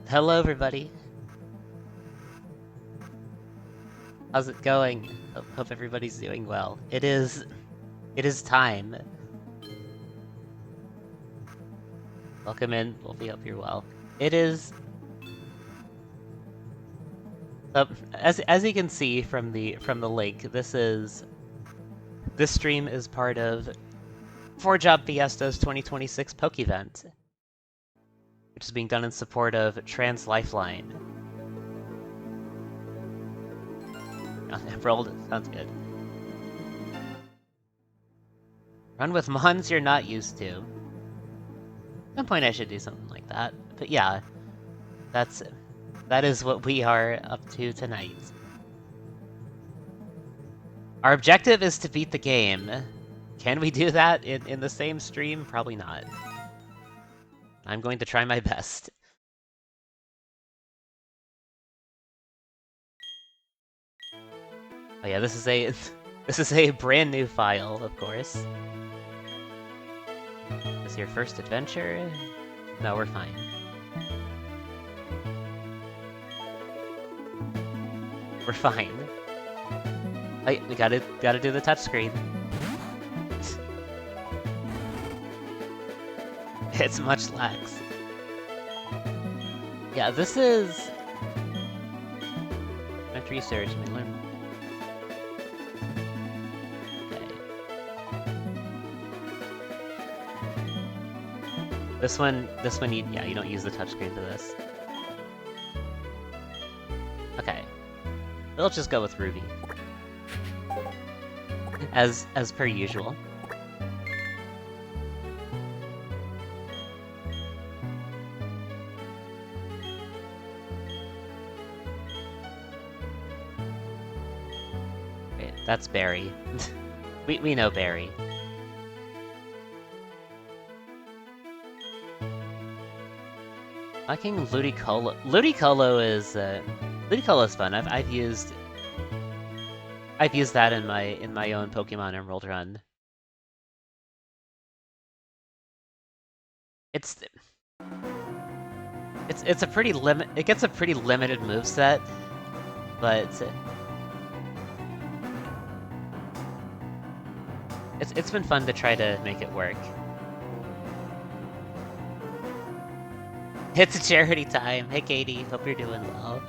Hello, everybody. How's it going? Hope everybody's doing well. It is time. Welcome in. We hope you're well. It is. As you can see from the link, this stream is part of 4JF's 2026 Pokévent, which is being done in support of Trans Lifeline. Rolled. Sounds good. Run with mons you're not used to. At some point I should do something like that. But yeah, that is what we are up to tonight. Our objective is to beat the game. Can we do that in the same stream? Probably not. I'm going to try my best. Oh yeah, this is a brand new file, of course. Is this your first adventure? No, we're fine. We're fine. Wait, we gotta do the touchscreen. It's much lax. Yeah, this is. I have to research. I learn. Okay. This one, you don't use the touchscreen for this. Okay. Let's just go with Ruby. As per usual. Wait, that's Barry. we know Barry. Liking Ludicolo. Ludicolo is fun. I've used that in my own Pokemon Emerald run. It's a pretty it gets a pretty limited moveset, but it's been fun to try to make it work. It's charity time. Hey Katie, hope you're doing well.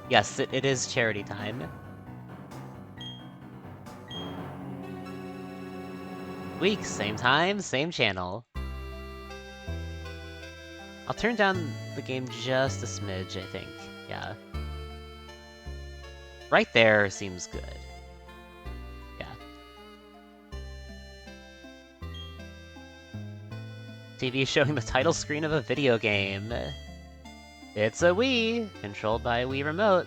Yes, it is charity time. Week, same time, same channel. I'll turn down the game just a smidge, I think. Yeah. Right there seems good. Yeah. TV showing the title screen of a video game. It's a Wii, controlled by a Wii remote.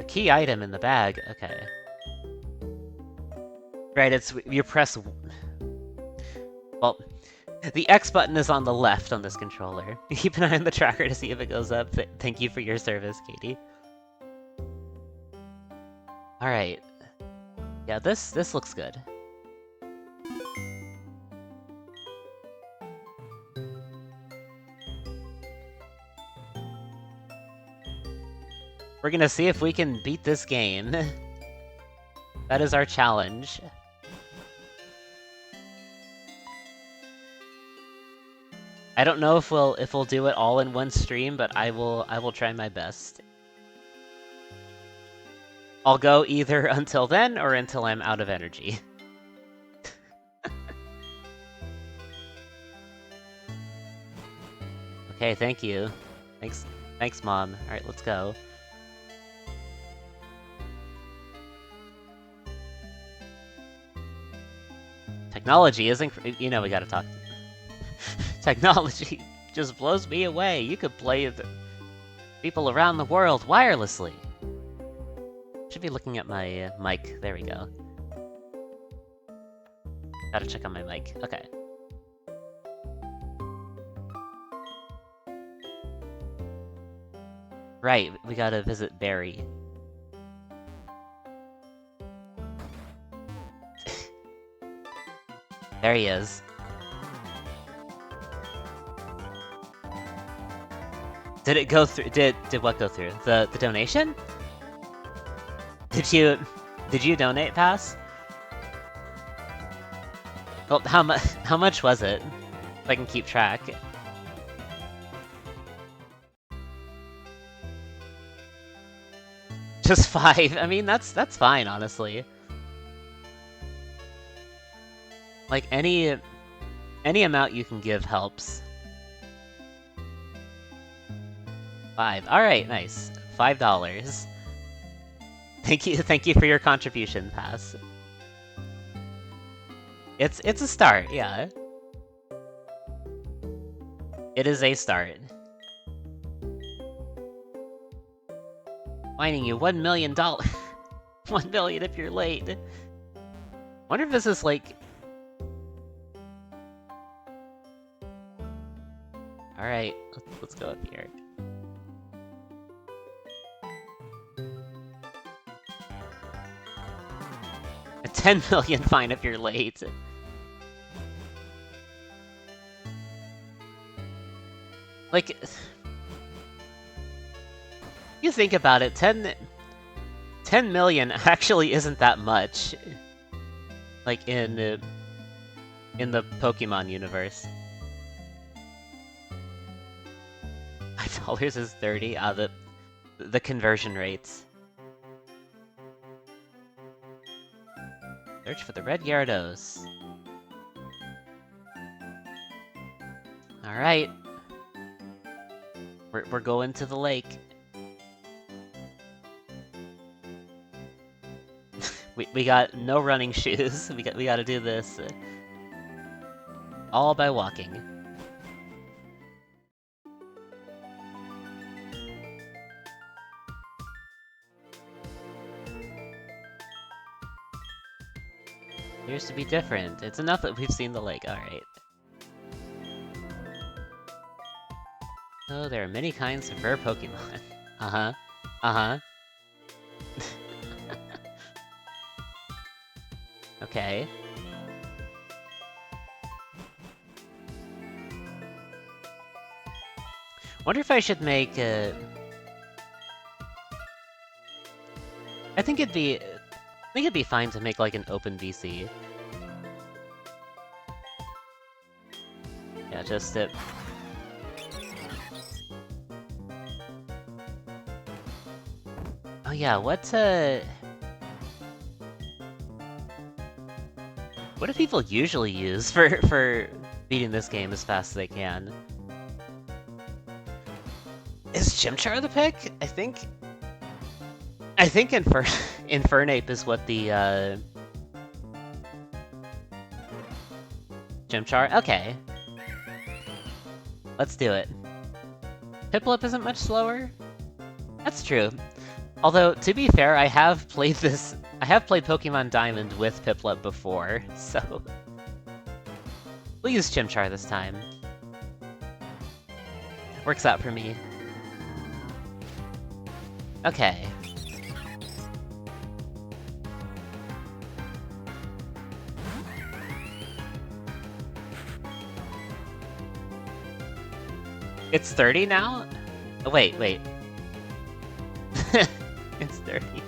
A key item in the bag, okay. Right, you press... Well, the X button is on the left on this controller. Keep an eye on the tracker to see if it goes up. Thank you for your service, Katie. Alright. Yeah, this looks good. We're gonna see if we can beat this game. That is our challenge. I don't know if we'll do it all in one stream, but I will try my best. I'll go either until then or until I'm out of energy. Okay, thank you. Thanks, Mom. Alright, let's go. Technology isn't... You know we gotta talk. Technology just blows me away. You could play with people around the world wirelessly. Should be looking at my mic. There we go. Gotta check on my mic. Okay. Right, we gotta visit Barry. There he is. Did it go through? Did what go through? The donation? Did you donate, Pass? Well, how much was it? If I can keep track. Just 5. I mean, that's fine, honestly. Like any amount you can give helps. 5. All right, nice. $5. Thank you for your contribution, Pass. It's a start, yeah. It is a start. Fining you $1 million. 1 million if you're late. Wonder if this is like. All right, let's go up here. A 10 million fine if you're late. Like, you think about it, 10 million actually isn't that much. Like in the Pokemon universe. $5 is 30. The conversion rates. Search for the red Gyarados. All right. We're going to the lake. we got no running shoes. We got to do this all by walking. Appears to be different. It's enough that we've seen the lake. All right. Oh, there are many kinds of rare Pokemon. Uh-huh. Uh-huh. Okay. Wonder if I should make a... I think it'd be fine to make like an open VC. Yeah, just Oh yeah, what do people usually use for beating this game as fast as they can? Is Chimchar the pick? I think Infernape is what the Chimchar? Okay. Let's do it. Piplup isn't much slower? That's true. Although, to be fair, I have played Pokemon Diamond with Piplup before, so... We'll use Chimchar this time. Works out for me. Okay. It's 30 now? Oh, wait. It's 30. You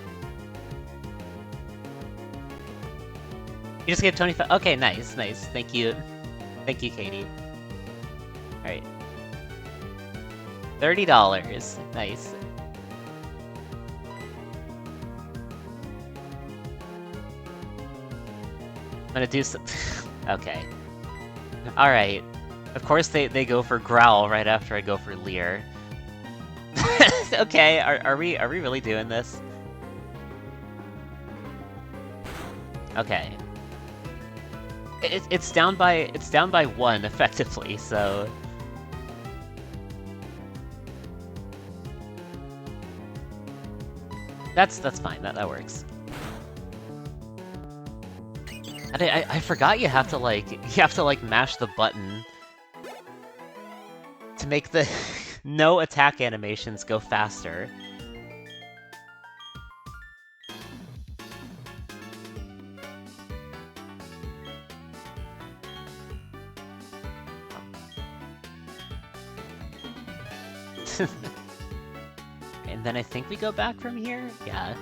just gave 25. Okay, nice. Thank you, Katie. Alright. $30. Nice. I'm gonna do some... Okay. Alright. Of course they go for Growl right after I go for Leer. Okay, are we really doing this? Okay. It's down by 1 effectively, so that's fine. That works. And I forgot you have to mash the button to make the no attack animations go faster. And then I think we go back from here? Yeah.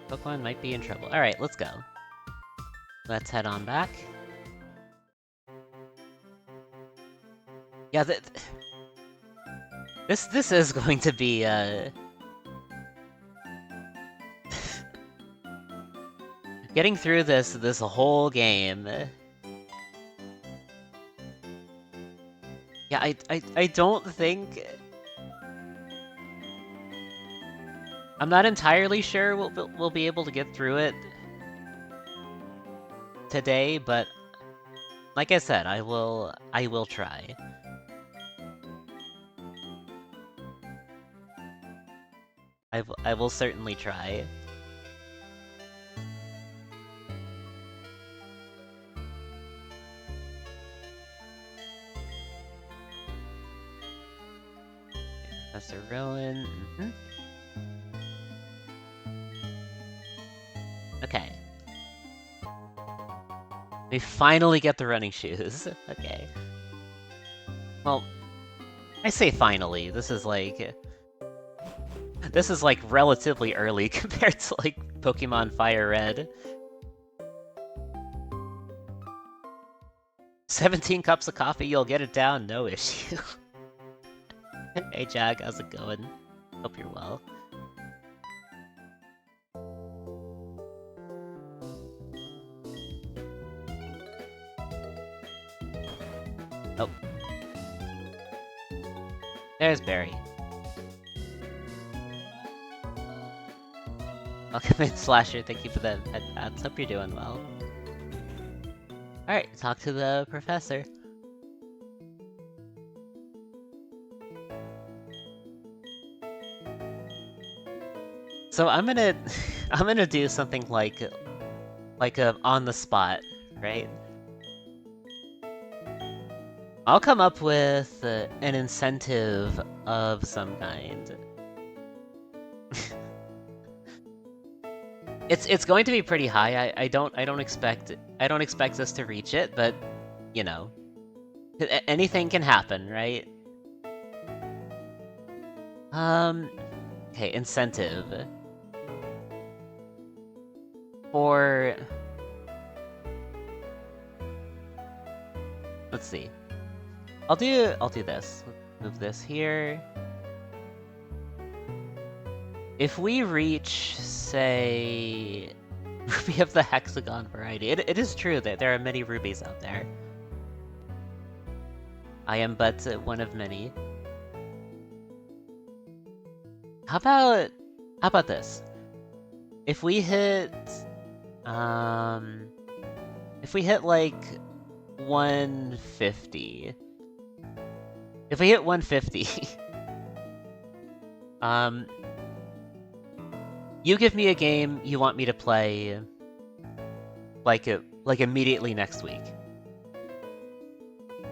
Pokemon might be in trouble. Alright, let's go. Let's head on back. Yeah, this is going to be, getting through this whole game. Yeah, I don't think... I'm not entirely sure we'll be able to get through it today, but like I said, I will try. I will certainly try. Professor Rowan. Okay. We finally get the running shoes. Okay. Well, I say finally. This is like relatively early compared to like Pokemon Fire Red. 17 cups of coffee, you'll get it down, no issue. Hey Jag, how's it going? Hope you're well. Oh. There's Barry. Welcome in, Slasher. Thank you for the headbats. Hope you're doing well. Alright, talk to the professor. So I'm gonna do something like a on the spot, right? I'll come up with an incentive of some kind. It's going to be pretty high. I don't expect us to reach it, but you know, anything can happen, right? Okay, incentive for, let's see. I'll do this. Move this here. If we reach, say, Ruby of the Hexagon variety, it is true that there are many rubies out there. I am but one of many. How about this? If we hit like 150. If we hit 150, you give me a game you want me to play, like immediately next week.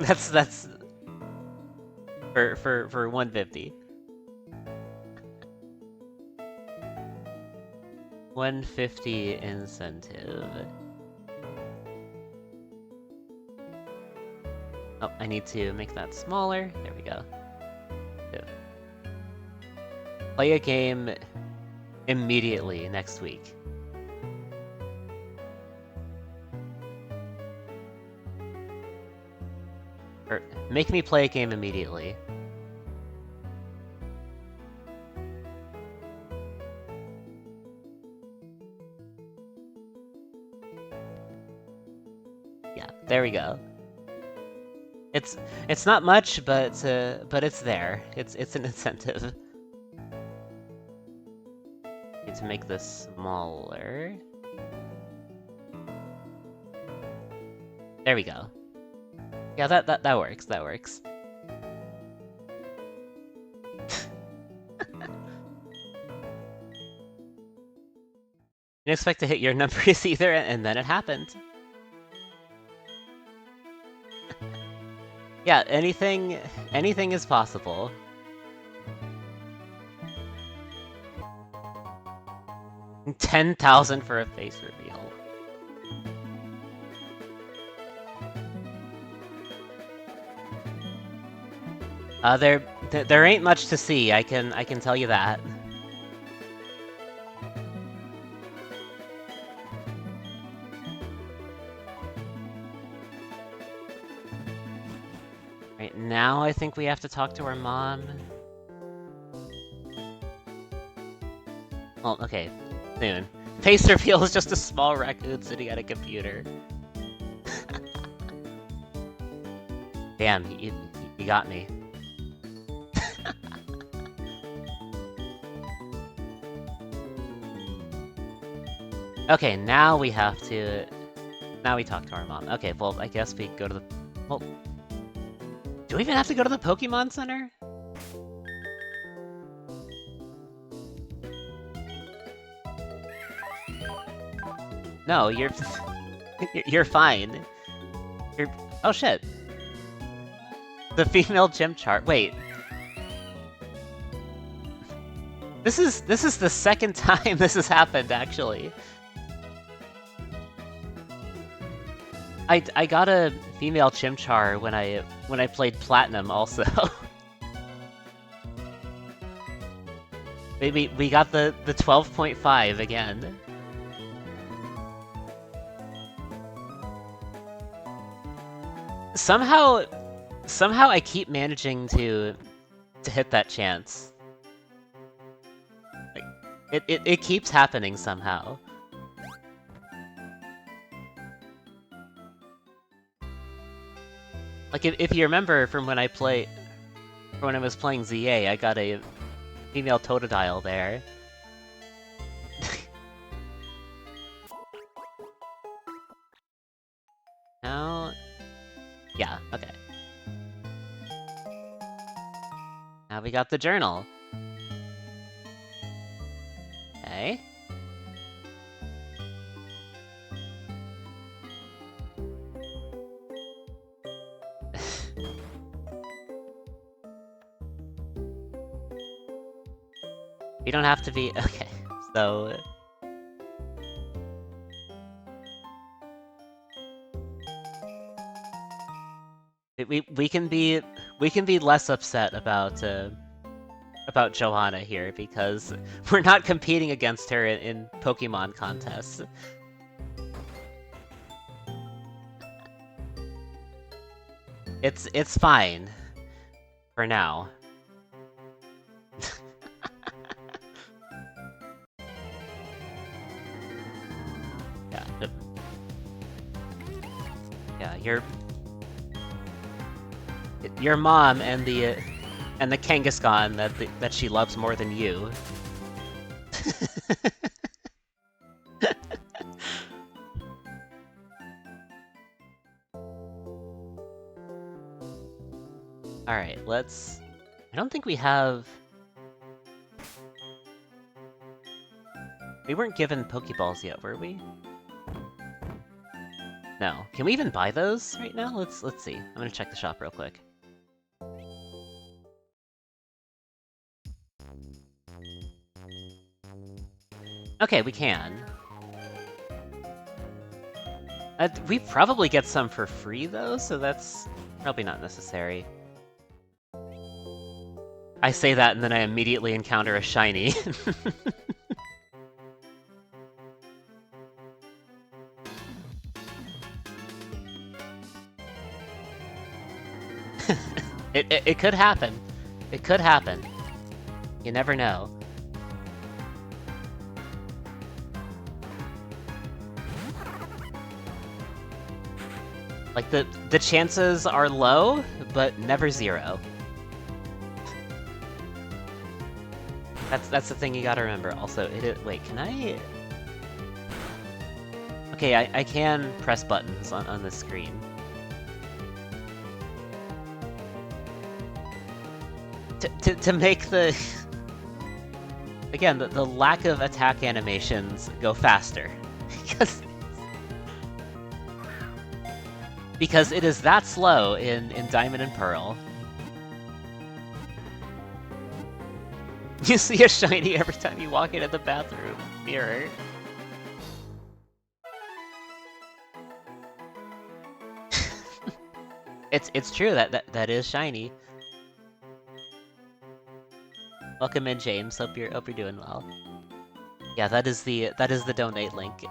That's for 150. 150 incentive. Oh, I need to make that smaller. There we go. Play a game immediately next week. Or make me play a game immediately. Yeah, there we go. It's not much, but it's there. It's an incentive. Need to make this smaller. There we go. Yeah, that works. That works. Didn't expect to hit your numbers either, and then it happened. Yeah, anything is possible. $10,000 for a face reveal. There ain't much to see, I can tell you that. Right, now I think we have to talk to our mom. Well, okay, soon. Face reveal is just a small raccoon sitting at a computer. Damn, you got me. Okay, now we have to... Now we talk to our mom. Okay, well, I guess we go to the... Well... Do we even have to go to the Pokémon Center? No, you're... you're fine. You're... Oh shit. The female gym chart. Wait. This is the second time this has happened, actually. I got a female Chimchar when I played Platinum also. we got the 12.5 again. Somehow I keep managing to hit that chance. Like it keeps happening somehow. Like, if you remember from when I was playing ZA, I got a female Totodile there. Now... Yeah, okay. Now we got the journal. Okay. You don't have to be... Okay, so... We can be less upset about Johanna here, because we're not competing against her in Pokemon contests. It's fine. For now. Yeah, your mom and the Kangaskhan that she loves more than you. Alright, let's... I don't think we have... We weren't given Pokeballs yet, were we? No. Can we even buy those right now? Let's see. I'm gonna check the shop real quick. Okay, we can. We probably get some for free, though, so that's probably not necessary. I say that, and then I immediately encounter a shiny. It could happen. It could happen. You never know. Like, the chances are low, but never zero. That's the thing you gotta remember. Also, wait, can I... Okay, I can press buttons on the screen. To make the... Again, the lack of attack animations go faster. Because it is that slow in Diamond and Pearl. You see a shiny every time you walk into the bathroom mirror. It's true, that is shiny. Welcome in, James. Hope you're doing well. Yeah, that is the donate link.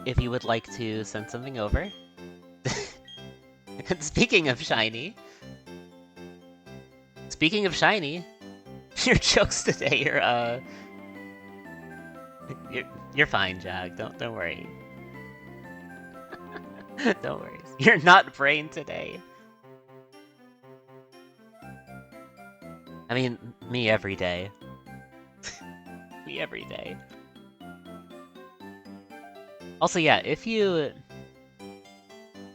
If you would like to send something over. And speaking of shiny, your jokes today you're fine, Jag. Don't worry. Don't worry. You're not brain today. I mean, me every day. Me every day. Also, yeah, if you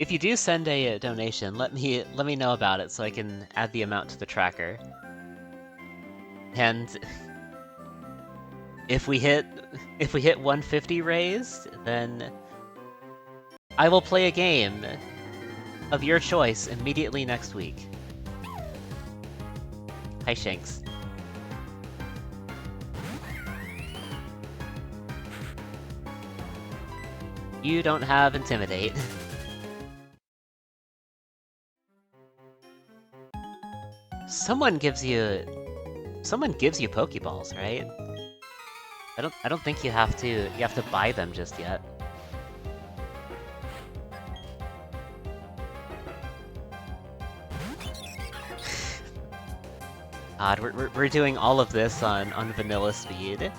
do send a donation, let me know about it so I can add the amount to the tracker. And if we hit 150 raised, then I will play a game of your choice immediately next week. Hi, Shanks. You don't have Intimidate. Someone gives you Pokeballs, right? I don't think you have to buy them just yet. God, we're doing all of this on vanilla speed.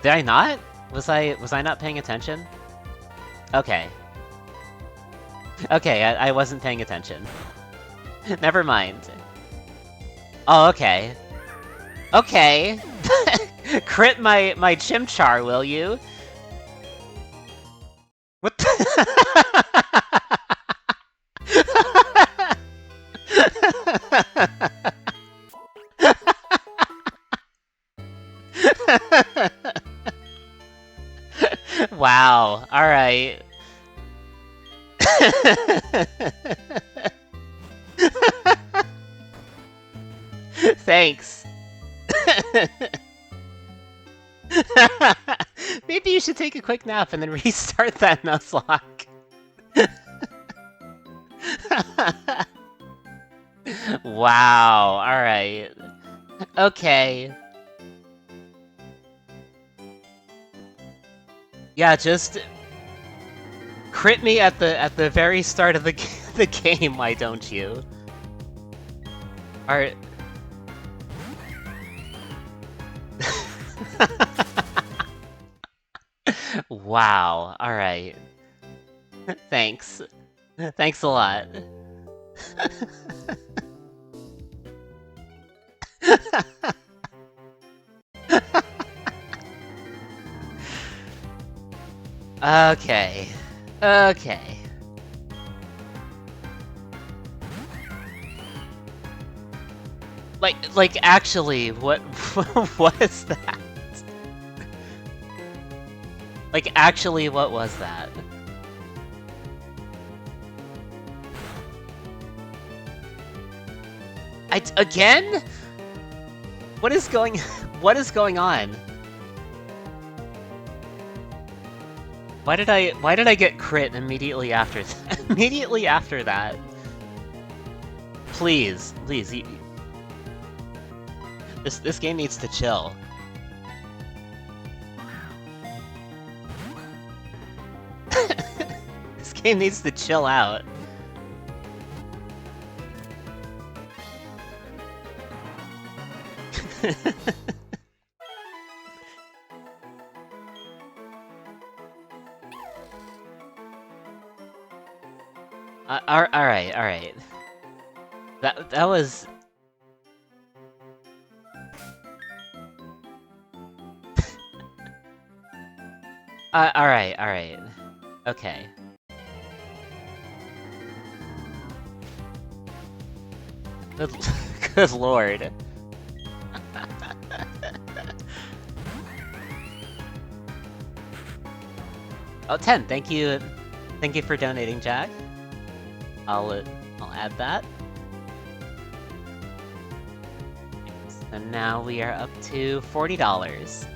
Did I not? Was I not paying attention? Okay. Okay, I wasn't paying attention. Never mind. Oh, okay. Okay. Crit my Chimchar, will you? What the Wow, alright. Thanks. Maybe you should take a quick nap and then restart that Nuzlocke. Wow, alright. Okay. Yeah, just crit me at the very start of the game, why don't you? Alright. Wow, alright. Thanks. Thanks a lot. Okay. Okay. Like actually, what is that? Like actually, what was that? Again? What is going on? Why did I get crit immediately after that? Immediately after that? Please, this game needs to chill. This game needs to chill out. Alright. That was... Alright. Okay. Good lord. Oh, 10, thank you for donating, Jack. I'll add that. And now we are up to $40.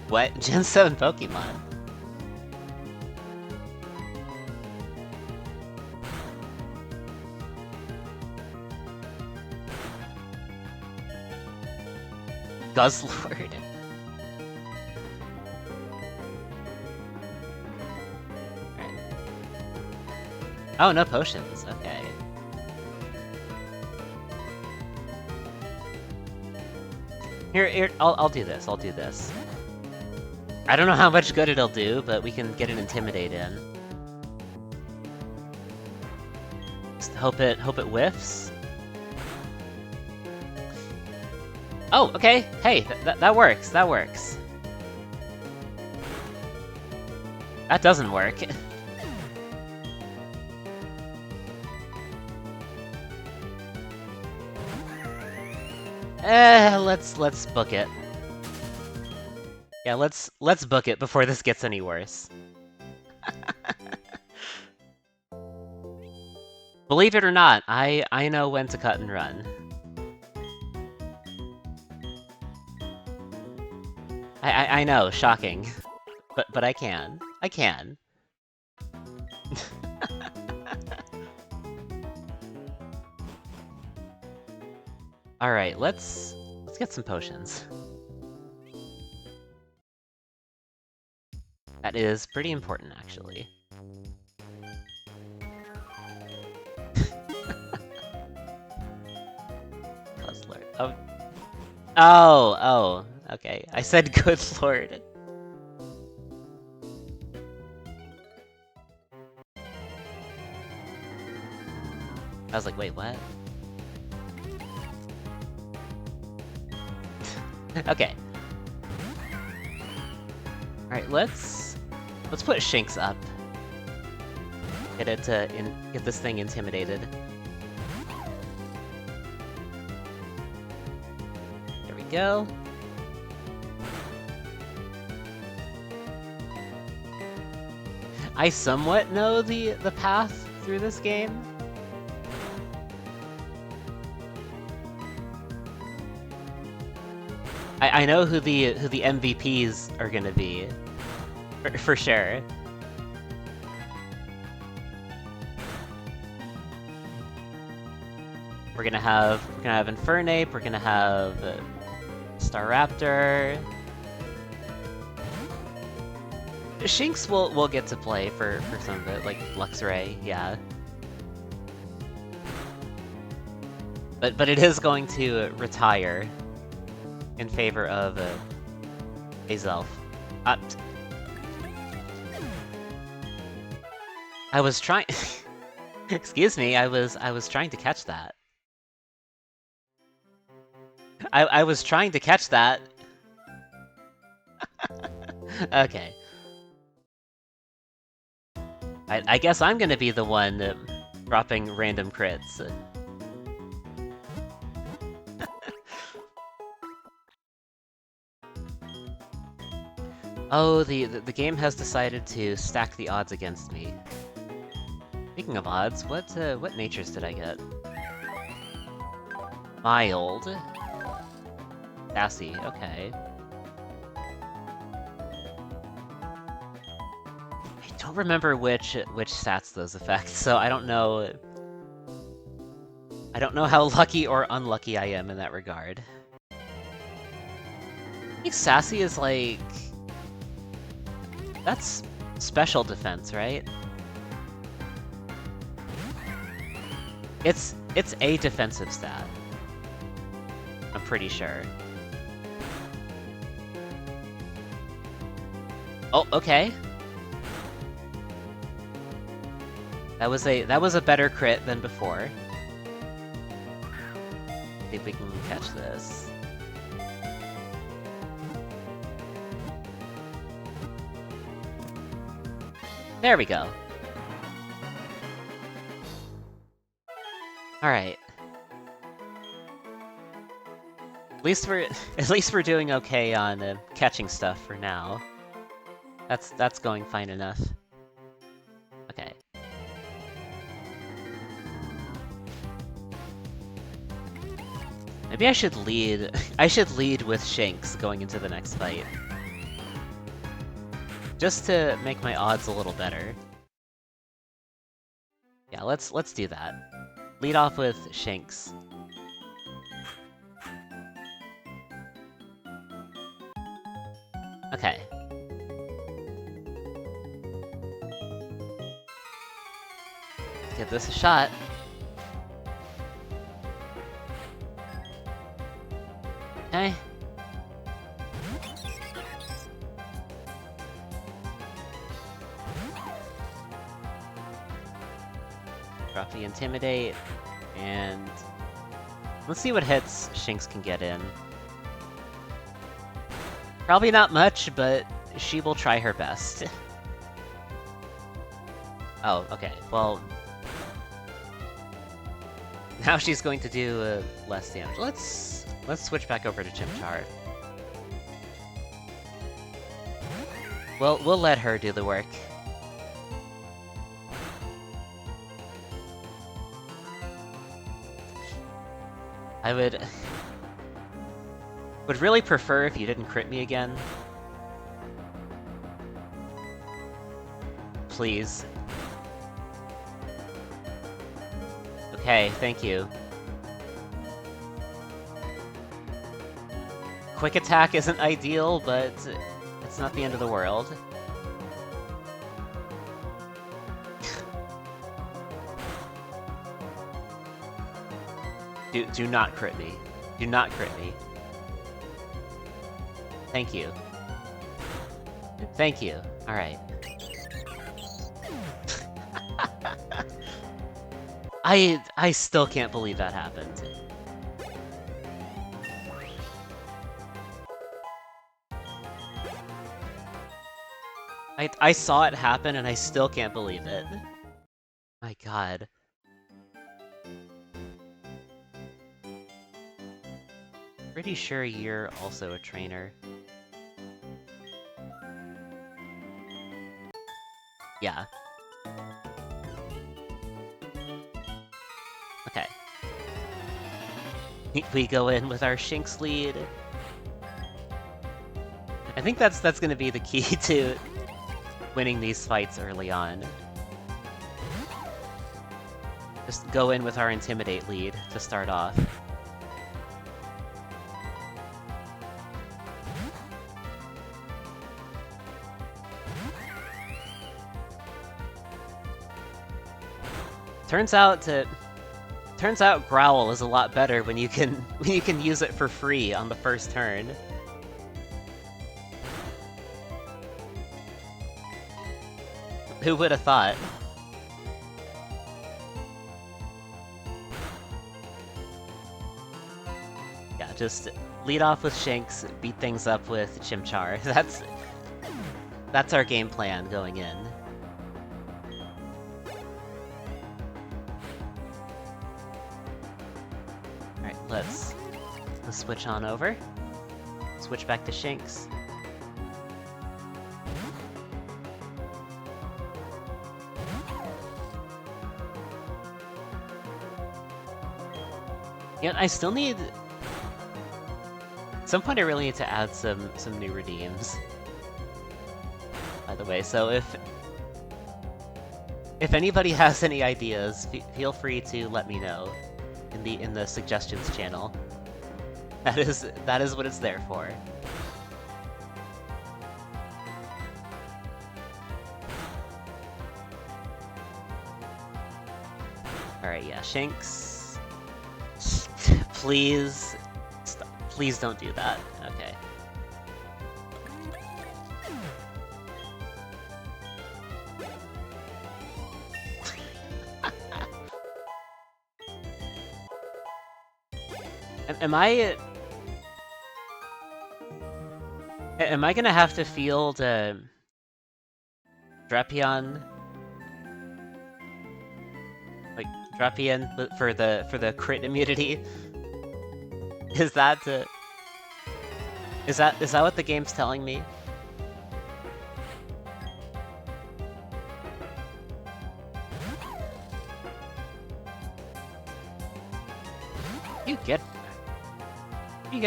What? Gen 7 Pokemon? Guzzlord. Right. Oh, no potions. Okay. Here, I'll do this. I'll do this. I don't know how much good it'll do, but we can get an Intimidate in. Just hope it whiffs. Oh, okay. Hey, that works. That works. That doesn't work. Let's book it. Yeah, let's book it before this gets any worse. Believe it or not, I know when to cut and run. I know, shocking. But I can. I can. Alright, let's get some potions. That is pretty important, actually. Guzzlord. Oh, okay. I said good lord. I was like, wait, what? Okay. Alright, let's put Shinx up. Get it get this thing intimidated. There we go. I somewhat know the path through this game. I know who the MVPs are gonna be, for sure. We're gonna have Infernape. We're gonna have Staraptor. Shinx will get to play for some of it, like Luxray, yeah. But it is going to retire in favor of Azelf. I was trying. Excuse me. I was trying to catch that. I was trying to catch that. Okay. I guess I'm gonna be the one dropping random crits. Oh, the game has decided to stack the odds against me. Speaking of odds, what natures did I get? Mild. Sassy, okay. I don't remember which stats those affect, so I don't know how lucky or unlucky I am in that regard. I think Sassy is like... That's special defense, right? It's a defensive stat. I'm pretty sure. Oh, okay. That was a better crit than before. See if we can catch this. There we go. Alright. At least we're doing okay on catching stuff for now. That's going fine enough. Okay. Maybe I should lead with Shinx going into the next fight. just to make my odds a little better. Yeah, let's do that. Lead off with Shinx. Okay. Let's give this a shot. Okay. Drop the Intimidate, and let's see what hits Shinx can get in. Probably not much, but she will try her best. Oh, okay, well... now she's going to do less damage. Let's switch back over to Chimchar. We'll let her do the work. I would really prefer if you didn't crit me again. Please. Okay, thank you. Quick attack isn't ideal, but it's not the end of the world. Do not crit me. Do not crit me. Thank you. Thank you. Alright. I still can't believe that happened. I saw it happen and I still can't believe it. My god. Pretty sure you're also a trainer. Yeah. Okay. We go in with our Shinx lead. I think that's gonna be the key to winning these fights early on. Just go in with our Intimidate lead to start off. Turns out Growl is a lot better when you can use it for free on the first turn. Who would have thought? Yeah, just lead off with Shinx, beat things up with Chimchar. That's our game plan going in. Alright, let's switch on over. Switch back to Shinx. Yeah, I still need... At some point I really need to add some new redeems. By the way, so if anybody has any ideas, feel free to let me know in the suggestions channel. That is what it's there for. Alright, yeah, Shinx. Please, please don't do that. Okay. Am I gonna have to field Drapion? Like Drapion for the crit immunity? Is that what the game's telling me? You get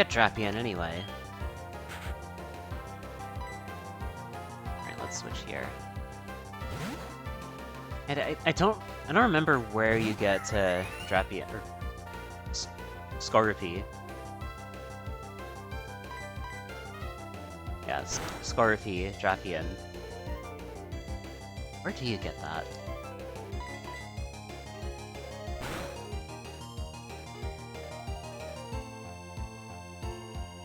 Drapion anyway. Alright, let's switch here. And I don't remember where you get to Drapion or Scorpy. Yeah, Scorpy, Drapion. Where do you get that?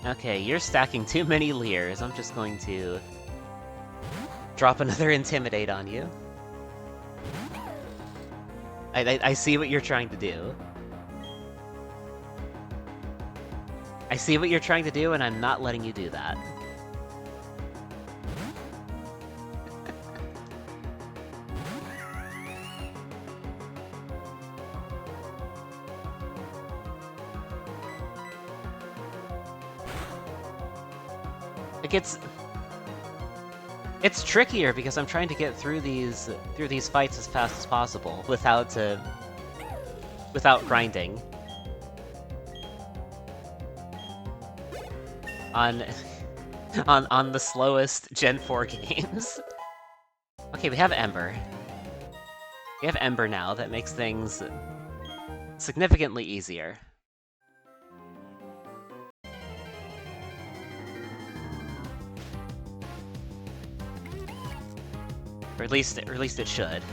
Okay, you're stacking too many Leers. I'm just going to drop another Intimidate on you. I see what you're trying to do. I see what you're trying to do, and I'm not letting you do that. Like it's trickier because I'm trying to get through these fights as fast as possible without grinding. On the slowest Gen 4 games. Okay, we have Ember. We have Ember now, that makes things significantly easier. Or at least it should.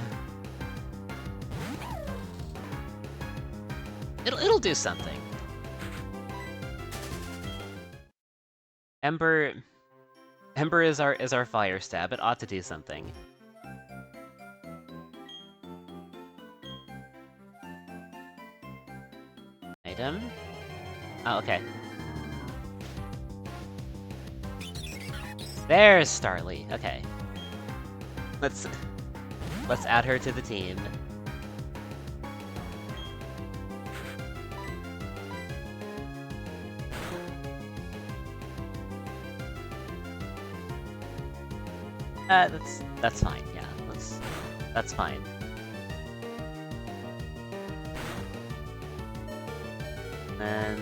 It'll do something. Ember is our fire stab. It ought to do something. Item? Oh, okay. There's Starly. Okay. Let's add her to the team. That's fine. Yeah, that's fine. And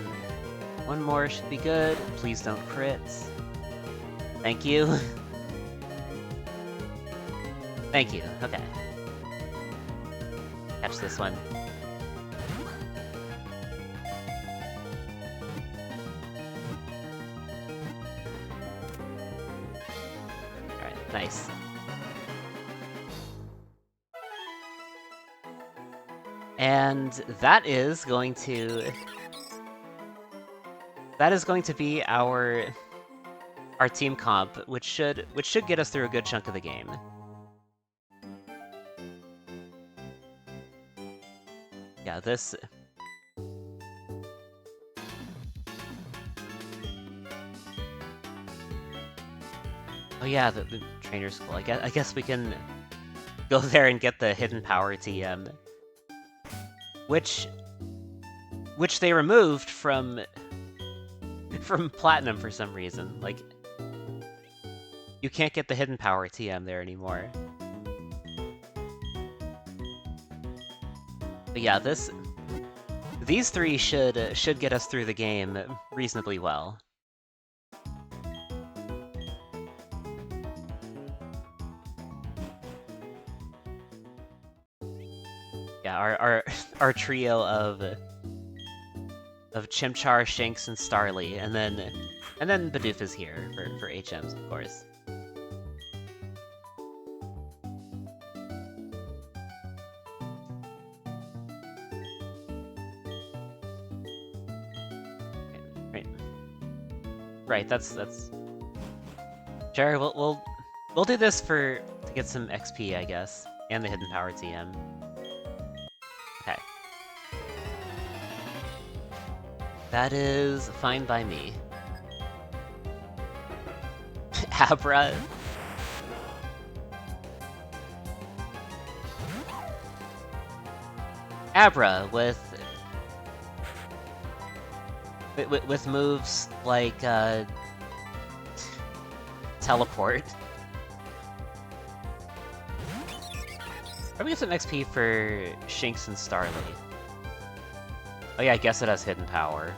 one more should be good. Please don't crit. Thank you. Thank you. Okay. Catch this one. Alright, nice. And that is going to be our team comp, which should get us through a good chunk of the game. Yeah, this... Oh yeah, the trainer school. I guess we can go there and get the hidden power TM. Which they removed from Platinum for some reason. Like, you can't get the hidden power TM there anymore. But yeah, these three should get us through the game reasonably well. Yeah, our trio of Chimchar, Shanks, and Starly, and then Bidoof is here for HMs, of course. Right, that's sure. We'll do this to get some XP, I guess, and the hidden power TM. Okay, that is fine by me. Abra. Abra with moves like teleport. Probably get some XP for Shanks and Starly. Oh yeah, I guess it has hidden power.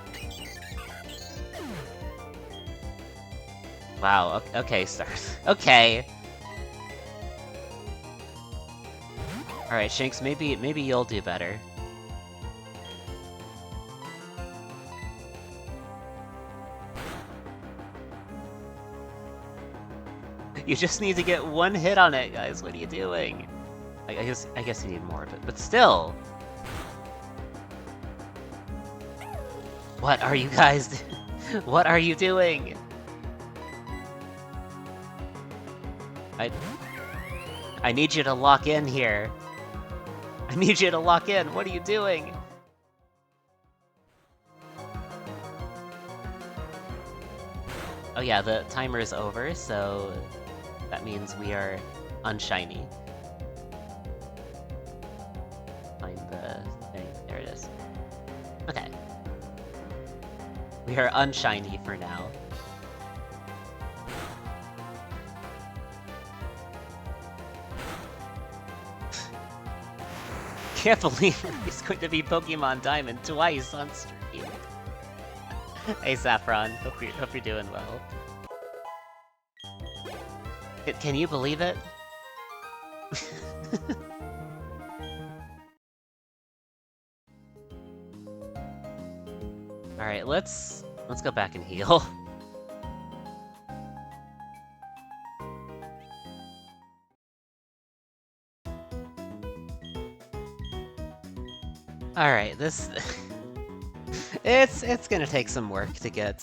Wow, okay, Stars. Okay. Alright, Shanks, maybe you'll do better. You just need to get one hit on it, guys. What are you doing? I guess you need more, but still. What are you guys? What are you doing? I need you to lock in here. I need you to lock in. What are you doing? Oh yeah, the timer is over, so that means we are unshiny. Find the thing. There it is. Okay. We are unshiny for now. Can't believe he's going to be Pokemon Diamond twice on stream. Hey Saffron, hope you're doing well. Can you believe it? Alright, let's go back and heal. Alright, this... It's gonna take some work to get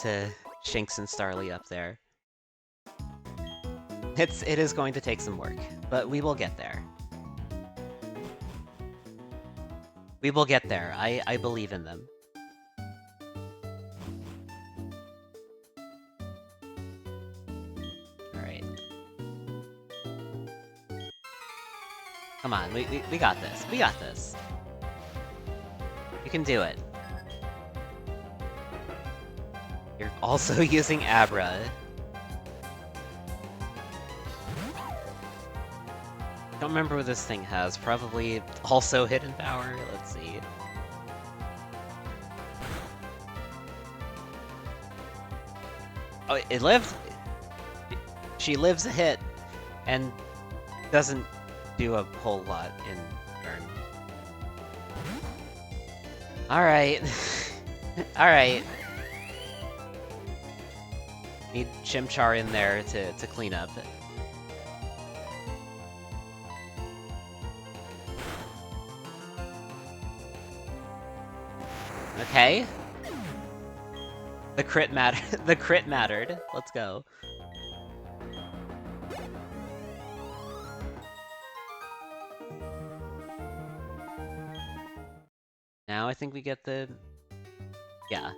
Shinx and Starly up there. It is going to take some work, but we will get there. We will get there. I believe in them. Alright. Come on, we got this. We got this. You can do it. You're also using Abra. Don't remember what this thing has. Probably also hidden power. Let's see. Oh, it lived? She lives a hit and doesn't do a whole lot in turn. Alright. Alright. Need Chimchar in there to clean up. Okay. The crit the crit mattered. Let's go. Now I think we get the... Yeah.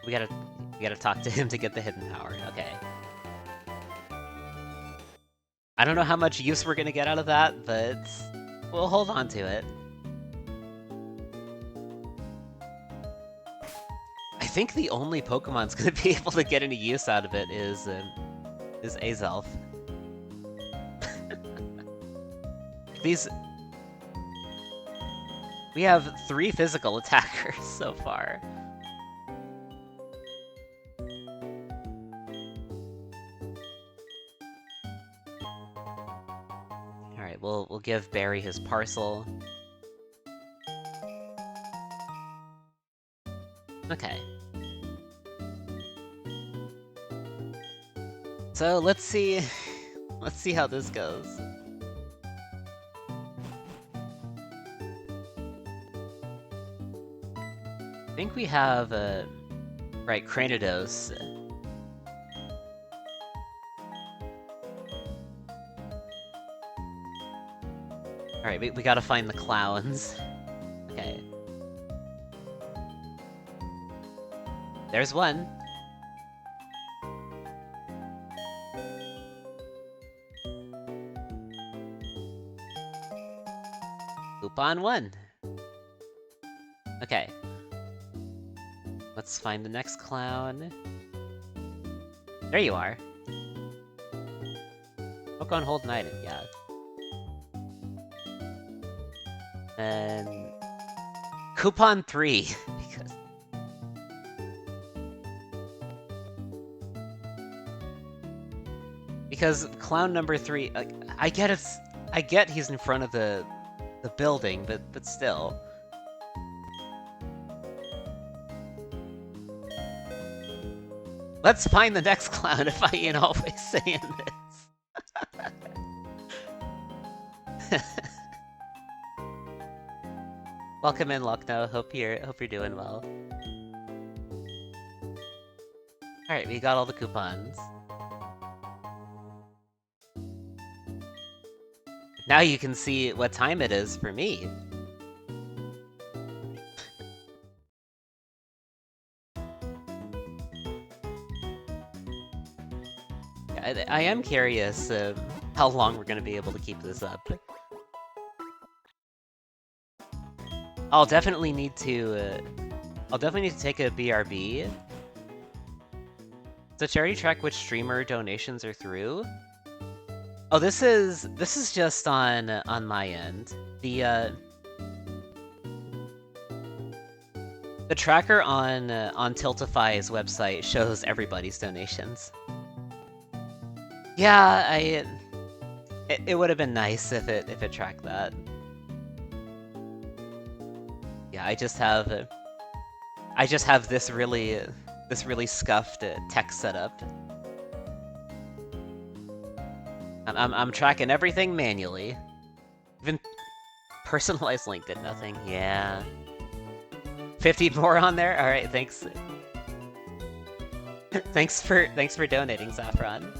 We gotta talk to him to get the hidden power. Okay. I don't know how much use we're gonna get out of that, but we'll hold on to it. I think the only Pokemon's gonna be able to get any use out of it is Azelf. These... We have 3 physical attackers so far. Alright, we'll give Barry his parcel. Okay. So let's see how this goes. I think we have right, Cranidos. Alright, we gotta find the clowns. Okay. There's one. Coupon 1. Okay. Let's find the next clown. There you are. Pokemon hold an item, yeah. And... Coupon 3. Because clown number 3... I get I get he's in front of the building, but still. Let's find the next clown if I ain't always saying this. Welcome in, Lucknow. Hope you're doing well. Alright, we got all the coupons. Now you can see what time it is for me. I am curious how long we're gonna be able to keep this up. I'll definitely need to take a BRB. So charity track which streamer donations are through. Oh, this is just on my end. The tracker on Tiltify's website shows everybody's donations. Yeah, it would have been nice if it tracked that. Yeah, I just have this really scuffed tech setup. I'm tracking everything manually. Even personalized link did nothing. Yeah. 50 more on there? Alright, thanks. thanks for donating, Saffron.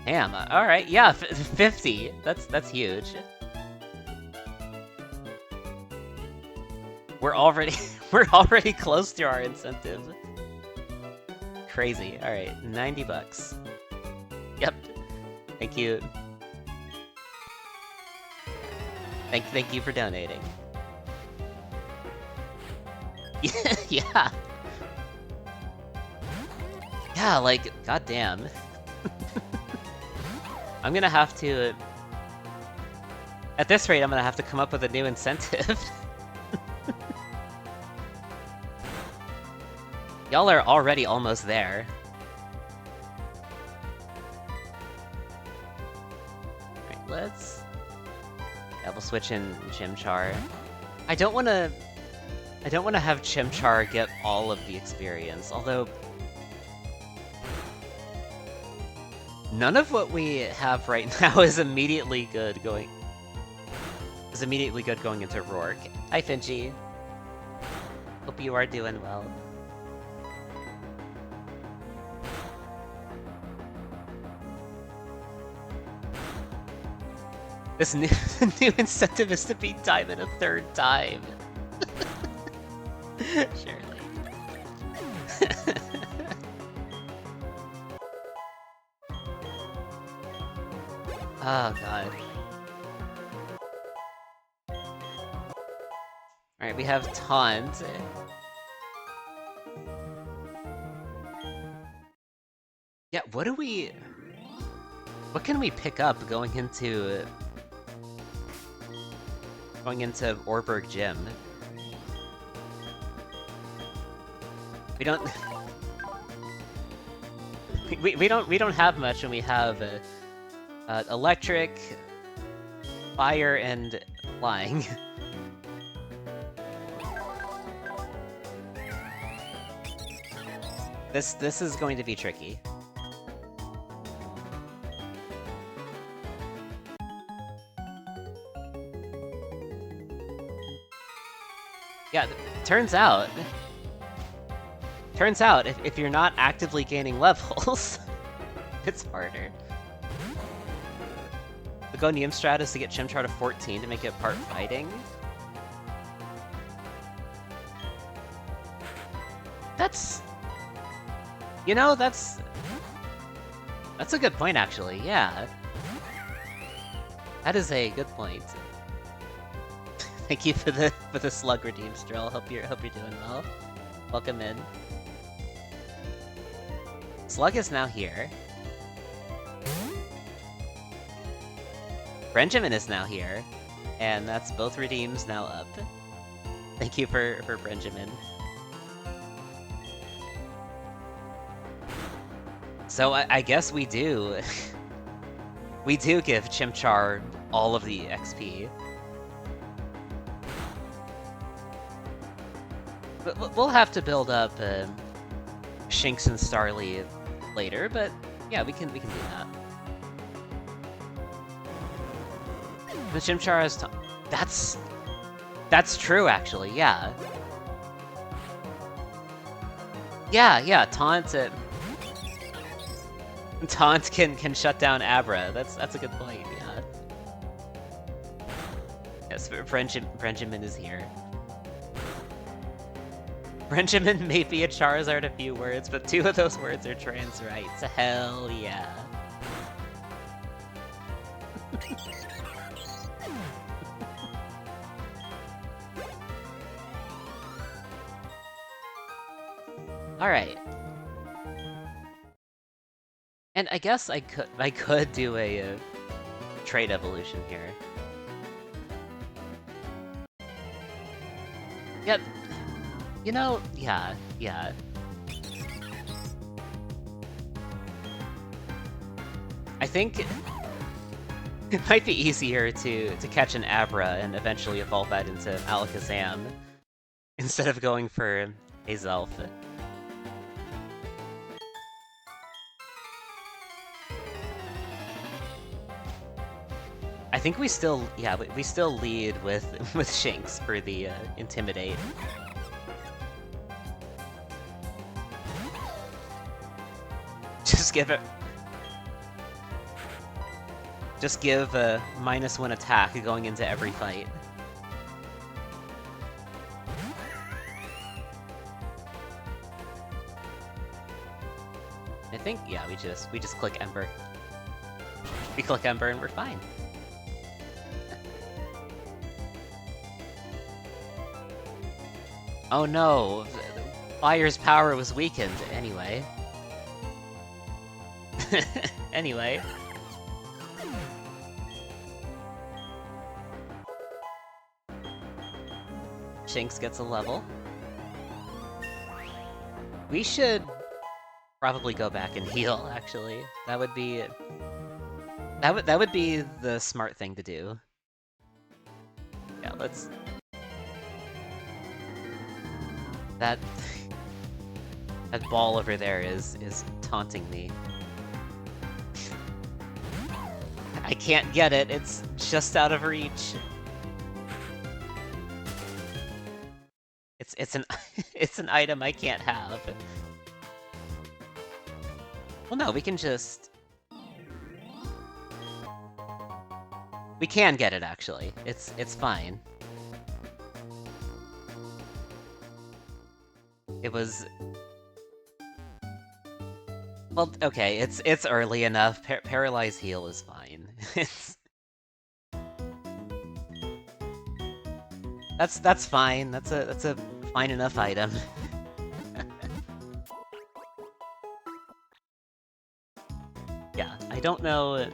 Damn, alright, yeah, 50. That's huge. We're already close to our incentive. Crazy. Alright, 90 bucks. Yep. Thank you. Thank you for donating. Yeah. Yeah, like, goddamn. I'm gonna have to... At this rate, I'm gonna have to come up with a new incentive. Y'all are already almost there. Alright, let's... Yeah, we'll switch in Chimchar. I don't wanna have Chimchar get all of the experience, although... None of what we have right now is immediately good going into Rourke. Hi, Finchie. Hope you are doing well. This new incentive is to beat Diamond a third time. Surely. Oh god. Alright, we have Taunt. Yeah, what can we pick up going into Orberg Gym? We don't we don't have much, and we have electric, fire, and flying. This is going to be tricky. Yeah, turns out if you're not actively gaining levels, it's harder. The Gonium strat is to get Chimchar to 14 to make it part fighting. That's... You know, that's a good point, actually, yeah. That is a good point. Thank you for the slug redeem, Strill. Hope you're doing well. Welcome in. Slug is now here. Benjamin is now here, and that's both redeems now up. Thank you for Benjamin. So I guess we do. We do give Chimchar all of the XP. But we'll have to build up Shinx and Starly later, but yeah, we can do that. The Chimchar has that's true actually, yeah. Yeah, Taunt can shut down Abra. That's a good point, yeah. Yes, Benjamin is here. Benjamin may be a Charizard a few words, but 2 of those words are trans rights. Hell yeah. Alright. And I guess I could do a trade evolution here. Yep. You know, yeah. I think it might be easier to catch an Abra and eventually evolve that into Alakazam instead of going for a Zelf. I think we still lead with Shinx for the Intimidate. Just give a -1 attack going into every fight. I think, yeah, we just click Ember. We click Ember and we're fine. Oh no, Fire's power was weakened anyway. Anyway. Shinx gets a level. We should probably go back and heal, actually. That would be the smart thing to do. Yeah, let's... That ball over there is taunting me. I can't get it, it's just out of reach. It's an it's an item I can't have. Well no, we can just... We can get it actually. It's fine. It was... Well, okay, it's early enough. Paralyze heal is fine. That's fine. That's a fine enough item. Yeah, I don't know.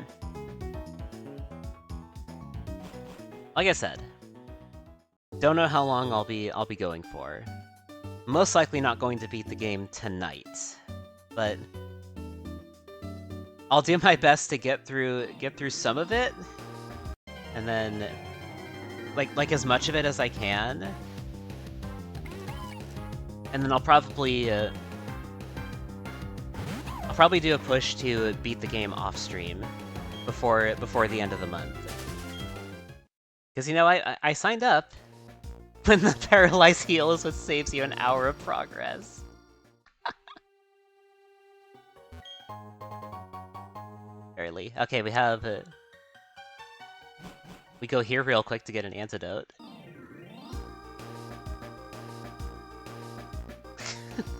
Like I said, don't know how long I'll be going for. Most likely not going to beat the game tonight, but I'll do my best to get through some of it, and then like as much of it as I can, and then I'll probably do a push to beat the game off stream before the end of the month. Because you know I signed up. When the Paralyze heal is what saves you an hour of progress. Barely. Okay, we have... we go here real quick to get an antidote.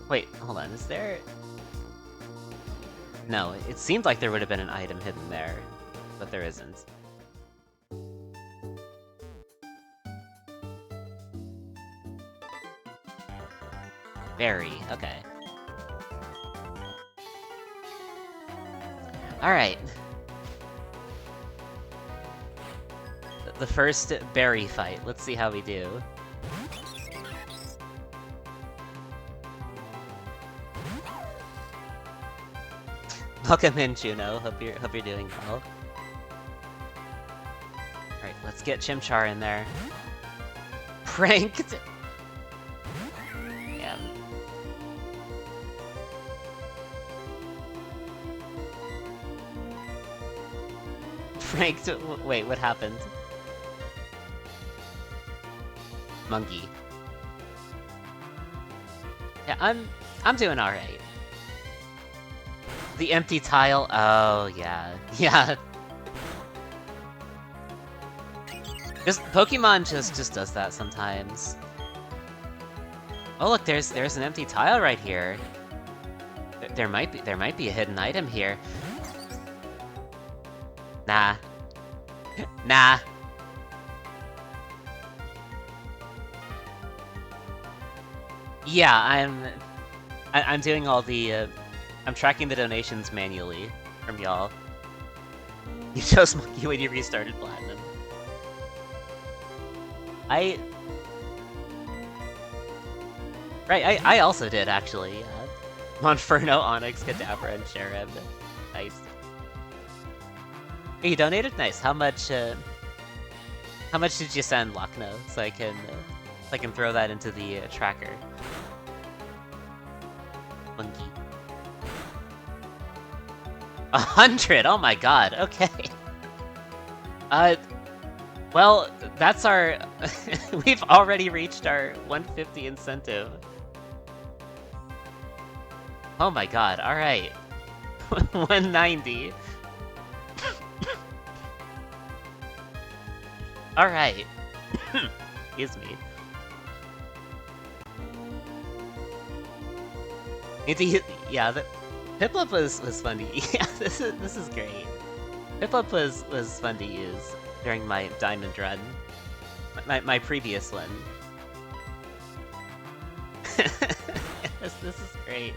Wait, hold on, is there... No, it seemed like there would have been an item hidden there, but there isn't. Berry, okay. Alright. The first berry fight. Let's see how we do. Welcome in, Juno. Hope you're doing well. Let's get Chimchar in there. Pranked! Yeah. Pranked? Wait, what happened? Monkey. Yeah, I'm doing alright. The empty tile? Oh, yeah. Yeah. Pokemon just does that sometimes. Oh look, there's an empty tile right here. There might be a hidden item here. Nah. Nah. Yeah, I'm doing all the I'm tracking the donations manually from y'all. You chose Monkey when you restarted Platinum. I also did, actually. Monferno, Onyx, Kadabra, and Cherub. Nice. You donated? Nice. How much did you send, Lochno? So I can throw that into the tracker. Monkey. 100! Oh my god, okay. Well, that's our... We've already reached our 150 incentive. Oh my god, alright. 190. Alright. Excuse me. Yeah, Piplup was fun to use. Yeah, this is great. Piplup was fun to use during my diamond run. My previous one. This is great.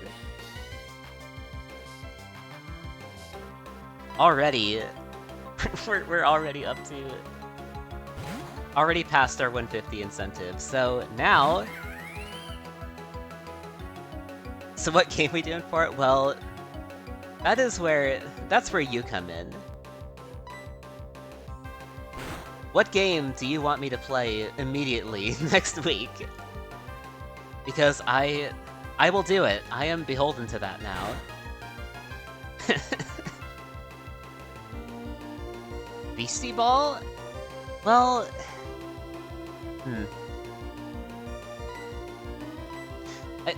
Already, we're already up to... Already past our 150 incentive, so now... So what game we doing for it? Well, that's where you come in. What game do you want me to play immediately next week? Because I will do it. I am beholden to that now. Beastie Ball? Well...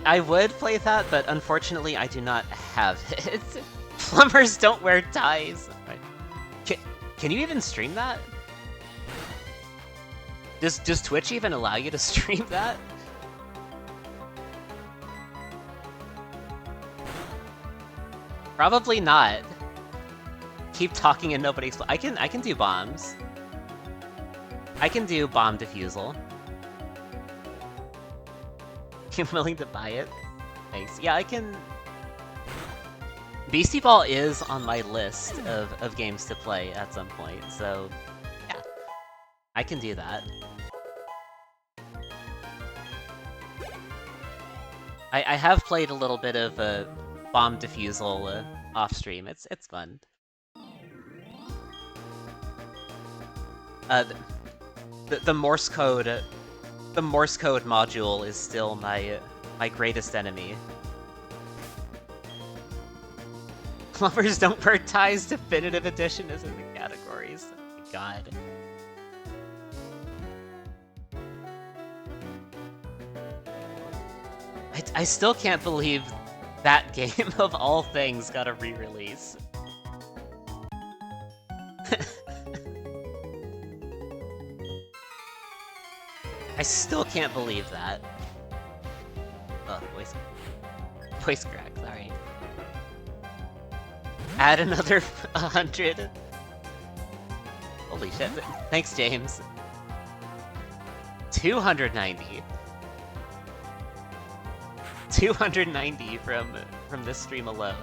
I would play that, but unfortunately I do not have it. Plumbers don't wear ties. Can you even stream that? Does Twitch even allow you to stream that? Probably not. Keep talking and nobody's... I can do bombs. I can do bomb defusal. I'm willing to buy it. Thanks. Yeah, I can... Beastie Ball is on my list of games to play at some point, so... Yeah. I can do that. I have played a little bit of bomb defusal off stream. It's fun. The Morse code... The Morse code module is still my greatest enemy. Plumbers don't wear ties, definitive edition is in the categories. Oh my god. I still can't believe that game of all things got a re-release. I still can't believe that. Oh, voice crack, sorry. Add another 100. Holy shit. Thanks, James. 290. 290 from this stream alone.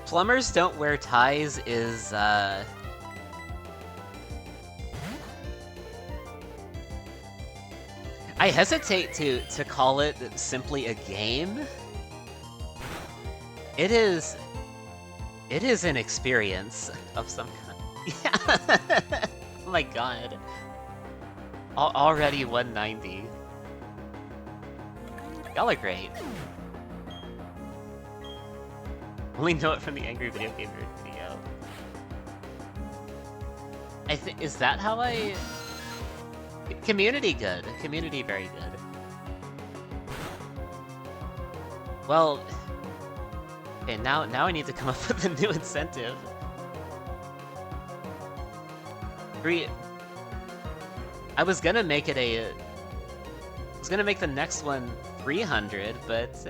Plumbers don't wear ties is, I hesitate to call it simply a game. It is It is an experience of some kind. Yeah. Oh my god. Already 190. Y'all are great. Only know it from the Angry Video Gamer video. I think, is that how I... Community good. Community very good. Well... Okay, now I need to come up with a new incentive. I was gonna make it I was gonna make the next one 300, but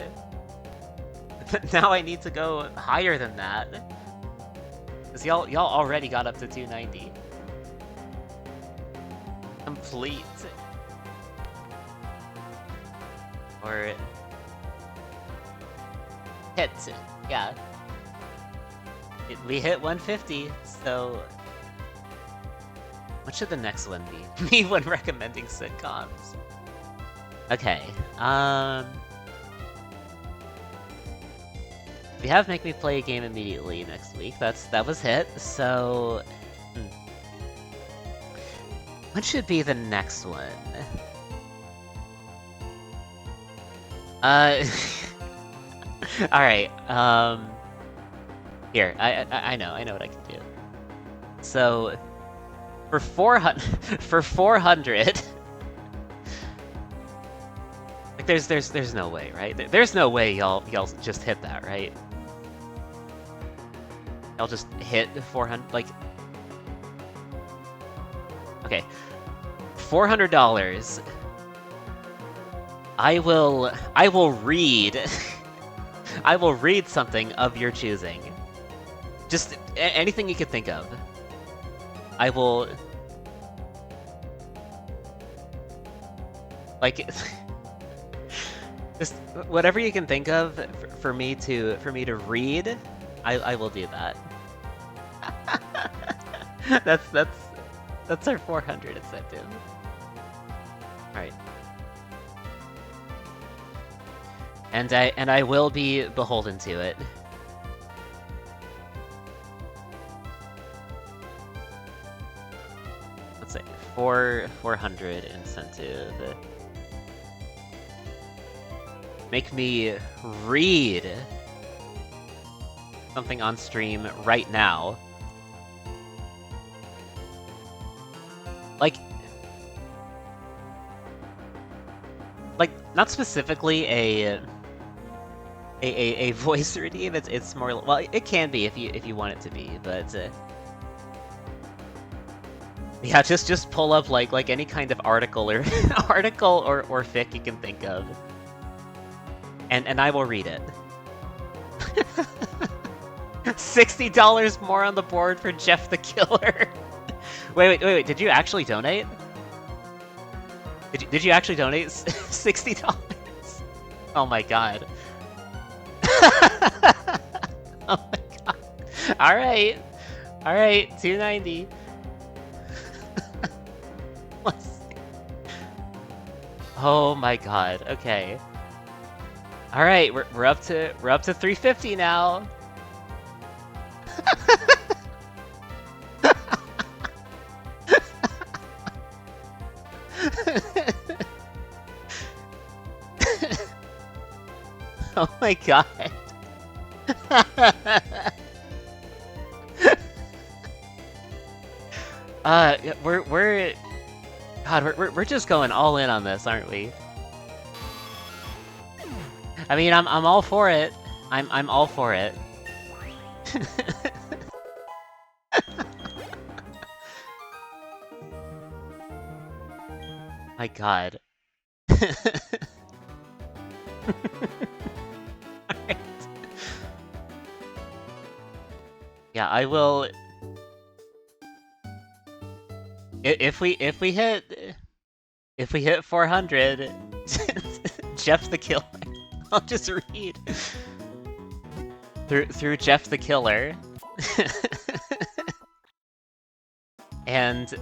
now I need to go higher than that. Cause y'all already got up to 290. Complete. Or hit. Yeah. We hit 150, so what should the next one be? Me when recommending sitcoms. Okay, we have Make Me Play a Game Immediately next week. That was hit, so... What should be the next one? Alright, here, I know what I can do. So, for 400, like there's no way, right? There's no way y'all just hit that, right? Y'all just hit 400, like... Okay, $400. I will read. I will read something of your choosing. Just anything you could think of. I will... Like... Just whatever you can think of for me to read, I will do that. That's our 400 incentive. Alright. And I will be beholden to it. Let's say 400 incentive. Make me read something on stream right now. Like not specifically a voice redeem. It's more, well, it can be if you want it to be, but yeah, just pull up like any kind of article or or fic you can think of, and I will read it. $60 more on the board for Jeff the Killer. Wait, did you actually donate? Did you actually donate $60? Oh my god. Oh my god. Alright, 290. Oh my god, okay. Alright, we're up to 350 now. Oh my god. We're just going all in on this, aren't we? I mean, I'm all for it. I'm all for it. My god. Alright. Yeah, I will... If we hit 400, Jeff the Killer, I'll just read through Jeff the Killer, and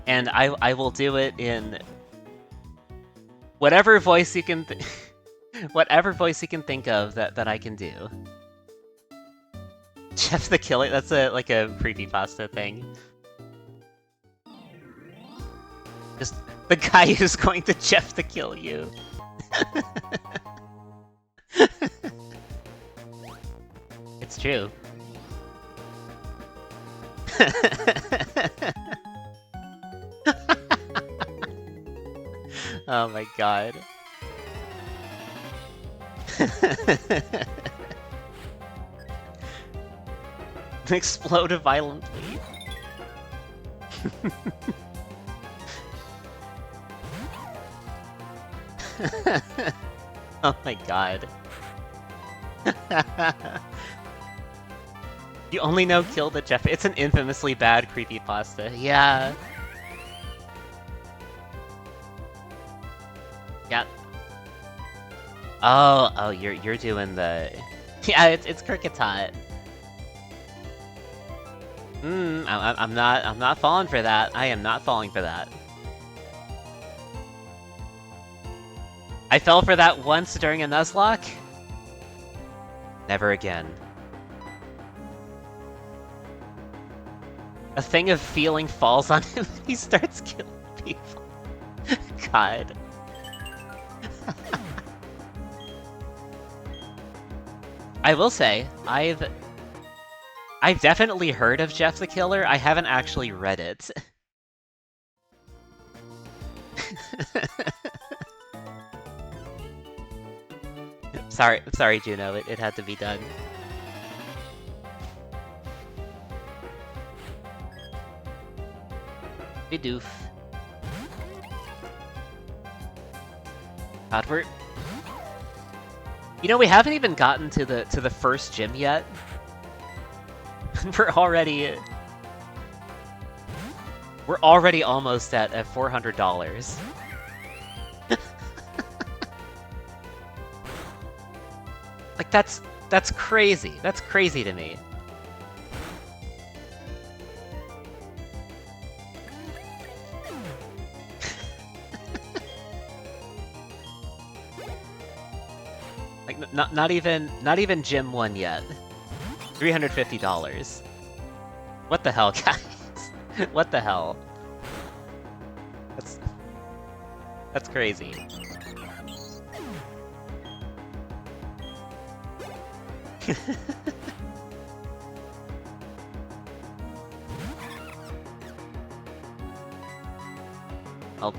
I will do it in whatever voice you can whatever voice you can think of that I can do. Jeff the Killer? That's like a creepypasta thing. Just the guy who's going to Jeff to kill you. It's true. Oh my god. Explode violently. Oh my god. You only know kill the Jeff. It's an infamously bad creepypasta. Yeah. Yeah. Oh, you're doing the. Yeah, it's Kricketot. I'm not falling for that. I am not falling for that. I fell for that once during a Nuzlocke. Never again. A thing of feeling falls on him and he starts killing people. God. I will say, I've definitely heard of Jeff the Killer. I haven't actually read it. Sorry, Juno. It had to be done. Bidoof. God, you know, we haven't even gotten to the first gym yet. We're already almost at $400. Like that's crazy. That's crazy to me. Like not even Gym 1 yet. $350. What the hell, guys? What the hell? That's crazy. Well,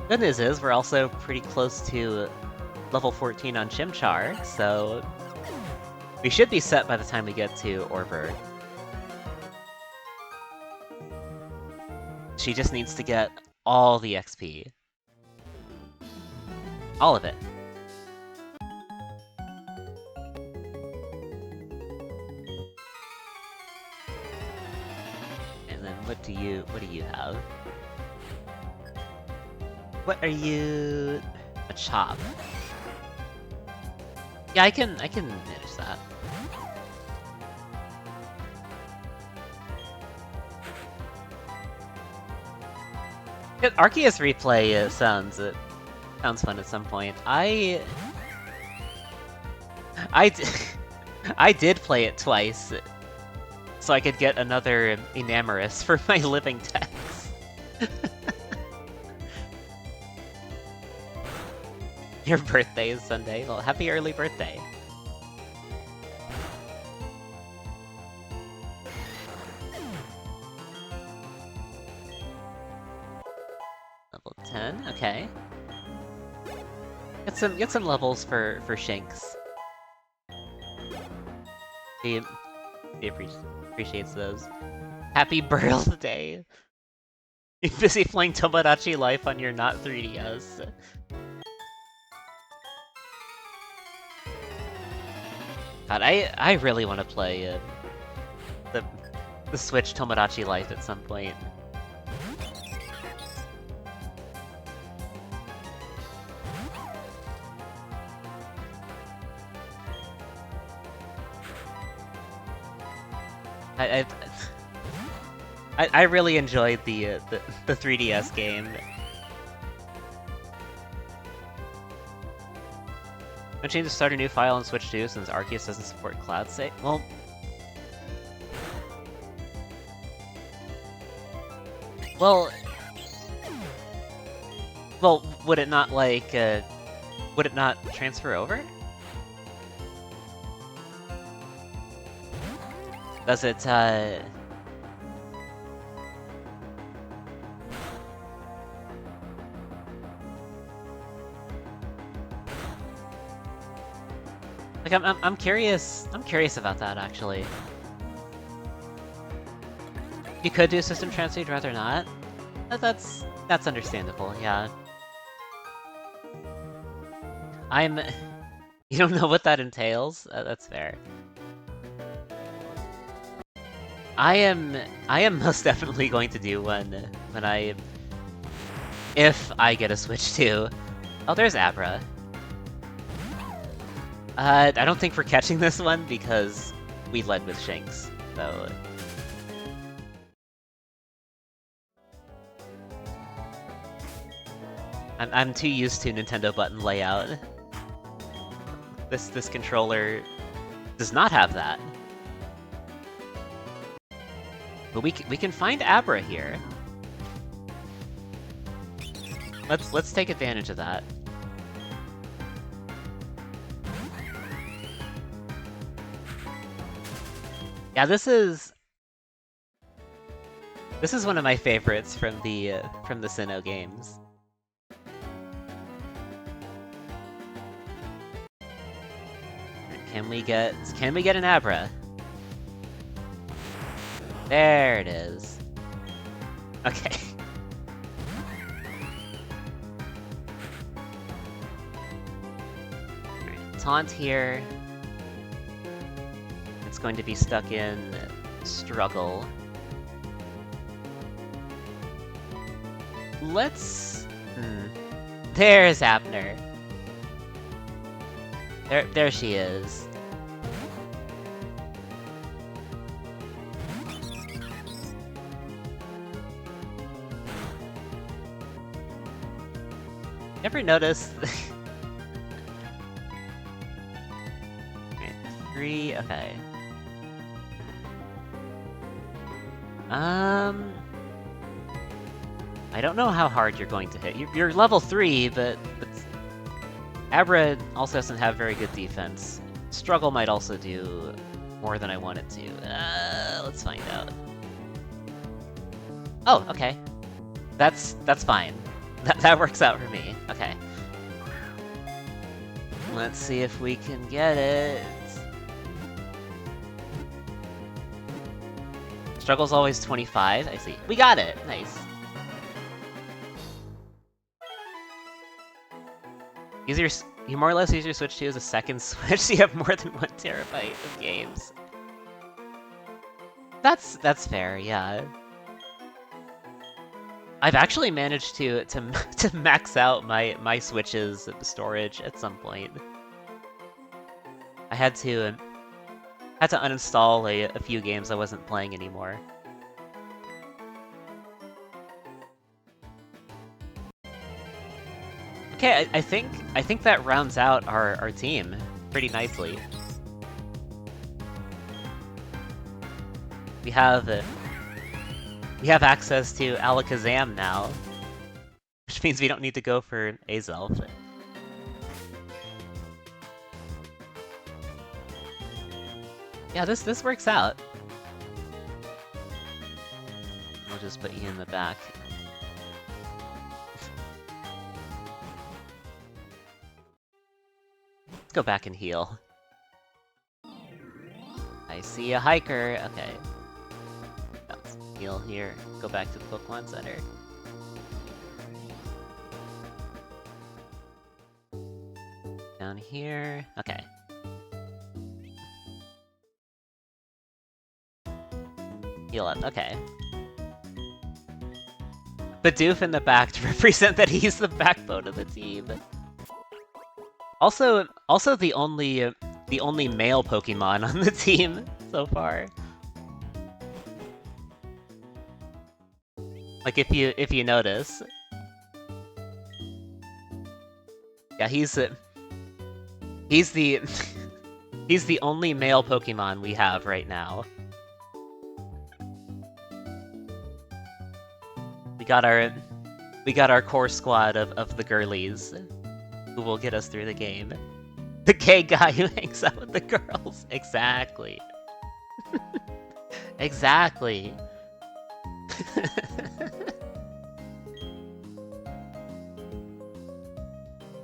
good news is we're also pretty close to level 14 on Chimchar, so we should be set by the time we get to Orver. She just needs to get all the XP. All of it. And then what do you have? What are you? A chop. Yeah, I can manage that. Arceus replay sounds fun at some point. I did play it twice, so I could get another Enamorous for my living text. Your birthday is Sunday. Well, happy early birthday. Level 10, okay. Get some levels for Shanks. He appreciates those. Happy birthday! You're busy playing Tomodachi Life on your not 3DS. God, I really want to play the Switch Tomodachi Life at some point. I really enjoyed the 3DS game. No change to start a new file on Switch 2 since Arceus doesn't support cloud save. Well, Well, would it not, like, would it not transfer over? Does it, Like, I'm curious about that, actually. You could do system transfer, you'd rather not? That's understandable, yeah. You don't know what that entails? That's fair. I am most definitely going to do one when if I get a Switch too. Oh, there's Abra. I don't think we're catching this one because we led with Shinx, so... I'm too used to Nintendo button layout. This controller does not have that. But we can find Abra here. Let's take advantage of that. Yeah, this is one of my favorites from the Sinnoh games. Can we get an Abra? There it is. Okay. Alright, taunt here. It's going to be stuck in struggle. Let's... There's Abner. There she is. Ever noticed? Okay, 3, okay. I don't know how hard you're going to hit. You're level 3, but Abra also doesn't have very good defense. Struggle might also do more than I want it to. Let's find out. Oh, okay. That's fine. That works out for me. Okay. Let's see if we can get it. Struggle's always 25. I see. We got it! Nice. You more or less use your Switch 2 as a second Switch, so you have more than 1 terabyte of games. That's fair, yeah. I've actually managed to max out my Switch's storage at some point. I had to uninstall a few games I wasn't playing anymore. Okay, I think that rounds out our team pretty nicely. We have access to Alakazam now, which means we don't need to go for Azelf. Yeah, this works out. We'll just put you in the back. Let's go back and heal. I see a hiker. Okay. Let's heal here. Go back to the Pokemon Center. Down here. Okay. Heal up. Okay. Bidoof in the back to represent that he's the backbone of the team. Also the only male Pokemon on the team so far. Like if you notice. Yeah, he's the he's the only male Pokemon we have right now. We got our core squad of the girlies who will get us through the game. The gay guy who hangs out with the girls. Exactly. Exactly.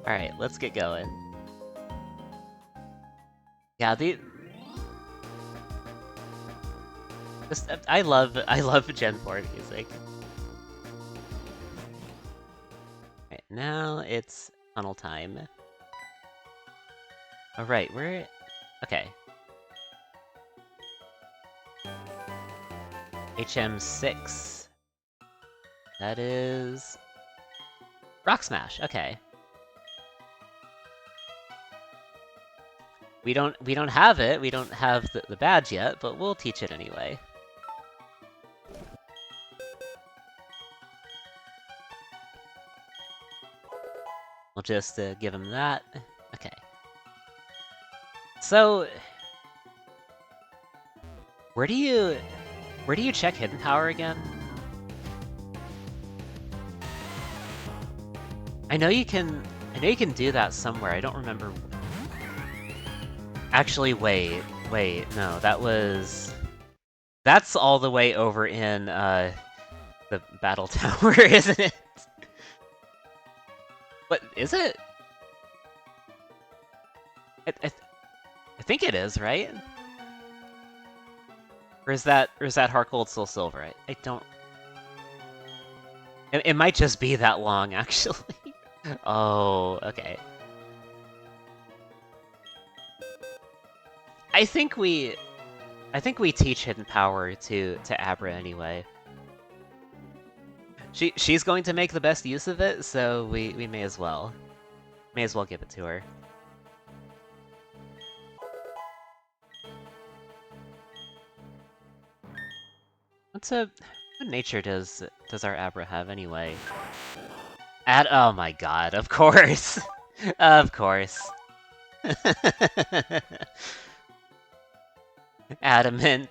Alright, let's get going. Yeah, I love Gen 4 music. Right, now it's tunnel time. Alright, we're... Okay. HM6. That is... Rock Smash, okay. We don't have it, we don't have the badge yet, but we'll teach it anyway. We'll just give him that. Okay. So... Where do you check hidden power again? I know you can do that somewhere. I don't remember. Actually, wait, no, that's all the way over in the battle tower, isn't it? What is it? I think it is, right? Or is that Heart Gold Soul Silver? I don't... It might just be that long, actually. Oh, okay. I think we teach hidden power to Abra anyway. She's going to make the best use of it, so we may as well give it to her. What nature does our Abra have anyway? Oh my god, of course! Of course. Adamant.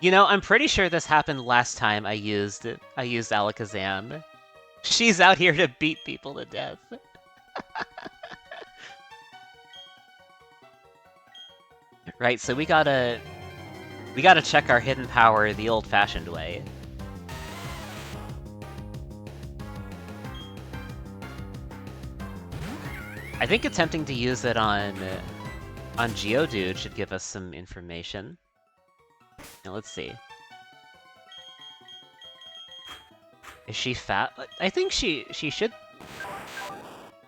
You know, I'm pretty sure this happened last time I used Alakazam. She's out here to beat people to death. Right, so we gotta check our hidden power the old-fashioned way. I think attempting to use it on Geodude should give us some information. Now let's see. Is she fat? I think she should.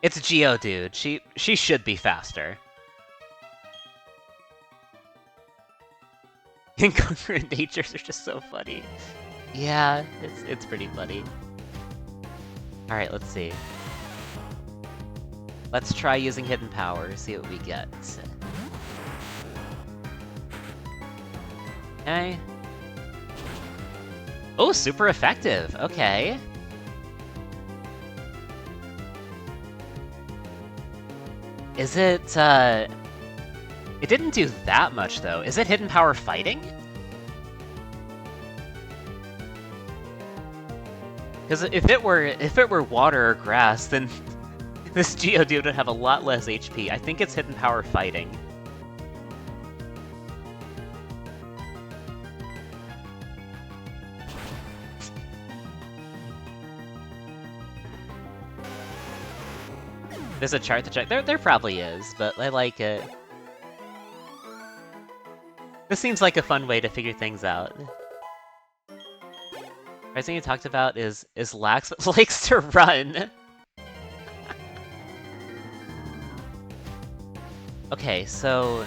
It's Geodude. She should be faster. Incongruent natures are just so funny. Yeah, it's pretty funny. All right, let's see. Let's try using hidden power, see what we get. Okay. Oh, super effective. Okay. Is it, It didn't do that much, though. Is it hidden power fighting? Because if it were water or grass, then this Geodude would have a lot less HP. I think it's hidden power fighting. There's a chart to check. There probably is, but I like it. This seems like a fun way to figure things out. First thing you talked about is Lax likes to run. Okay, so...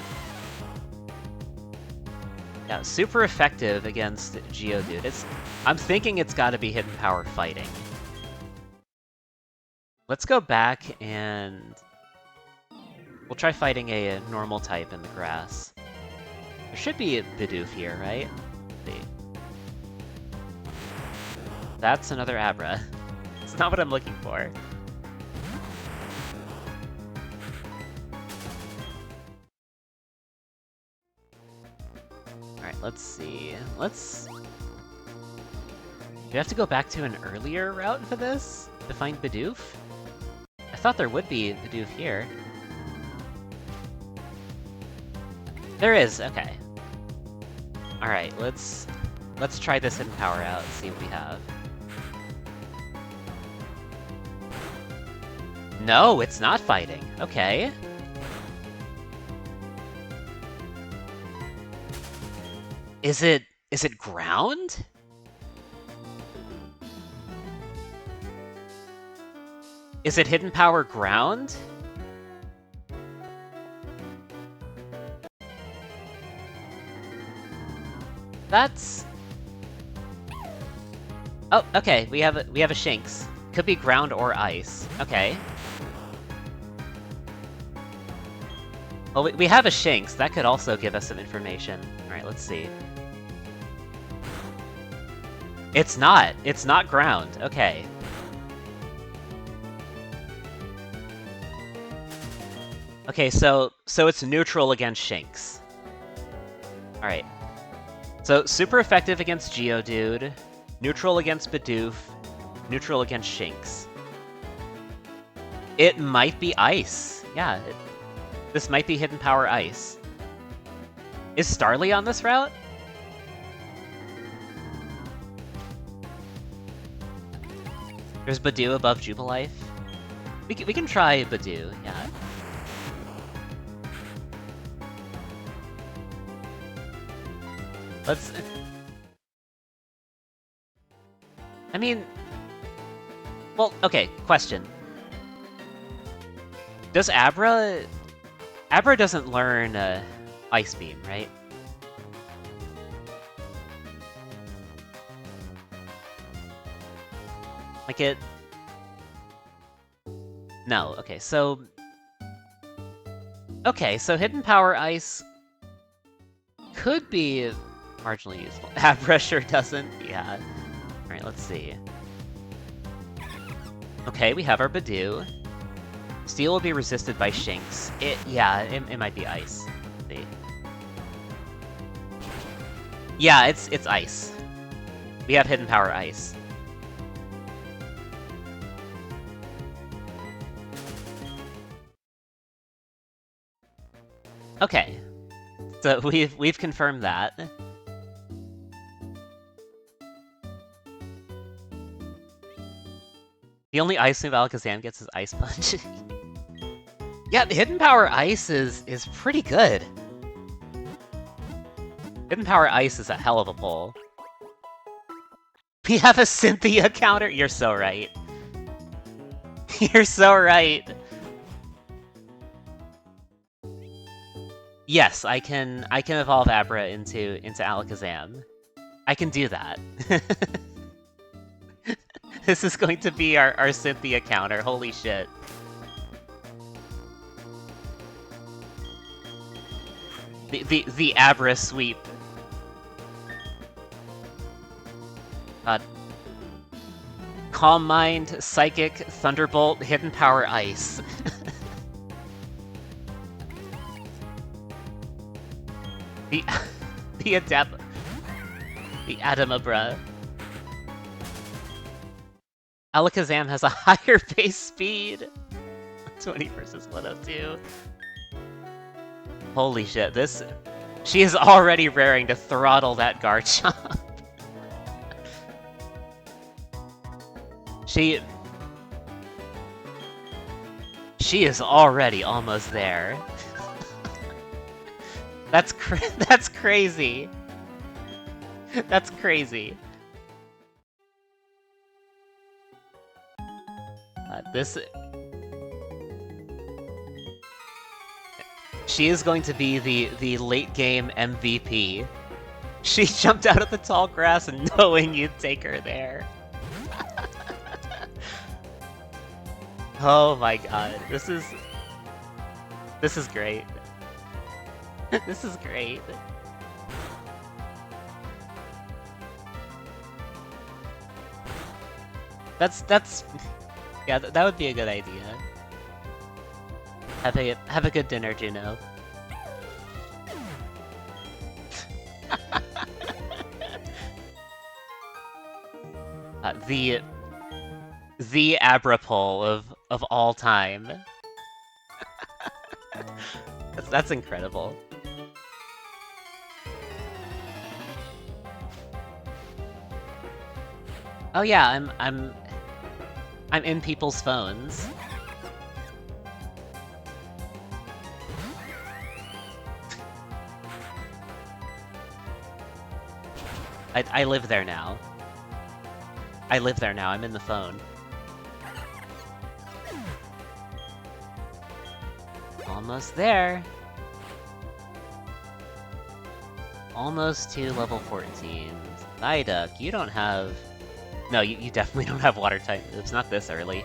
yeah, super effective against Geodude. I'm thinking it's gotta be hidden power fighting. Let's go back and... we'll try fighting a normal type in the grass. There should be a Bidoof here, right? Let's see. That's another Abra. It's not what I'm looking for. Alright, let's see. we have to go back to an earlier route for this? To find Bidoof? I thought there would be Bidoof here. There is, okay. Alright, let's try this hidden power out and see what we have. No, it's not fighting. Okay. Is it ground? Is it hidden power ground? That's... Oh, okay, we have a Shinx. Could be ground or ice. Okay. Well, we have a Shinx. That could also give us some information. Alright, let's see. It's not. It's not ground. Okay. Okay, so it's neutral against Shinx. Alright. So, super effective against Geodude, neutral against Bidoof, neutral against Shinx. It might be Ice. Yeah, this might be hidden power Ice. Is Starly on this route? There's Bidoof above Jubilife. We can try Bidoof, yeah. Let's... I mean... Well, okay, question. Does Abra... Abra doesn't learn Ice Beam, right? Like it... No, okay, so... Okay, so Hidden Power Ice could be marginally useful. Abra sure doesn't, yeah. Alright, let's see. Okay, we have our Bidoof. Steel will be resisted by Shinx. It might be Ice. Let's see. Yeah, it's Ice. We have Hidden Power Ice. Okay. So we've confirmed that. The only ice move Alakazam gets is Ice Punch. Yeah, the Hidden Power Ice is pretty good. Hidden Power Ice is a hell of a pull. We have a Cynthia counter? You're so right. You're so right. Yes, I can evolve Abra into Alakazam. I can do that. This is going to be our Cynthia counter, holy shit. The Abra sweep. God. Calm Mind, Psychic, Thunderbolt, Hidden Power Ice. The Adamabra. Alakazam has a higher base speed. 20 versus 102. Holy shit, this... She is already raring to throttle that Garchomp. She is already almost there. That's crazy. That's crazy. This... She is going to be the late game MVP. She jumped out of the tall grass knowing you'd take her there. Oh my god, this is great. This is great. Yeah, that would be a good idea. Have a good dinner, Juno. The Abrapole of all time. That's incredible. Oh yeah, I'm in people's phones. I live there now. I live there now, I'm in the phone. Almost there. Almost to level 14. Psyduck, you don't have... No, you definitely don't have water type moves, not this early.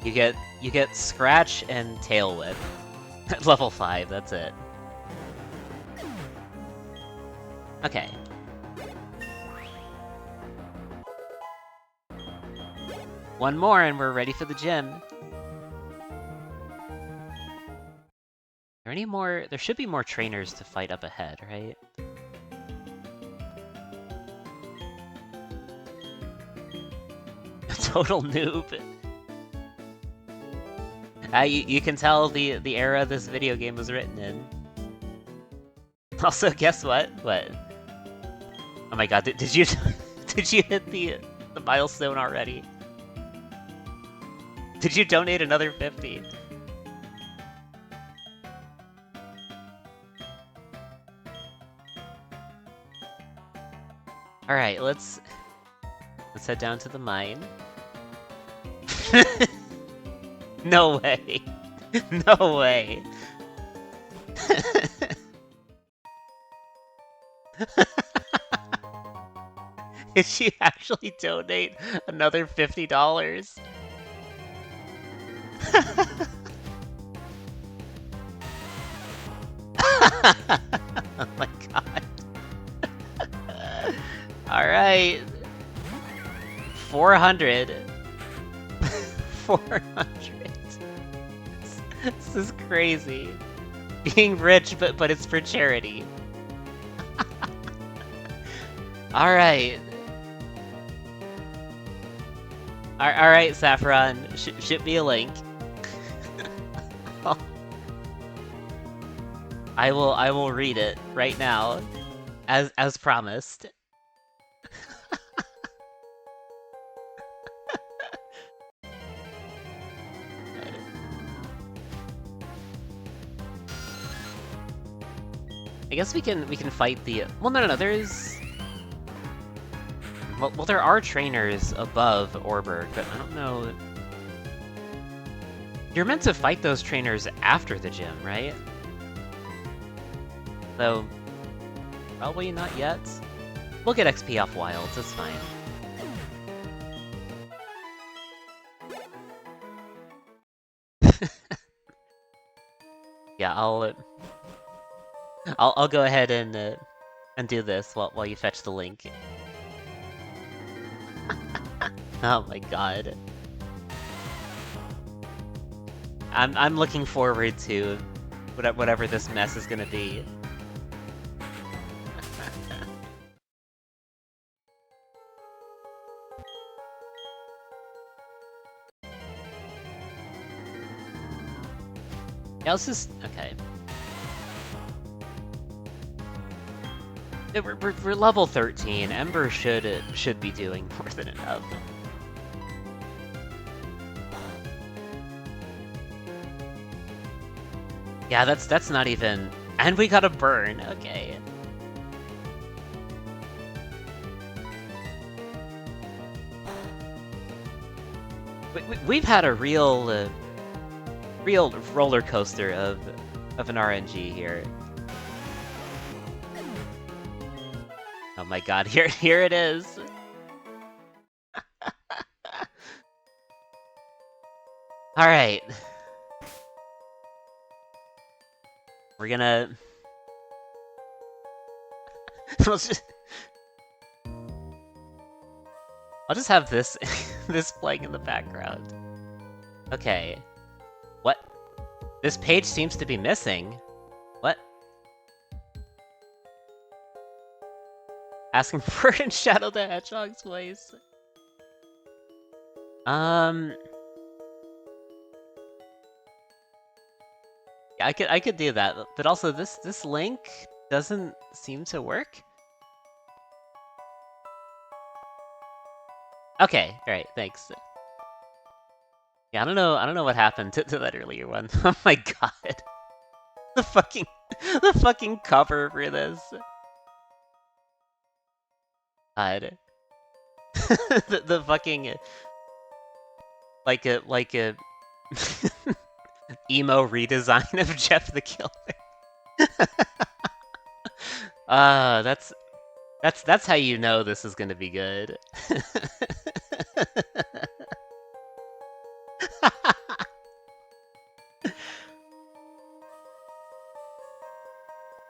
You get Scratch and Tail Whip. Level 5, that's it. Okay. One more and we're ready for the gym. Are there any more? There should be more trainers to fight up ahead, right? Total noob. You can tell the era this video game was written in. Also, guess what? What? Oh my god, did you did you hit the milestone already? Did you donate another 50? Alright, let's head down to the mine. No way. No way. Did she actually donate another $50? Oh my god. Alright. 400. 400. This is crazy. Being rich, but it's for charity. Alright. Alright, Saffron. Ship me a link. I will read it right now. As promised. I guess we can fight the... Well, no, there's... Well, there are trainers above Orberg, but I don't know... You're meant to fight those trainers after the gym, right? Though... Probably not yet. We'll get XP off Wilds, it's fine. Yeah, I'll go ahead and do this while you fetch the link. Oh my god. I'm looking forward to whatever this mess is gonna be. Yeah, let's just... Okay. Yeah, we're level 13. Ember should be doing more than enough. Yeah, that's not even... And we got a burn, okay. We've had a real roller coaster of an RNG here. Oh my god, here it is. All right. We're gonna... I'll just have this this playing in the background. Okay. What? This page seems to be missing. What? Asking for it in Shadow the Hedgehog's voice. Yeah, I could do that, but also this link doesn't seem to work. Okay, alright, thanks. Yeah, I don't know what happened to that earlier one. Oh my god. The fucking cover for this. God. the fucking like a emo redesign of Jeff the Killer. That's how you know this is gonna be good.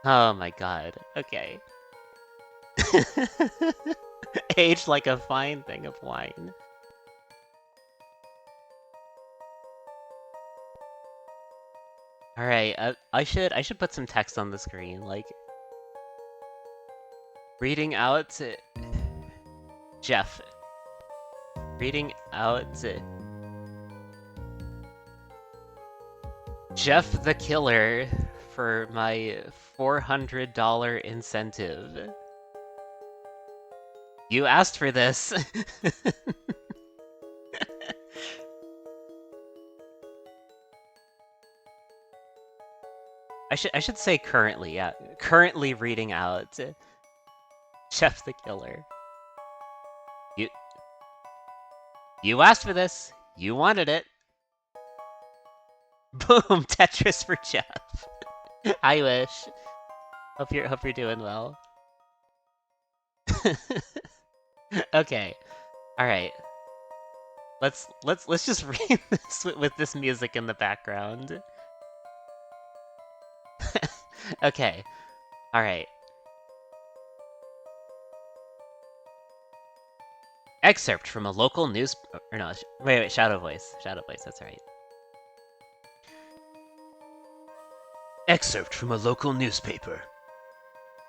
Oh my god. Okay. Aged like a fine thing of wine. Alright, I should put some text on the screen, like reading out to Jeff. Reading out to Jeff the Killer for my $400 incentive. You asked for this. I should say currently, yeah. Currently reading out Jeff the Killer. You asked for this. You wanted it. Boom! Tetris for Jeff. I wish. Hope you're doing well. Okay. Alright. Let's just read this with this music in the background. Okay. Alright. Excerpt from a local news... Or no, wait, Shadow Voice. Shadow Voice, that's right. Excerpt from a local newspaper.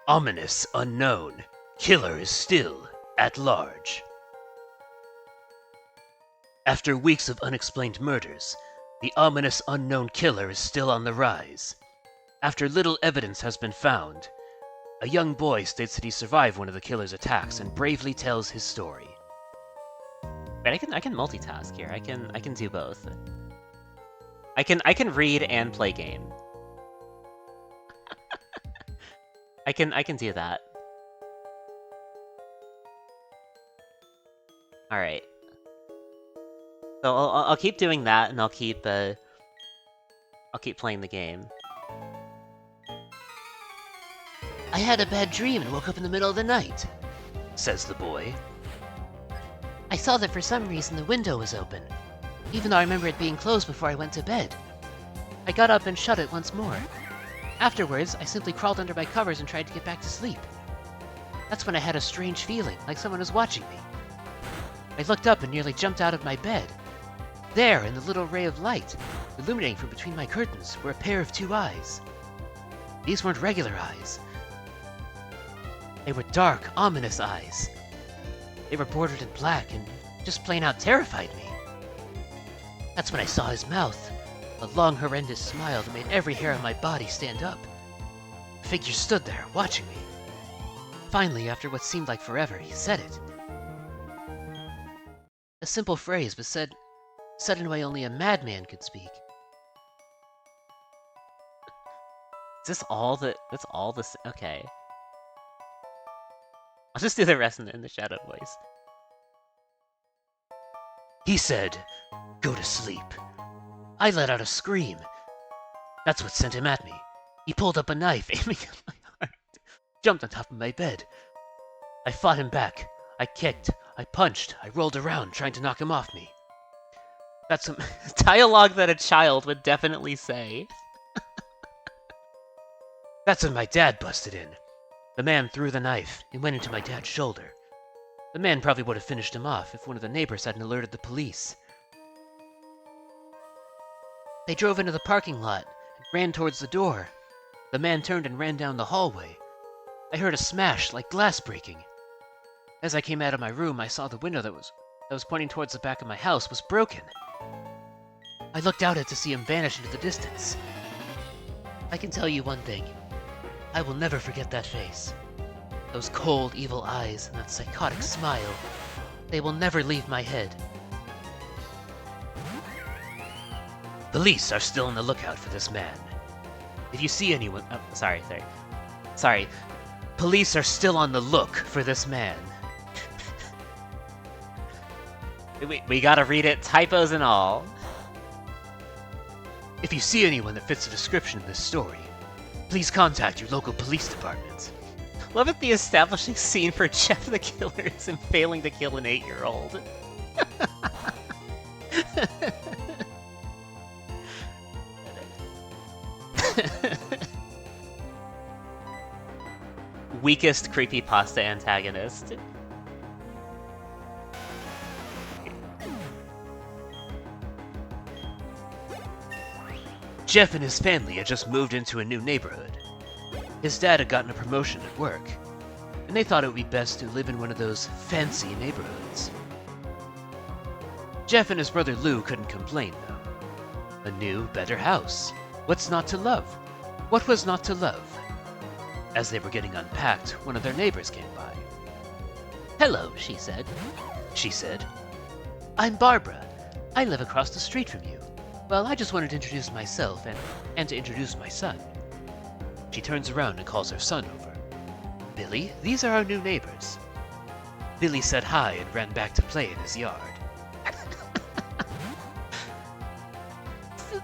Ominous unknown. Killer is still at large. After weeks of unexplained murders, the ominous unknown killer is still on the rise. After little evidence has been found, a young boy states that he survived one of the killer's attacks and bravely tells his story. Wait, I can multitask here. I can do both. I can read and play game. I can do that. All right. So I'll keep doing that, and I'll keep playing the game. I had a bad dream and woke up in the middle of the night, says the boy. I saw that for some reason the window was open, even though I remember it being closed before I went to bed. I got up and shut it once more. Afterwards, I simply crawled under my covers and tried to get back to sleep. That's when I had a strange feeling, like someone was watching me. I looked up and nearly jumped out of my bed. There, in the little ray of light, illuminating from between my curtains, were a pair of two eyes. These weren't regular eyes. They were dark, ominous eyes. They were bordered in black and just plain out terrified me. That's when I saw his mouth, a long, horrendous smile that made every hair on my body stand up. The figure stood there, watching me. Finally, after what seemed like forever, he said it. A simple phrase, but said in a way only a madman could speak. Is this all the... That's all the... Okay. I'll just do the rest in the Shadow Voice. He said, "Go to sleep." I let out a scream. That's what sent him at me. He pulled up a knife, aiming at my heart, jumped on top of my bed. I fought him back. I kicked, I punched, I rolled around, trying to knock him off me. That's some dialogue that a child would definitely say. That's when my dad busted in. The man threw the knife and went into my dad's shoulder. The man probably would have finished him off if one of the neighbors hadn't alerted the police. They drove into the parking lot and ran towards the door. The man turned and ran down the hallway. I heard a smash like glass breaking. As I came out of my room, I saw the window that was pointing towards the back of my house was broken. I looked out to see him vanish into the distance. I can tell you one thing. I will never forget that face. Those cold, evil eyes and that psychotic smile. They will never leave my head. Police are still on the lookout for this man. If you see anyone... Oh, sorry. Police are still on the look for this man. We gotta read it, typos and all. If you see anyone that fits the description of this story, please contact your local police department. Love it, the establishing scene for Jeff the Killer is him failing to kill an 8-year-old. Weakest creepypasta antagonist. Jeff and his family had just moved into a new neighborhood. His dad had gotten a promotion at work, and they thought it would be best to live in one of those fancy neighborhoods. Jeff and his brother Lou couldn't complain, though. A new, better house. What's not to love? What was not to love? As they were getting unpacked, one of their neighbors came by. "Hello," she said. "I'm Barbara. I live across the street from you. Well, I just wanted to introduce myself and to introduce my son." She turns around and calls her son over. "Billy, these are our new neighbors." Billy said hi and ran back to play in his yard.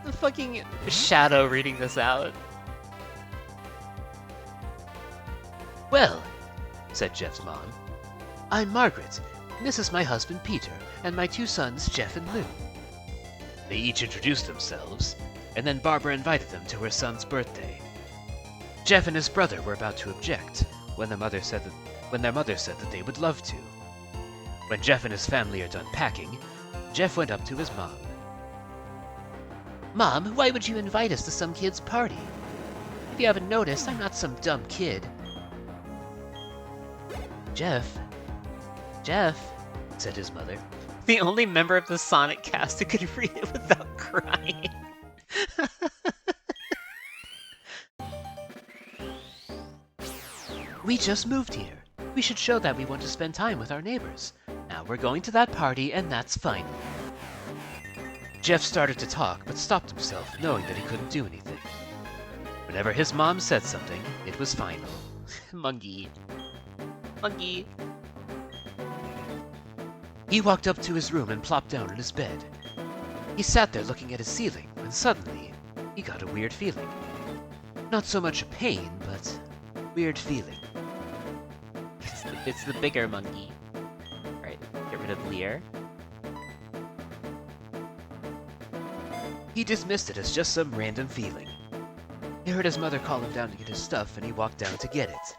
The fucking Shadow reading this out. "Well," said Jeff's mom, "I'm Margaret, and this is my husband Peter, and my two sons Jeff and Lou." They each introduced themselves, and then Barbara invited them to her son's birthday. Jeff and his brother were about to object when their mother said that they would love to. When Jeff and his family are done packing, Jeff went up to his mom. "Mom, why would you invite us to some kid's party? If you haven't noticed, I'm not some dumb kid." Jeff, said his mother. The only member of the Sonic cast who could read it without crying. "We just moved here. We should show that we want to spend time with our neighbors. Now we're going to that party, and that's final." Jeff started to talk, but stopped himself, knowing that he couldn't do anything. Whenever his mom said something, it was final. Monkey. He walked up to his room and plopped down on his bed. He sat there looking at his ceiling, when suddenly, he got a weird feeling. Not so much a pain, but weird feeling. It's the bigger monkey. Alright, get rid of Lear. He dismissed it as just some random feeling. He heard his mother call him down to get his stuff, and he walked down to get it.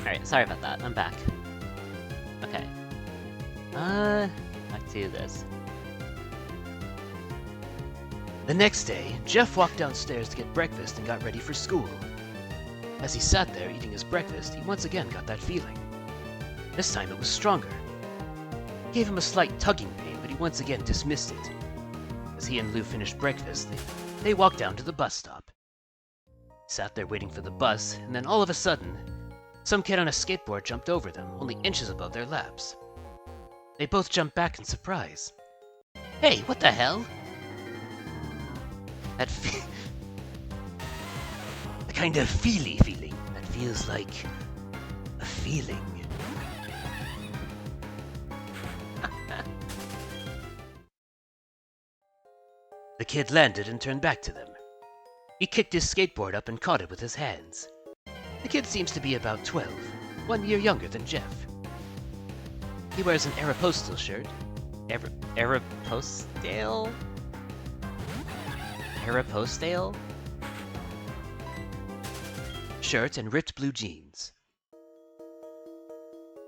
Alright, sorry about that. I'm back. Okay. Back to this. The next day, Jeff walked downstairs to get breakfast and got ready for school. As he sat there eating his breakfast, he once again got that feeling. This time it was stronger. It gave him a slight tugging pain, but he once again dismissed it. As he and Lou finished breakfast, they walked down to the bus stop. Sat there waiting for the bus, and then all of a sudden, some kid on a skateboard jumped over them, only inches above their laps. They both jumped back in surprise. "Hey, what the hell?" The kind of feely feeling that feels like a feeling. The kid landed and turned back to them. He kicked his skateboard up and caught it with his hands. The kid seems to be about 12, 1 year younger than Jeff. He wears an Aeropostale shirt. Aeropostale? Aeropostale? Shirt and ripped blue jeans.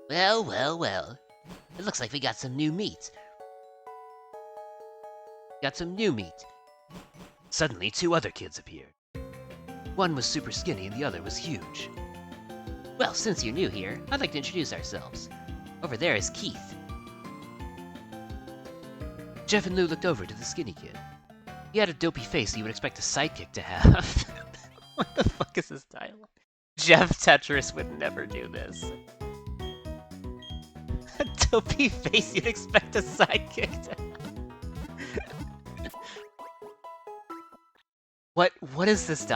Well, well, well. It looks like we got some new meat. Suddenly, 2 other kids appeared. One was super skinny and the other was huge. Well, since you're new here, I'd like to introduce ourselves. Over there is Keith. Jeff and Lou looked over to the skinny kid. He had a dopey face you would expect a sidekick to have. What the fuck is this dialogue? Jeff Tetris would never do this. A dopey face you'd expect a sidekick to have. What is this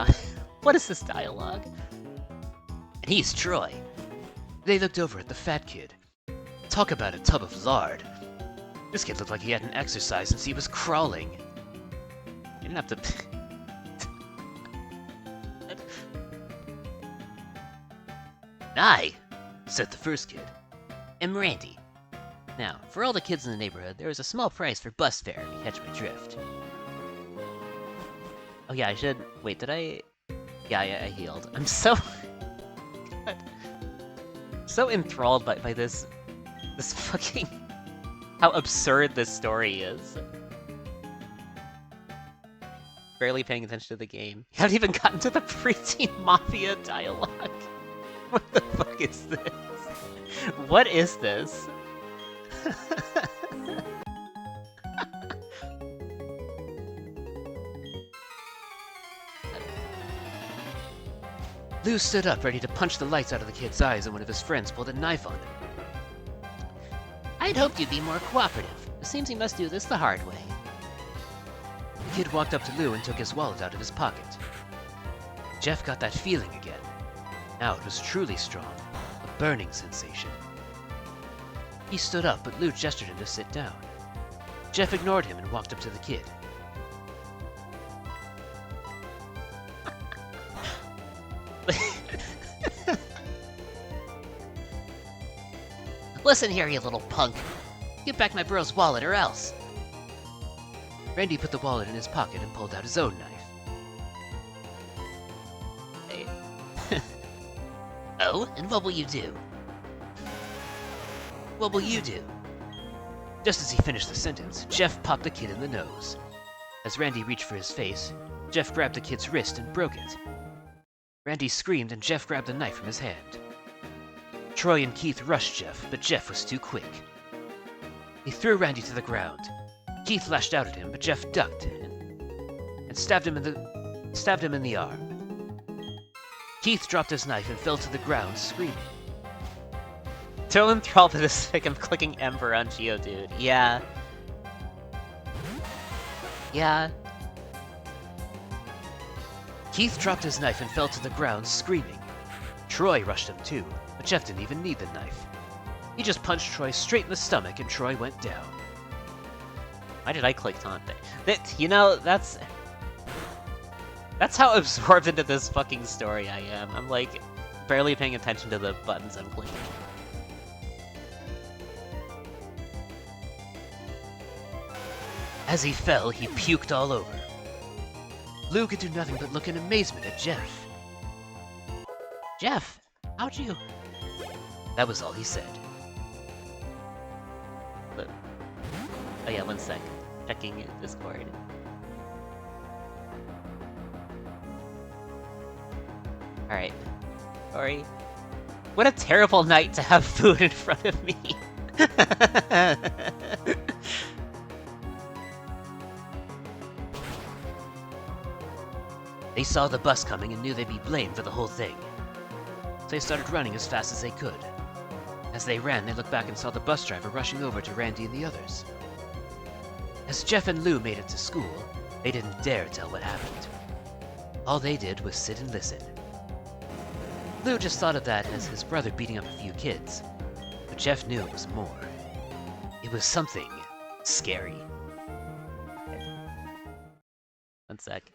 What is this dialogue? And he's Troy. They looked over at the fat kid. Talk about a tub of lard. This kid looked like he hadn't exercised since he was crawling. You didn't have to... I Said the first kid. am Randy. Now, for all the kids in the neighborhood, there is a small price for bus fare, if you catch my drift. Oh yeah, I should... Wait, did I... Yeah, I healed. I'm so... God. So enthralled by this fucking... How absurd this story is. Barely paying attention to the game. You haven't even gotten to the preteen mafia dialogue. What the fuck is this? What is this? Lou stood up, ready to punch the lights out of the kid's eyes, and one of his friends pulled a knife on him. I'd hoped you'd be more cooperative. It seems we must do this the hard way. The kid walked up to Lou and took his wallet out of his pocket. Jeff got that feeling again. Now it was truly strong, a burning sensation. He stood up, but Lou gestured him to sit down. Jeff ignored him and walked up to the kid. Listen here, you little punk. Give back my bro's wallet or else. Randy put the wallet in his pocket and pulled out his own knife. Hey. Oh, and what will you do? What will you do? Just as he finished the sentence, Jeff popped the kid in the nose. As Randy reached for his face, Jeff grabbed the kid's wrist and broke it. Randy screamed and Jeff grabbed the knife from his hand. Troy and Keith rushed Jeff, but Jeff was too quick. He threw Randy to the ground. Keith lashed out at him, but Jeff ducked and stabbed him in the arm. Keith dropped his knife and fell to the ground, screaming. So enthralled by the sick of clicking Ember on Geodude. Yeah. Yeah. Keith dropped his knife and fell to the ground, screaming. Troy rushed him too, but Jeff didn't even need the knife. He just punched Troy straight in the stomach and Troy went down. Why did I click taunt there? You know, that's how absorbed into this fucking story I am. I'm like barely paying attention to the buttons I'm clicking. As he fell, he puked all over. Lou could do nothing but look in amazement at Jeff. Jeff, how'd you... That was all he said. But, oh yeah, one sec. Checking Discord. Alright. Sorry. What a terrible night to have food in front of me. They saw the bus coming and knew they'd be blamed for the whole thing. So they started running as fast as they could. As they ran, they looked back and saw the bus driver rushing over to Randy and the others. As Jeff and Lou made it to school, they didn't dare tell what happened. All they did was sit and listen. Lou just thought of that as his brother beating up a few kids, but Jeff knew it was more. It was something scary. One sec.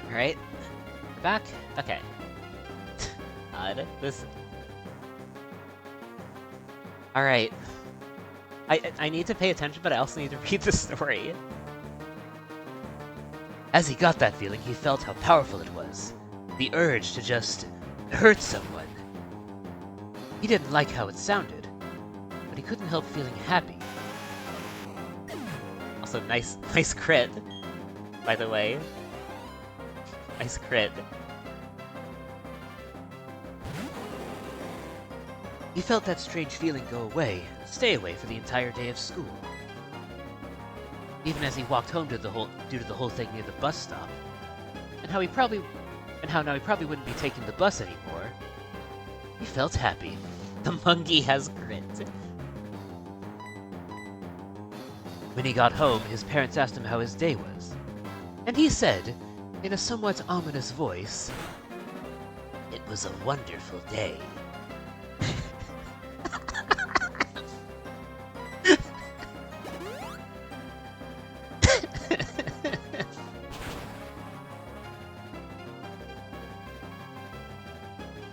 Alright. We're back? Okay. This... Alright. I need to pay attention, but I also need to read the story. As he got that feeling, he felt how powerful it was. The urge to just hurt someone. He didn't like how it sounded, but he couldn't help feeling happy. Also, nice crit, by the way. Nice crit. He felt that strange feeling go away, stay away for the entire day of school. Even as he walked home due to the whole thing near the bus stop, and how now he probably wouldn't be taking the bus anymore. He felt happy. The monkey has grit. When he got home, his parents asked him how his day was, and he said, in a somewhat ominous voice, "It was a wonderful day."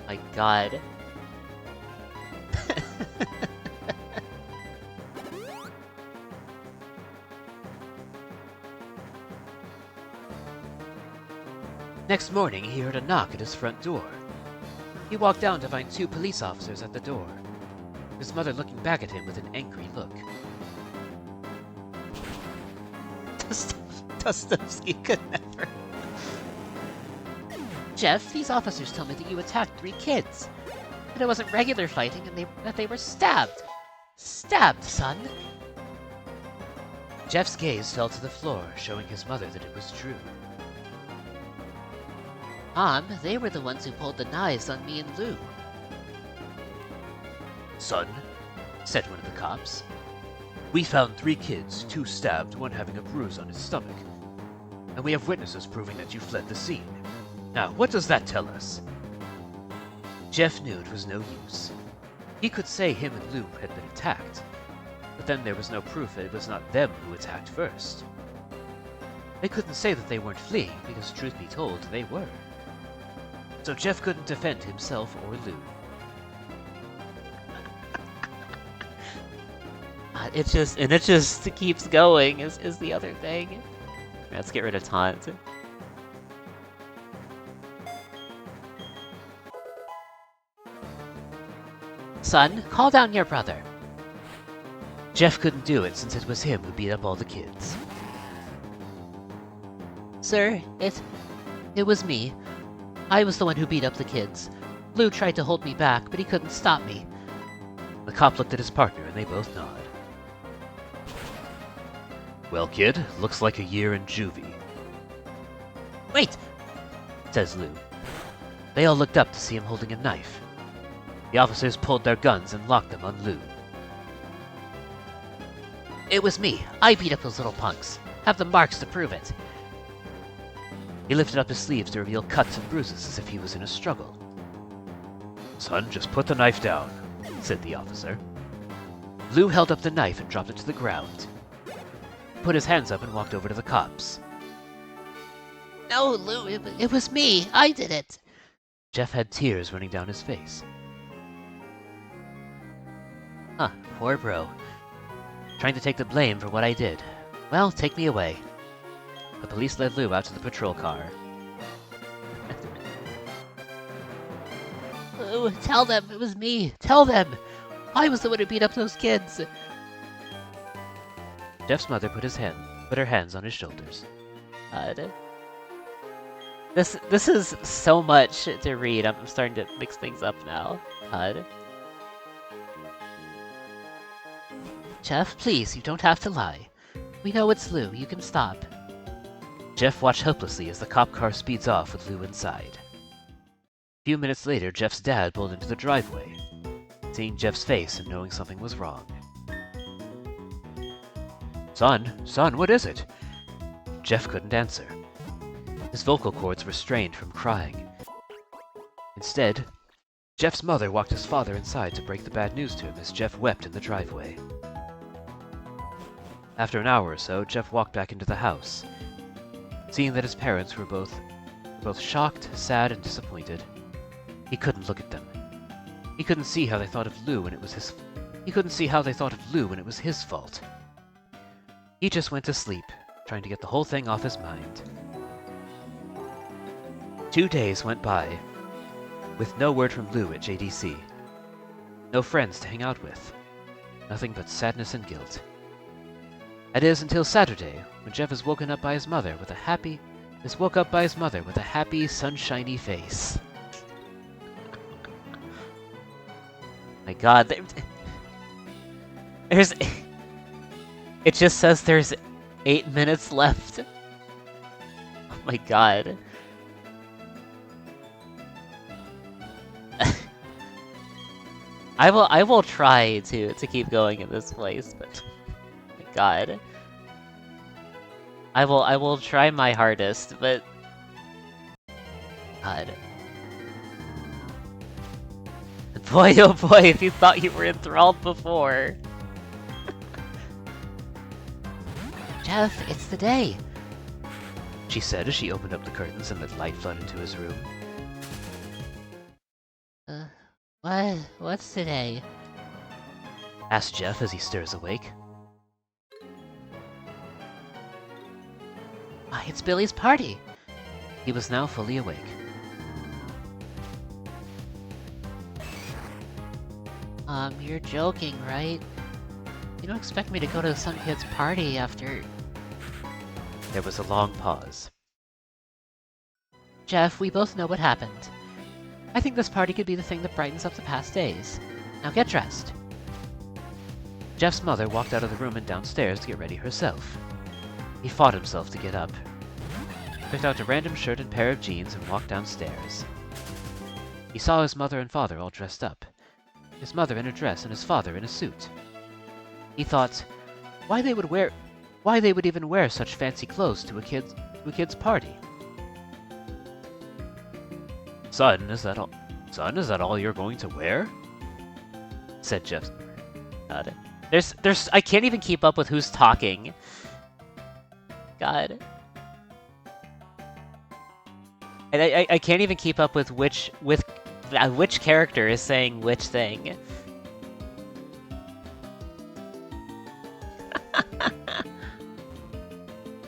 My god. Next morning, he heard a knock at his front door. He walked down to find 2 police officers at the door, his mother looking back at him with an angry look. Dostovsky could never. Jeff, these officers tell me that you attacked 3 kids. That it wasn't regular fighting and that they were stabbed. Stabbed, son. Jeff's gaze fell to the floor, showing his mother that it was true. Mom, they were the ones who pulled the knives on me and Lou. "Son," said one of the cops, "we found 3 kids, 2 stabbed, 1 having a bruise on his stomach. And we have witnesses proving that you fled the scene. Now, what does that tell us?" Jeff knew it was no use. He could say him and Lou had been attacked, but then there was no proof that it was not them who attacked first. They couldn't say that they weren't fleeing, because truth be told, they were. So Jeff couldn't defend himself or Lou. It just keeps going is the other thing. Let's get rid of taunt. Son, call down your brother. Jeff couldn't do it since it was him who beat up all the kids. Sir, it was me. I was the one who beat up the kids. Lou tried to hold me back, but he couldn't stop me. The cop looked at his partner and they both nodded. "Well, kid, looks like a year in juvie." Wait! Says Lou. They all looked up to see him holding a knife. The officers pulled their guns and locked them on Lou. It was me. I beat up those little punks. Have the marks to prove it. He lifted up his sleeves to reveal cuts and bruises as if he was in a struggle. "Son, just put the knife down," said the officer. Lou held up the knife and dropped it to the ground. Put his hands up and walked over to the cops. No, Lou, it was me. I did it. Jeff had tears running down his face. Huh, poor bro. Trying to take the blame for what I did. Well, take me away. The police led Lou out to the patrol car. Lou, tell them it was me. Tell them. I was the one who beat up those kids. Jeff's mother put her hands on his shoulders. This is so much to read. I'm starting to mix things up now. God. Jeff, please, you don't have to lie. We know it's Lou, you can stop. Jeff watched helplessly as the cop car speeds off with Lou inside. A few minutes later, Jeff's dad pulled into the driveway, seeing Jeff's face and knowing something was wrong. Son, what is it? Jeff couldn't answer. His vocal cords were strained from crying. Instead, Jeff's mother walked his father inside to break the bad news to him as Jeff wept in the driveway. After an hour or so, Jeff walked back into the house. Seeing that his parents were both shocked, sad, and disappointed, he couldn't look at them. He couldn't see how they thought of Lou when it was his. He couldn't see how they thought of Lou when it was his fault. He just went to sleep, trying to get the whole thing off his mind. 2 days went by, with no word from Lou at JDC. No friends to hang out with. Nothing but sadness and guilt. That is until Saturday, when Jeff is woken up by his mother with a happy, sunshiny face. My God, there's. It just says there's 8 minutes left. Oh my God. I will try to keep going in this place, but oh my God. I will try my hardest, but God. Boy, oh boy, if you thought you were enthralled before. Jeff, it's the day. She said as she opened up the curtains and let light flood into his room. What's today? Asked Jeff as he stirs awake. Why, it's Billy's party. He was now fully awake. You're joking, right? You don't expect me to go to some kid's party after... There was a long pause. Jeff, we both know what happened. I think this party could be the thing that brightens up the past days. Now get dressed. Jeff's mother walked out of the room and downstairs to get ready herself. He fought himself to get up, picked out a random shirt and pair of jeans, and walked downstairs. He saw his mother and father all dressed up. His mother in a dress and his father in a suit. He thought, why they would even wear such fancy clothes to a kid's party. Son, is that all? Son, is that all you're going to wear? Said Jeff. God. There's I can't even keep up with who's talking. God. And I can't even keep up with which character is saying which thing.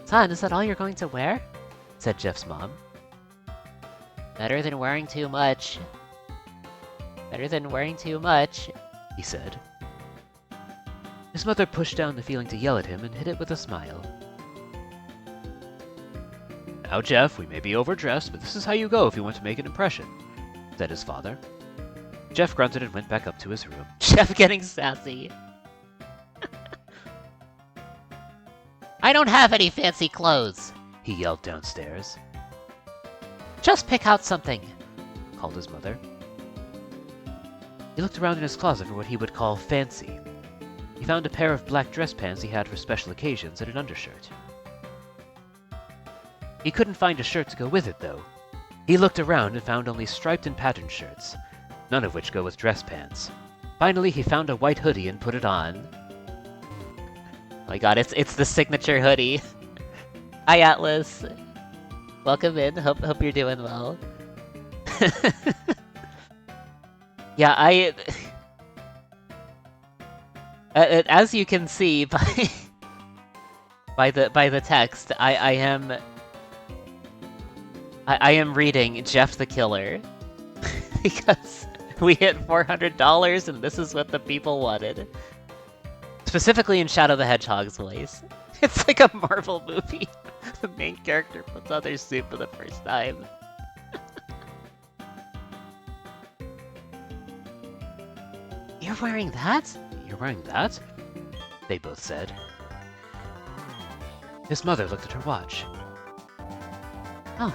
Son, is that all you're going to wear? Said Jeff's mom. Better than wearing too much. Better than wearing too much, He said. His mother pushed down the feeling to yell at him and hid it with a smile. Now, Jeff, we may be overdressed, but this is how you go if you want to make an impression, said his father. Jeff grunted and went back up to his room. Jeff getting sassy. I don't have any fancy clothes, He yelled downstairs. Just pick out something, Called his mother. He looked around in his closet for what he would call fancy. He found a pair of black dress pants he had for special occasions and an undershirt. He couldn't find a shirt to go with it, though. He looked around and found only striped and patterned shirts, none of which go with dress pants. Finally, he found a white hoodie and put it on. Oh my God, it's the signature hoodie. Hi, Atlas. Welcome in. Hope you're doing well. Yeah, as you can see by the text, I am reading Jeff the Killer because we hit $400 and this is what the people wanted. Specifically in Shadow the Hedgehog's voice. It's like a Marvel movie. The main character puts on their suit for the first time. You're wearing that? You're wearing that? They both said. His mother looked at her watch. Oh.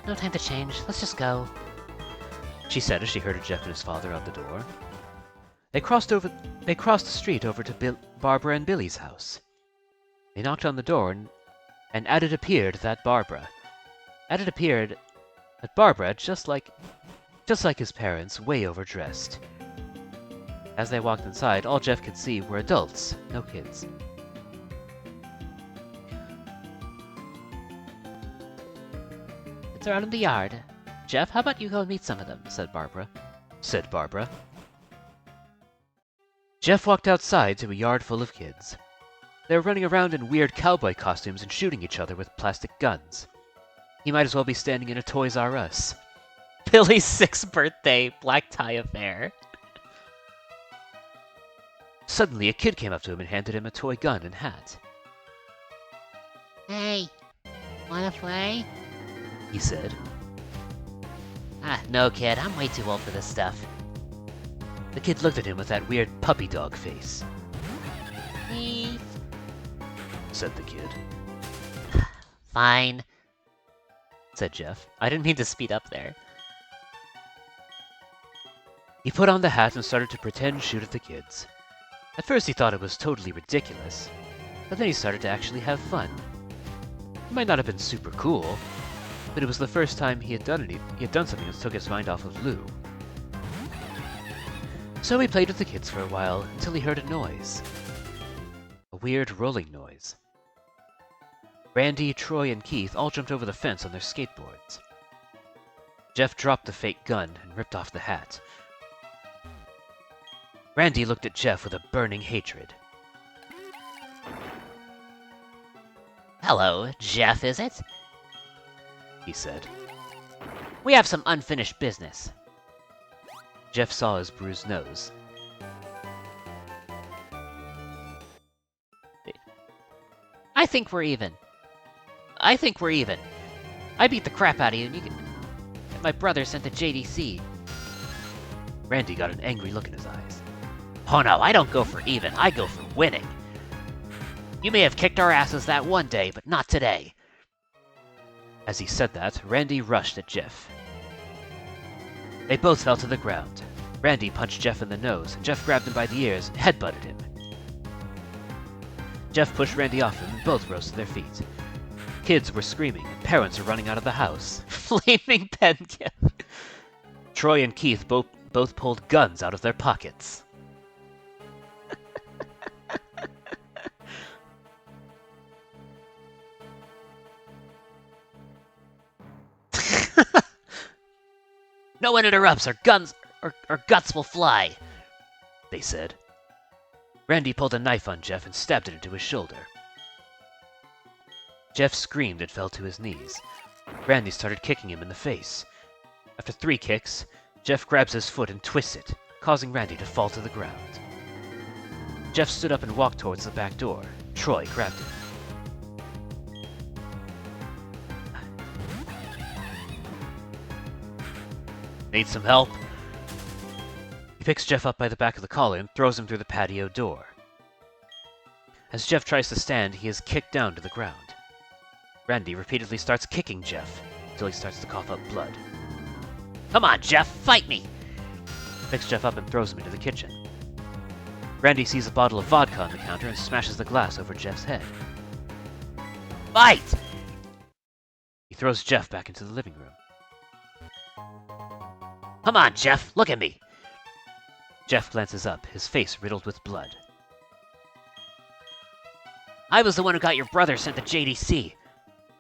No time to change. Let's just go. She said as she herded Jeff and his father out the door. They crossed the street over to Barbara and Billy's house. They knocked on the door and at it appeared that Barbara. Just like his parents, way overdressed. As they walked inside, all Jeff could see were adults, no kids. It's around in the yard. Jeff, how about you go and meet some of them? said Barbara. Jeff walked outside to a yard full of kids. They were running around in weird cowboy costumes and shooting each other with plastic guns. He might as well be standing in a Toys R Us. Billy's 6th birthday black tie affair. Suddenly, a kid came up to him and handed him a toy gun and hat. Hey, wanna play? He said. No, kid, I'm way too old for this stuff. The kid looked at him with that weird puppy dog face. Please? Said the kid. Fine, said Jeff. I didn't mean to speed up there. He put on the hat and started to pretend shoot at the kids. At first he thought it was totally ridiculous, but then he started to actually have fun. It might not have been super cool, but it was the first time he had done something that took his mind off of Lou. So he played with the kids for a while until he heard a noise. A weird rolling noise. Randy, Troy, and Keith all jumped over the fence on their skateboards. Jeff dropped the fake gun and ripped off the hat. Randy looked at Jeff with a burning hatred. Hello, Jeff, is it? He said. We have some unfinished business. Jeff saw his bruised nose. I think we're even. I beat the crap out of you and my brother sent the JDC. Randy got an angry look in his eyes. Oh no, I don't go for even, I go for winning. You may have kicked our asses that one day, but not today. As he said that, Randy rushed at Jeff. They both fell to the ground. Randy punched Jeff in the nose, and Jeff grabbed him by the ears and headbutted him. Jeff pushed Randy off him, and both rose to their feet. Kids were screaming, and parents were running out of the house. Flaming pen gift. Troy and Keith both pulled guns out of their pockets. No one interrupts, or guts will fly, they said. Randy pulled a knife on Jeff and stabbed it into his shoulder. Jeff screamed and fell to his knees. Randy started kicking him in the face. After 3 kicks, Jeff grabs his foot and twists it, causing Randy to fall to the ground. Jeff stood up and walked towards the back door. Troy grabbed him. Need some help? He picks Jeff up by the back of the collar and throws him through the patio door. As Jeff tries to stand, he is kicked down to the ground. Randy repeatedly starts kicking Jeff until he starts to cough up blood. Come on, Jeff, fight me! Picks Jeff up and throws him into the kitchen. Randy sees a bottle of vodka on the counter and smashes the glass over Jeff's head. Fight! He throws Jeff back into the living room. Come on, Jeff, look at me! Jeff glances up, his face riddled with blood. I was the one who got your brother sent to JDC.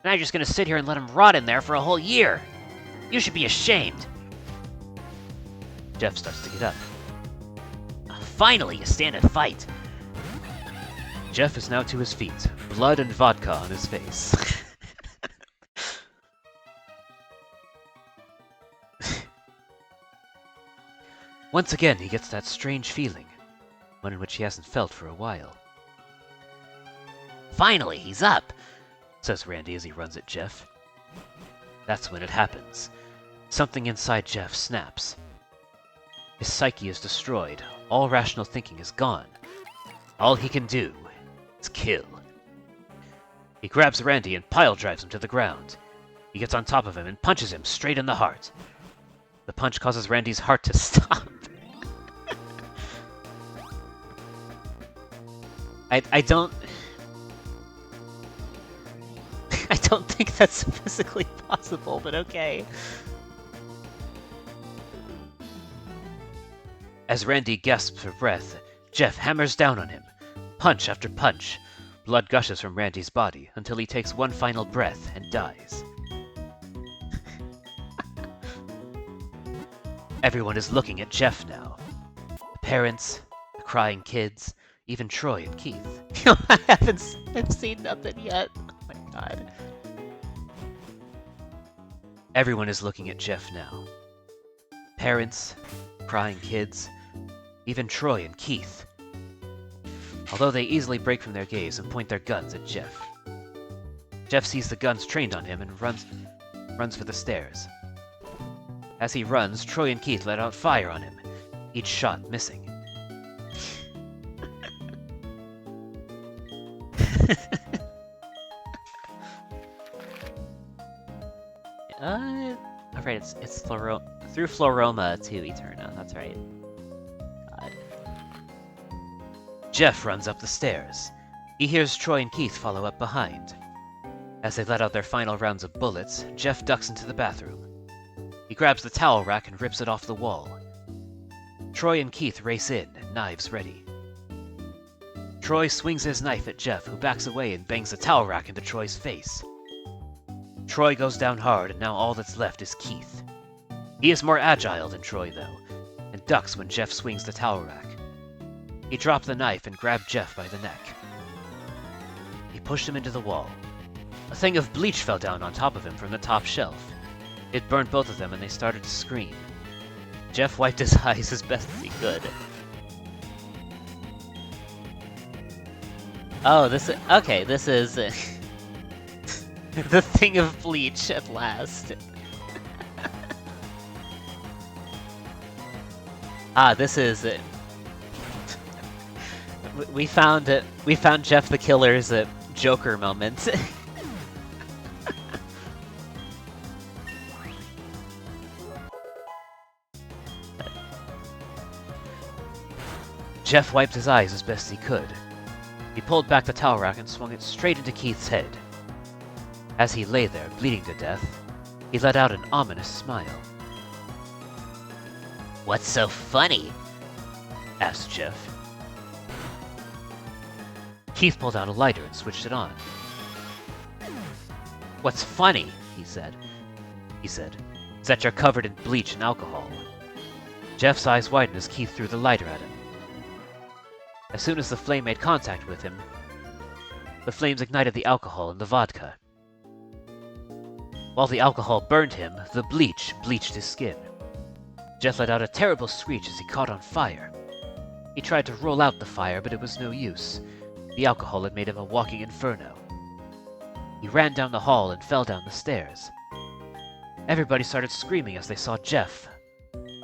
Now you're just gonna sit here and let him rot in there for a whole year. You should be ashamed. Jeff starts to get up. Finally, you stand and fight. Jeff is now to his feet, blood and vodka on his face. Once again, he gets that strange feeling, one in which he hasn't felt for a while. Finally, he's up. says Randy as he runs at Jeff. That's when it happens. Something inside Jeff snaps. His psyche is destroyed. All rational thinking is gone. All he can do is kill. He grabs Randy and pile drives him to the ground. He gets on top of him and punches him straight in the heart. The punch causes Randy's heart to stop. I don't think that's physically possible, but okay. As Randy gasps for breath, Jeff hammers down on him. Punch after punch. Blood gushes from Randy's body until he takes one final breath and dies. Everyone is looking at Jeff now. The parents, the crying kids, even Troy and Keith. I've seen nothing yet. Oh my god. Everyone is looking at Jeff now. Parents, crying kids, even Troy and Keith. Although they easily break from their gaze and point their guns at Jeff. Jeff sees the guns trained on him and runs for the stairs. As he runs, Troy and Keith let out fire on him, each shot missing. Alright, it's through Floroma to Eterna, that's right. God. Jeff runs up the stairs. He hears Troy and Keith follow up behind. As they let out their final rounds of bullets, Jeff ducks into the bathroom. He grabs the towel rack and rips it off the wall. Troy and Keith race in, knives ready. Troy swings his knife at Jeff, who backs away and bangs the towel rack into Troy's face. Troy goes down hard, and now all that's left is Keith. He is more agile than Troy, though, and ducks when Jeff swings the towel rack. He dropped the knife and grabbed Jeff by the neck. He pushed him into the wall. A thing of bleach fell down on top of him from the top shelf. It burned both of them, and they started to scream. Jeff wiped his eyes as best as he could. Oh, this is the thing of bleach at last. This is it. We found Jeff the Killer's Joker moment. Jeff wiped his eyes as best he could. He pulled back the towel rack and swung it straight into Keith's head. As he lay there, bleeding to death, he let out an ominous smile. What's so funny? Asked Jeff. Keith pulled out a lighter and switched it on. What's funny, he said, is that you're covered in bleach and alcohol. Jeff's eyes widened as Keith threw the lighter at him. As soon as the flame made contact with him, the flames ignited the alcohol and the vodka. While the alcohol burned him, the bleach bleached his skin. Jeff let out a terrible screech as he caught on fire. He tried to roll out the fire, but it was no use. The alcohol had made him a walking inferno. He ran down the hall and fell down the stairs. Everybody started screaming as they saw Jeff,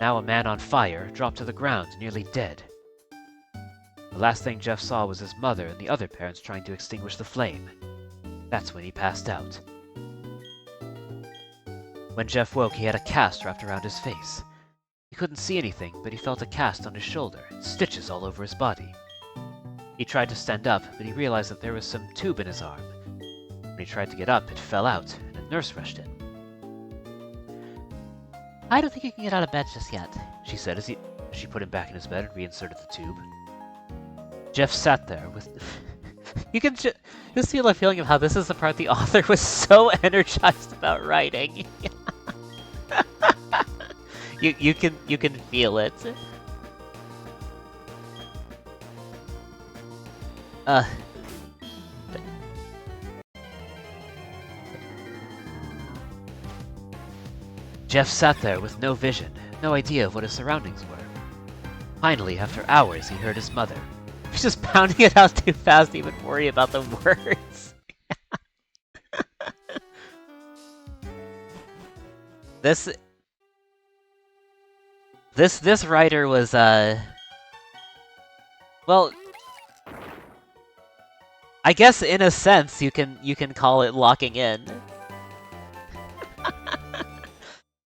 now a man on fire, drop to the ground, nearly dead. The last thing Jeff saw was his mother and the other parents trying to extinguish the flame. That's when he passed out. When Jeff woke, he had a cast wrapped around his face. He couldn't see anything, but he felt a cast on his shoulder, and stitches all over his body. He tried to stand up, but he realized that there was some tube in his arm. When he tried to get up, it fell out, and a nurse rushed in. I don't think you can get out of bed just yet, she said as she put him back in his bed and reinserted the tube. Jeff sat there with... You can just feel the feeling of how this is the part the author was so energized about writing. you can feel it. Jeff sat there with no vision, no idea of what his surroundings were. Finally, after hours, he heard his mother. He's just pounding it out too fast to even worry about the words. This writer was well, I guess in a sense you can call it locking in.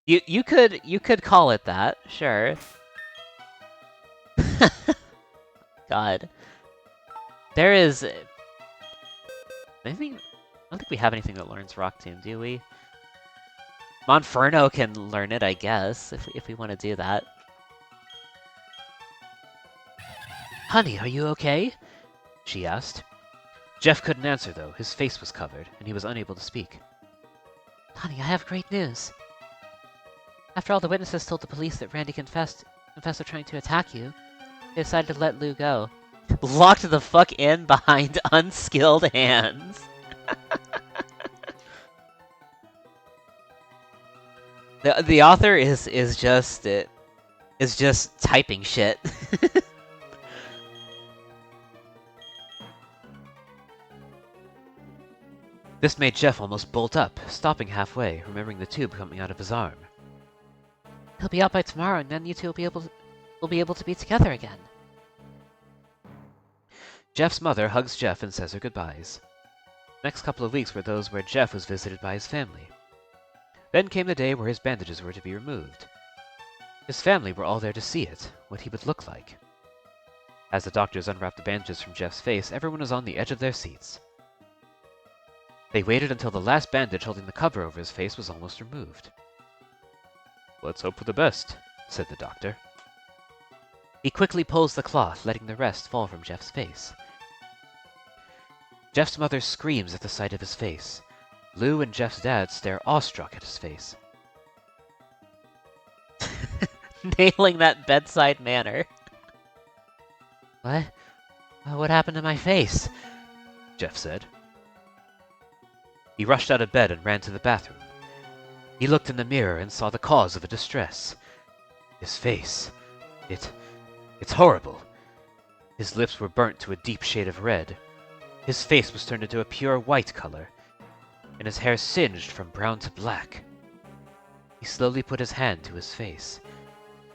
you could call it that, sure. God. There is anything. I don't think we have anything that learns Rock Tomb, do we? Monferno can learn it, I guess, if we want to do that. Honey, are you okay? She asked. Jeff couldn't answer, though. His face was covered, and he was unable to speak. Honey, I have great news. After all the witnesses told the police that Randy confessed to trying to attack you, they decided to let Lou go. Locked the fuck in behind unskilled hands. The author is just typing shit. This made Jeff almost bolt up, stopping halfway, remembering the tube coming out of his arm. He'll be out by tomorrow, and then you two will be able to be together again. Jeff's mother hugs Jeff and says her goodbyes. The next couple of weeks were those where Jeff was visited by his family. Then came the day where his bandages were to be removed. His family were all there to see it, what he would look like. As the doctors unwrapped the bandages from Jeff's face, everyone was on the edge of their seats. They waited until the last bandage holding the cover over his face was almost removed. "Let's hope for the best," said the doctor. He quickly pulls the cloth, letting the rest fall from Jeff's face. Jeff's mother screams at the sight of his face. Lou and Jeff's dad stare awestruck at his face. Nailing that bedside manner. What? What happened to my face? Jeff said. He rushed out of bed and ran to the bathroom. He looked in the mirror and saw the cause of the distress. His face. It's horrible. His lips were burnt to a deep shade of red. His face was turned into a pure white color, and his hair singed from brown to black. He slowly put his hand to his face.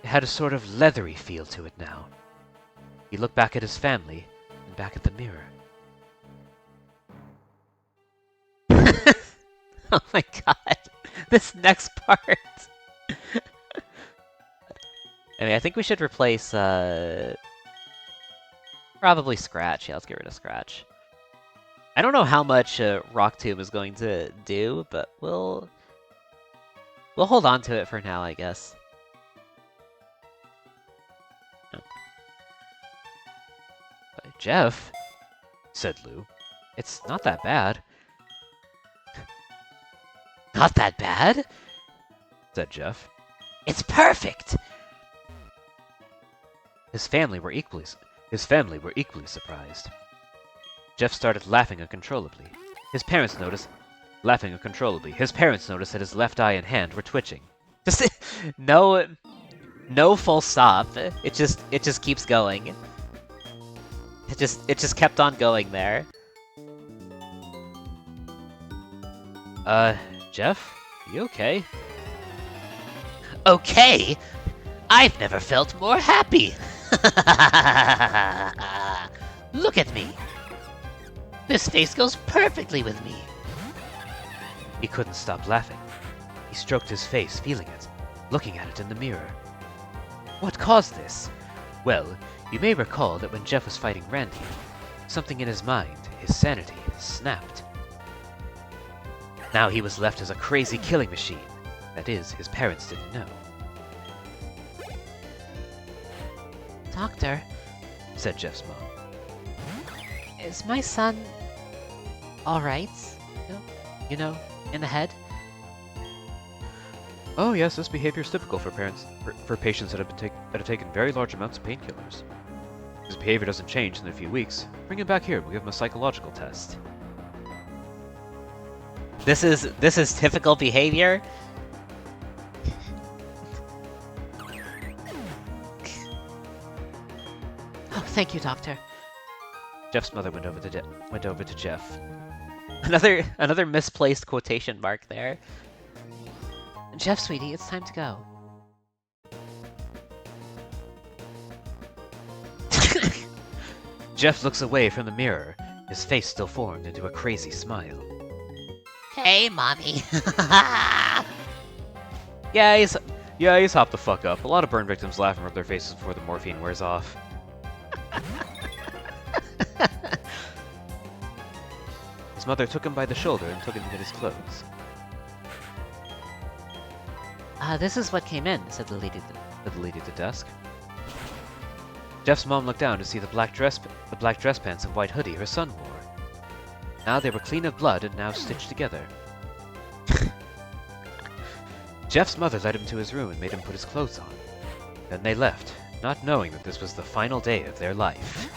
It had a sort of leathery feel to it now. He looked back at his family and back at the mirror. Oh my god. This next part. I mean, I think we should replace, probably Scratch. Yeah, let's get rid of Scratch. I don't know how much Rock Tomb is going to do, but we'll hold on to it for now, I guess. Jeff, said Lou, it's not that bad. Not that bad? Said Jeff. It's perfect! His family were equally surprised. Jeff started laughing uncontrollably. His parents noticed that his left eye and hand were twitching. Just no full stop. It just keeps going. It just kept on going there. Jeff? You okay? Okay? I've never felt more happy! Look at me! This face goes perfectly with me! He couldn't stop laughing. He stroked his face, feeling it, looking at it in the mirror. What caused this? Well, you may recall that when Jeff was fighting Randy, something in his mind, his sanity, snapped. Now he was left as a crazy killing machine. That is, his parents didn't know. Doctor, said Jeff's mom. is my son alright? You know, in the head? Oh yes, this behavior is typical for patients that have taken very large amounts of painkillers. If his behavior doesn't change in a few weeks, bring him back here and we'll give him a psychological test. This is typical behavior. Oh, thank you, Doctor. Jeff's mother went over to Jeff. Another misplaced quotation mark there. Jeff, sweetie, it's time to go. Jeff looks away from the mirror, his face still formed into a crazy smile. Hey, Mommy. Yeah, he's hopped the fuck up. A lot of burn victims laugh and rub their faces before the morphine wears off. His mother took him by the shoulder and took him to get his clothes. This is what came in, said the lady Said the lady at the desk. Jeff's mom looked down to see the black dress pants and white hoodie her son wore. Now they were clean of blood and now stitched together. Jeff's mother led him to his room and made him put his clothes on. Then they left, not knowing that this was the final day of their life.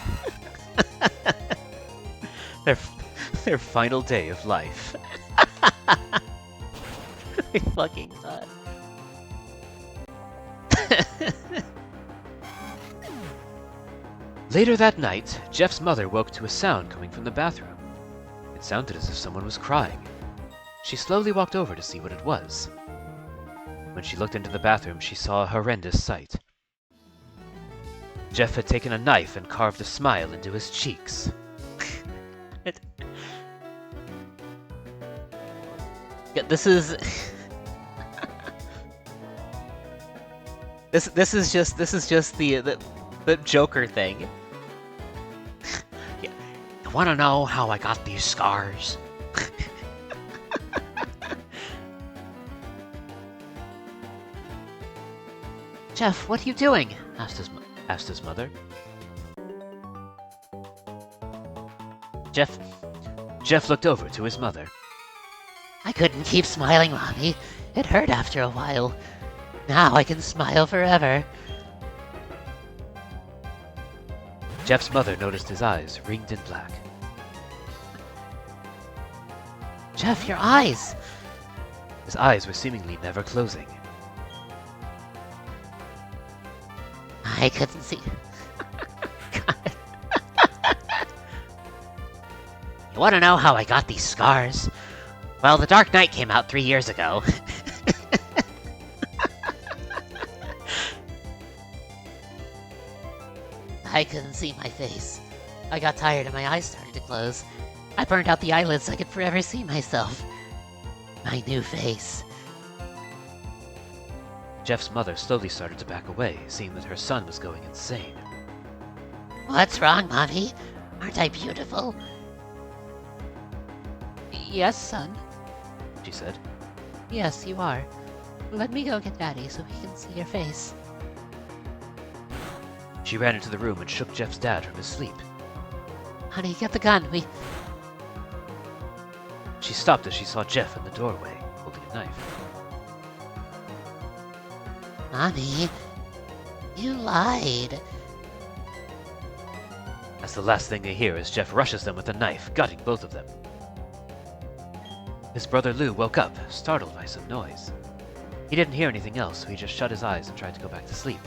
their final day of life. I fucking thought. Later that night, Jeff's mother woke to a sound coming from the bathroom. It sounded as if someone was crying. She slowly walked over to see what it was. When she looked into the bathroom, she saw a horrendous sight. Jeff had taken a knife and carved a smile into his cheeks. Yeah, this is this is just the Joker thing. You wanna know how I got these scars? Jeff, what are you doing? Asked his mother. Jeff looked over to his mother. I couldn't keep smiling, Mommy. It hurt after a while. Now I can smile forever. Jeff's mother noticed his eyes ringed in black. Jeff, your eyes! His eyes were seemingly never closing. I couldn't see. You wanna know how I got these scars? Well, The Dark Knight came out 3 years ago. I couldn't see my face. I got tired and my eyes started to close. I burned out the eyelids so I could forever see myself. My new face. Jeff's mother slowly started to back away, seeing that her son was going insane. What's wrong, Mommy? Aren't I beautiful? Yes, son. She said. Yes, you are. Let me go get Daddy so he can see your face. She ran into the room and shook Jeff's dad from his sleep. Honey, get the gun. She stopped as she saw Jeff in the doorway, holding a knife. Mommy, you lied. That's the last thing they hear as Jeff rushes them with a knife, gutting both of them. His brother Lou woke up, startled by some noise. He didn't hear anything else, so he just shut his eyes and tried to go back to sleep.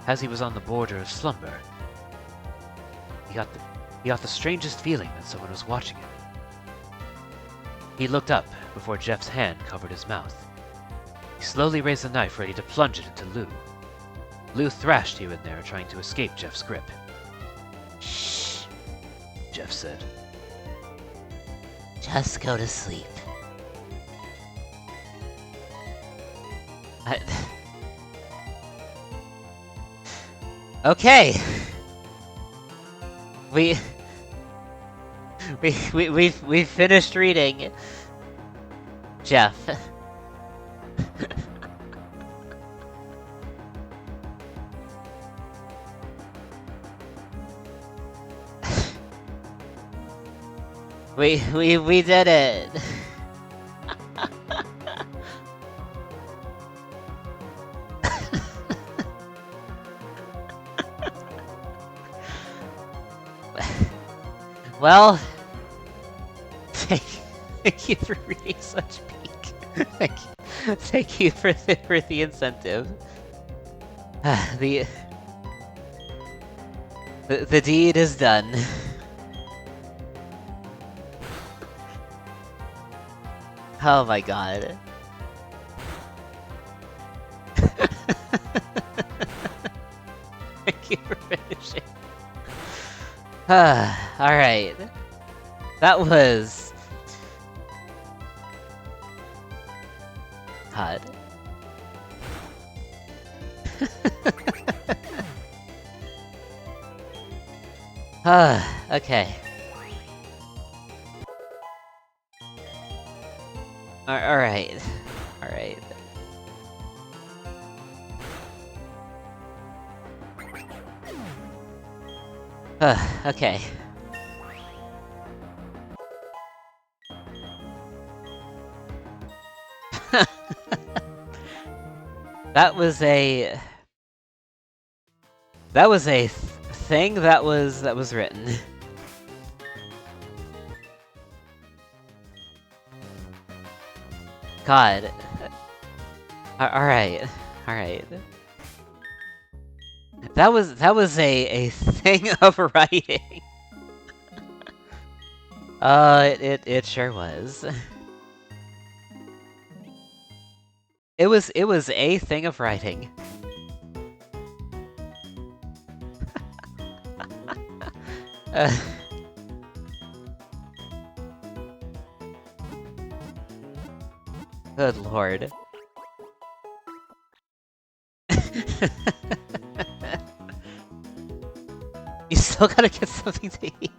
As he was on the border of slumber, he got the strangest feeling that someone was watching him. He looked up before Jeff's hand covered his mouth. He slowly raised the knife, ready to plunge it into Lou. Lou thrashed here and there, trying to escape Jeff's grip. Shh. Jeff said. Just go to sleep. Okay. We finished reading. Jeff. We did it. Well, thank you for reading such peak. Thank you for the incentive. The deed is done. Oh my god. Thank you for finishing. Alright. That was... God. Okay. Alright. Alright. Okay. That was a... That was a thing that was written. God. Alright. Alright. That was a thing of writing. It sure was. It was a thing of writing. Good lord. You still gotta get something to eat.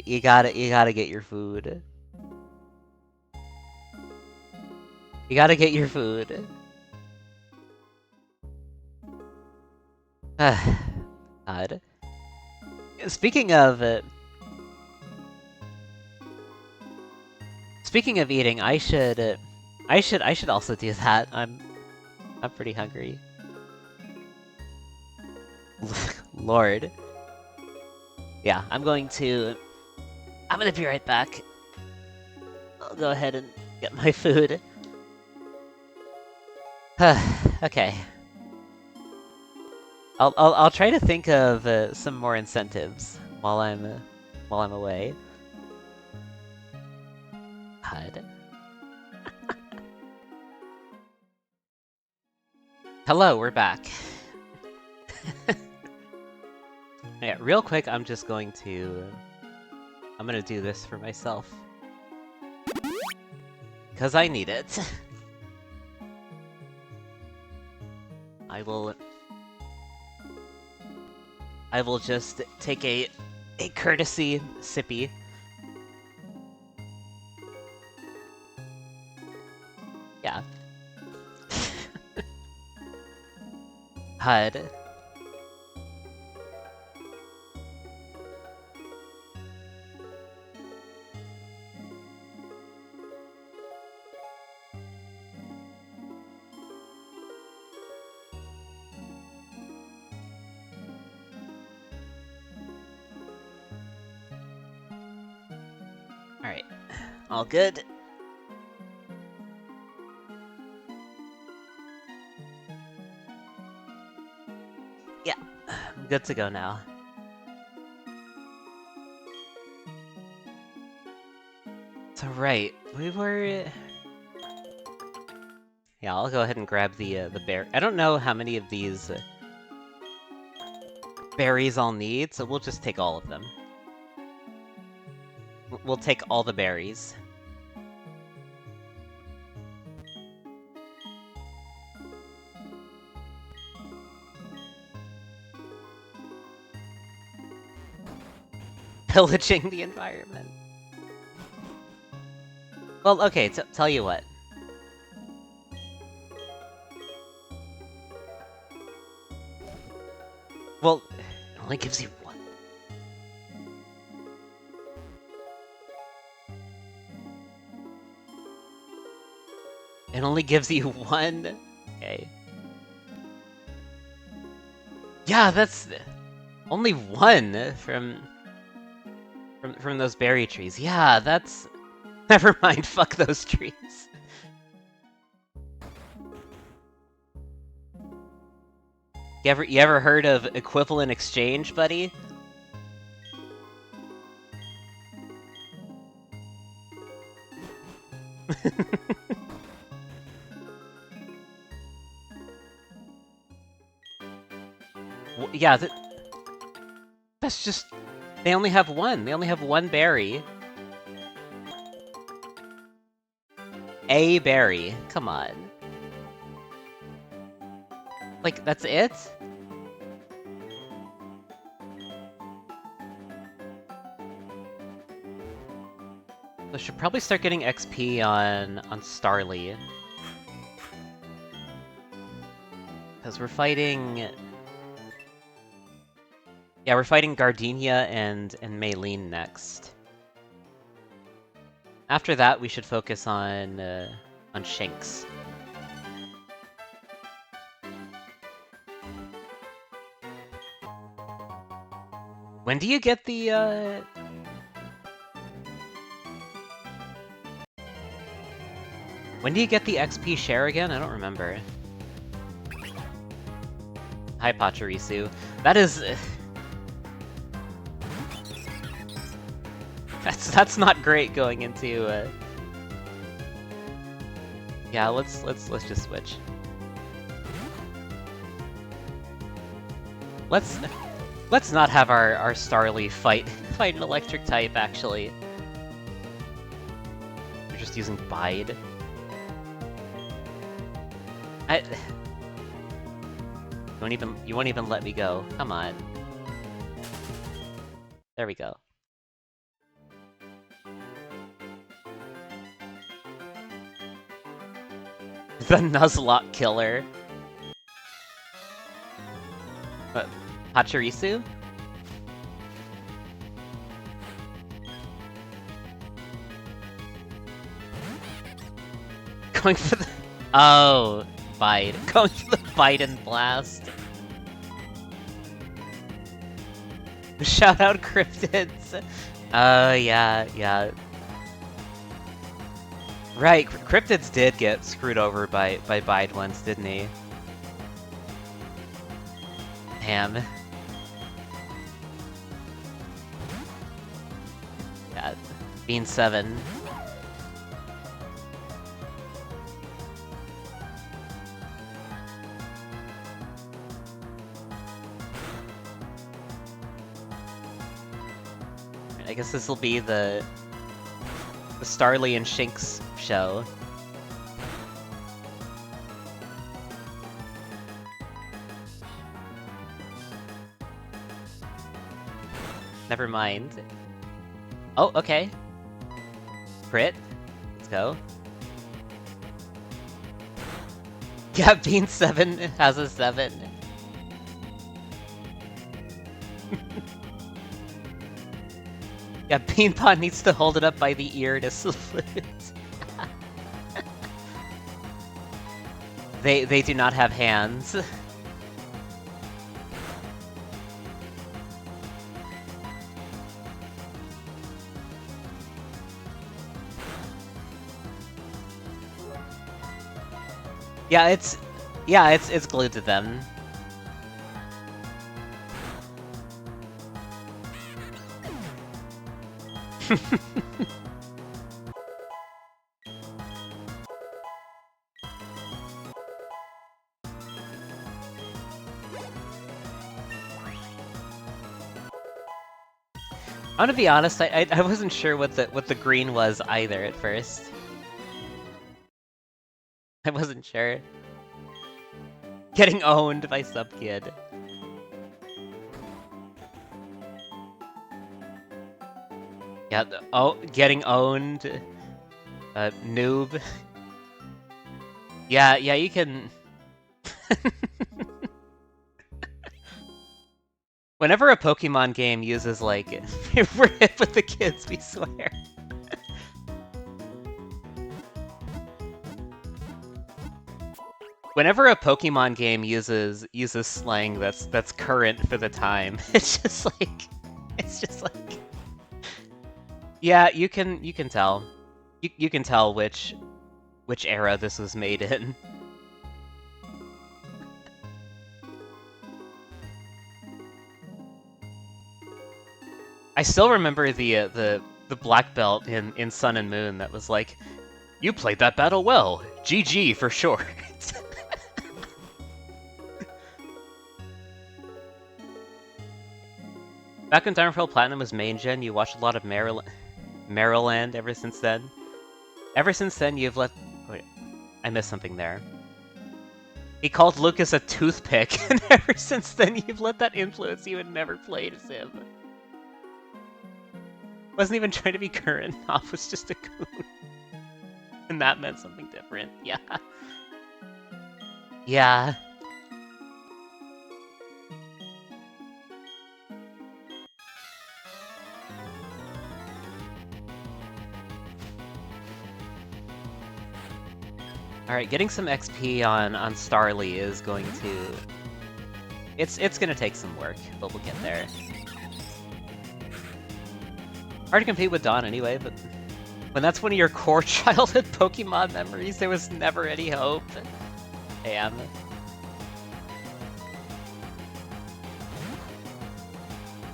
You gotta get your food. You gotta get your food. God. Speaking of eating, I should also do that. I'm pretty hungry. Lord. Yeah, I'm gonna be right back. I'll go ahead and get my food. Okay. I'll try to think of some more incentives while I'm away. God. Hello, we're back. Yeah, real quick, I'm gonna do this for myself. Because I need it. I will just take a courtesy sippy. Yeah. HUD. Alright. All good. Yeah. I'm good to go now. So right, we were... Yeah, I'll go ahead and grab the bear. I don't know how many of these berries I'll need, so we'll just take all of them. We'll take all the berries. Pillaging the environment. Well, okay, tell you what. Well, it only gives you one. It only gives you one? Okay. Yeah, that's... only one from those berry trees. Yeah, that's... Never mind, fuck those trees. You ever heard of equivalent exchange, buddy? yeah, that's just... They only have one. They only have one berry. A berry. Come on. Like, that's it? So should probably start getting XP on Starly. Because we're fighting... Yeah, we're fighting Gardenia and Maylene next. After that, we should focus on Shinx. When do you get the, When do you get the XP share again? I don't remember. Hi, Pachirisu. That is... That's not great going into, Yeah, let's just switch. Let's not have our Starly fight an electric type, actually. We're just using Bide. You won't even let me go. Come on. There we go. The Nuzlocke killer. What? Pachirisu? Going for the... Oh, Bide. Going for the Biden blast. Shout out Cryptids. Yeah. Right, Cryptids did get screwed over by Bide once, didn't he? Damn. Yeah, Bean 7. I guess this will be the Starly and Shinx show. Never mind. Oh, okay. Crit. Let's go. Yeah, Bean 7 has a 7. Yeah, Beanpot needs to hold it up by the ear to salute. They do not have hands. Yeah, it's glued to them. I'm gonna be honest, I wasn't sure what the green was either at first. I wasn't sure. Getting owned by Subkid. Yeah, getting owned. Noob. Yeah, you can... Whenever a Pokemon game uses, like, we're hip with the kids, we swear. Whenever a Pokemon game uses slang that's current for the time, it's just like, yeah, you can tell. You can tell which era this was made in. I still remember the black belt in Sun and Moon that was like, "You played that battle well. GG for sure." Back when Diamond Pearl Platinum was main gen, you watched a lot of Maryland ever since then. Ever since then, you've let... Wait, I missed something there. He called Lucas a toothpick, and ever since then, you've let that influence you and never played as him. Wasn't even trying to be current. Off was just a goon. And that meant something different. Yeah. Yeah. Alright, getting some XP on Starly is going to... It's gonna take some work, but we'll get there. Hard to compete with Dawn anyway, but when that's one of your core childhood Pokemon memories, there was never any hope. Damn.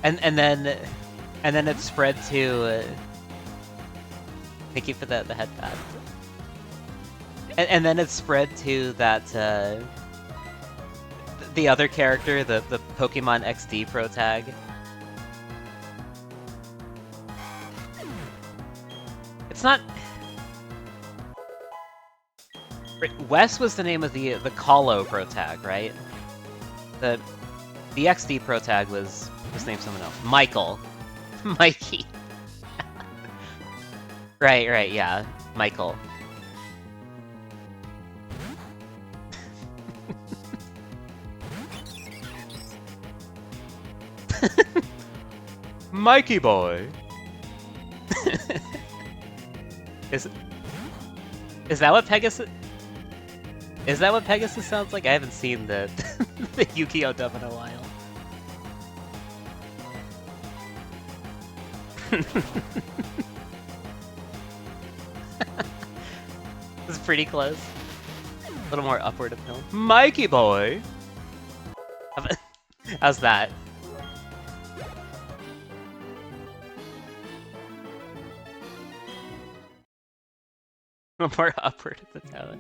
And then it spread to... thank you for the headband. And then it spread to that, the other character, the Pokemon XD Pro Tag. It's not... Wes was the name of the Colo Pro Tag, right? The XD Pro Tag was named someone else. Michael. Mikey. Right, yeah. Michael. Mikey boy. Is that what Pegasus? Is that what Pegasus sounds like? I haven't seen the the Yu-Gi-Oh dub in a while. This is pretty close. A little more upward appeal. Mikey boy. How's that? More upward at the tone.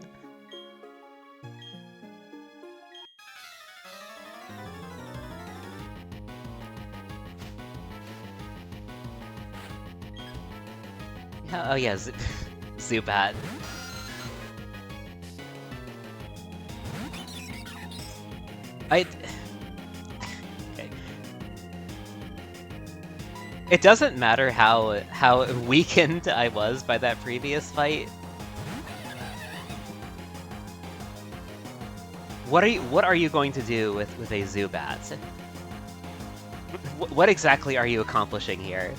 Yeah, oh yeah, Zubat. Okay. It doesn't matter how weakened I was by that previous fight. What are you going to do with a Zubat? What exactly are you accomplishing here?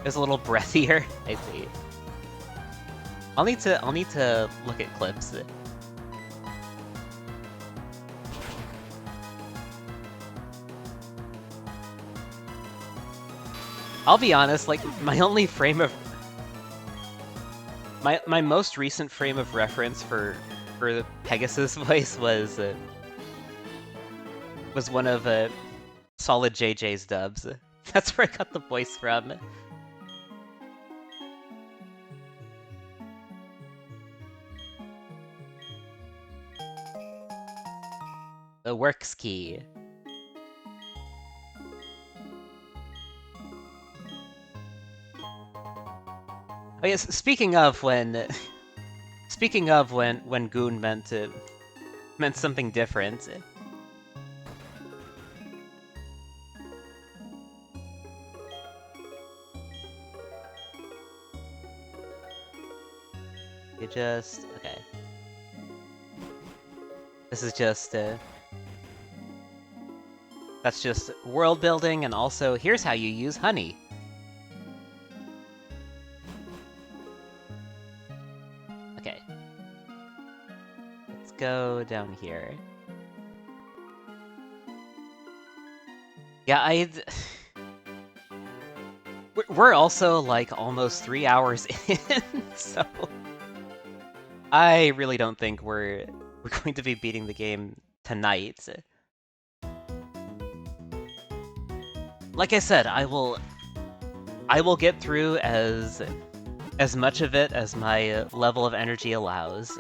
There's a little breathier. I see. I'll need to look at clips. I'll be honest, like my only frame of my most recent frame of reference for the Pegasus voice was one of Solid JJ's dubs. That's where I got the voice from. The works key. Oh yes, speaking of when Goon meant something different. You just okay. This is just that's just world building, and also here's how you use honey. Okay. Let's go down here. Yeah, we're also like almost 3 hours in, so I really don't think we're going to be beating the game tonight. Like I said, I will get through as much of it as my level of energy allows.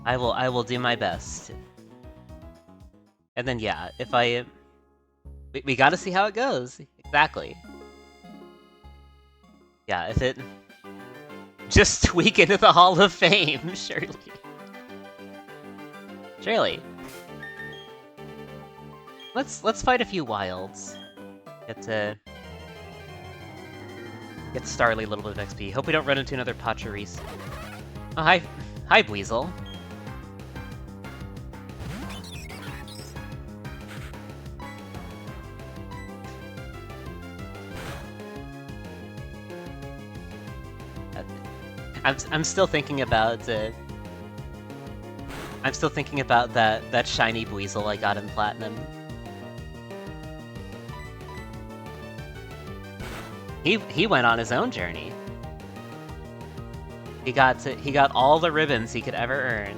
I will do my best. And then yeah, if I... We gotta see how it goes. Exactly. Yeah, if it... Just tweak into the Hall of Fame, surely. Surely. Let's fight a few wilds. Get Starly a little bit of XP. Hope we don't run into another Pachirisu. Oh, hi Buizel. I'm still thinking about that shiny Buizel I got in Platinum. He went on his own journey. He got all the ribbons he could ever earn.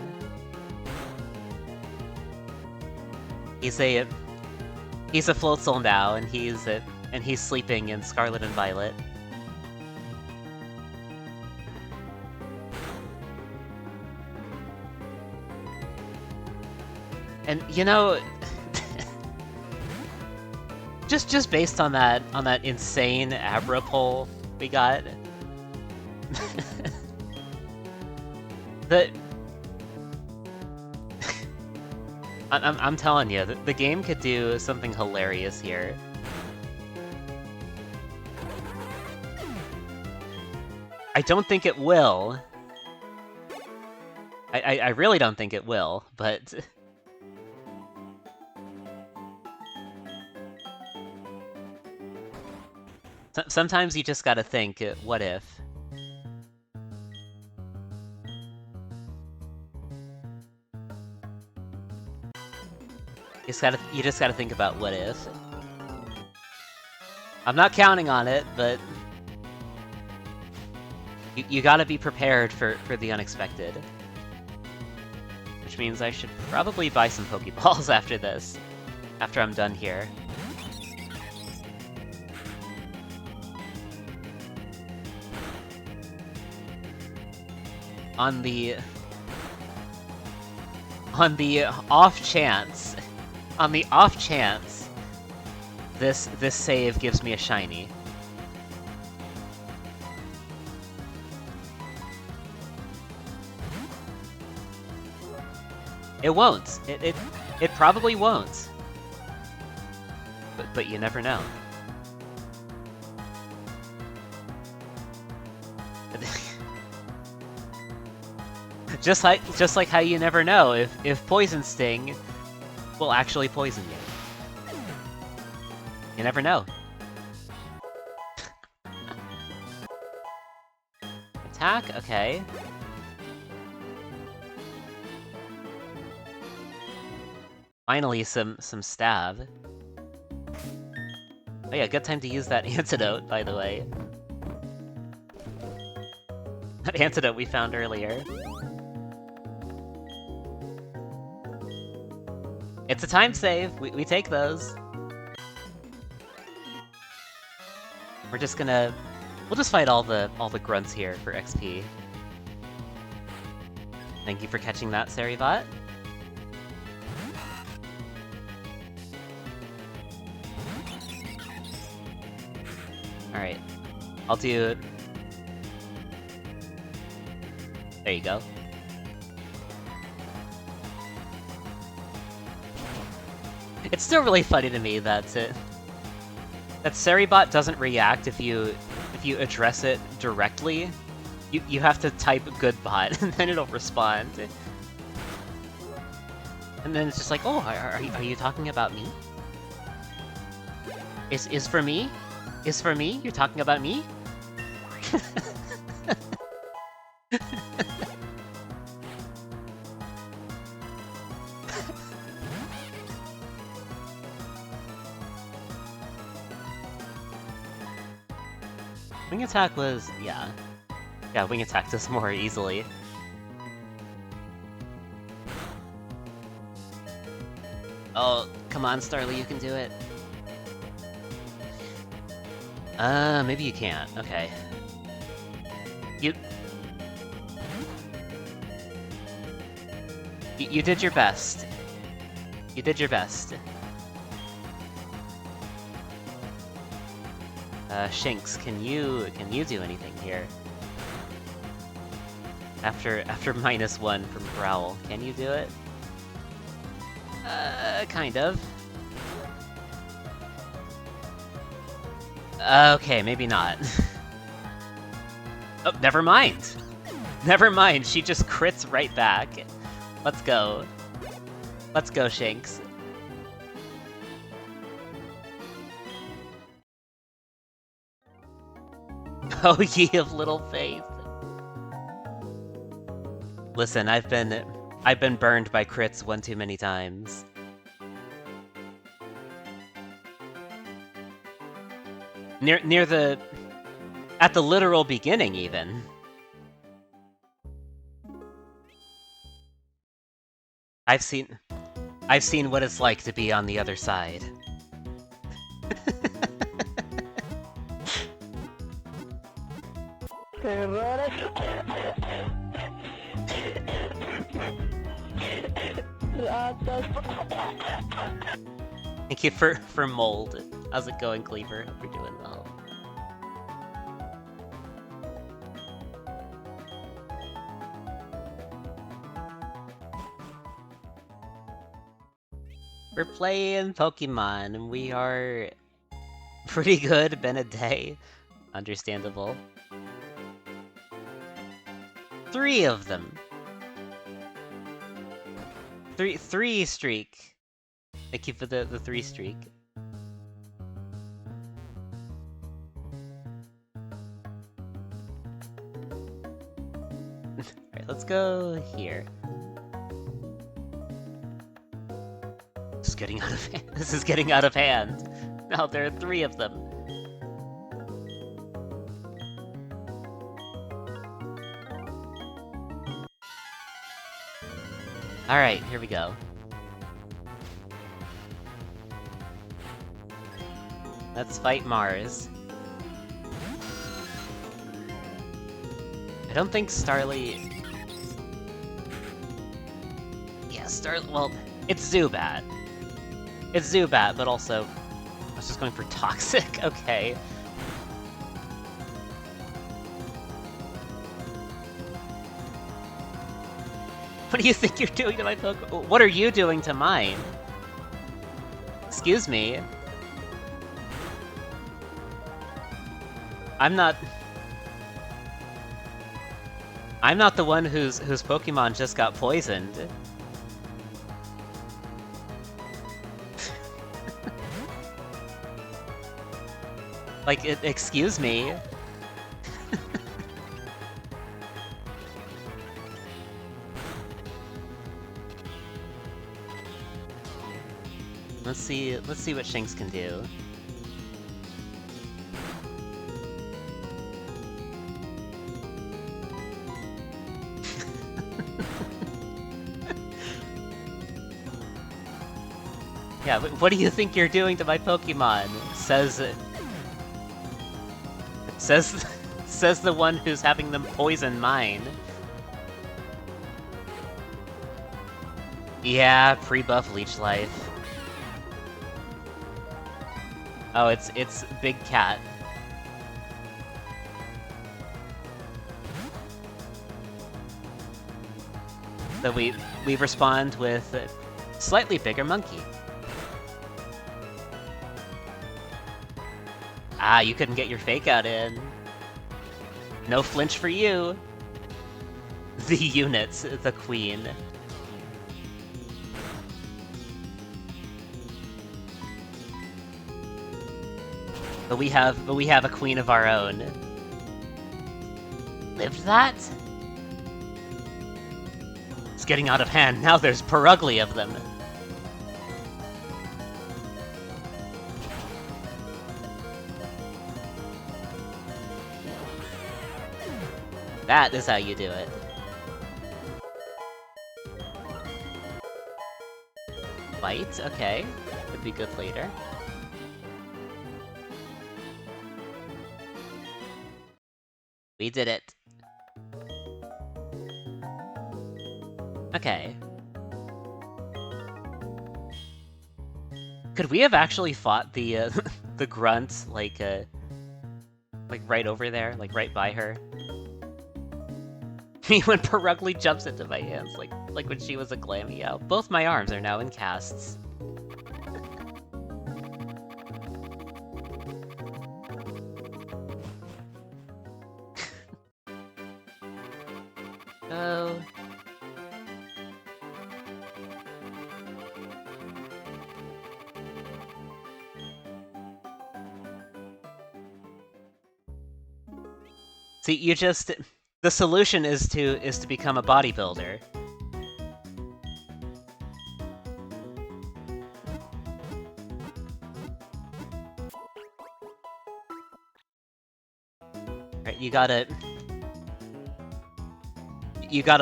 He's a Floatzel now, and he's sleeping in Scarlet and Violet. And you know, just based on that insane Abra poll we got, I'm telling you, the game could do something hilarious here. I don't think it will. I really don't think it will, but... Sometimes you just gotta think, what if? You just gotta think about what if. I'm not counting on it, but... You gotta be prepared for the unexpected. Which means I should probably buy some Pokeballs after this. After I'm done here. On the off chance this save gives me a shiny. It won't. It probably won't. But you never know. Just like how you never know if Poison Sting will actually poison you. You never know. Attack? Okay. Finally some stab. Oh yeah, good time to use that antidote, by the way. That antidote we found earlier. It's a time save. We take those. We'll just fight all the grunts here for XP. Thank you for catching that, Saribot. Alright. I'll do... There you go. It's still really funny to me that Saribot doesn't react if you address it directly. You have to type goodbot and then it'll respond. And then it's just like, oh, are you talking about me? Is for me? Is for me? You're talking about me? Wing Attack was... yeah. Yeah, Wing Attack does more easily. Oh, come on, Starly, you can do it. Maybe you can't. Okay. You did your best. You did your best. Shinx, can you do anything here? After -1 from Growl, can you do it? Kind of. Okay, maybe not. Oh, never mind. Never mind, she just crits right back. Let's go. Let's go, Shinx. Oh, ye of little faith. Listen, I've been burned by crits one too many times. At the literal beginning, even. I've seen what it's like to be on the other side. Thank you for mold. How's it going, Cleaver? Hope you're doing well. We're playing Pokemon, and we are pretty good. Been a day. Understandable. 3 of them. Three streak. Thank you for the 3 streak. Alright, let's go here. This is getting out of hand. This is getting out of hand. Now there are 3 of them. Alright, here we go. Let's fight Mars. I don't think Starly... Yeah, well, it's Zubat. It's Zubat, but also... I was just going for Toxic, okay. What do you think you're doing to my Pokemon? What are you doing to mine? Excuse me. I'm not the one whose Pokemon just got poisoned. Like, excuse me. Let's see what Shinx can do. Yeah, what do you think you're doing to my Pokemon? Says the one who's having them poison mine. Yeah, pre-buff Leech Life. Oh, it's Big Cat. So we respond with slightly bigger monkey. Ah, you couldn't get your fake out in. No flinch for you. The units, the queen. But we have a queen of our own. Lived that? It's getting out of hand. Now there's Perugly of them. That is how you do it. Fight? Okay. Could be good later. We did it. Okay. Could we have actually fought the the grunt like right over there, like right by her? Me when Perugly jumps into my hands, like when she was a Glameow. Both my arms are now in casts. Oh. See, you just... The solution is to become a bodybuilder. Right, you gotta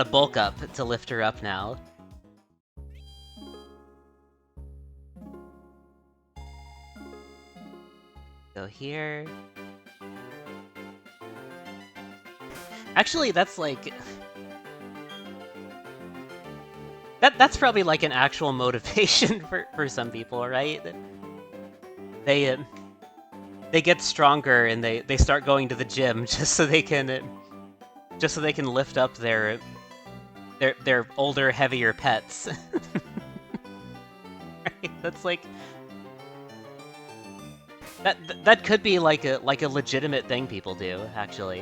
bulk up to lift her up now. Go here. Actually, that's like... That's probably like an actual motivation for some people, right? They get stronger and they start going to the gym just so they can lift up their older, heavier pets. Right? That's like... That could be like a legitimate thing people do, actually.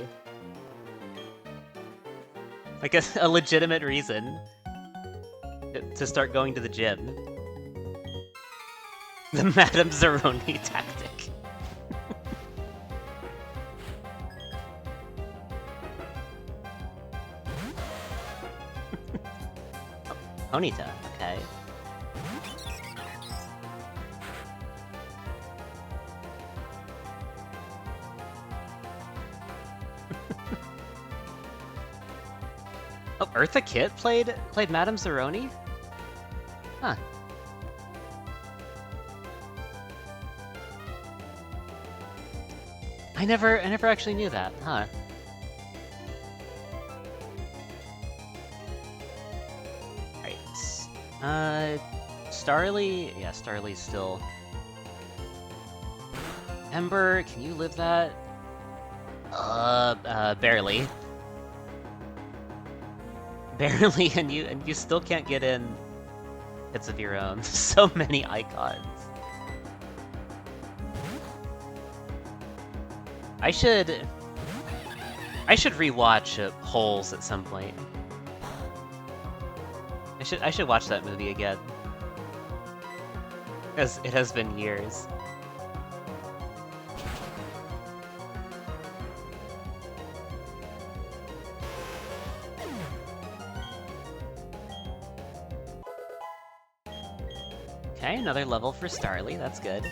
Like a legitimate reason to start going to the gym. The Madame Zeroni tactic. Oh, Ponyta, okay. Oh, Eartha Kitt played Madame Zeroni? Huh. I never actually knew that, huh? Right. Starly? Yeah, Starly's still... Ember, can you live that? Barely. Barely, and you still can't get in hits of your own. So many icons. I should rewatch Holes at some point. I should watch that movie again. Because it has been years. Okay, another level for Starly, that's good.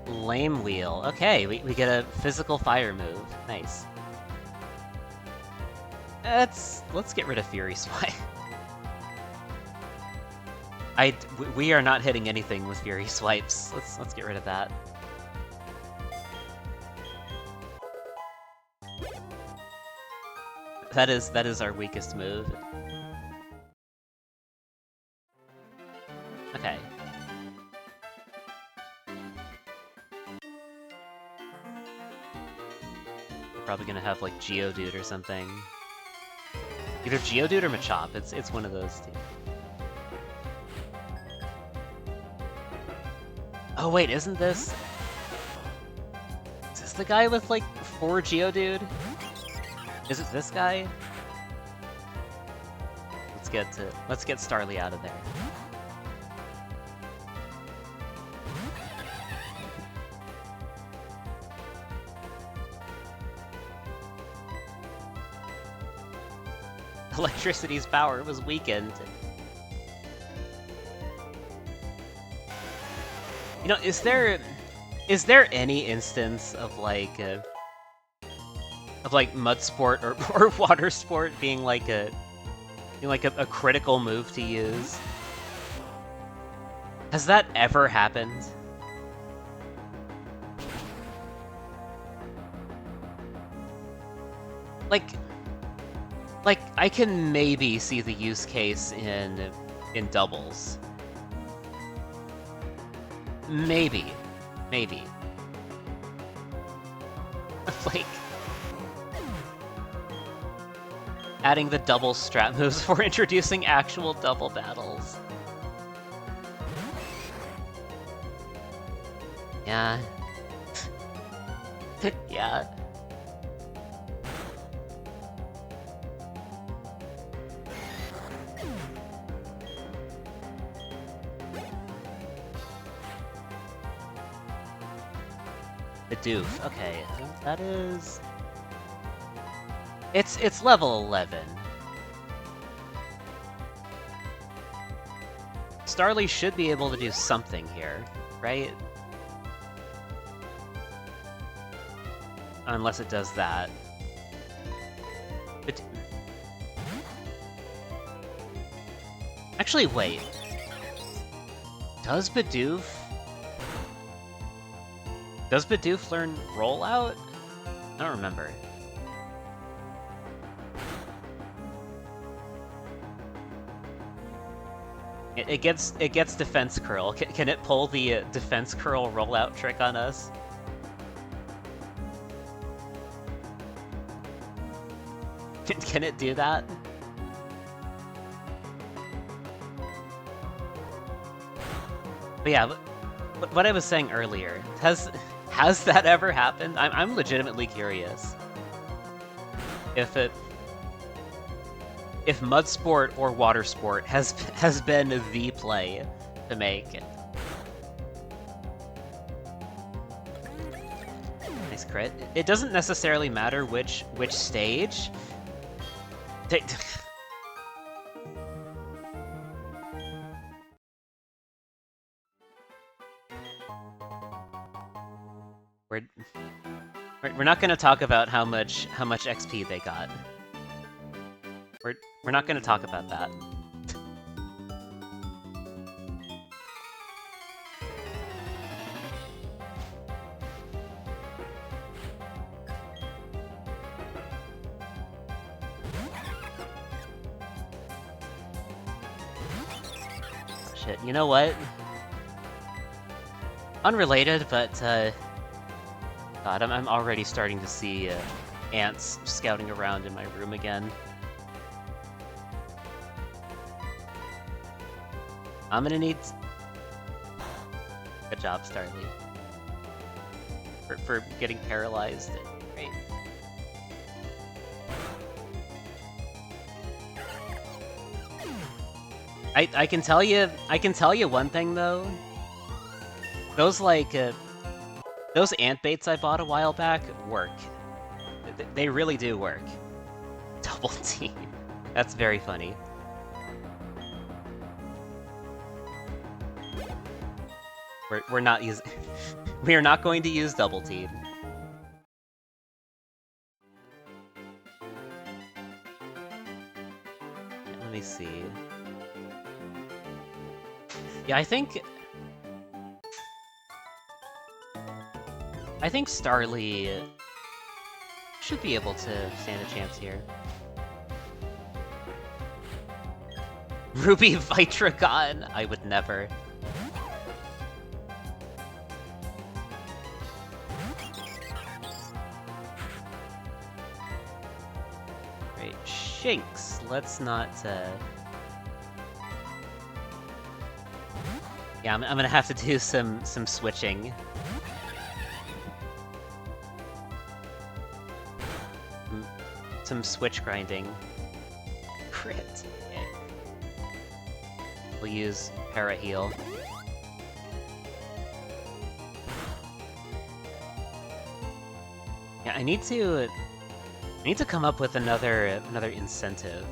Lame Wheel. Okay, we get a physical fire move. Nice. Let's get rid of Fury Swipe. We are not hitting anything with Fury Swipes. Let's get rid of that. That is our weakest move. Okay. We're probably gonna have like Geodude or something. Either Geodude or Machop. It's one of those two. Oh wait, isn't this? Is this the guy with like 4 Geodude? Is it this guy? Let's get Starly out of there. Electricity's power was weakened. You know, is there any instance of like mud sport or water sport being like a critical move to use? Has that ever happened? Like, I can maybe see the use case in doubles. Maybe. Maybe. Like, adding the double strat moves for introducing actual double battles. Yeah. Yeah. The doof. Okay, that is... It's level 11. Starly should be able to do something here, right? Unless it does that. But... Actually, wait. Does Bidoof learn Rollout? I don't remember. It gets Defense Curl. Can it pull the Defense Curl Rollout trick on us? Can it do that? But yeah, what I was saying earlier, has that ever happened? I'm legitimately curious. If Mud Sport or Water Sport has been the play to make. Nice crit. It doesn't necessarily matter which stage. We're not going to talk about how much XP they got. We're not going to talk about that. Shit, you know what? Unrelated, but God, I'm already starting to see ants scouting around in my room again. I'm gonna need... Good job, Starly. For getting paralyzed. Great. I can tell you one thing though. Those those ant baits I bought a while back work. They really do work. Double team. That's very funny. We're not using. We are not going to use double team. Let me see. Yeah, I think Starly should be able to stand a chance here. Ruby Vitragon? I would never. Right, Shinx. Let's not, Yeah, I'm gonna have to do some switching. Some switch grinding. Crit. Okay. We'll use Para Heal. Yeah, I need to come up with another incentive.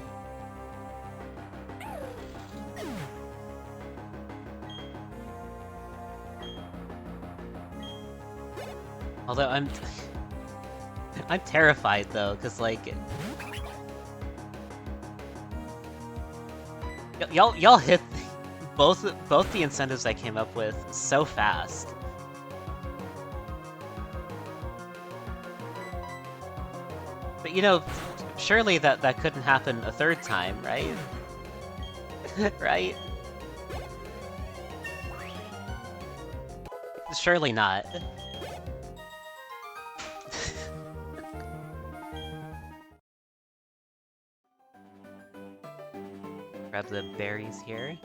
Although I'm terrified though, cause like y'all hit both the incentives I came up with so fast. But you know, Surely that couldn't happen a third time, right? Right? Surely not. Grab the berries here.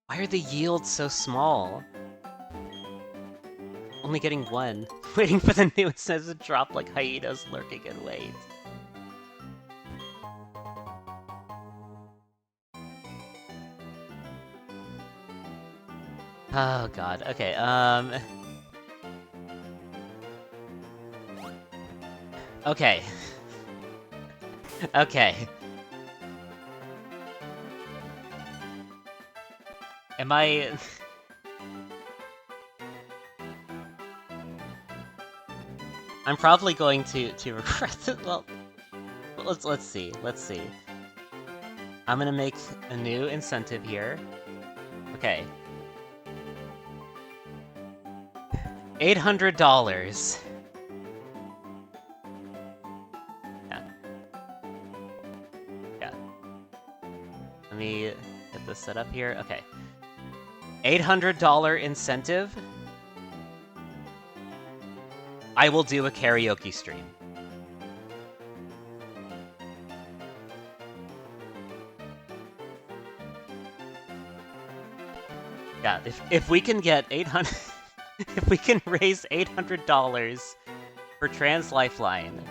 Why are the yields so small? Only getting one. Waiting for the new instance to drop like hyenas lurking in wait. Oh god, okay, okay. Okay. Am I... I'm probably going to regret it. Well, let's see. I'm gonna make a new incentive here. Okay. $800. Yeah. Let me get this set up here. Okay. $800 incentive. I will do a karaoke stream. Yeah, if we can get 800 if we can raise $800 for Trans Lifeline,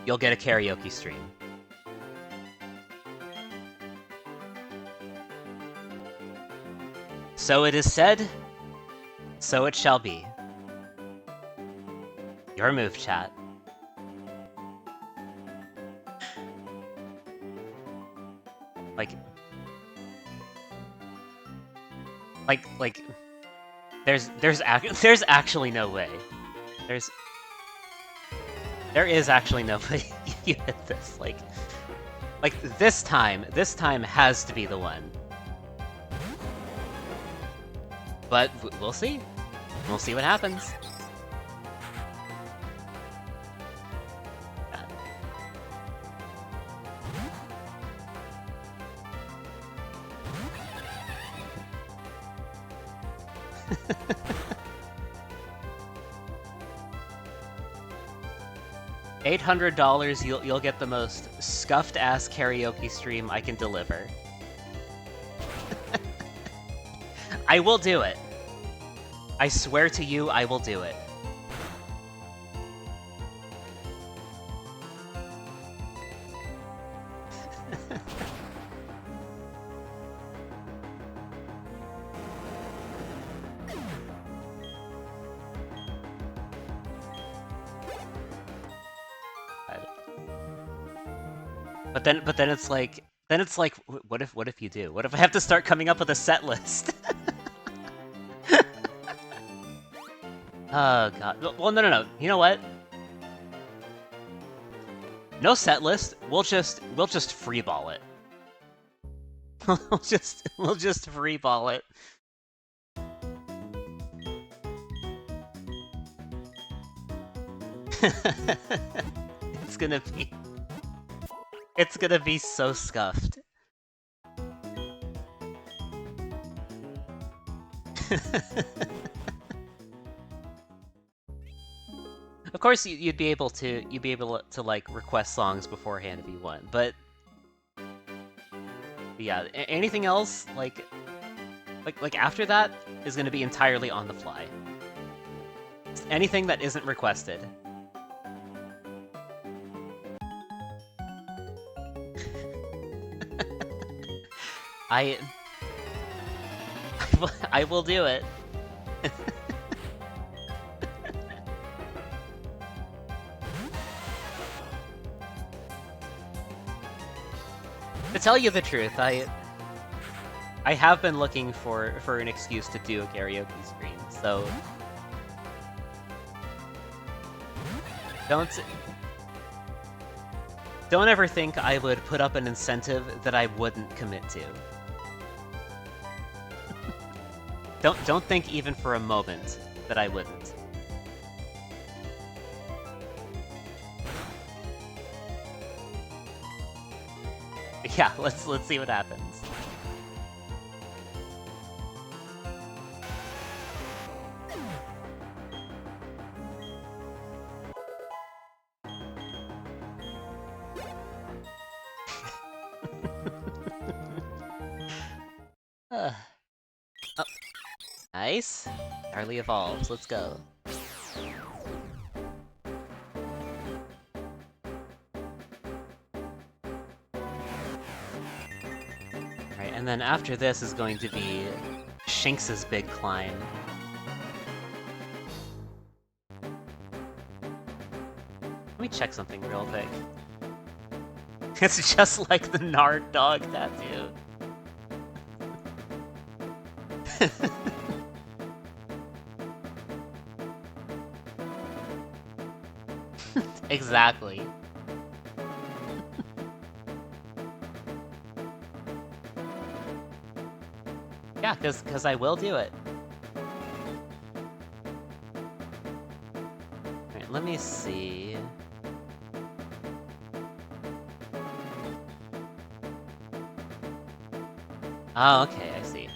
you'll get a karaoke stream. So it is said, so it shall be. Your move, chat. Like, there's actually no way. There is actually no way you hit this. Like this time has to be the one. But we'll see. We'll see what happens. $800, you'll get the most scuffed ass karaoke stream I can deliver. I will do it. I swear to you, I will do it. But then it's like, what if you do? What if I have to start coming up with a set list? Oh god. Well, no. You know what? No set list. We'll just freeball it. we'll just freeball it. It's gonna be so scuffed. Of course, you'd be able to like request songs beforehand if you want, but yeah, anything else like after that is gonna be entirely on the fly. Anything that isn't requested. I will do it. To tell you the truth, I have been looking for an excuse to do a karaoke stream, so don't ever think I would put up an incentive that I wouldn't commit to. Don't think even for a moment that I wouldn't. Yeah, let's see what happens. Oh, nice. Charlie evolves. Let's go. Alright, and then after this is going to be Shinx's big climb. Let me check something real quick. It's just like the Nard dog tattoo. Exactly. Yeah, cause I will do it. Alright, let me see. Oh, okay, I see.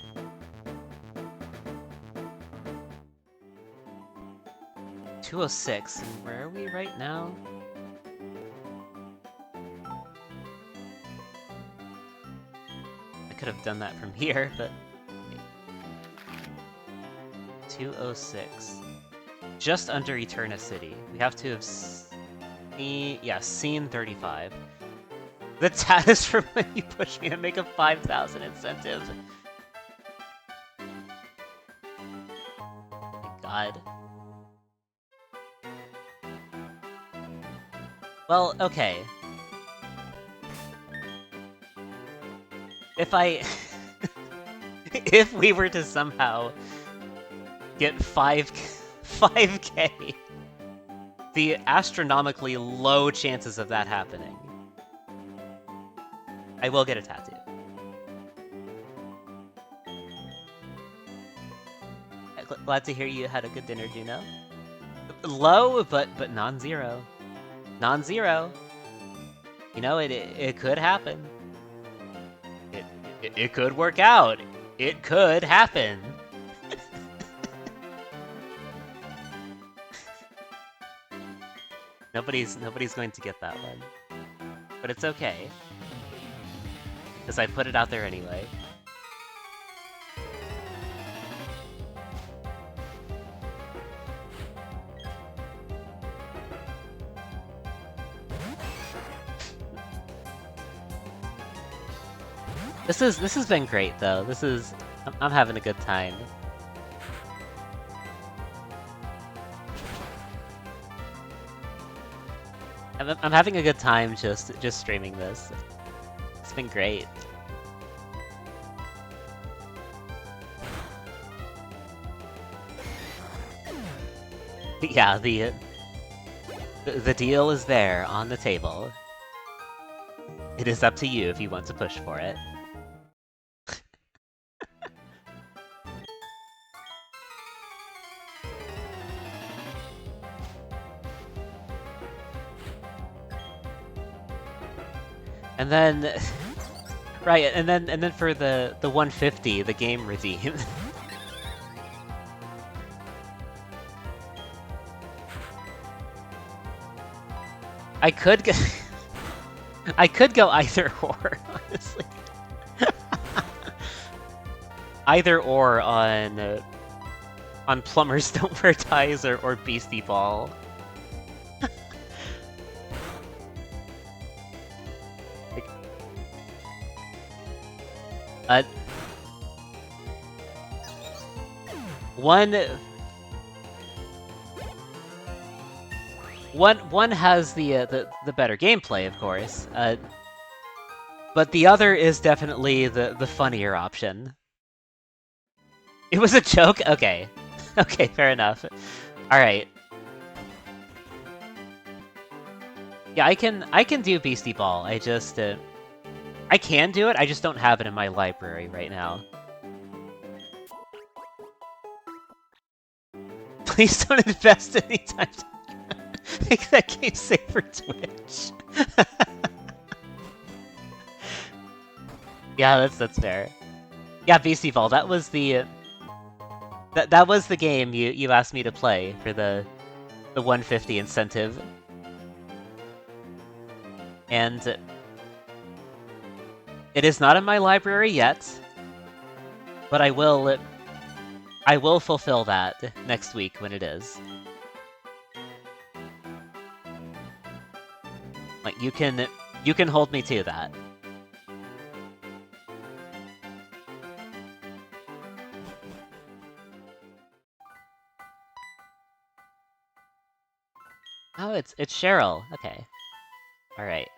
$206. Where are we right now? I could have done that from here, but 206. Just under Eterna City. We have to have seen 35. The tat is for when you push me to make a 5,000 incentive. My god. Well, okay. If if we were to somehow get 5k, the astronomically low chances of that happening, I will get a tattoo. Glad to hear you had a good dinner, Juno. Low, but non-zero. Non-zero. You know, it could happen. It could work out. It could happen. Nobody's going to get that one. But it's okay. Because I put it out there anyway. This has been great though. I'm having a good time. I'm having a good time just streaming this. It's been great. Yeah, the deal is there on the table. It is up to you if you want to push for it. And then, right, and then for the 150, the game redeem. I could go either or, honestly. Either or on Plumbers Don't Wear Ties or Beastie Ball. One has the better gameplay, of course, but the other is definitely the funnier option. It was a joke? Okay. Okay, fair enough. Alright. Yeah, I can do Beastie Ball, I just... I can do it, I just don't have it in my library right now. Please don't invest any time. Make that game safe for Twitch. Yeah, that's fair. Yeah, BC Ball, that was the that was the game you asked me to play for the 150 incentive. And it is not in my library yet, but I will fulfill that next week when it is. Like you can hold me to that. Oh, it's Cheryl. Okay. All right.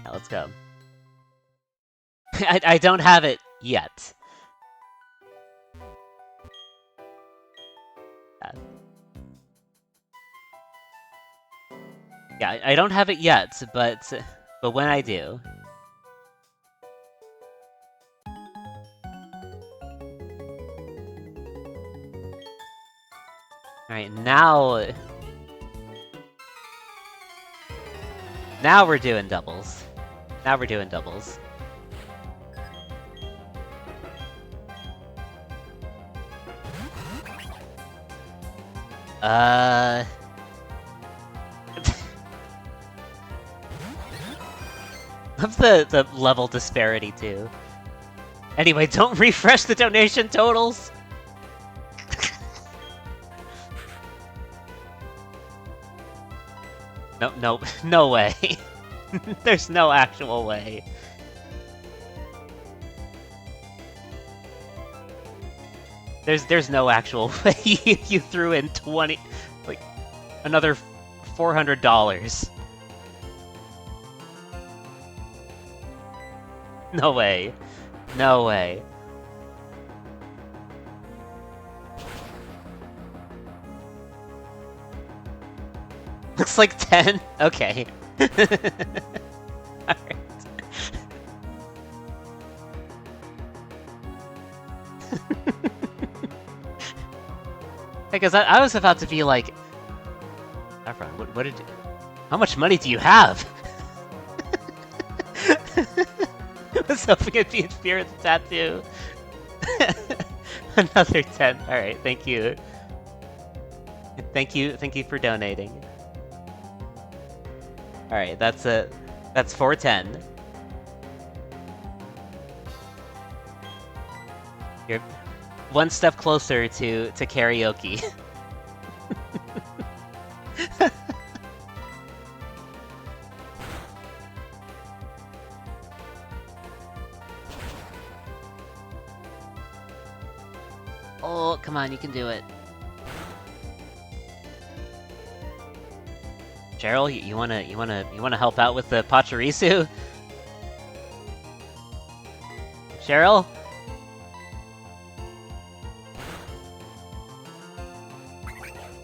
Now let's go. I don't have it yet. Yeah, I don't have it yet, but when I do. Alright, now we're doing doubles. Now we're doing doubles. Love the level disparity too. Anyway, don't refresh the donation totals! Nope, no way. There's no actual way. There's no actual way you threw in 20, like, another $400. No way. No way. Looks like 10? Okay. Alright. Because I was about to be like... Saffron, what did you... How much money do you have? I was hoping it'd be in fear of the tattoo. Another 10. Alright, thank you. Thank you for donating. Alright, that's 410. You're one step closer to karaoke. Oh, come on, you can do it. Cheryl, you wanna help out with the Pachirisu? Cheryl?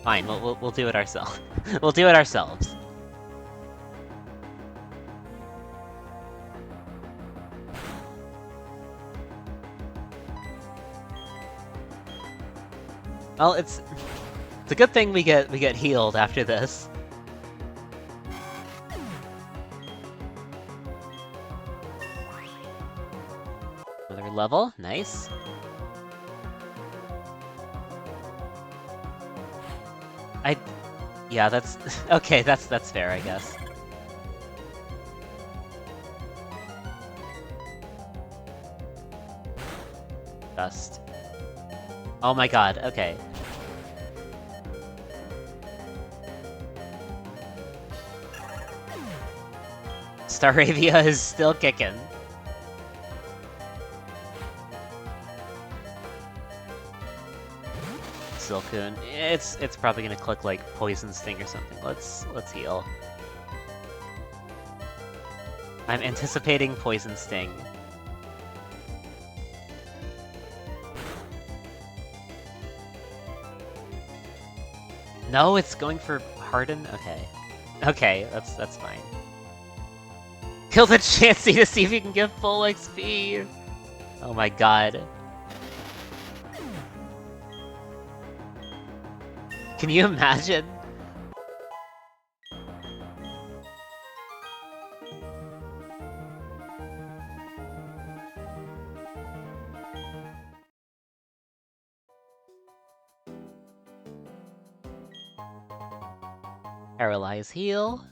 Fine, we'll do it ourselves. We'll do it ourselves. Well, it's a good thing we get healed after this. Another level, nice. Yeah, that's okay. That's fair, I guess. Dust. Oh my god. Okay. Staravia is still kicking. Silcoon. It's probably gonna click like Poison Sting or something. Let's heal. I'm anticipating Poison Sting. No, it's going for Harden? Okay. Okay, that's fine. Kill the Chansey to see if you can get full XP! Oh my god. Can you imagine? Paralyze heal.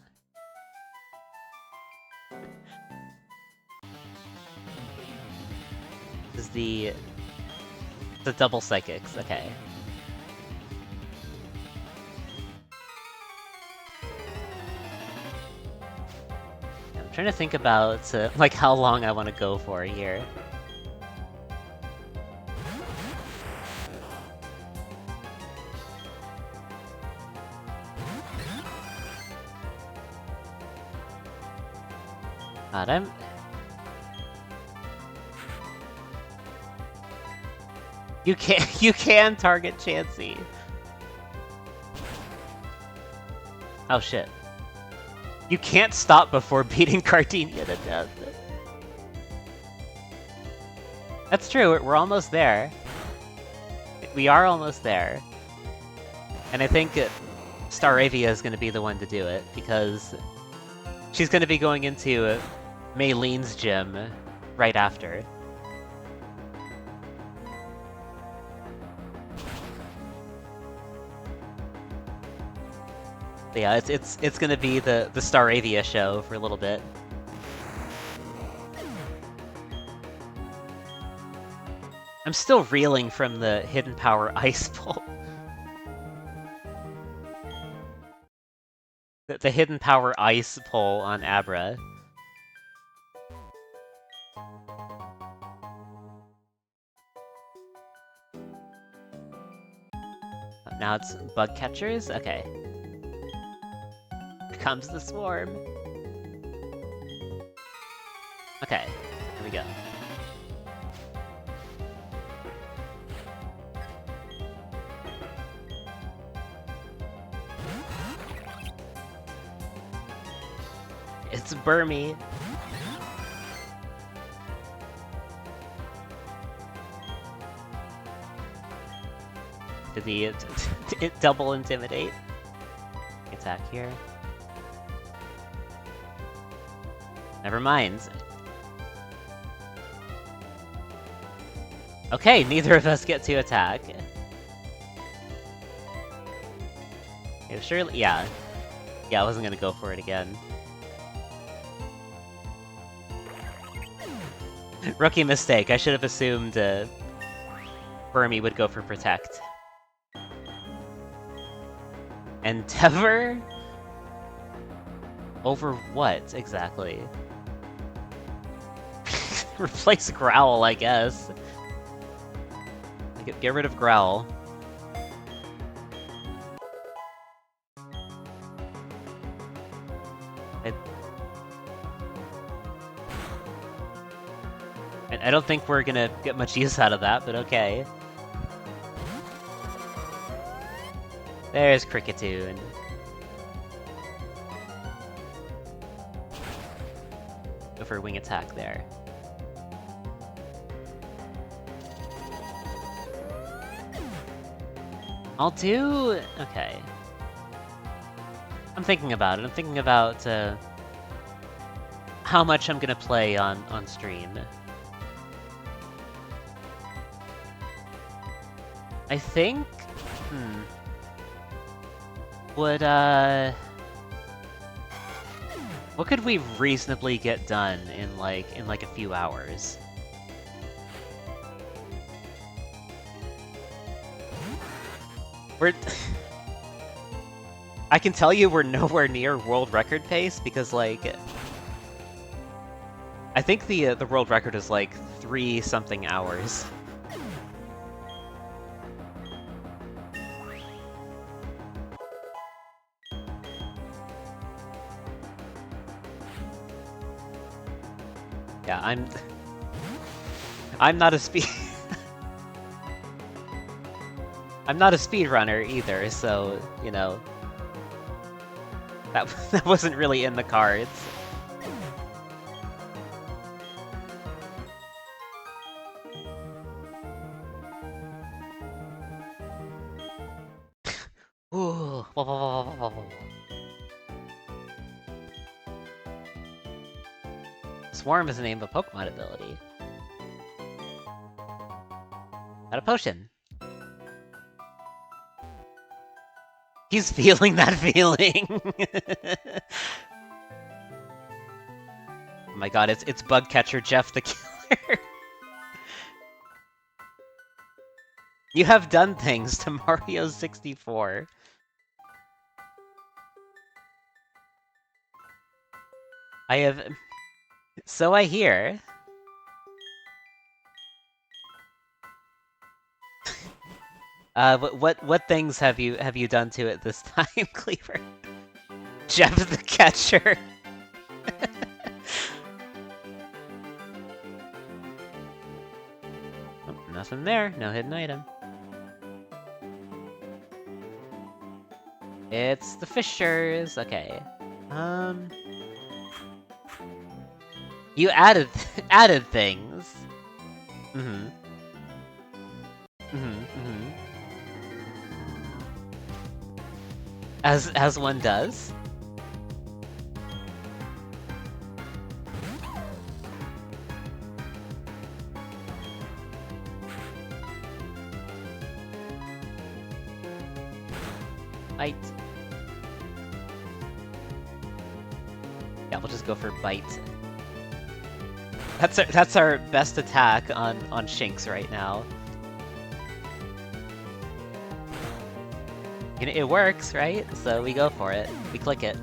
This is the double psychics, okay. I'm trying to think about like how long I want to go for here. God, You can target Chansey. Oh shit. You can't stop before beating Gardenia to death. That's true, we're almost there. We are almost there. And I think Staravia is going to be the one to do it, because she's going to be going into Maylene's gym right after. Yeah, it's gonna be the Staravia show for a little bit. I'm still reeling from the Hidden Power Ice pull. The Hidden Power Ice pull on Abra. Now it's Bug Catchers? Okay. Here comes the swarm. Okay, here we go. It's Burmy. Did the double intimidate? Attack here. Never mind. Okay, neither of us get to attack. Yeah, surely, yeah. Yeah, I wasn't gonna go for it again. Rookie mistake. I should have assumed Burmy would go for Protect. Endeavor? Over what, exactly? Replace Growl, I guess. Get rid of Growl. I don't think we're gonna get much use out of that, but okay. There's Cricketune. Go for a wing attack there. I'll do... okay. I'm thinking about it. I'm thinking about how much I'm gonna play on stream. I think... Would, what could we reasonably get done in like a few hours? I can tell you we're nowhere near world record pace because like I think the world record is like 3-something hours. Yeah, I'm not a I'm not a speedrunner either, so, you know, that wasn't really in the cards. Ooh. Swarm is the name of a Pokemon ability. Got a potion. He's feeling that feeling. Oh my god, it's Bug Catcher Jeff the Killer. You have done things to Mario 64. I have... So I hear. What things have you done to it this time, Cleaver? Jeff the Catcher. Oh, nothing there. No hidden item. It's the Fishers. Okay. You added things. Mm-hmm. Mm-hmm. Mm-hmm. As one does. Bite. Yeah, we'll just go for bite. That's our best attack on Shinx right now. And it works, right? So we go for it. We click it.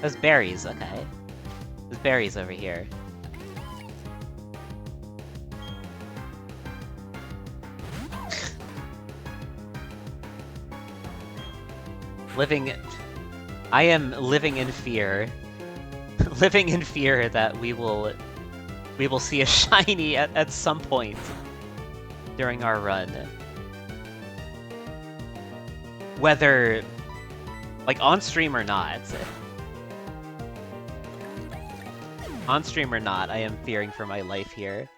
There's berries, okay. There's berries over here. I am living in fear. Living in fear that we will see a shiny at some point during our run. Whether, like, on stream or not. On stream or not, I am fearing for my life here.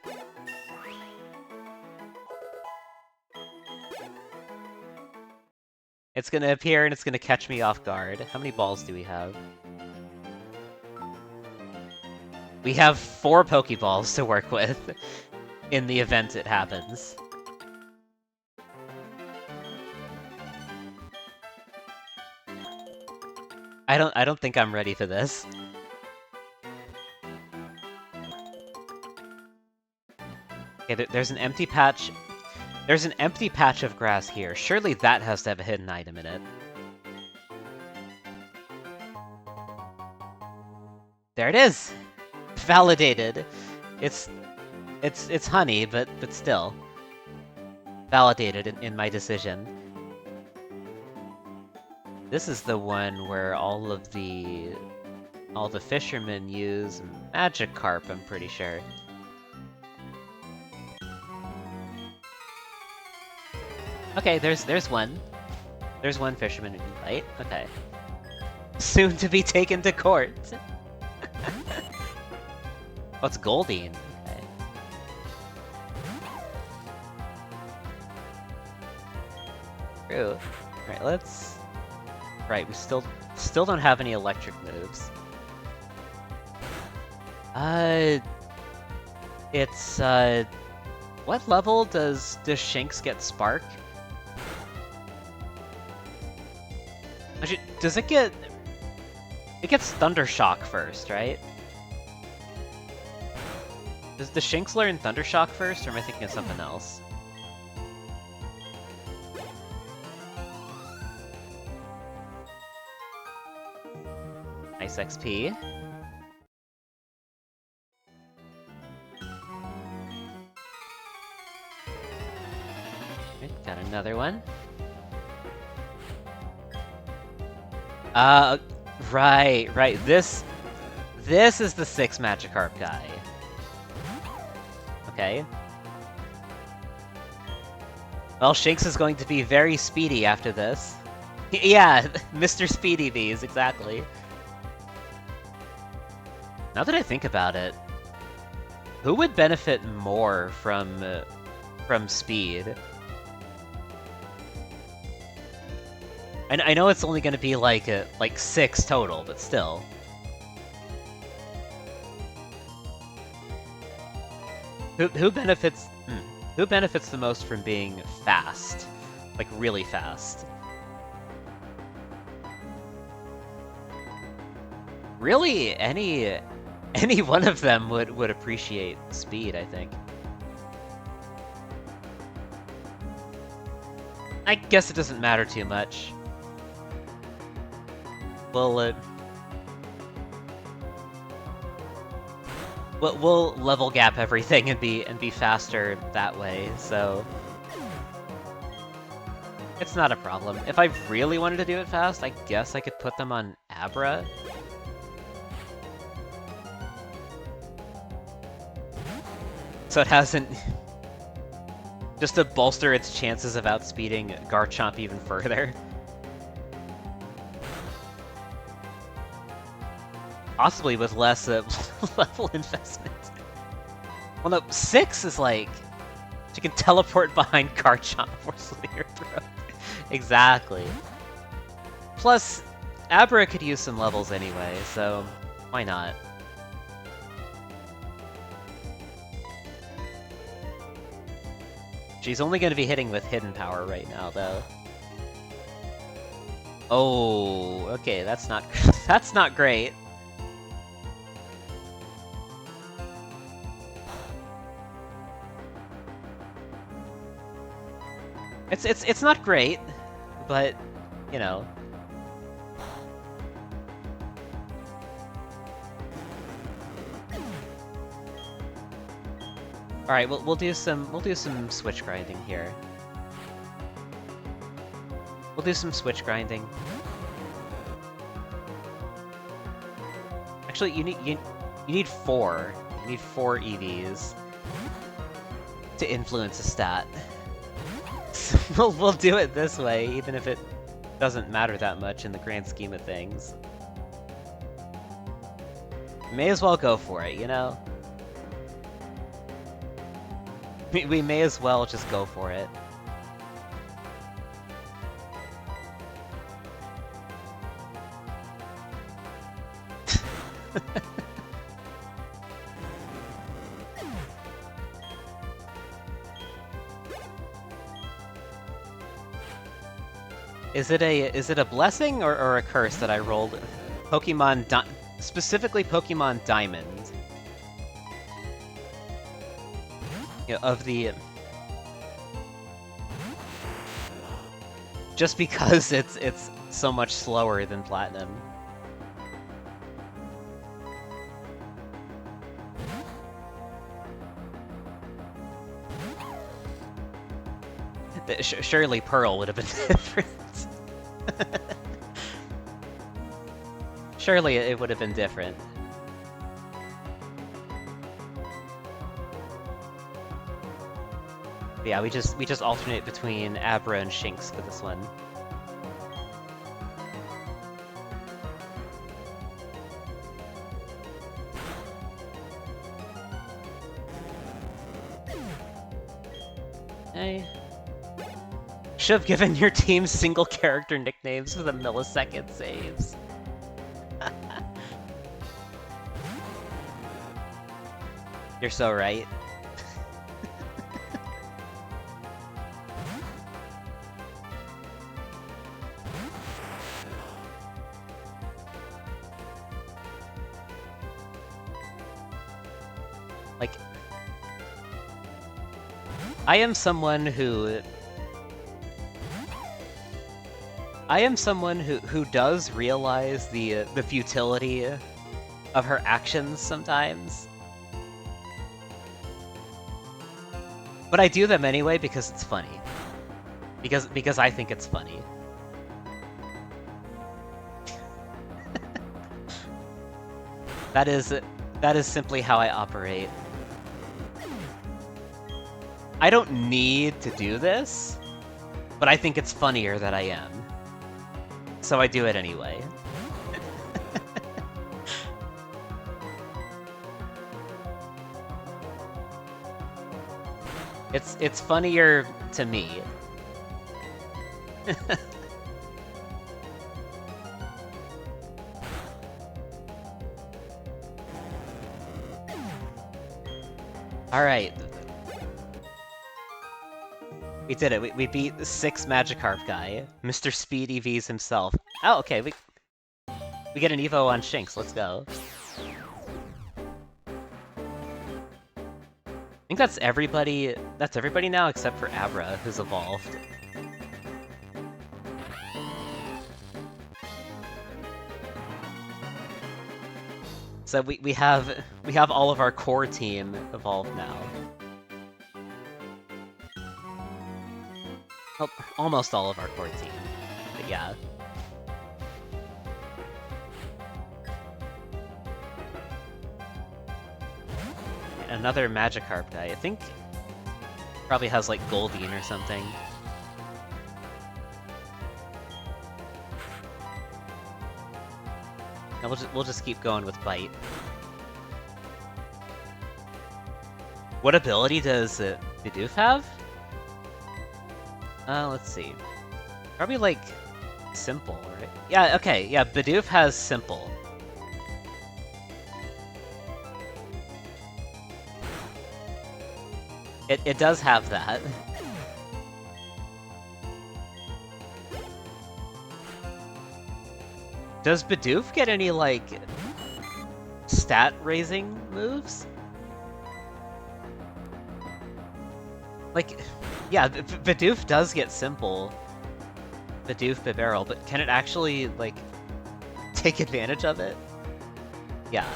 It's gonna appear and it's gonna catch me off guard. How many balls do we have? We have 4 Pokeballs to work with in the event it happens. I don't think I'm ready for this. Okay, there's an empty patch. There's an empty patch of grass here. Surely that has to have a hidden item in it. There it is! Validated. It's honey, but still. Validated in my decision. This is the one where all the fishermen use Magikarp, I'm pretty sure. Okay, there's one. There's one fisherman we can fight. Okay. Soon to be taken to court. Oh, it's Goldeen. Okay. True. Alright, let's... Right, we still don't have any electric moves. It's, what level does Shinx get Spark? Actually, does it get... It gets Thundershock first, right? Does the Shinx learn Thundershock first, or am I thinking of something else? Nice XP. Okay, got another one. Right. This is the 6 Magikarp guy. Okay. Well, Shinx is going to be very speedy after this. Yeah, Mr. Speedy Bees, exactly. Now that I think about it, who would benefit more from speed? I know it's only going to be like 6 total, but still. Who benefits? Who benefits the most from being fast? Like really fast? Really, any one of them would appreciate speed, I think. I guess it doesn't matter too much. We'll level gap everything and be faster that way, so it's not a problem. If I really wanted to do it fast, I guess I could put them on Abra. So it hasn't... just to bolster its chances of outspeeding Garchomp even further. Possibly with less level investment. Well, no, 6 is like... you can teleport behind Garchomp or slit your throat. Exactly. Plus, Abra could use some levels anyway, so why not? She's only going to be hitting with Hidden Power right now, though. Oh, okay, that's not that's not great. It's not great, but you know. All right, we'll do some switch grinding here. We'll do some switch grinding. Actually, you need 4. You need 4 EVs to influence a stat. So we'll do it this way, even if it doesn't matter that much in the grand scheme of things. May as well go for it, you know? We may as well just go for it. Is it a blessing or a curse that I rolled specifically Pokemon Diamond? You know, of the just because it's so much slower than Platinum. Surely Pearl would have been different. Surely it would have been different. But yeah, we just alternate between Abra and Shinx for this one. Hey. Should have given your team single character nicknames for the millisecond saves. You're so right. Like, I am someone who does realize the futility of her actions sometimes. But I do them anyway because it's funny. Because I think it's funny. That is simply how I operate. I don't need to do this, but I think it's funnier that I am. So I do it anyway. It's funnier to me. All right, We did it. We beat the 6 Magikarp guy. Mr. Speed EVs himself. Oh, okay, we get an Evo on Shinx. Let's go. I think that's everybody. That's everybody now except for Abra, who's evolved. So we have all of our core team evolved now. Well, almost all of our core team, but yeah. Another Magikarp guy. I think probably has like Goldeen or something. No, we'll just keep going with Bite. What ability does Bidoof have? Let's see. Probably like Simple, right? Yeah, okay, yeah, Bidoof has Simple. It does have that. Does Bidoof get any, like, stat-raising moves? Like, yeah, Bidoof does get Simple. Bidoof, Bibarel, but can it actually, like, take advantage of it? Yeah.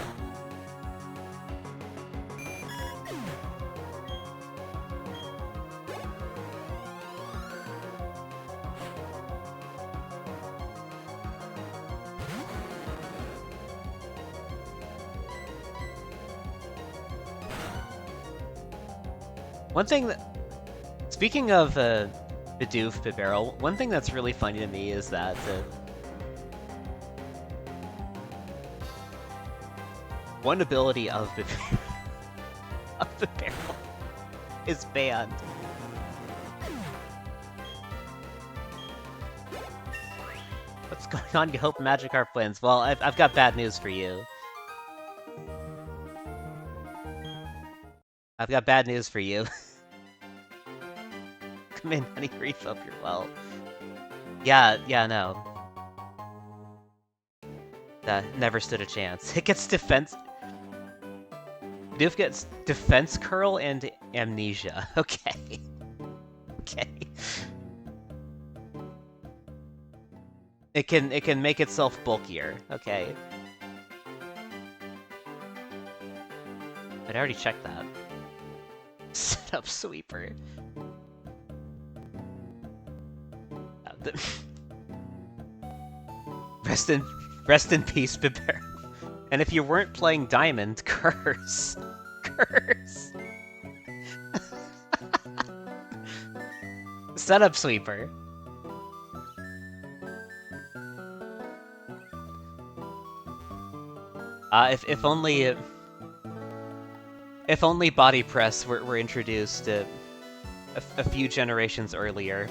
One thing that... Speaking of Bidoof, Bibarel, one thing that's really funny to me is that one ability of Bibarel is banned. What's going on? You hope Magikarp wins. Well, I've got bad news for you. I've got bad news for you. Come in, honey, reef up your well. Yeah, no. Never stood a chance. It gets defense... Bidoof gets defense curl and amnesia. Okay. Okay. It can make itself bulkier. Okay. I'd already checked that. Set up sweeper. Rest in peace, Bibarel. And if you weren't playing Diamond, curse. Curse. Set up sweeper. If only body press were introduced a few generations earlier.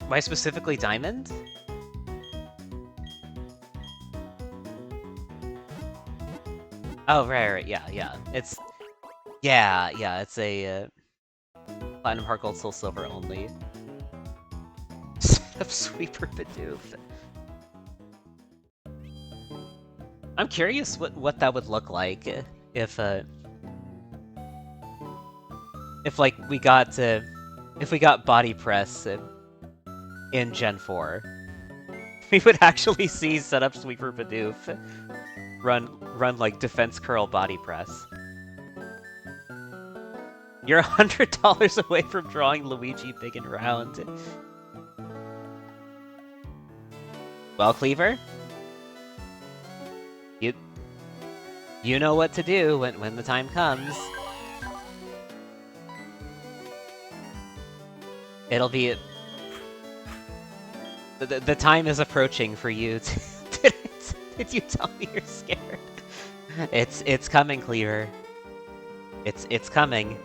Why specifically Diamond? Oh, right, yeah. It's... Yeah, it's a... Platinum, Heart Gold, Soul Silver only. Set up Sweeper Bidoof. I'm curious what that would look like if like we got body press in Gen 4. We would actually see set up Sweeper Bidoof run like defense curl body press. You're $100 away from drawing Luigi big and round. Well, Cleaver, you know what to do when the time comes. It'll be the time is approaching for you to... Did you tell me you're scared? It's coming, Cleaver. It's coming.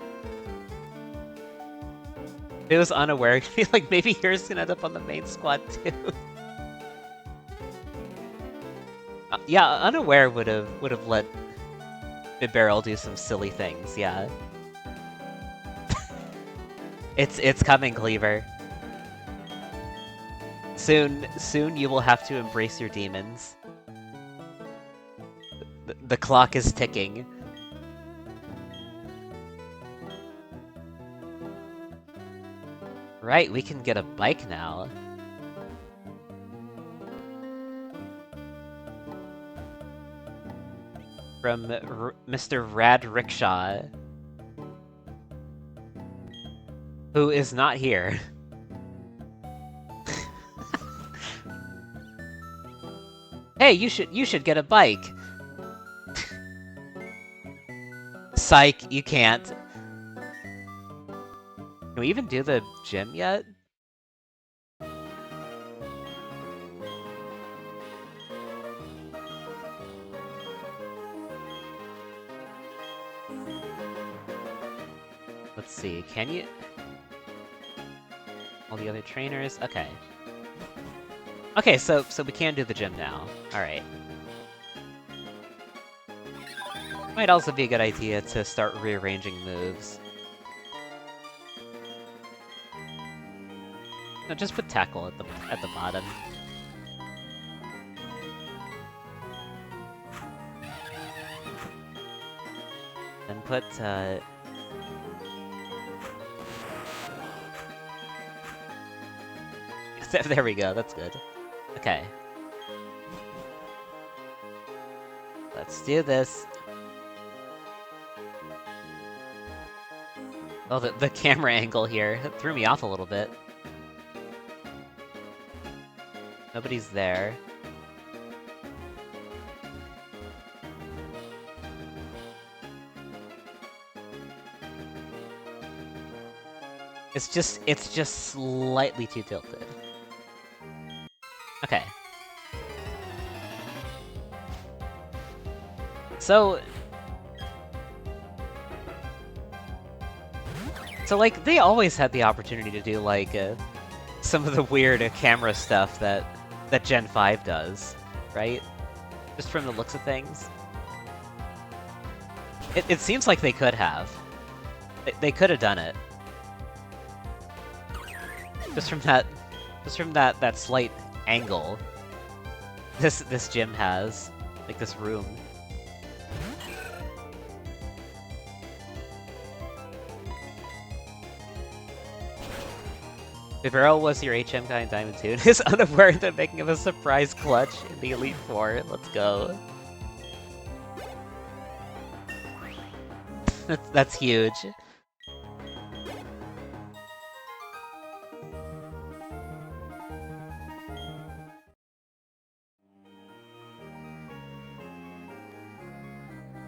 If it was unaware, I'd be like, maybe yours can end up on the main squad too. Yeah, unaware would have let Mid-Barrel do some silly things, yeah. It's coming, Cleaver. Soon you will have to embrace your demons. The clock is ticking. Right, we can get a bike now. From Mr. Rad Rickshaw. Who is not here. Hey, you should get a bike. Psych, you can't. Can we even do the gym yet? Let's see, can you? All the other trainers? Okay. Okay, so we can do the gym now. Alright. Might also be a good idea to start rearranging moves. No, just put tackle at the bottom. Then put there we go, that's good. Okay. Let's do this. Oh, the camera angle here threw me off a little bit. Nobody's there. It's just slightly too tilted. Okay. So, like, they always had the opportunity to do, like, some of the weird camera stuff that Gen 5 does, right? Just from the looks of things. It seems like they could have. They could have done it. Just from that slight angle this gym has, like this room. If Earl was your HM guy in Diamond 2, is unaware that making him a surprise clutch in the Elite Four. Let's go. That's huge.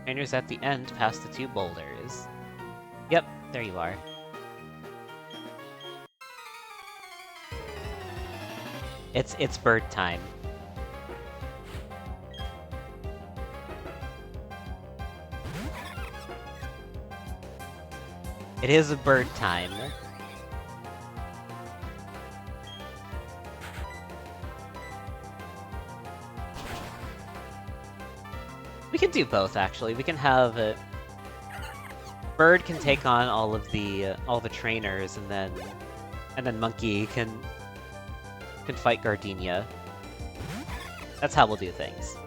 Trainers at the end past the two boulders. Yep, there you are. It's bird time. It is a bird time. We can do both, actually. We can have Bird can take on all the trainers, and then Monkey can fight Gardenia. That's how we'll do things.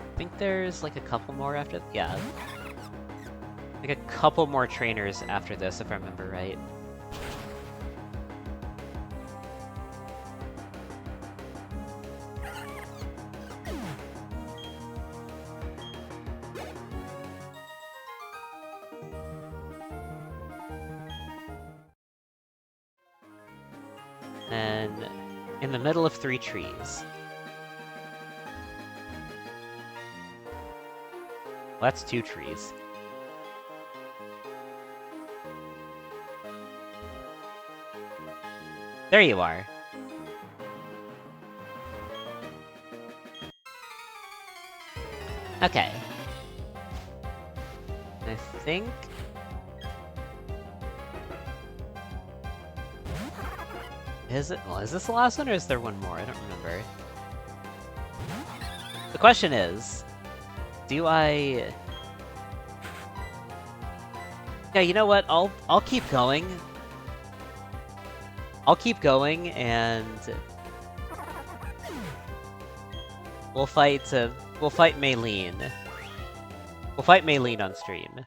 I think there's like a couple more after. Yeah. Like a couple more trainers after this, if I remember right. And in the middle of 3 trees. Well, that's 2 trees. There you are. Okay. I think... Is it? Well, is this the last one, or is there one more? I don't remember. The question is, do I... Yeah, you know what? I'll keep going. I'll keep going, and we'll fight Maylene. We'll fight Maylene on stream.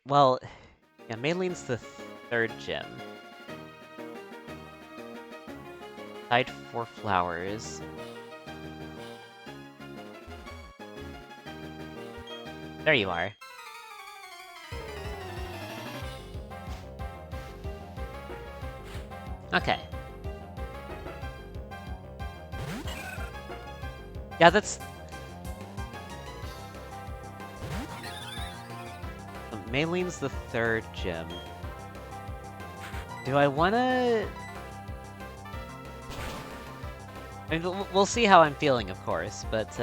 Well, yeah, Maylene's the third gym. Tied 4 flowers. There you are. Okay. Yeah, that's... Maylene's the third gym. Do I wanna... I mean, we'll see how I'm feeling, of course, but,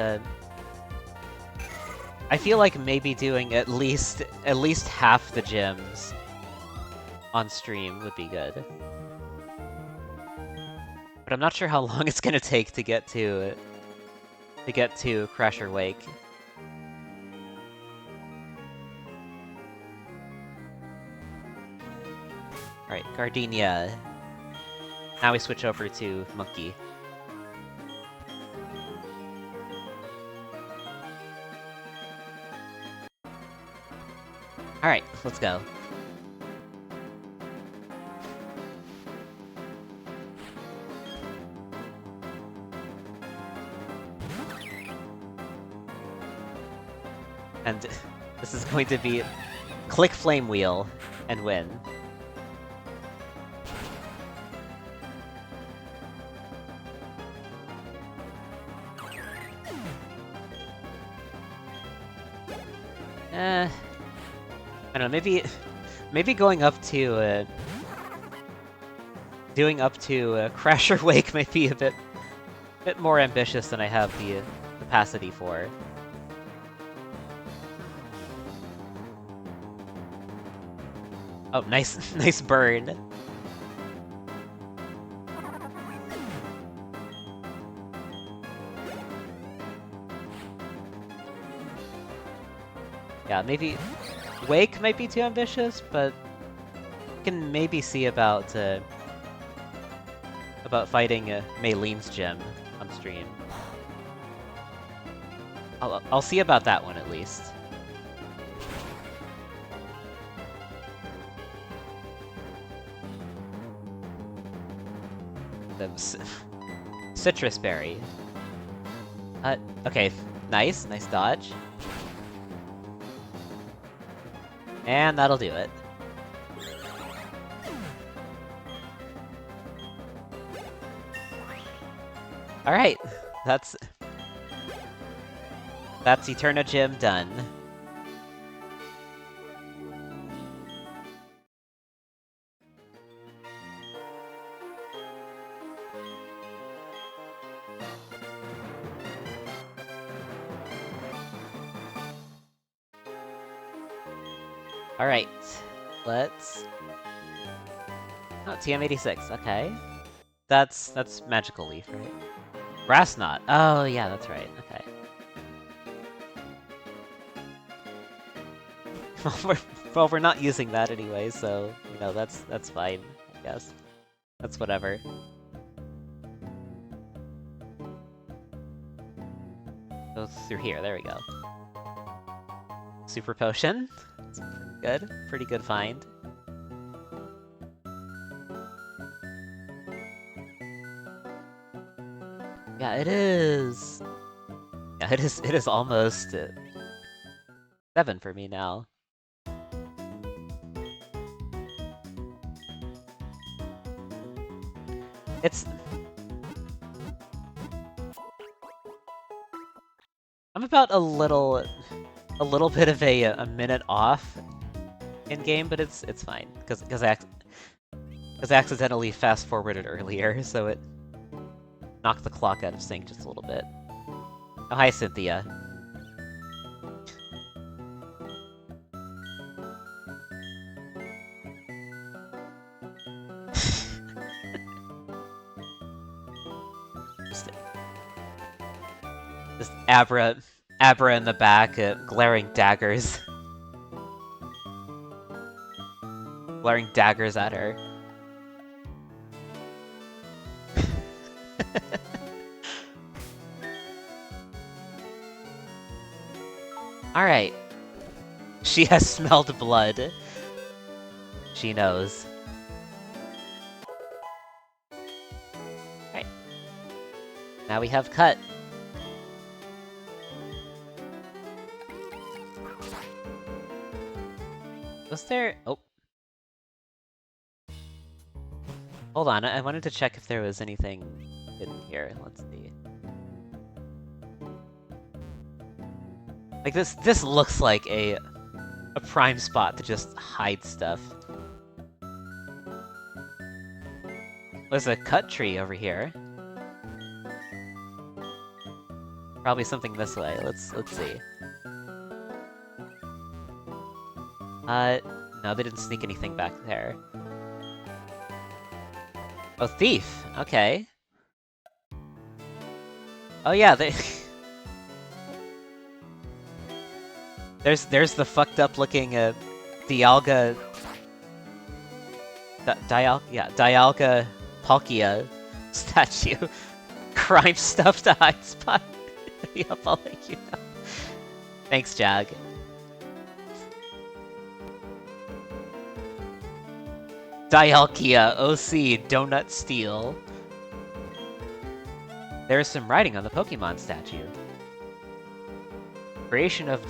I feel like maybe doing at least half the gyms on stream would be good. But I'm not sure how long it's gonna take to get to Crasher Wake. Alright, Gardenia. Now we switch over to Monkey. Alright, let's go. And this is going to be click Flame Wheel and win. I don't know, maybe going up to, doing up to Crasher Wake might be a bit more ambitious than I have the capacity for. Oh, nice burn. Yeah, maybe Wake might be too ambitious, but you can maybe see about fighting Maylene's gym on stream. I'll see about that one at least. The Citrus Berry. Okay, nice dodge. And that'll do it. Alright, that's Eterna Gym done. Alright, let's... Oh, TM86, okay. That's Magical Leaf, right? Grass Knot. Oh, yeah, that's right, okay. Well, we're not using that anyway, so, you know, that's fine, I guess. That's whatever. Go through here, there we go. Super Potion. Good. Pretty good find. Yeah, it is. Yeah, it is almost 7 for me now. I'm about a little bit of a minute off in game, but it's fine because I accidentally fast forwarded earlier, so knock the clock out of sync just a little bit. Oh, hi, Cynthia. Just Abra in the back, glaring daggers. Glaring daggers at her. Alright. She has smelled blood. She knows. Alright. Now we have cut. Was there... Oh. Hold on, I wanted to check if there was anything hidden here. Let's see. Like, this looks like a prime spot to just hide stuff. There's a cut tree over here. Probably something this way. Let's see. No, they didn't sneak anything back there. Oh, thief! Okay. Oh yeah, they... There's the fucked up looking, Dialga... Dialga Palkia statue. Crime stuff to hide spot. Yup, I'll let you know. Thanks, Jag. Dialkia, OC, Donut Steel. There is some writing on the Pokemon statue. Creation of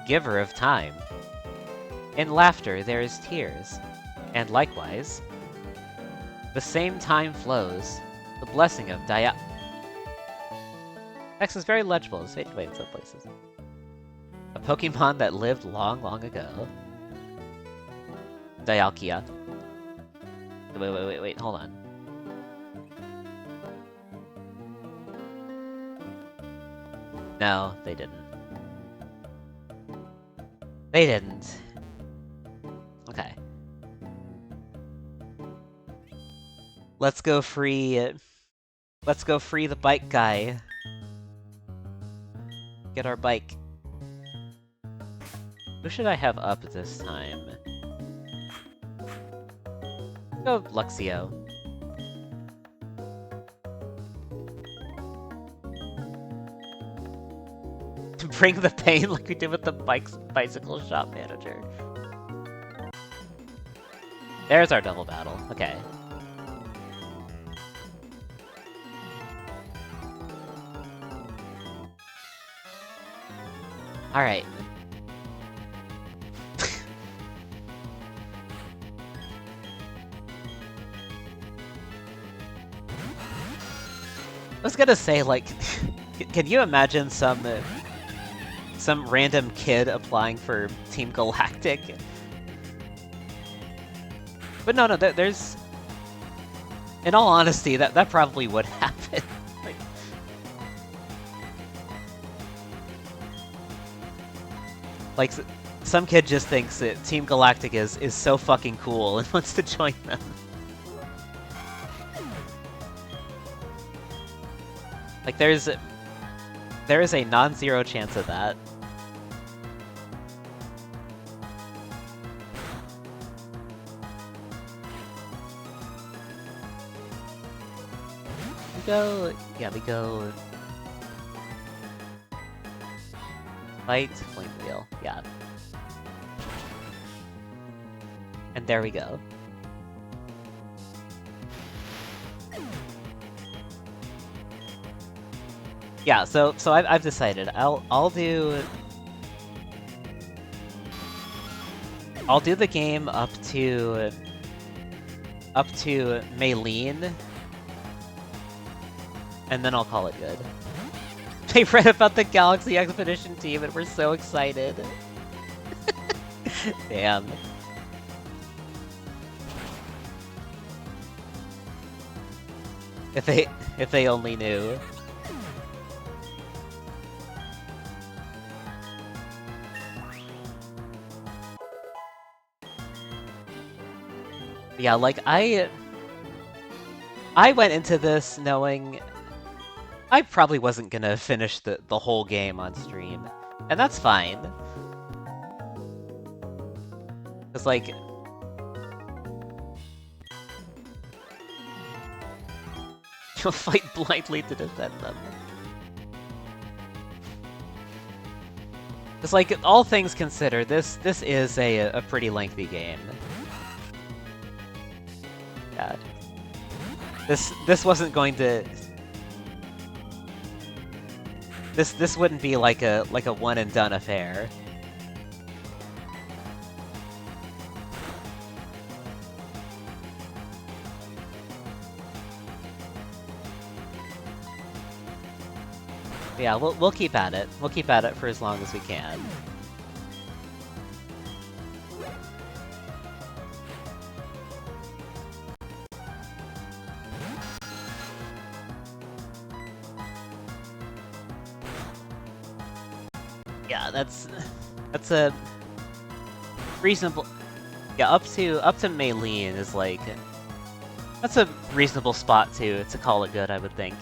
Giver of Time. In laughter there is tears, and likewise, the same time flows, the blessing of Text is very legible, it's faded away in some places. A Pokemon that lived long, long ago. Dialkia. Wait, hold on. No, they didn't. They didn't. Okay. Let's go free the bike guy. Get our bike. Who should I have up this time? Go Luxio. To bring the pain like we did with the bicycle shop manager. There's our double battle. Okay. Alright. I was gonna say, like, can you imagine some random kid applying for Team Galactic? But no, there's... In all honesty, that probably would happen. Like, some kid just thinks that Team Galactic is so fucking cool and wants to join them. Like, there is a non-zero chance of that. We go... Light, flame wheel, yeah. And there we go. Yeah, so I've decided I'll do the game up to Maylene, and then I'll call it good. They read about the Galaxy Expedition team and we're so excited. Damn. If If they only knew. Yeah, like, I went into this knowing I probably wasn't gonna finish the whole game on stream. And that's fine. It's like... You'll fight blindly to defend them. It's like, all things considered, this is a pretty lengthy game. Yeah. This wasn't going to... This wouldn't be like a one and done affair. Yeah, we'll keep at it. We'll keep at it for as long as we can. Yeah, that's a reasonable. Yeah, up to Maylene is like, that's a reasonable spot to call it good, I would think.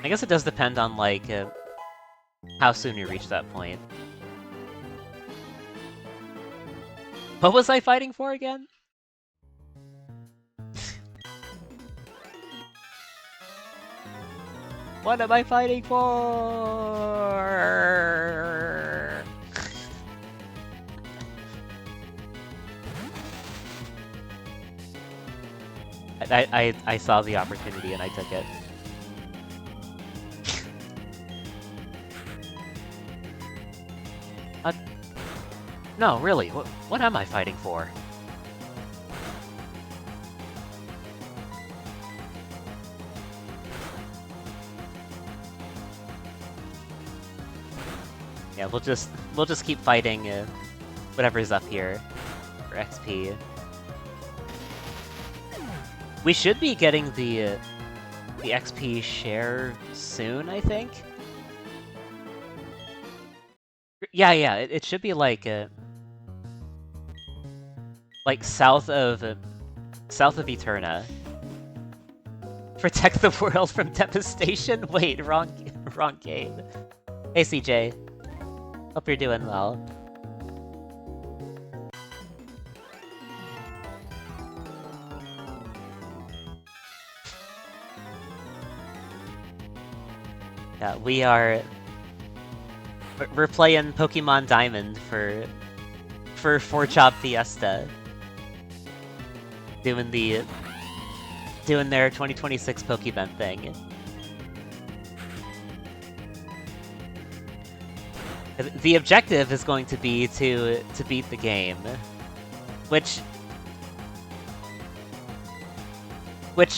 I guess it does depend on like how soon you reach that point. What was I fighting for again? What am I fighting for? I saw the opportunity and I took it. No, really, what am I fighting for? Yeah, we'll just keep fighting whatever's up here for XP. We should be getting the XP share soon, I think. Yeah, it should be like south of Eterna. Protect the world from devastation. Wait, wrong game. Hey CJ, hope you're doing well. Yeah, we're playing Pokemon Diamond for 4JF's Fiesta. Doing their 2026 Pokévent thing. The objective is going to be to beat the game, which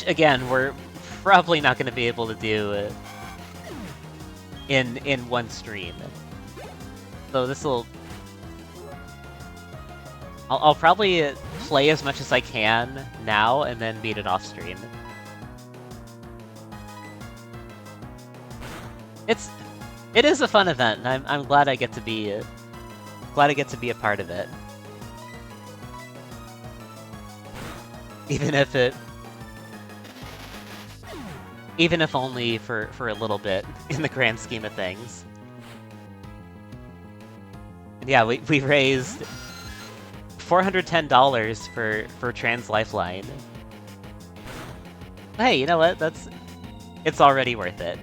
again we're probably not going to be able to do in one stream. So this'll... I'll probably play as much as I can now and then beat it off stream. It is a fun event, and I'm glad I get to be a part of it. Even if only for a little bit in the grand scheme of things. And yeah, we raised $410 for Trans Lifeline. Hey, you know what? It's already worth it.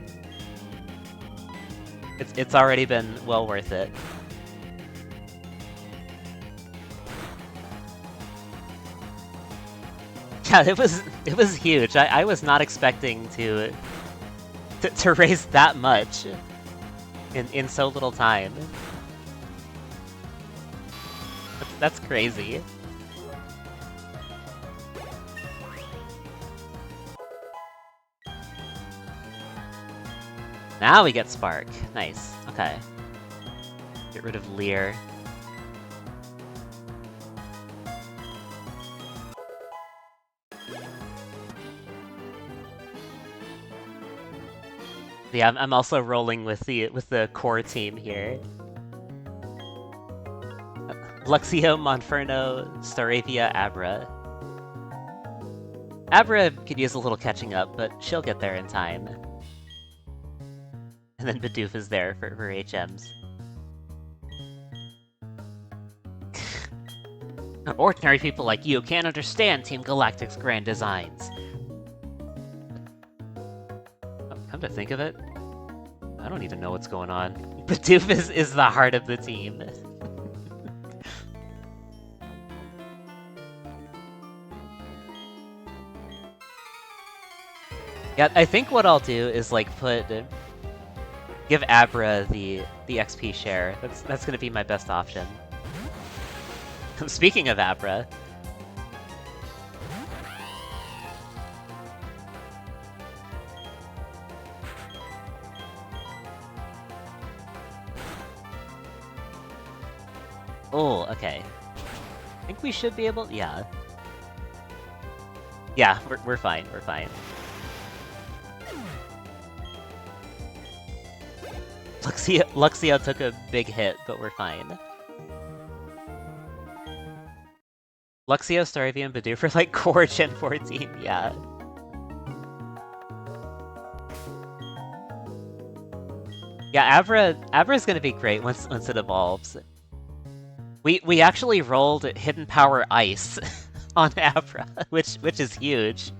It's already been well worth it. Yeah, it was huge. I was not expecting to raise that much in so little time. That's crazy. Now we get Spark. Nice. Okay. Get rid of Leer. Yeah, I'm also rolling with the core team here. Luxio, Monferno, Staravia, Abra. Abra could use a little catching up, but she'll get there in time. And then Bidoof is there for HMs. Ordinary people like you can't understand Team Galactic's grand designs. Oh, come to think of it, I don't even know what's going on. Bidoof is the heart of the team. Yeah, I think what I'll do is like give Abra the XP share. That's gonna be my best option. Speaking of Abra. Oh, okay. I think we should be able. Yeah. Yeah, we're fine. We're fine. Luxio took a big hit, but we're fine. Luxio, Staravia, and Bidoof are like core Gen 14, yeah. Yeah, Abra's gonna be great once it evolves. We actually rolled Hidden Power Ice on Abra, which is huge.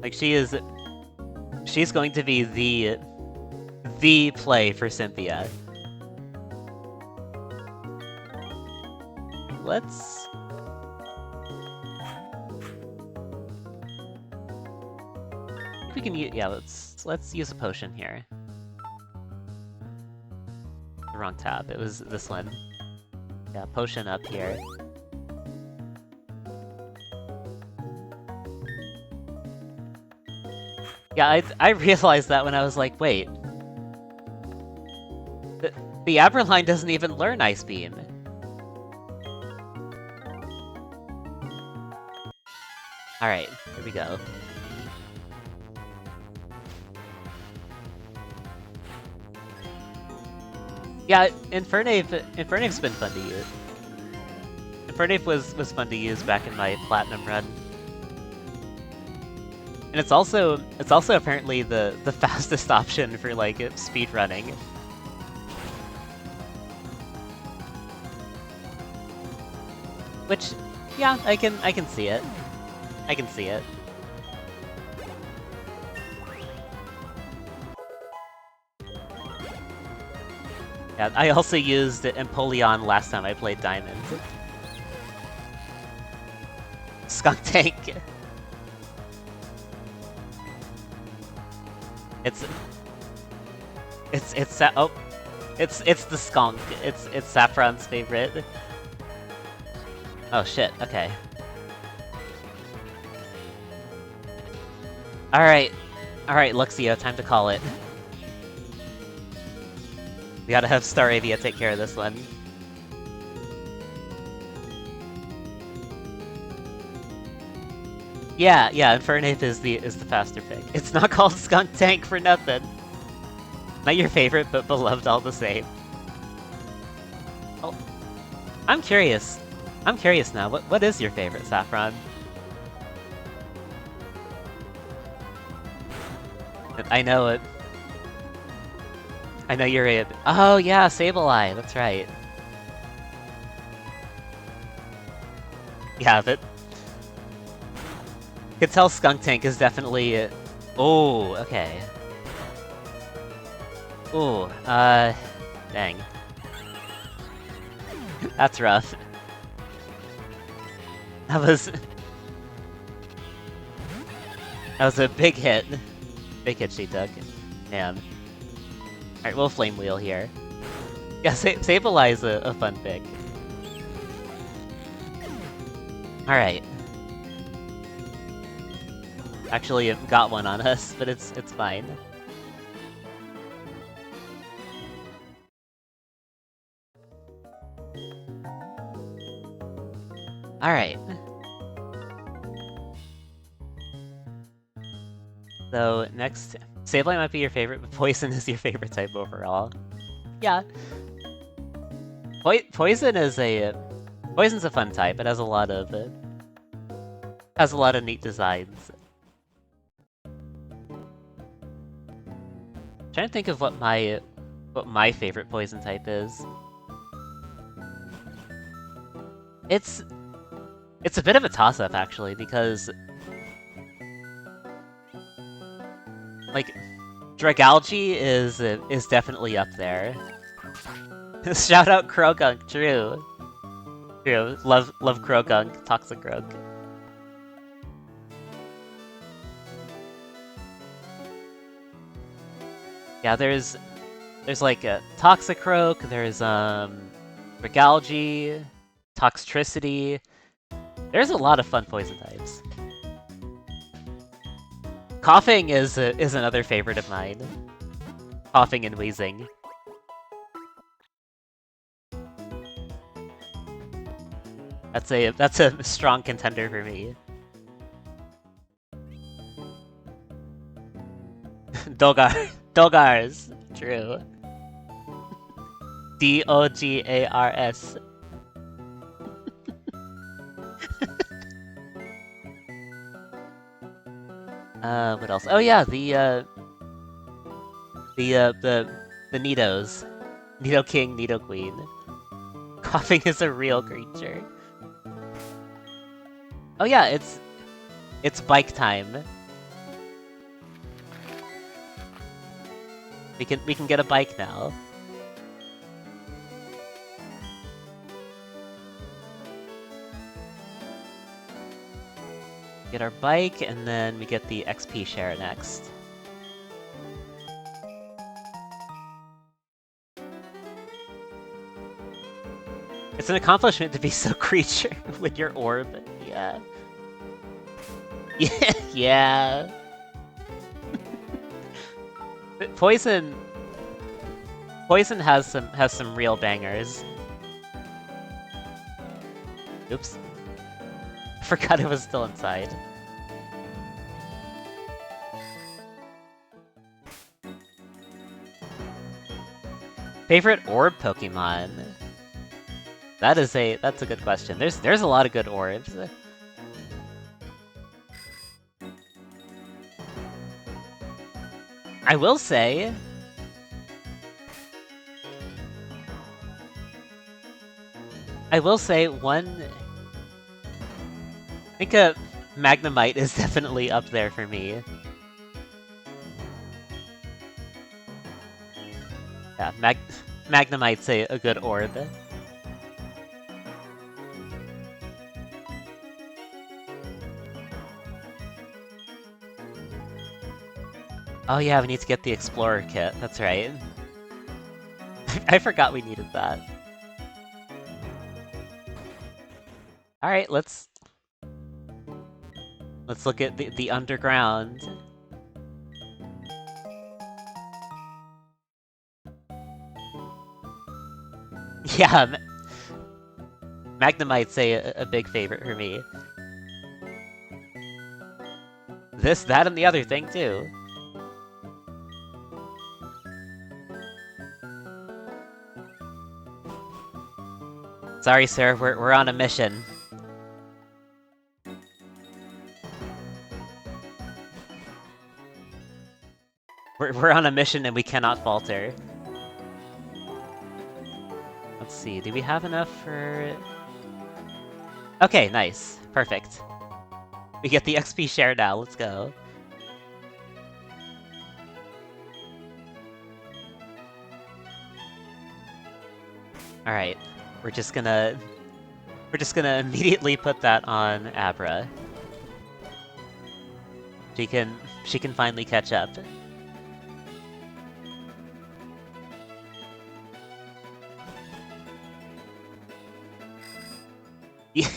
Like she's going to be the play for Cynthia. Let's we can use let's use a potion here. The wrong tab. It was this one. Yeah, potion up here. Yeah, I realized that when I was like, wait. The Aberline doesn't even learn Ice Beam. Alright, here we go. Yeah, Infernape's been fun to use. Infernape was fun to use back in my Platinum run. And it's also apparently the fastest option for like speed running. Which, yeah, I can see it. I can see it. Yeah, I also used Empoleon last time I played Diamond. Skunk Tank. It's the skunk. It's Saffron's favorite. Oh shit, okay. Alright, Luxio, time to call it. We gotta have Staravia take care of this one. Yeah, Infernape is the faster pick. It's not called Skunk Tank for nothing. Not your favorite, but beloved all the same. Oh, I'm curious. I'm curious now. What is your favorite, Saffron? I know it. I know you're a. Oh yeah, Sableye. That's right. Yeah, but could tell Skunk Tank is definitely. Oh, okay. Oh, dang. That's rough. That was a big hit. Big hit she took. Man. Alright, we'll Flame Wheel here. Yeah, Sableye is a fun pick. Alright. Actually, it got one on us, but it's fine. Alright. So, next... Sableye might be your favorite, but Poison is your favorite type overall. Yeah. Poison is a... Poison's a fun type. It has a lot of... has a lot of neat designs. I'm trying to think of what my favorite Poison type is. It's a bit of a toss-up, actually, because... like, Dragalge is definitely up there. Shout out Krogunk, true. True, love Krogunk, Toxic-Krog. Yeah, there's like a Toxic-Krog, there's Dragalge, Toxtricity. There's a lot of fun poison types. Coughing is another favorite of mine. Coughing and wheezing. That's a strong contender for me. Dogars, true. Dogars. What else? Oh yeah, the Nidos. Nido King, Nido Queen. Coughing is a real creature. Oh yeah, it's bike time. We can get a bike now. Get our bike, and then we get the XP share next. It's an accomplishment to be so creature with your orb. Yeah. Yeah. Poison has some real bangers. Oops. Forgot it was still inside. Favorite orb Pokemon? That's a good question. There's a lot of good orbs. I will say one. I think a Magnemite is definitely up there for me. Yeah, Magnemite's a good orb. Oh yeah, we need to get the Explorer kit, that's right. I forgot we needed that. Alright, let's look at the underground. Yeah, Magnemite's a big favorite for me. This, that, and the other thing, too. Sorry, sir, we're on a mission. We're on a mission and we cannot falter. Let's see, do we have enough for... Okay, nice. Perfect. We get the XP share now, let's go. Alright, we're just gonna immediately put that on Abra. She can finally catch up.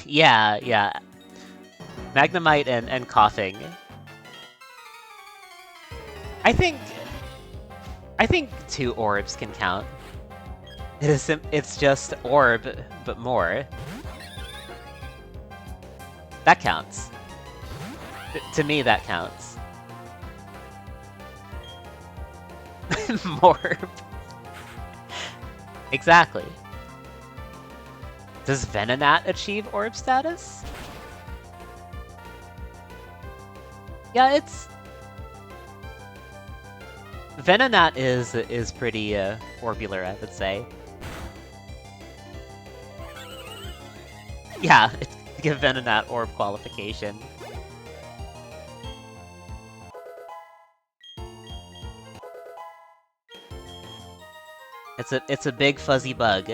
Yeah. Magnemite and Coughing. I think 2 orbs can count. It's just orb, but more. That counts. To me, that counts. Morb. Exactly. Does Venonat achieve orb status? Yeah, it's... Venonat is pretty orbular, I would say. Yeah, give Venonat orb qualification. It's a big fuzzy bug.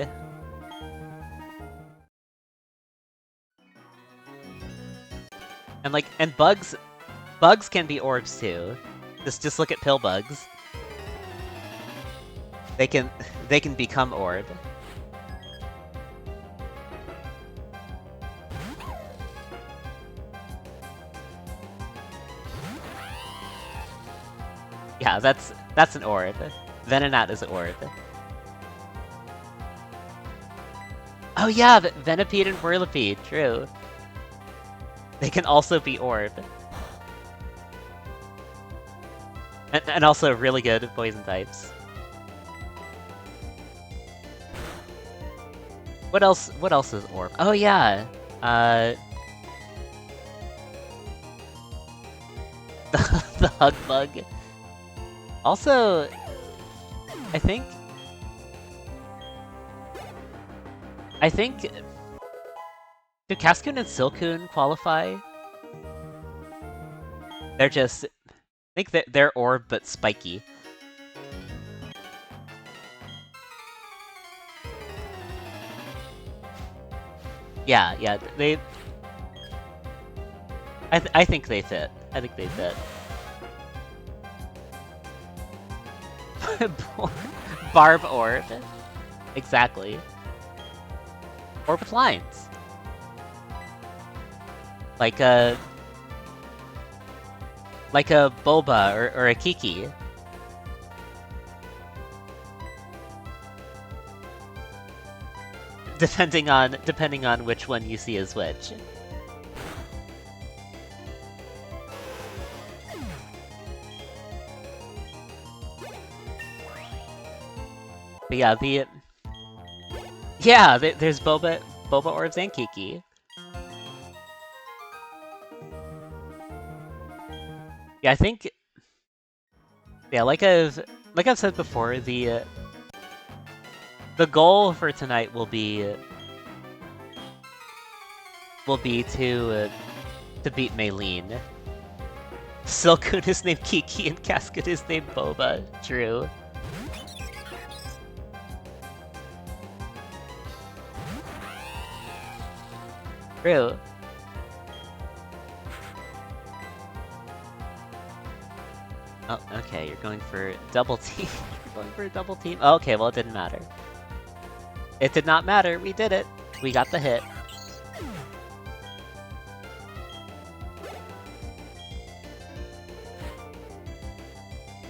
And bugs can be orbs too. Just look at pill bugs. They can become orb. Yeah, that's an orb. Venonat is an orb. Oh yeah, Venipede and Whirlipede, true. They can also be orb. And also really good poison types. What else is orb? Oh yeah. The hug bug. Also, I think do Cascoon and Silcoon qualify? They're just... I think they're orb, but spiky. Yeah, they... I think they fit. I think they fit. Barb orb. Exactly. Orb with lines. Like a Boba or a Kiki. Depending on which one you see as which. But yeah, there's Boba orbs and Kiki. Yeah, I think... Yeah, like I've said before, the goal for tonight will be to beat Maylene. Silcoon is named Kiki and Cascade is named Boba. True. True. Oh, okay, you're going for double team. You're going for a double team? Oh, okay, well it didn't matter. It did not matter, we did it. We got the hit.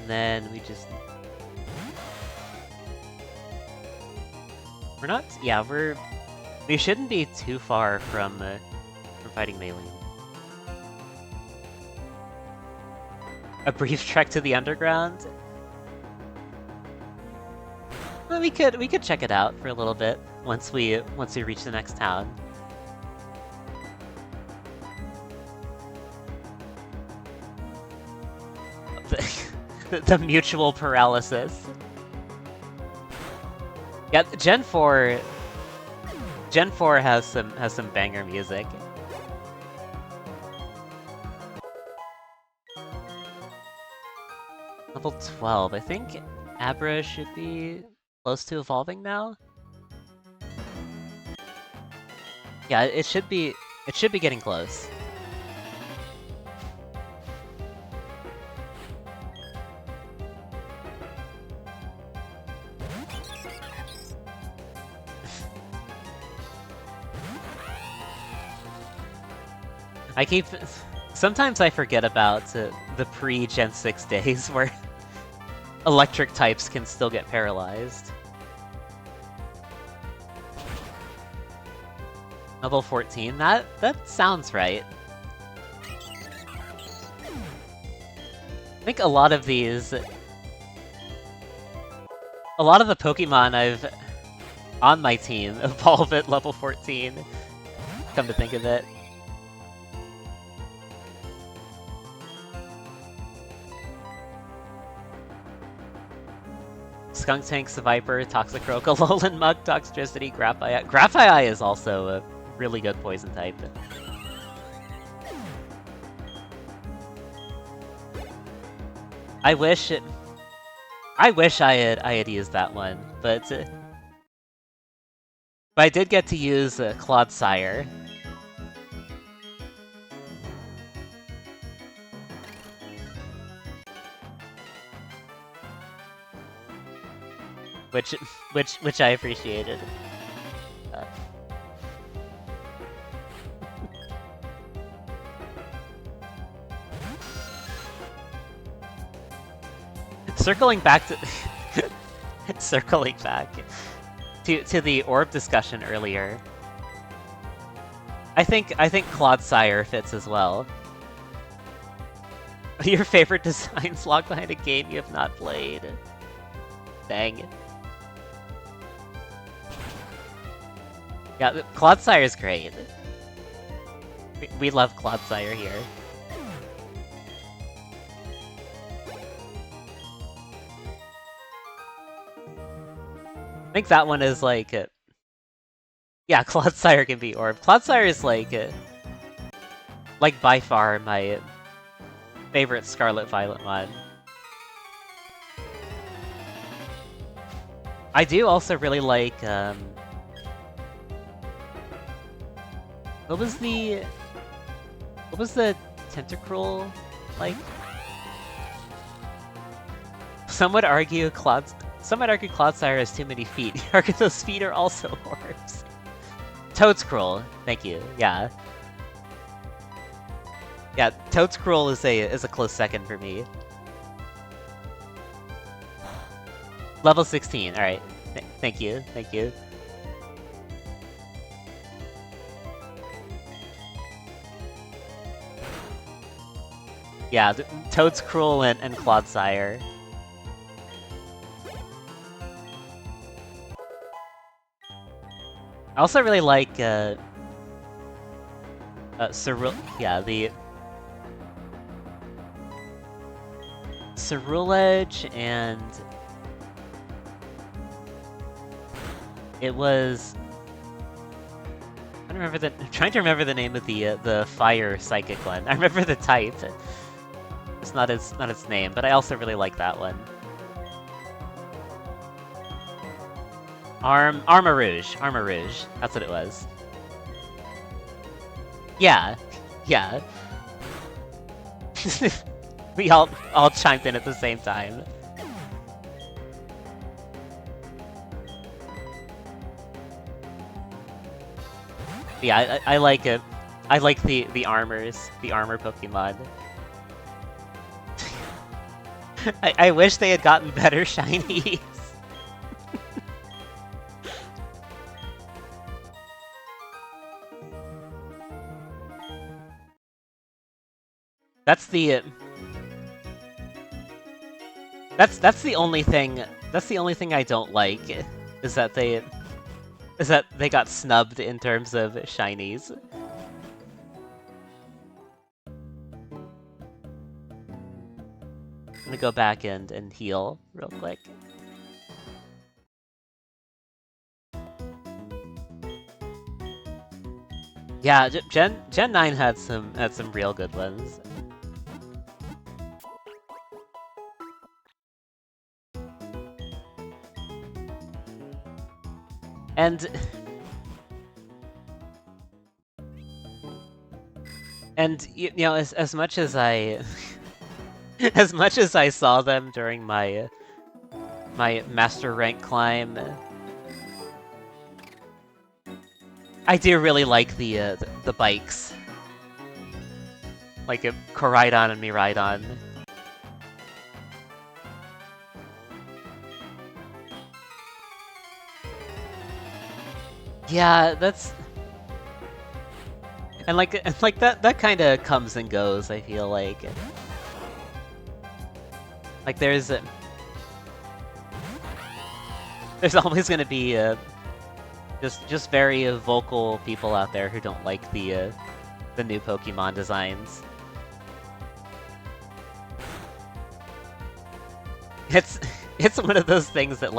And then we just... We're not... Yeah, we shouldn't be too far from fighting Maylene. A brief trek to the underground? Well, we could check it out for a little bit once we reach the next town. The mutual paralysis. Yeah, Gen 4 has some banger music. Level 12. I think Abra should be close to evolving now. Yeah, it should be getting close. Sometimes I forget about the pre-Gen 6 days where electric types can still get paralyzed. Level 14, that sounds right. think a lot of these... A lot of the Pokemon I've on my team evolve at level 14, come to think of it. Skunktank's Viper, Toxicroak, Alolan Mug, Toxtricity, Grappai. Grappai is also a really good poison type. I wish I had used that one, but I did get to use Clodsire. Which I appreciated. Circling back to circling back to the orb discussion earlier. I think Clodsire fits as well. Your favorite designs locked behind a game you have not played. Dang. Yeah, Clodsire is great. We love Clodsire here. I think that one is like... yeah, Clodsire can be Orb. Clodsire is like by far my favorite Scarlet Violet mod. I do also really like, what was the Tentacruel like? Some would argue Clodsire has too many feet. Those feet are also orbs. Toadscruel, thank you. Yeah. Yeah, Toadscruel is a close second for me. Level 16, alright. Thank you, thank you. Yeah, Toadscruel and Clodsire. I also really like, the Ceruledge, and it was... I'm trying to remember the name of the fire psychic one. I remember the type. It's not its name, but I also really like that one. Armarouge. That's what it was. Yeah. Yeah. We all chimed in at the same time. Yeah, I like it. I like the armors, the armor Pokemon. I wish they had gotten better shinies. That's the only thing. That's the only thing I don't like, is that they got snubbed in terms of shinies. I'm gonna go back and heal real quick. Yeah, Gen 9 had some real good ones. And you know, as much as I as much as I saw them during my master rank climb, I do really like the bikes, like a Koraidon and Miraidon. Yeah, that's... And like that kind of comes and goes, I feel like. Like there's always gonna be just very vocal people out there who don't like the new Pokemon designs. It's one of those things that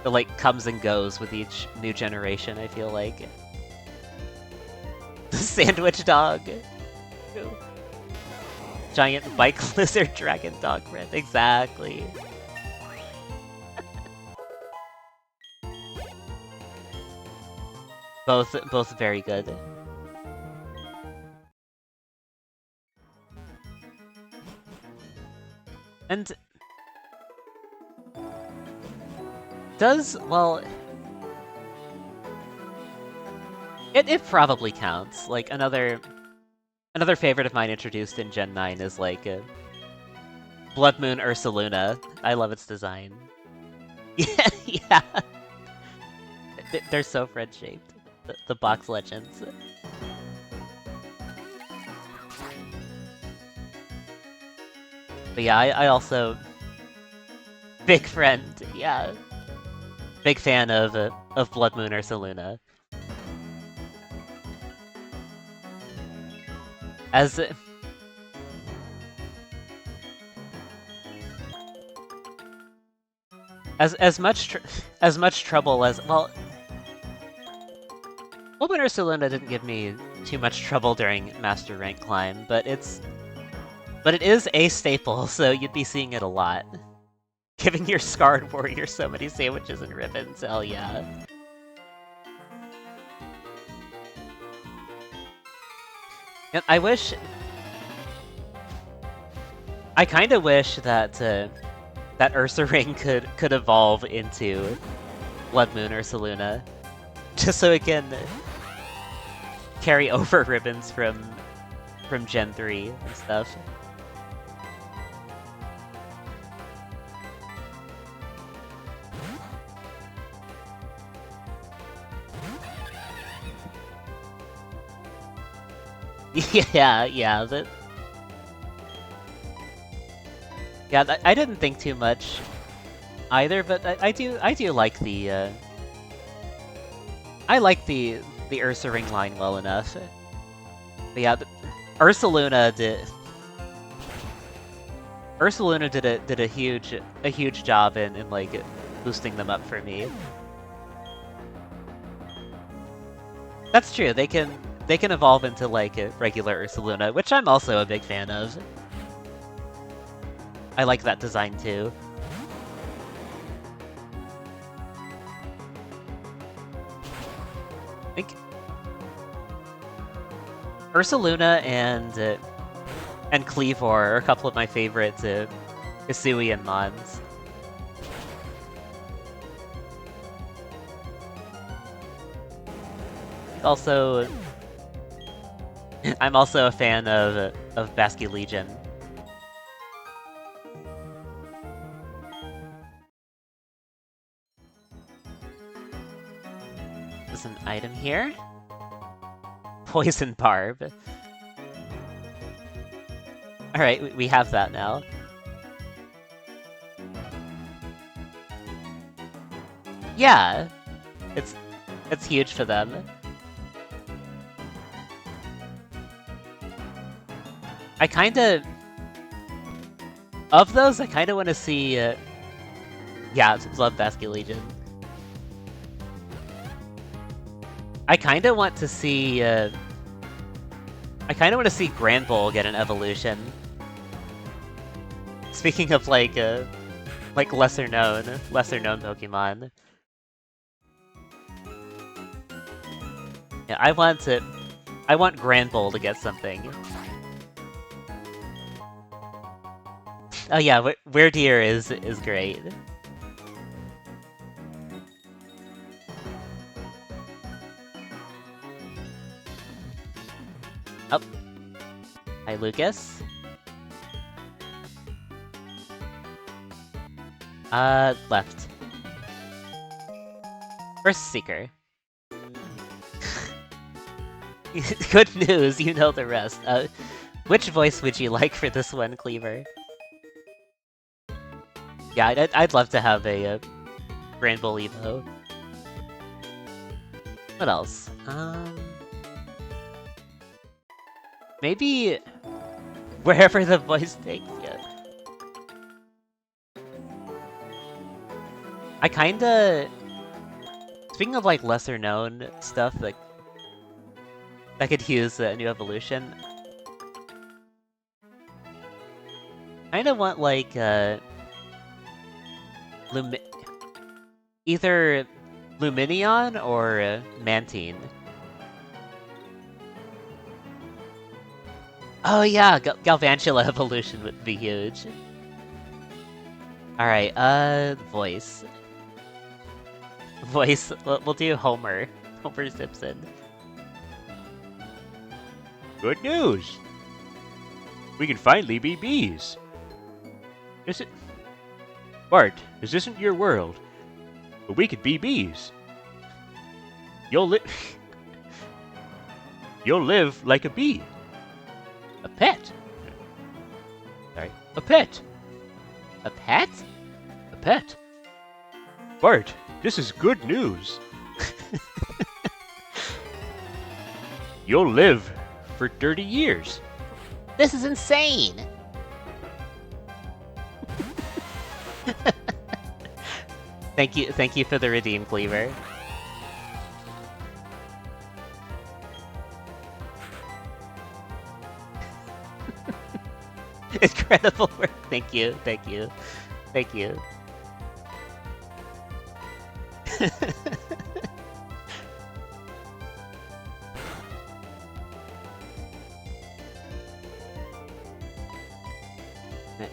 that comes and goes with each new generation, I feel like. The sandwich dog. Giant bike lizard dragon dog friend, exactly. Both very good. And well, it probably counts. Like another favorite of mine introduced in Gen 9 is like Blood Moon Ursaluna. I love its design. Yeah. They're so friend-shaped. The box legends. But yeah, I also... Big friend, yeah. Big fan of Blood Moon Ursaluna. As much trouble as... Well... Blood Moon Ursaluna didn't give me too much trouble during Master Rank climb, but it is a staple, so you'd be seeing it a lot. Giving your scarred warrior so many sandwiches and ribbons, hell yeah. And I kinda wish that that Ursaring could evolve into Blood Moon Ursaluna, just so it can carry over ribbons from Gen 3 and stuff. Yeah, I didn't think too much either, but I do like the I like the Ursaring line well enough. But yeah, Ursaluna did a huge job in like boosting them up for me. That's true. They can evolve into like a regular Ursaluna, which I'm also a big fan of. I like that design too. I think Ursaluna and Cleavor are a couple of my favorite Hisuian mons. Also, I'm also a fan of Basculegion. There's an item here. Poison Barb. Alright, we have that now. Yeah! It's huge for them. I kinda... Of those, I kinda wanna see... Yeah, love Basculegion. I kinda want to see... I kinda wanna see Granbull get an evolution. Speaking of like lesser known Pokemon. Yeah, I want Granbull to get something. Oh yeah, Weirdeer is great. Oh. Hi, Lucas. Left. First Seeker. Good news, you know the rest. Which voice would you like for this one, Cleaver? Yeah, I'd love to have a Grand Bull Evo. What else? Maybe wherever the voice takes you. I kinda... Speaking of like lesser known stuff that could use a new evolution, kinda want like either Luminion or Mantine. Oh yeah, Galvantula evolution would be huge. Alright, voice. Voice, we'll do Homer. Homer Simpson. Good news! We can finally be bees! Is it... Bart, this isn't your world, but we could be bees. You'll live like a bee. A pet. Sorry, a pet. A pet? A pet. Bart, this is good news. You'll live for 30 years. This is insane! Thank you for the redeem, Cleaver. Incredible work. Thank you.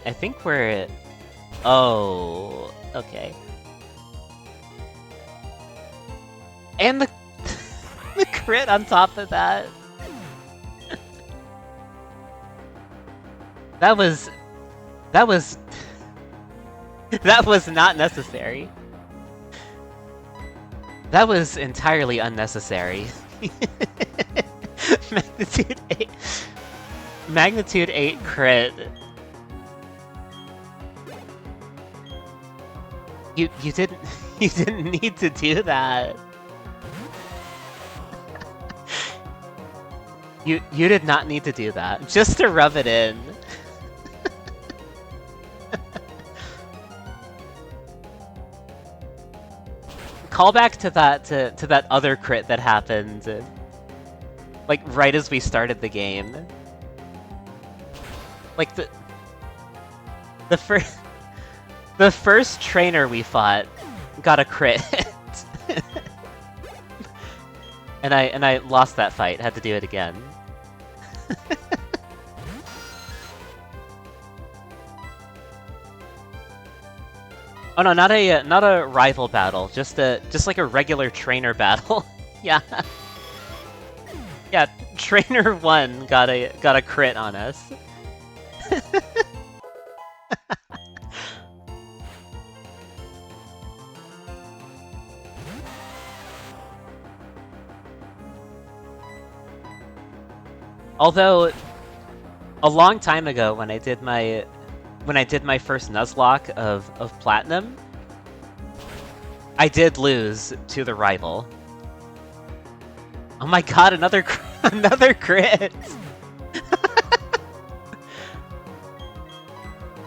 I think we're... Oh, okay. And the the crit on top of that. That was not necessary. That was entirely unnecessary. Magnitude 8. Magnitude 8 crit. You didn't need to do that. You did not need to do that. Just to rub it in. Call back to that other crit that happened, like right as we started the game. Like the first trainer we fought got a crit, and I lost that fight. Had to do it again. Oh no, not a rival battle, just like a regular trainer battle. Yeah. Yeah, trainer 1 got a crit on us. Although a long time ago when I did my first Nuzlocke of Platinum, I did lose to the rival. Oh my god, another crit!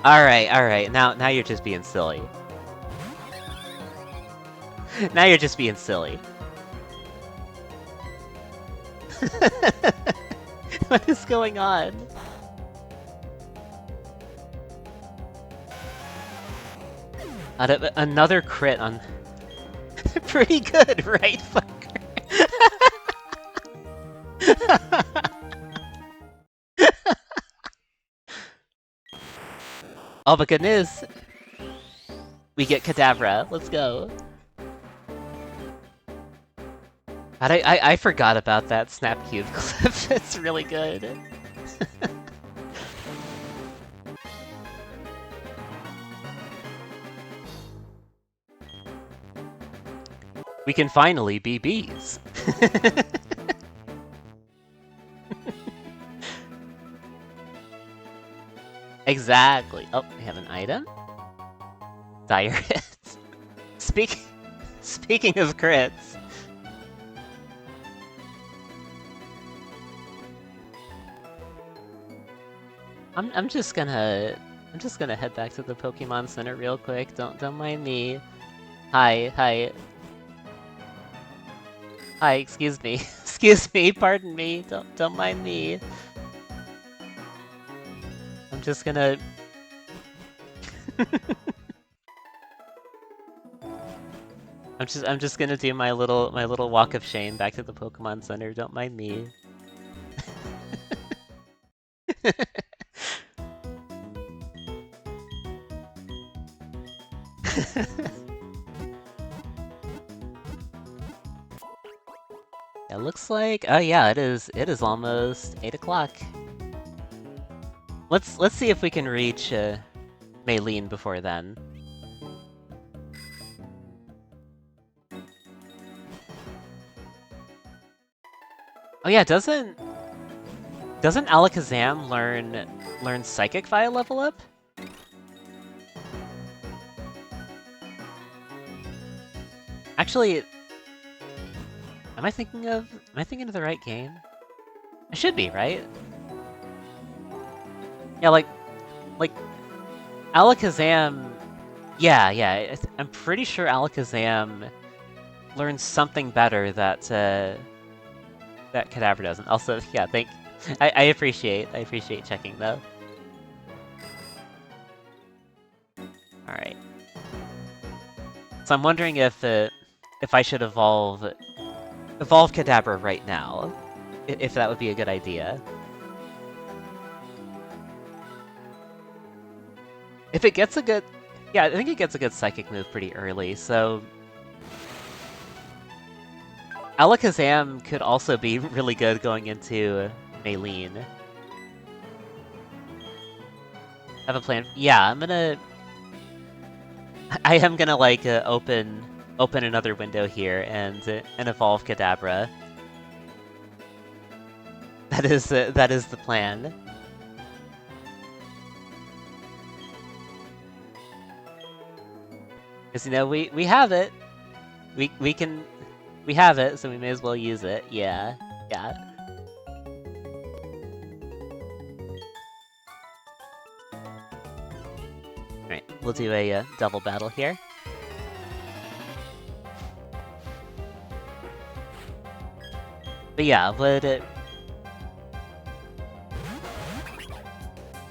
Alright, now you're just being silly. Now you're just being silly. What is going on? Another crit on... Pretty good, right, fucker? Oh, but good news! We get Kadabra. Let's go. God, I forgot about that Snapcube clip. It's really good. We can finally be bees. Exactly. Oh, we have an item. Dire hits. Speaking of crits. I'm just gonna head back to the Pokemon Center real quick. Don't mind me. Hi. Hi, excuse me. Excuse me, pardon me. Don't mind me. I'm just gonna I'm just gonna do my little walk of shame back to the Pokemon Center. Don't mind me. It looks like, oh yeah, it is almost 8 o'clock. Let's see if we can reach Maylene before then. Oh yeah, doesn't Alakazam learn Psychic via level up? Actually, am I thinking of the right game? I should be, right? Yeah, like Alakazam. Yeah. I'm pretty sure Alakazam learns something better that Kadabra doesn't. Also, yeah, I appreciate checking though. All right. So I'm wondering if I should evolve Kadabra right now, if that would be a good idea. If it gets a good, yeah, I think it gets a good Psychic move pretty early. So Alakazam could also be really good going into Maylene. Have a plan? Yeah, I am gonna like open another window here and evolve Kadabra. That is the plan. Because you know we have it. We have it, so we may as well use it. Yeah. Alright, we'll do a double battle here. But yeah, would it...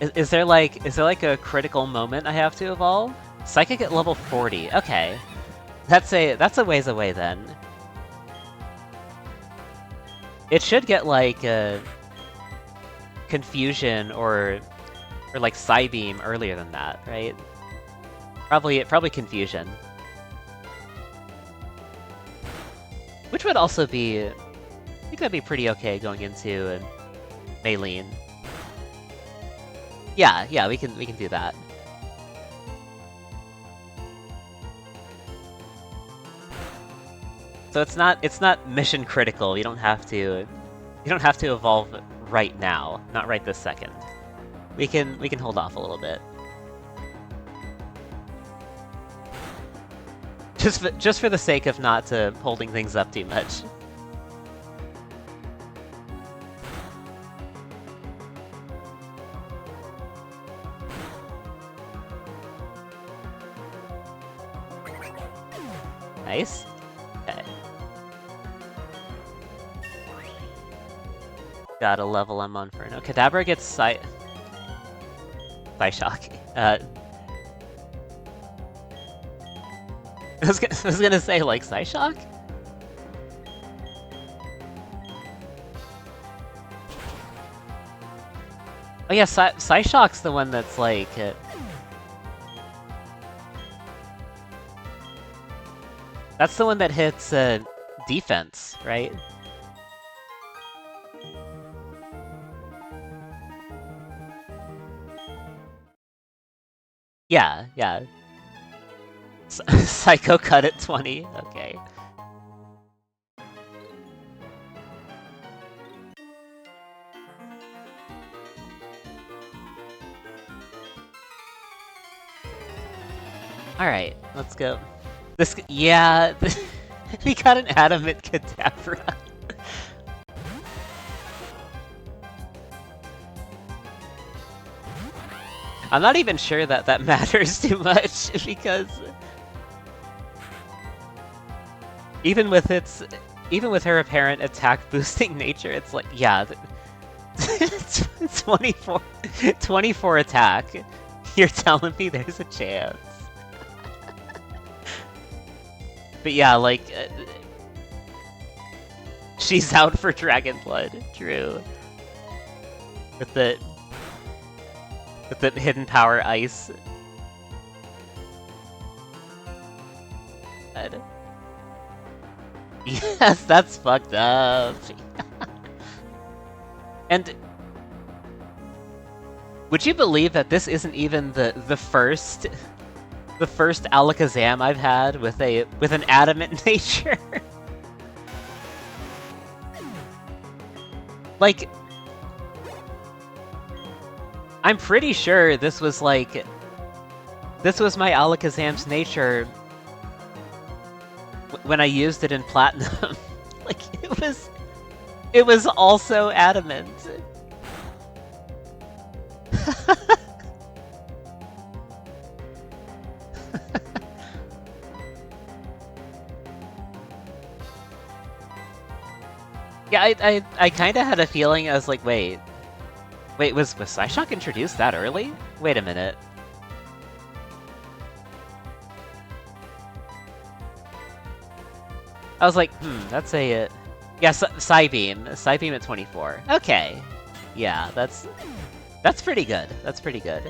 Is there like a critical moment I have to evolve? Psychic at level 40. Okay. That's a ways away then. It should get like Confusion or like Psybeam earlier than that, right? Probably Confusion. Which would also be, I think that'd be pretty okay going into Maylene. Yeah, we can do that. So it's not mission critical. You don't have to evolve right now, not right this second. We can hold off a little bit. Just for the sake of not holding things up too much. Nice. Okay. Got a level I'm on for now. Kadabra gets Psyshock. I was gonna say, like, Psyshock? Oh yeah, Psyshock's the one that's like... That's the one that hits defense, right? Yeah. Psycho cut at 20, okay. Alright, let's go. Yeah, we got an adamant Kadabra. I'm not even sure that that matters too much, because even with her apparent attack boosting nature, it's like, yeah, 24 attack. You're telling me there's a chance. But yeah, like, she's out for Dragon Blood, true. With the hidden power ice. God. Yes, that's fucked up. And would you believe that this isn't even the first Alakazam I've had with an adamant nature? Like, I'm pretty sure this was my Alakazam's nature when I used it in Platinum. Like, it was also adamant. Yeah, I kinda had a feeling. I was like, wait, was Psyshock introduced that early? Wait a minute. I was like, that's a... yeah, Psybeam at 24. Okay. Yeah, that's pretty good. That's pretty good.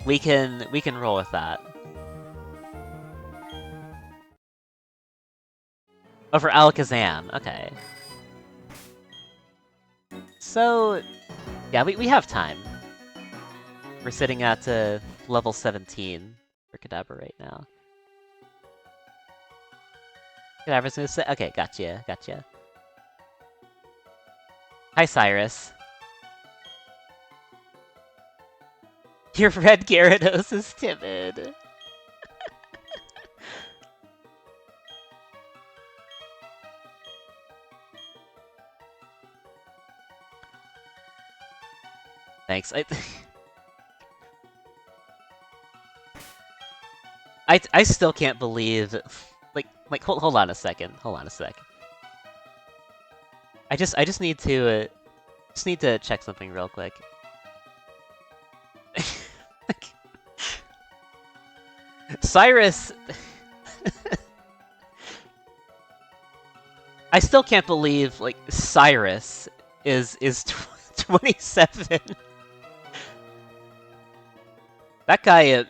We can roll with that. Oh, for Alakazam. Okay. So, yeah, we have time. We're sitting at level 17 for Kadabra right now. Kadabra's gonna say, okay, gotcha. Hi, Cyrus. Your red Gyarados is timid. Thanks. I still can't believe, like hold on a second. I just need to check something real quick. Cyrus, I still can't believe, like, Cyrus is 27. That guy,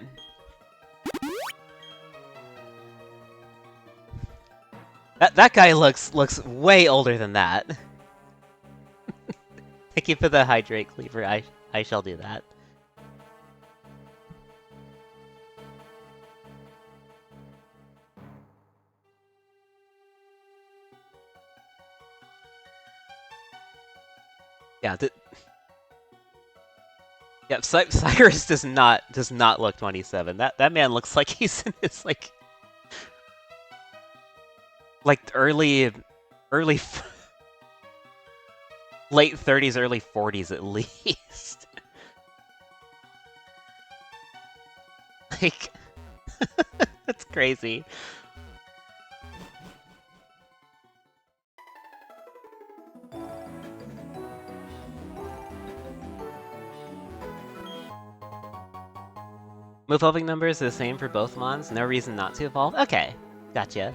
that guy looks way older than that. Thank you for the hydrate cleaver. I shall do that. Yeah, yeah, Cyrus does not look 27. That man looks like he's in his like early late 30s, early 40s at least. Like, that's crazy. Move evolving numbers are the same for both mons. No reason not to evolve. Okay, gotcha.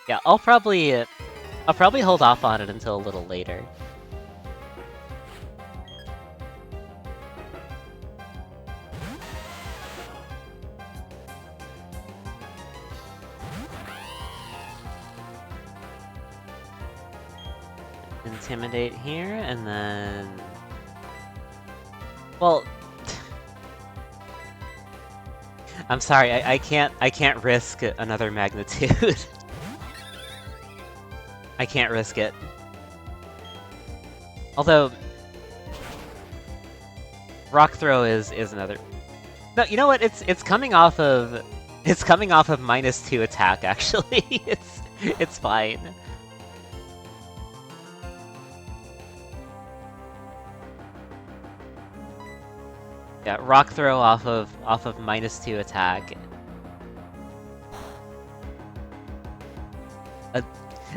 Yeah, I'll probably hold off on it until a little later. Intimidate here, and then... Well... I'm sorry, I can't risk another magnitude. I can't risk it. Although Rock Throw is another. No, you know what? It's coming off of -2 attack actually. It's fine. Yeah, Rock Throw off of -2 attack.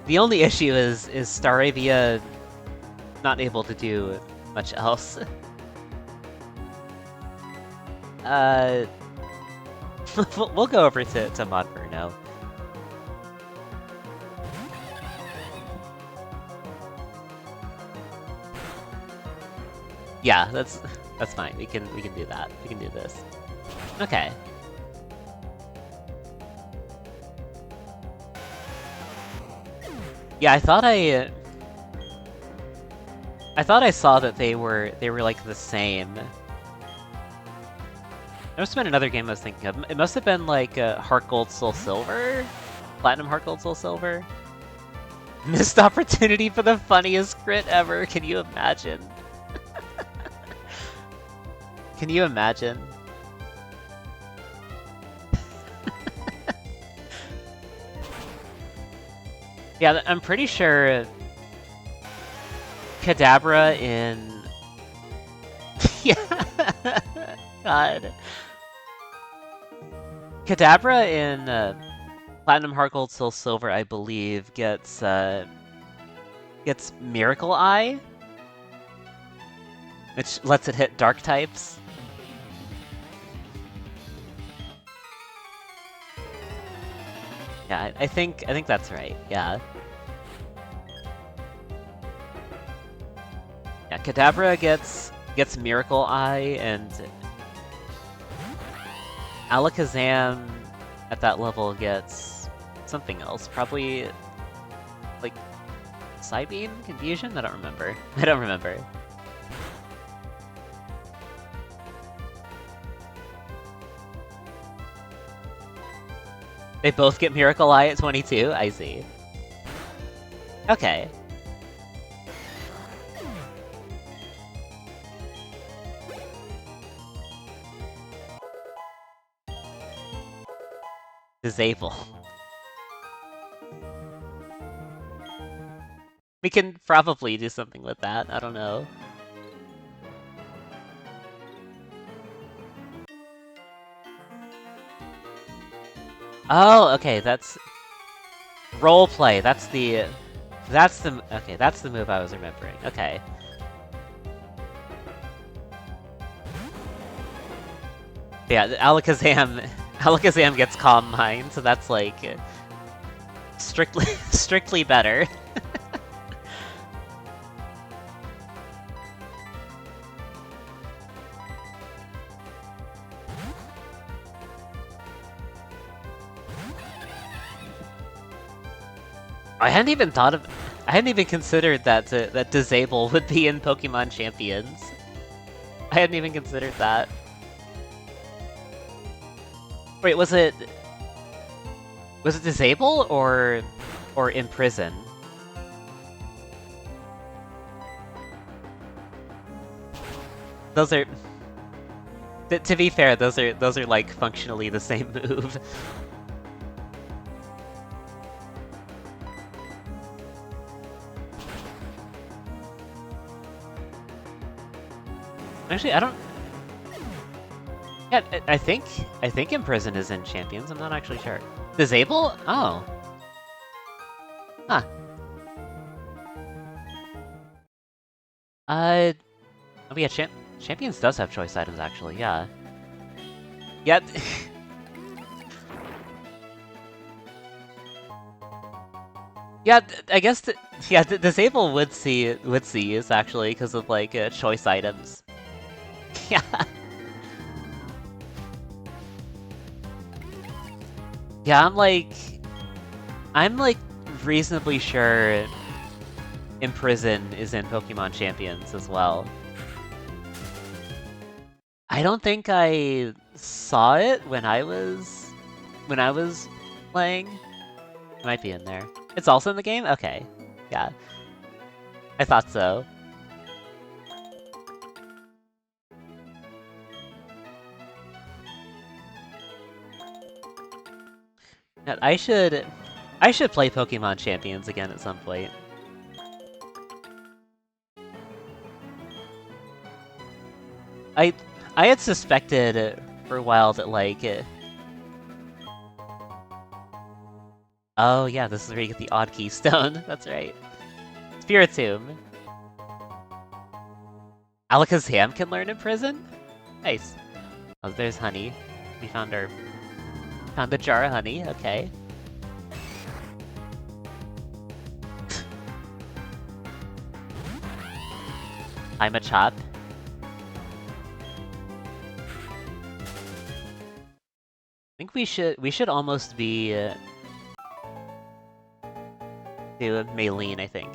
The only issue is Staravia not able to do much else. We'll go over to Monferno. Yeah, that's fine. We can do that. We can do this. Okay. Yeah, I thought I saw that they were like the same. There must have been another game I was thinking of. It must have been like Heart Gold Soul Silver? Platinum Heart Gold Soul Silver? Missed opportunity for the funniest crit ever, can you imagine? Can you imagine? Yeah, I'm pretty sure Kadabra in... Yeah! God. Kadabra in Platinum Heart Gold Soul Silver, I believe, gets Miracle Eye, which lets it hit dark types. Yeah, I think that's right. Yeah. Yeah, Kadabra gets Miracle Eye, and Alakazam at that level gets something else. Probably like Psybeam? Confusion? I don't remember. I don't remember. They both get Miracle Eye at 22? I see. Okay. Disable. We can probably do something with that, I don't know. Oh, okay, that's... Roleplay, that's the... Okay, that's the move I was remembering, okay. Yeah, Alakazam gets Calm Mind, so that's like... strictly better. I hadn't even considered that that Disable would be in Pokemon Champions. I hadn't even considered that. Wait, was it Disable or Imprison? Those are, to be fair, those are like functionally the same move. Actually, I don't... Yeah, I think Imprison is in Champions, I'm not actually sure. Disable? Oh. Huh. Oh yeah, Champions does have choice items, actually, yeah. Yeah. Yeah, I guess, Disable would see use, actually, because of, like, choice items. Yeah. Yeah, I'm like reasonably sure Imprison is in Pokemon Champions as well. I don't think I saw it when I was playing. It might be in there. It's also in the game? Okay. Yeah. I thought so. I should play Pokemon Champions again at some point. I had suspected for a while that like oh yeah, this is where you get the odd keystone. That's right. Spiritomb. Alakazam can learn in prison? Nice. Oh, there's honey. We found the jar of honey, okay. I'm a chop. I think we should almost be do a Maylene, I think.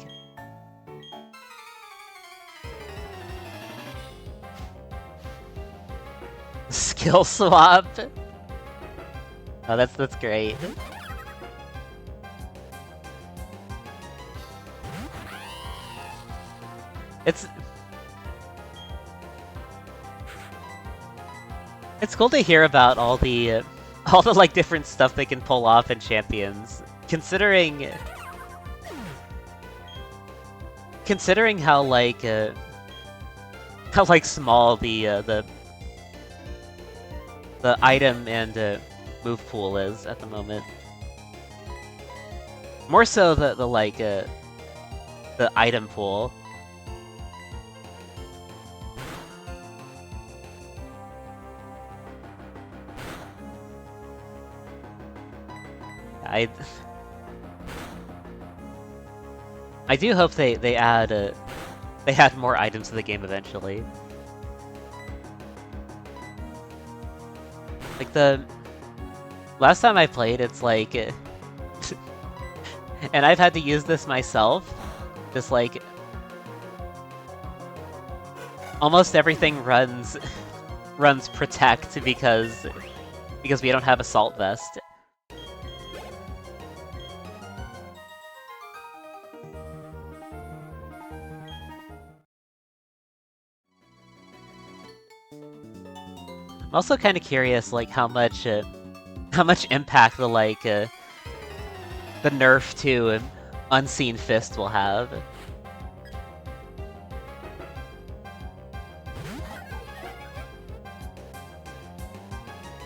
Skill swap. Oh, that's great. It's cool to hear about all the like different stuff they can pull off in Champions, considering how like small the item and move pool is at the moment. More so the item pool. I do hope they add more items to the game eventually. Like the last time I played, it's like and I've had to use this myself. Just like almost everything runs protect because we don't have assault vest. I'm also kind of curious, like how much impact the nerf to Unseen Fist will have.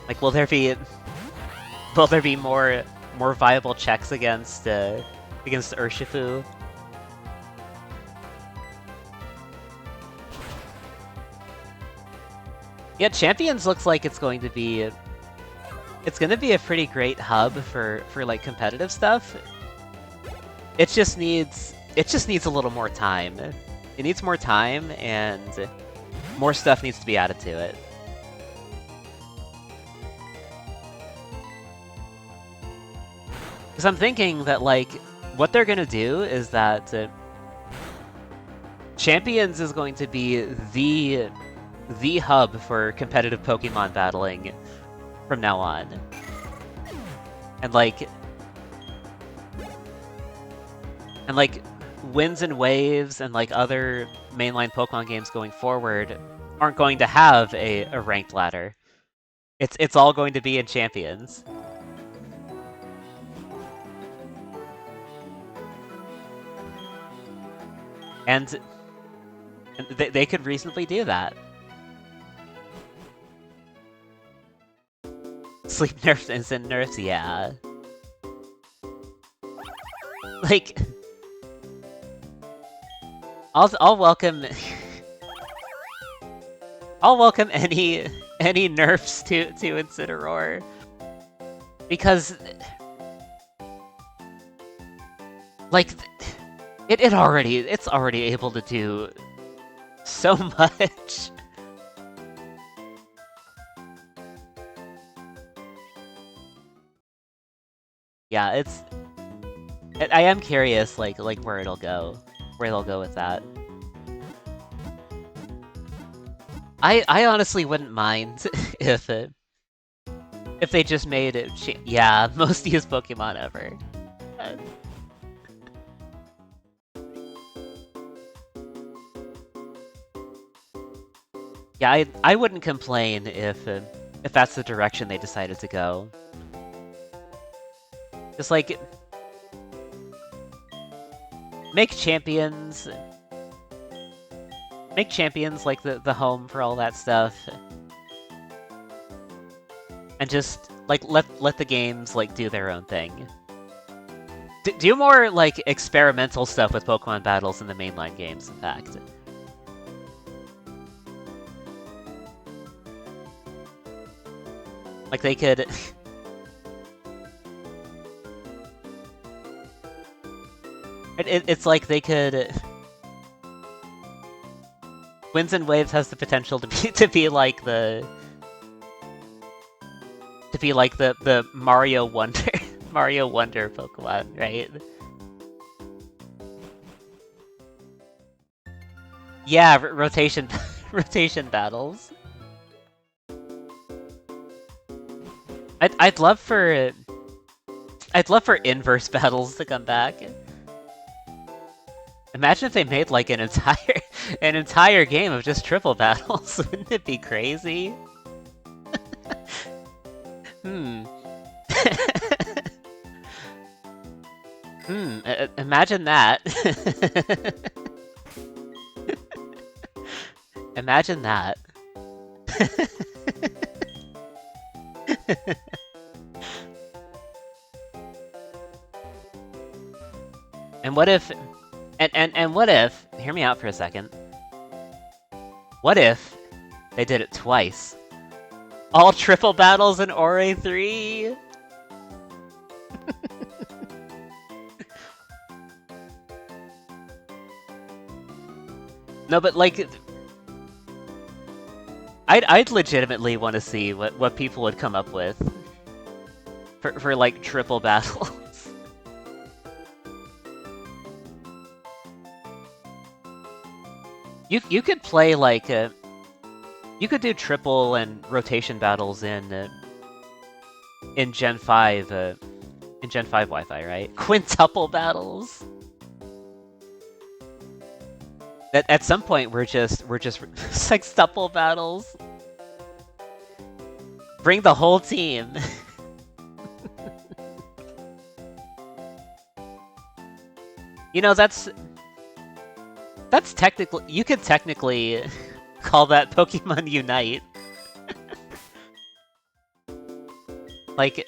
Like, will there be more viable checks against Urshifu? Yeah, Champions looks like it's going to be a pretty great hub for like competitive stuff. It just needs a little more time. It needs more time, and more stuff needs to be added to it. Because I'm thinking that like what they're gonna do is that Champions is going to be the hub for competitive Pokemon battling from now on. And like Winds and Waves and like other mainline Pokemon games going forward aren't going to have a ranked ladder. It's all going to be in Champions. And they could reasonably do that. Sleep nerfs, instant nerfs, yeah. Like, I'll welcome any nerfs to Incineroar, because like it's already able to do so much. Yeah, I am curious, like where they'll go with that. I honestly wouldn't mind if they just made it. Yeah, most used Pokemon ever. Yeah, I wouldn't complain if that's the direction they decided to go. Just like make champions like the home for all that stuff. And just like let the games like do their own thing. Do more like experimental stuff with Pokemon battles in the mainline games, in fact. Like they could it's like they could Winds and Waves has the potential to be like the Mario Wonder Mario Wonder Pokemon, right? Yeah, rotation battles. I'd love for inverse battles to come back. Imagine if they made like an entire game of just triple battles. Wouldn't it be crazy? Imagine that. Imagine that. And what if and what if, hear me out for a second. What if they did it twice? All triple battles in Ore 3? No, but like I'd legitimately want to see what people would come up with for like triple battles. You could play like you could do triple and rotation battles in Gen 5 Wi-Fi, right? Quintuple battles. At some point we're just sextuple battles. Bring the whole team. You know, that's technically, you could technically call that Pokemon Unite. Like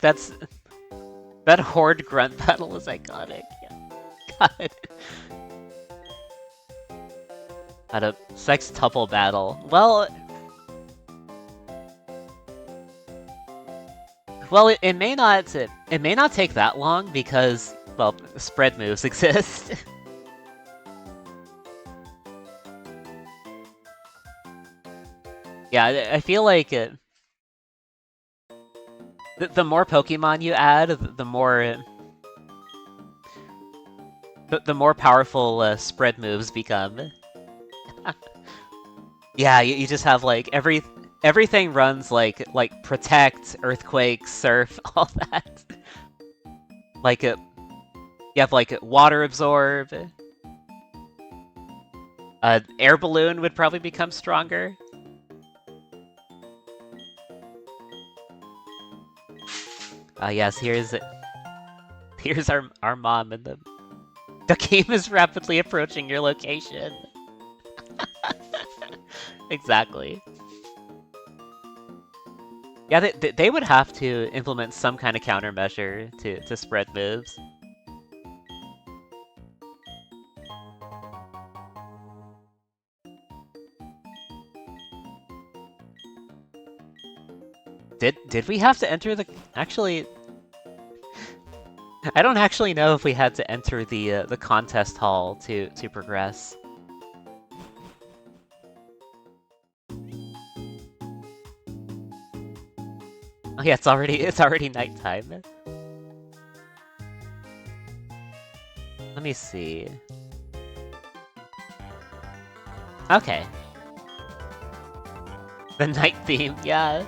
that Horde Grunt battle is iconic. Yeah. God. At a sextuple battle. Well, it may not take that long because, well, spread moves exist. Yeah, I feel like the more Pokemon you add, the more powerful spread moves become. Yeah, you just have like everything runs like Protect, Earthquake, Surf, all that. Like you have like Water Absorb. Air Balloon would probably become stronger. Yes, here's our mom, and the game is rapidly approaching your location. Exactly. Yeah, they would have to implement some kind of countermeasure to spread moves. Did we have to enter the... Actually... I don't actually know if we had to enter the contest hall to progress. Oh yeah, it's already nighttime. Let me see. Okay. The night theme, yeah.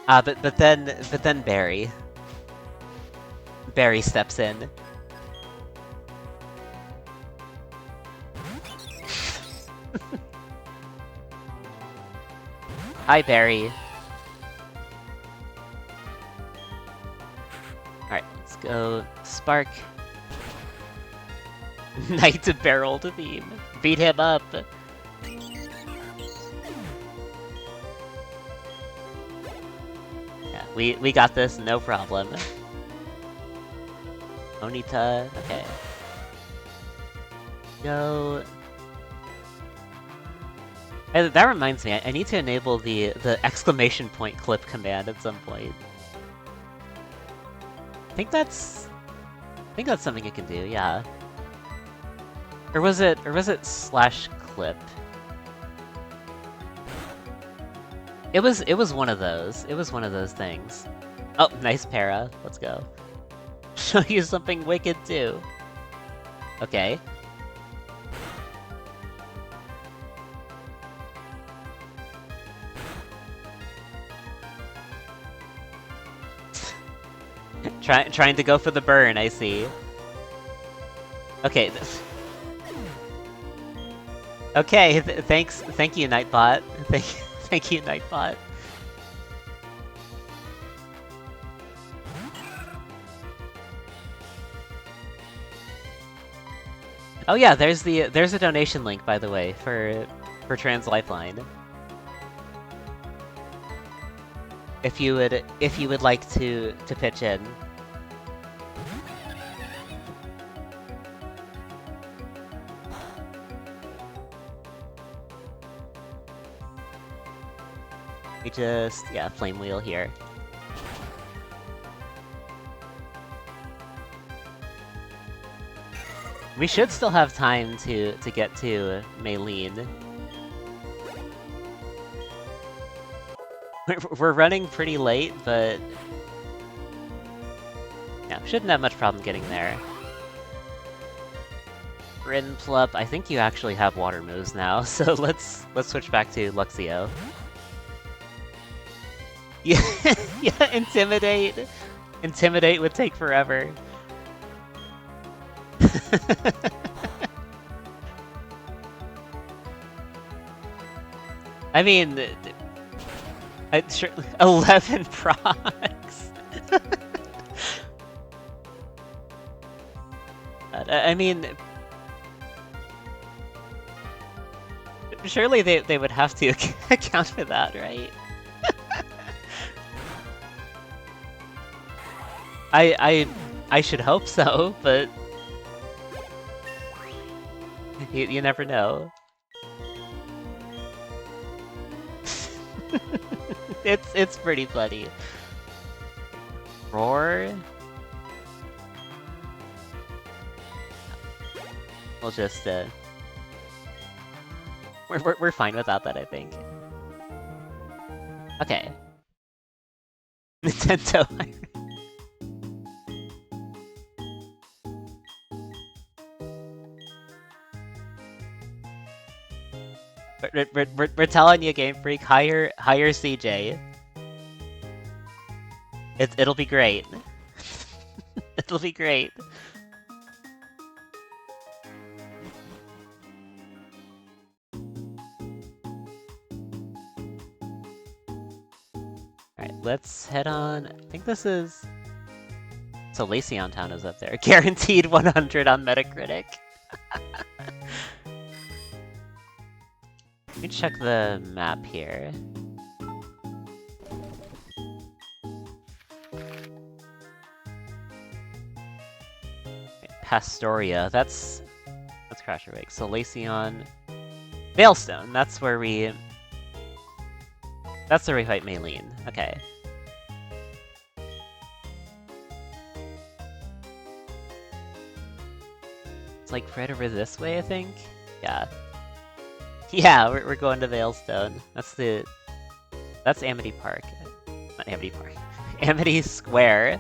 But then Barry steps in. Hi, Barry. Go Spark. Knight to barrel to theme. Beat him up. Yeah, we got this, no problem. Onita, okay. Go. That reminds me, I need to enable the exclamation point clip command at some point. I think that's something it can do, yeah. Or was it slash clip? It was one of those. It was one of those things. Oh, nice para. Let's go. Show you something wicked too. Okay. Trying to go for the burn, I see. Okay. Okay, thank you, Nightbot. Thank you, Nightbot. Oh yeah, there's a donation link, by the way, for Trans Lifeline. If you would like to pitch in. We just, yeah, flame wheel here. We should still have time to get to Maylene. We're running pretty late, but yeah, shouldn't have much problem getting there. Bryn Plup, I think you actually have water moves now, so let's switch back to Luxio. Yeah, yeah, Intimidate! Intimidate would take forever. I mean, sure, 11 procs! I mean, surely they would have to account for that, right? I should hope so, but you never know. It's pretty funny. Roar. We'll just we're fine without that, I think. Okay. Nintendo. We're telling you, Game Freak, hire CJ. It'll be great. It'll be great. Alright, let's head on. I think this is... So Laceon Town is up there. Guaranteed 100 on Metacritic. Let me check the map here. Pastoria, that's Crasher Wake. So Laceon, Veilstone. That's where we fight Maylene. Okay. It's like right over this way, I think. Yeah. Yeah, we're going to Veilstone. That's Amity Park. Not Amity Park. Amity Square.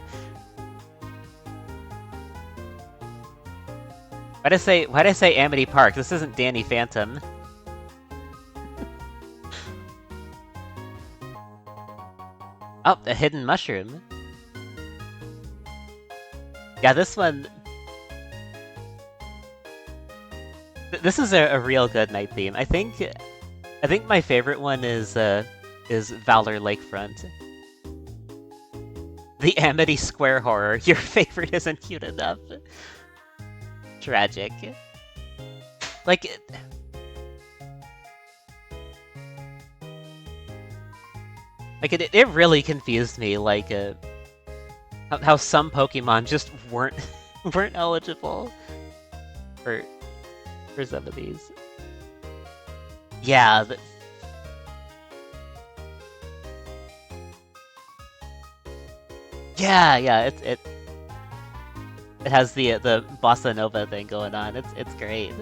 Why'd I say Amity Park? This isn't Danny Phantom. Oh, a hidden mushroom. Yeah, this one... This is a real good night theme. I think my favorite one is Valor Lakefront. The Amity Square horror. Your favorite isn't cute enough. Tragic. Like... it really confused me, like, how some Pokemon just weren't eligible for some of these. Yeah. Yeah. It has the bossa nova thing going on. It's great.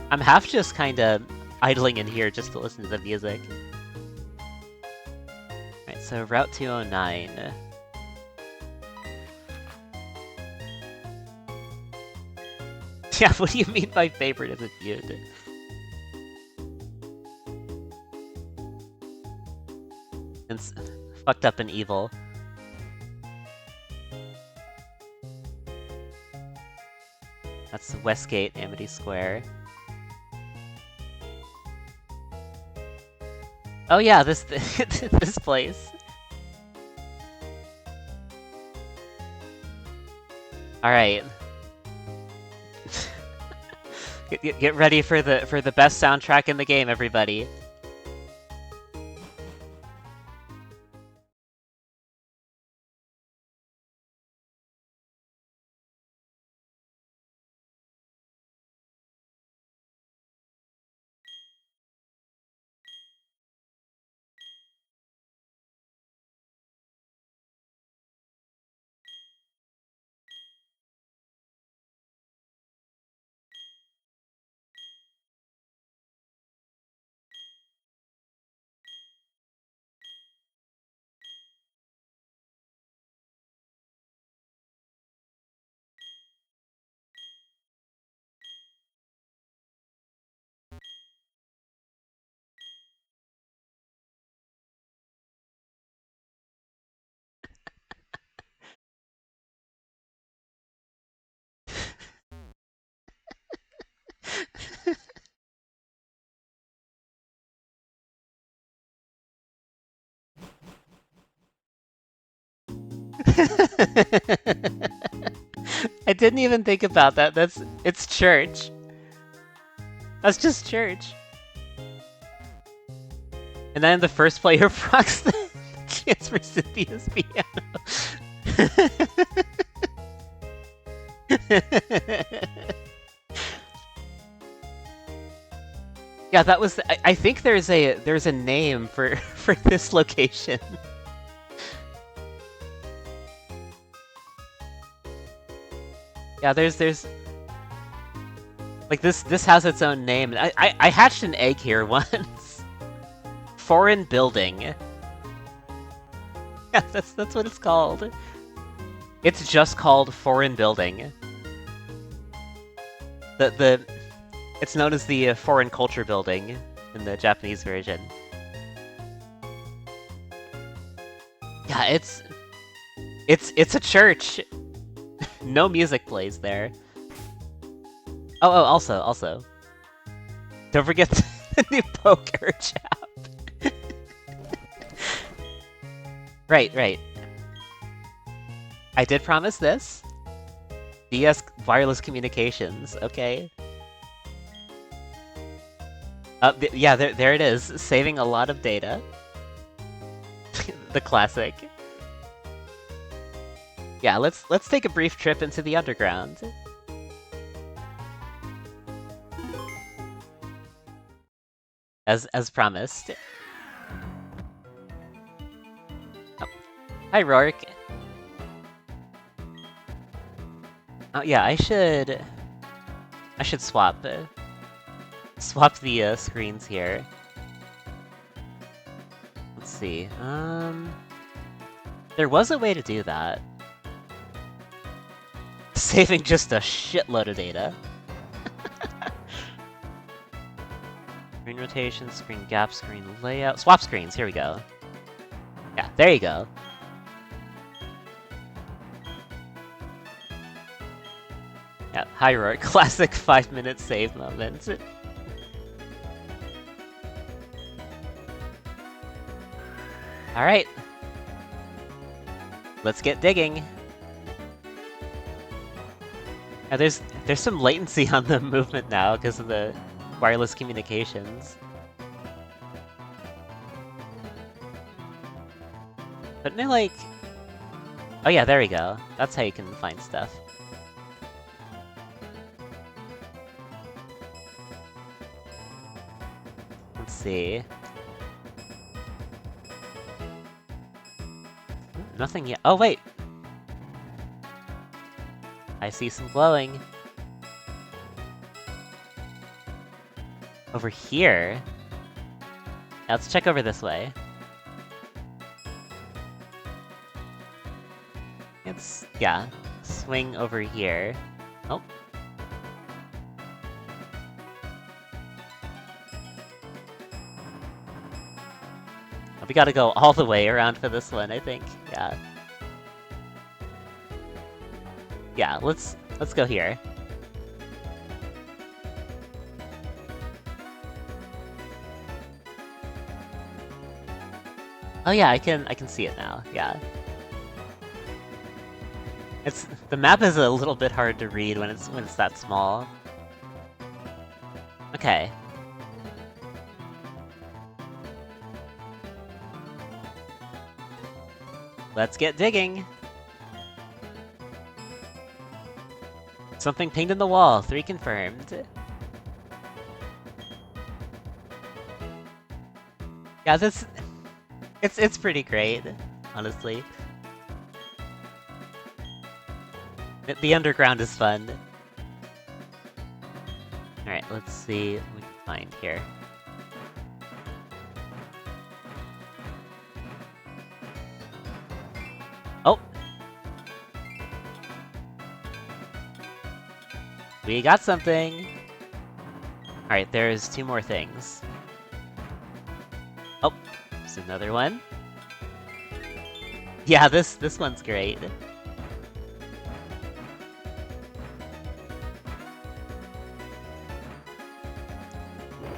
I'm half just kind of idling in here just to listen to the music. Alright, so Route 209. Yeah, what do you mean my favorite isn't cute? It's fucked up and evil. That's Westgate, Amity Square. Oh yeah, this this place. All right. Get ready for the best soundtrack in the game, everybody. I didn't even think about that. It's church. That's just church. And then the first player procs the chance for Cynthia's piano. Yeah, that was. I think there's a name for this location. Yeah, there's like this has its own name. I hatched an egg here once. Foreign building. Yeah, that's what it's called. It's just called foreign building. It's known as the foreign culture building in the Japanese version. Yeah, it's a church. No music plays there. Oh, also. Don't forget the new poker chap. Right. I did promise this. DS wireless communications, okay? Yeah, there it is, saving a lot of data. The classic. Yeah, let's take a brief trip into the underground. As promised. Oh. Hi, Rourke. Oh yeah, I should swap the screens here. Let's see. There was a way to do that. Saving just a shitload of data. Screen rotation, screen gap, screen layout. Swap screens, here we go. Yeah, there you go. Yeah, hi Rourke. Classic 5-minute save moment. Alright. Let's get digging. Now, there's some latency on the movement now because of the wireless communications. But no, like... Oh yeah, there we go. That's how you can find stuff. Let's see. Nothing yet. Oh, wait! I see some glowing. Over here? Now let's check over this way. Yeah, swing over here. Oh. We gotta go all the way around for this one, I think. Yeah. Yeah, let's go here. Oh yeah, I can see it now. Yeah. The map is a little bit hard to read when it's that small. Okay. Let's get digging. Something pinged in the wall. 3 confirmed. Yeah, it's pretty great, honestly. The underground is fun. Alright, let's see what we can find here. Oh! We got something! Alright, there's 2 more things. Oh, there's another one. Yeah, this one's great.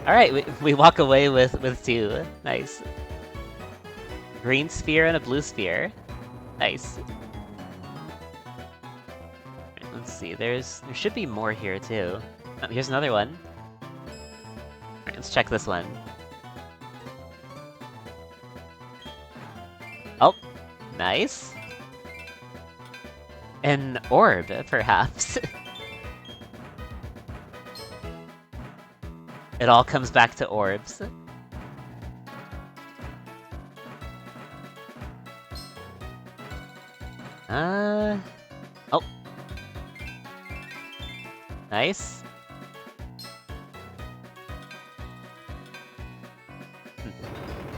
Alright, we walk away with 2. Nice. Green sphere and a blue sphere. Nice. Right, let's see, there should be more here too. Oh, here's another one. Alright, let's check this one. Oh, nice. An orb, perhaps. It all comes back to orbs. Oh. Nice.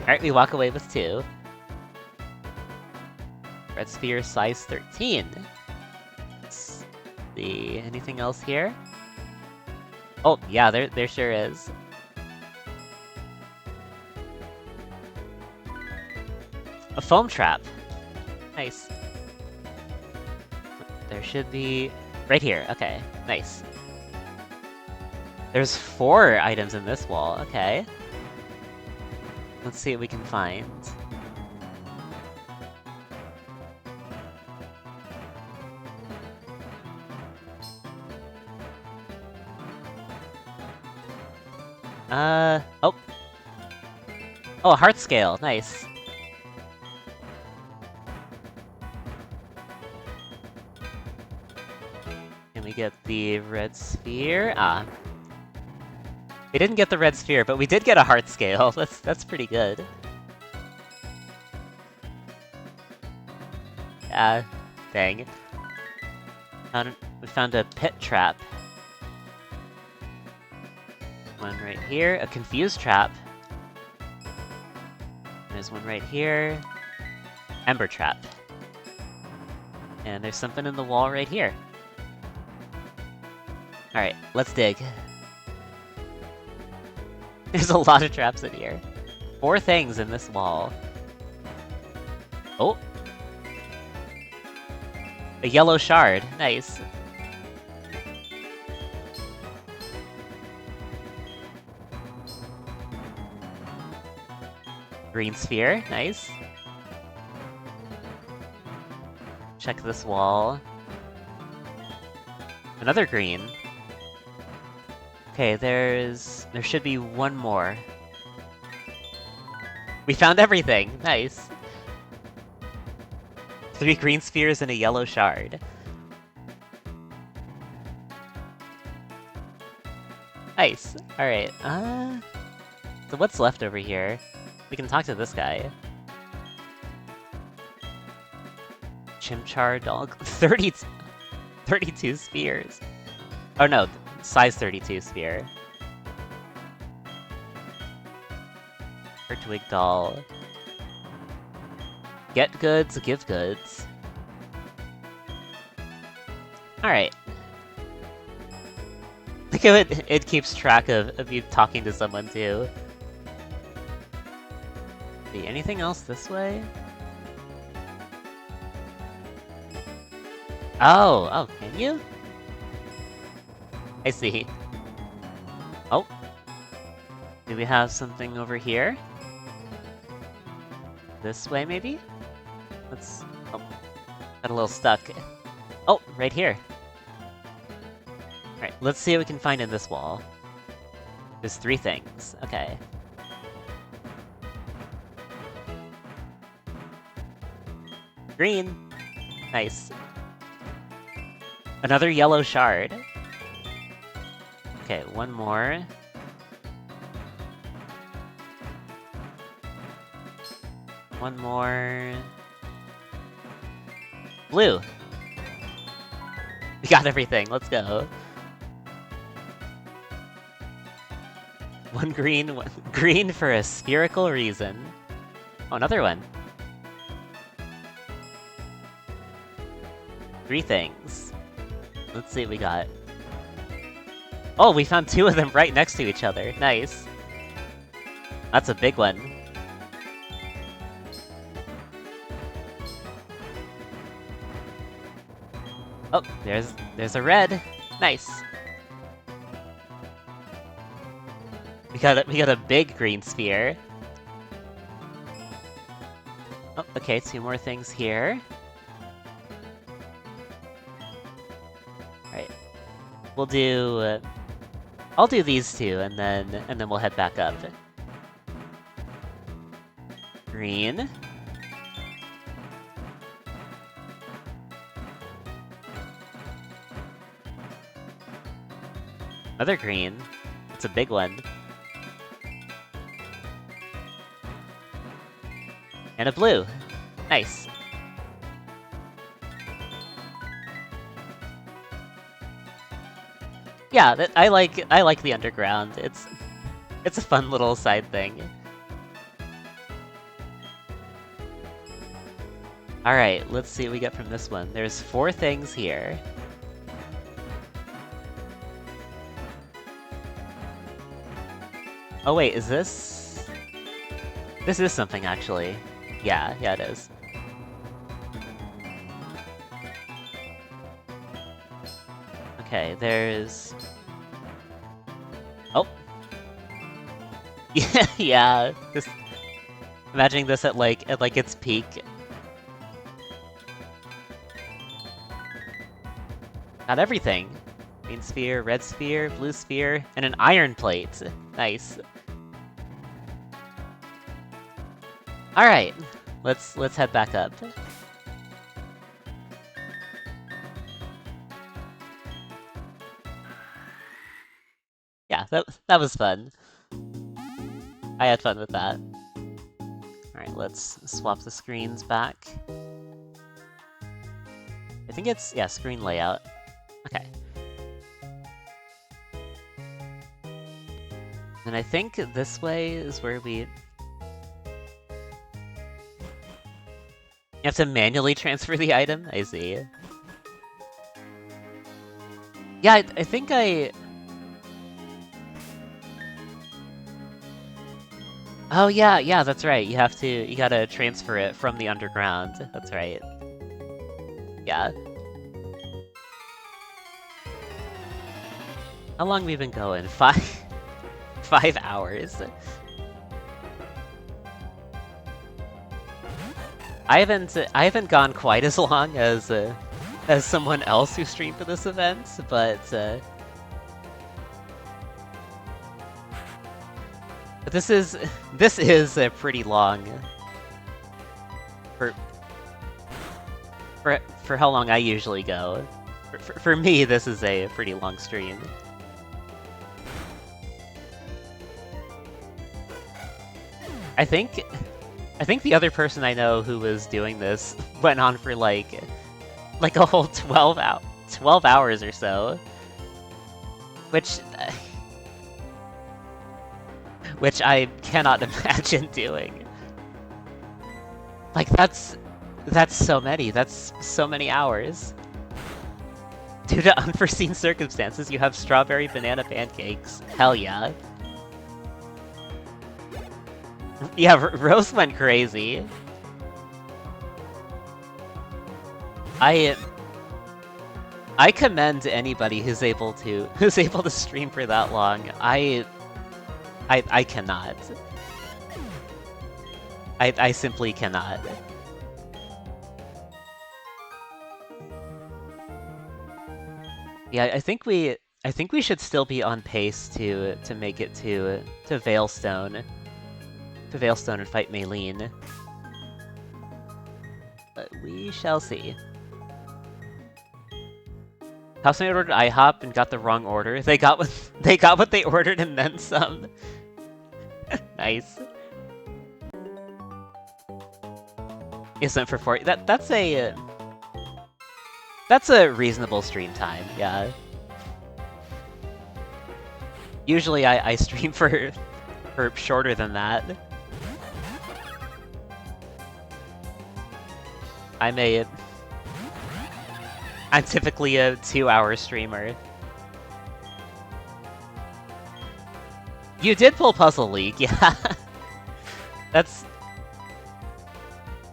Alright, we walk away with 2. Red sphere size 13. Let's see, anything else here? Oh, yeah, there sure is. A foam trap. Nice. There should be... right here, okay. Nice. There's 4 items in this wall, okay. Let's see what we can find. Oh. Oh, a heart scale, nice. Can we get the red sphere? Ah. We didn't get the red sphere, but we did get a heart scale. That's pretty good. Dang. We found a pit trap. One right here, a confused trap. There's one right here. Ember trap. And there's something in the wall right here. Alright, let's dig. There's a lot of traps in here. 4 things in this wall. Oh! A yellow shard, nice. Green sphere, nice. Check this wall. Another green. Okay, there should be one more. We found everything! Nice! 3 green spheres and a yellow shard. Nice! Alright, so what's left over here? We can talk to this guy. Chimchar dog. 32 spheres. Oh no, size 32 sphere. Twig doll. Get goods, give goods. Alright. Look how it keeps track of you talking to someone too. See, anything else this way? Oh, can you? I see. Oh. Do we have something over here? This way, maybe? Let's... Oh. Got a little stuck. Oh, right here. Alright, let's see what we can find in this wall. There's 3 things. Okay. Green! Nice. Another yellow shard. Okay, one more. One more... Blue! We got everything, let's go. One green for a spherical reason. Oh, another one. 3 things. Let's see what we got. Oh, we found 2 of them right next to each other. Nice. That's a big one. Oh, there's a red. Nice. We got a big green sphere. Oh, okay, 2 more things here. Alright. We'll do... I'll do these 2, and then we'll head back up. Green. Another green. It's a big one. And a blue. Nice. Yeah, I like the underground. It's a fun little side thing. Alright, let's see what we get from this one. There's 4 things here. Oh wait, is this... This is something, actually. Yeah, it is. Okay, there's... Oh! Yeah, just... Imagining this at its peak. Got everything! Green sphere, red sphere, blue sphere, and an iron plate. Nice. Alright, let's head back up. Yeah, that was fun. I had fun with that. Alright, let's swap the screens back. I think it's, yeah, screen layout. Okay. And I think this way is where we... You have to manually transfer the item? I see. Yeah, I think I... Oh yeah, that's right. You gotta transfer it from the underground. That's right. Yeah. How long have we been going? 5 hours. I haven't gone quite as long as someone else who streamed for this event, but this is pretty long for how long I usually go. For me, this is a pretty long stream. I think the other person I know who was doing this went on for like a whole 12 hours or so, which I cannot imagine doing. Like that's so many hours. Due to unforeseen circumstances, you have strawberry banana pancakes. Hell yeah. Yeah, Rose went crazy. I commend anybody who's able to stream for that long. I cannot. I simply cannot. Yeah, I think we should still be on pace to make it to Veilstone. To Veilstone and fight Maylene. But we shall see. Housemate ordered IHOP and got the wrong order. They got what they ordered and then some. Nice. Isn't for 40. That's a reasonable stream time, yeah. Usually I stream for shorter than that. I'm typically a 2-hour streamer. You did pull Puzzle League, yeah. That's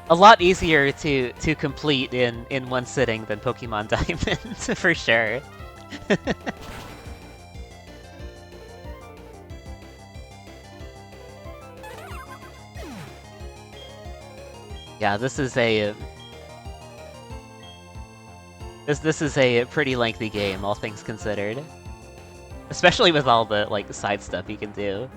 a lot easier to complete in one sitting than Pokemon Diamond, for sure. Yeah, this is a pretty lengthy game, all things considered. Especially with all the like side stuff you can do.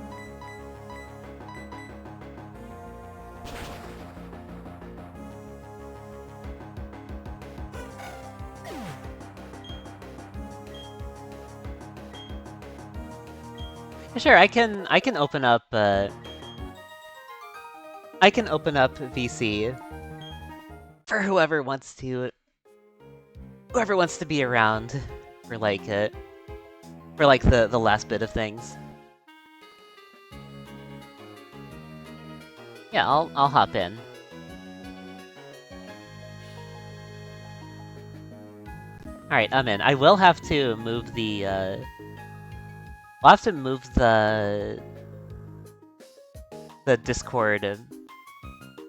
Sure, I can open up VC for whoever wants to be around for like the last bit of things. Yeah, I'll hop in. All right, I'm in. I will have to move the I'll have to move the Discord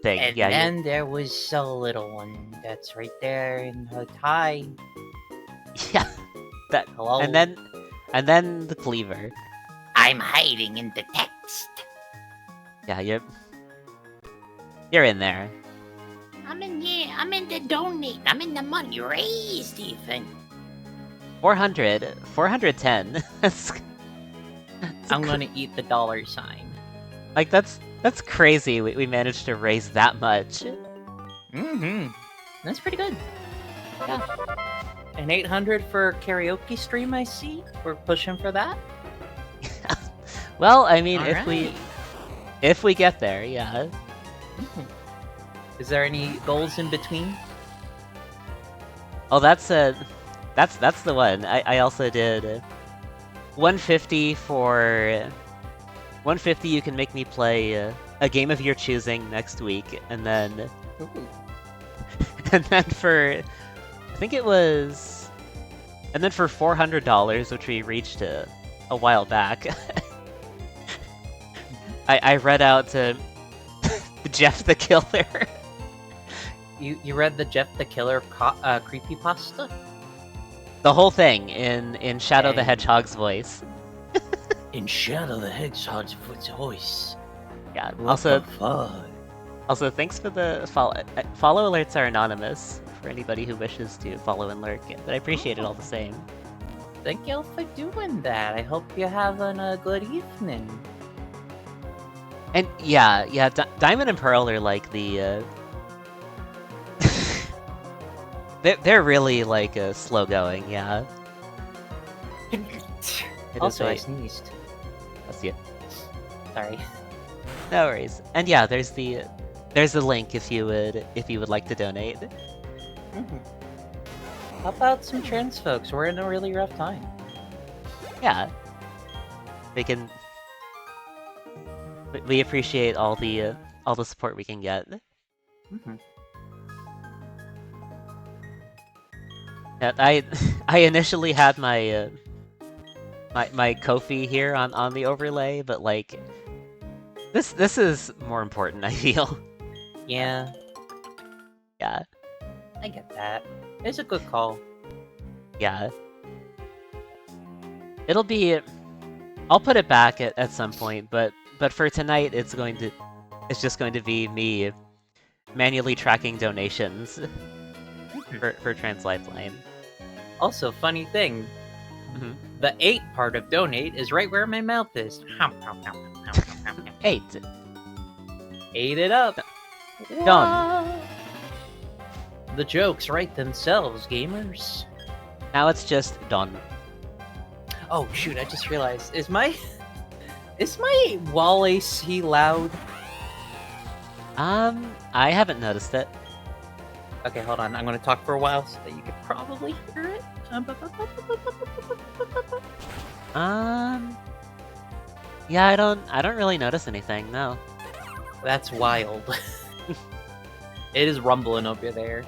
thing. And yeah, then there was a little one that's right there in her tie. yeah. That. Hello? And then the cleaver. I'm hiding in the text. Yeah, you're in there. I'm in here. I'm in the donate. I'm in the money raised, even. 410. I'm gonna eat the dollar sign. Like that's crazy. We managed to raise that much. Mm-hmm. That's pretty good. Yeah. An 800 for karaoke stream, I see. We're pushing for that. Well, I mean, Alright. if we get there, yeah. Mhm. Is there any goals in between? Oh, that's the one. I also did 150 for 150. You can make me play a game of your choosing next week, and then Ooh. and then for I think it was, and then for $400, which we reached a while back. I read out to Jeff the Killer. You read the Jeff the Killer creepypasta? The whole thing in Shadow the Dang. Hedgehog's voice. In Shadow the Hedgehog's voice. Yeah. What Also, the fuck? Also, thanks for the follow. Follow alerts are anonymous for anybody who wishes to follow and lurk, but I appreciate it all the same. Thank you for doing that. I hope you're having a good evening. And yeah, Diamond and Pearl are like the. They're really like slow going, yeah. Also, I sneezed. That's it. Sorry. No worries. And yeah, there's the link if you would like to donate. How about some trans folks? We're in a really rough time. Yeah. We appreciate all the support we can get. Yeah, I initially had my my Ko-fi here on the overlay, but like this is more important, I feel. Yeah, Yeah. I get that. It's a good call. Yeah. It'll be. I'll put it back at some point, but for tonight, it's just going to be me manually tracking donations for Trans Lifeline. Also, funny thing, the 8 part of donate is right where my mouth is. 8. Ate it up. Done. The jokes write themselves, gamers. Now it's just done. Oh shoot! I just realized is my wall AC loud? I haven't noticed it. Okay, hold on. I'm gonna talk for a while so that you can probably hear it. Yeah, I don't really notice anything. No. That's wild. It is rumbling over there.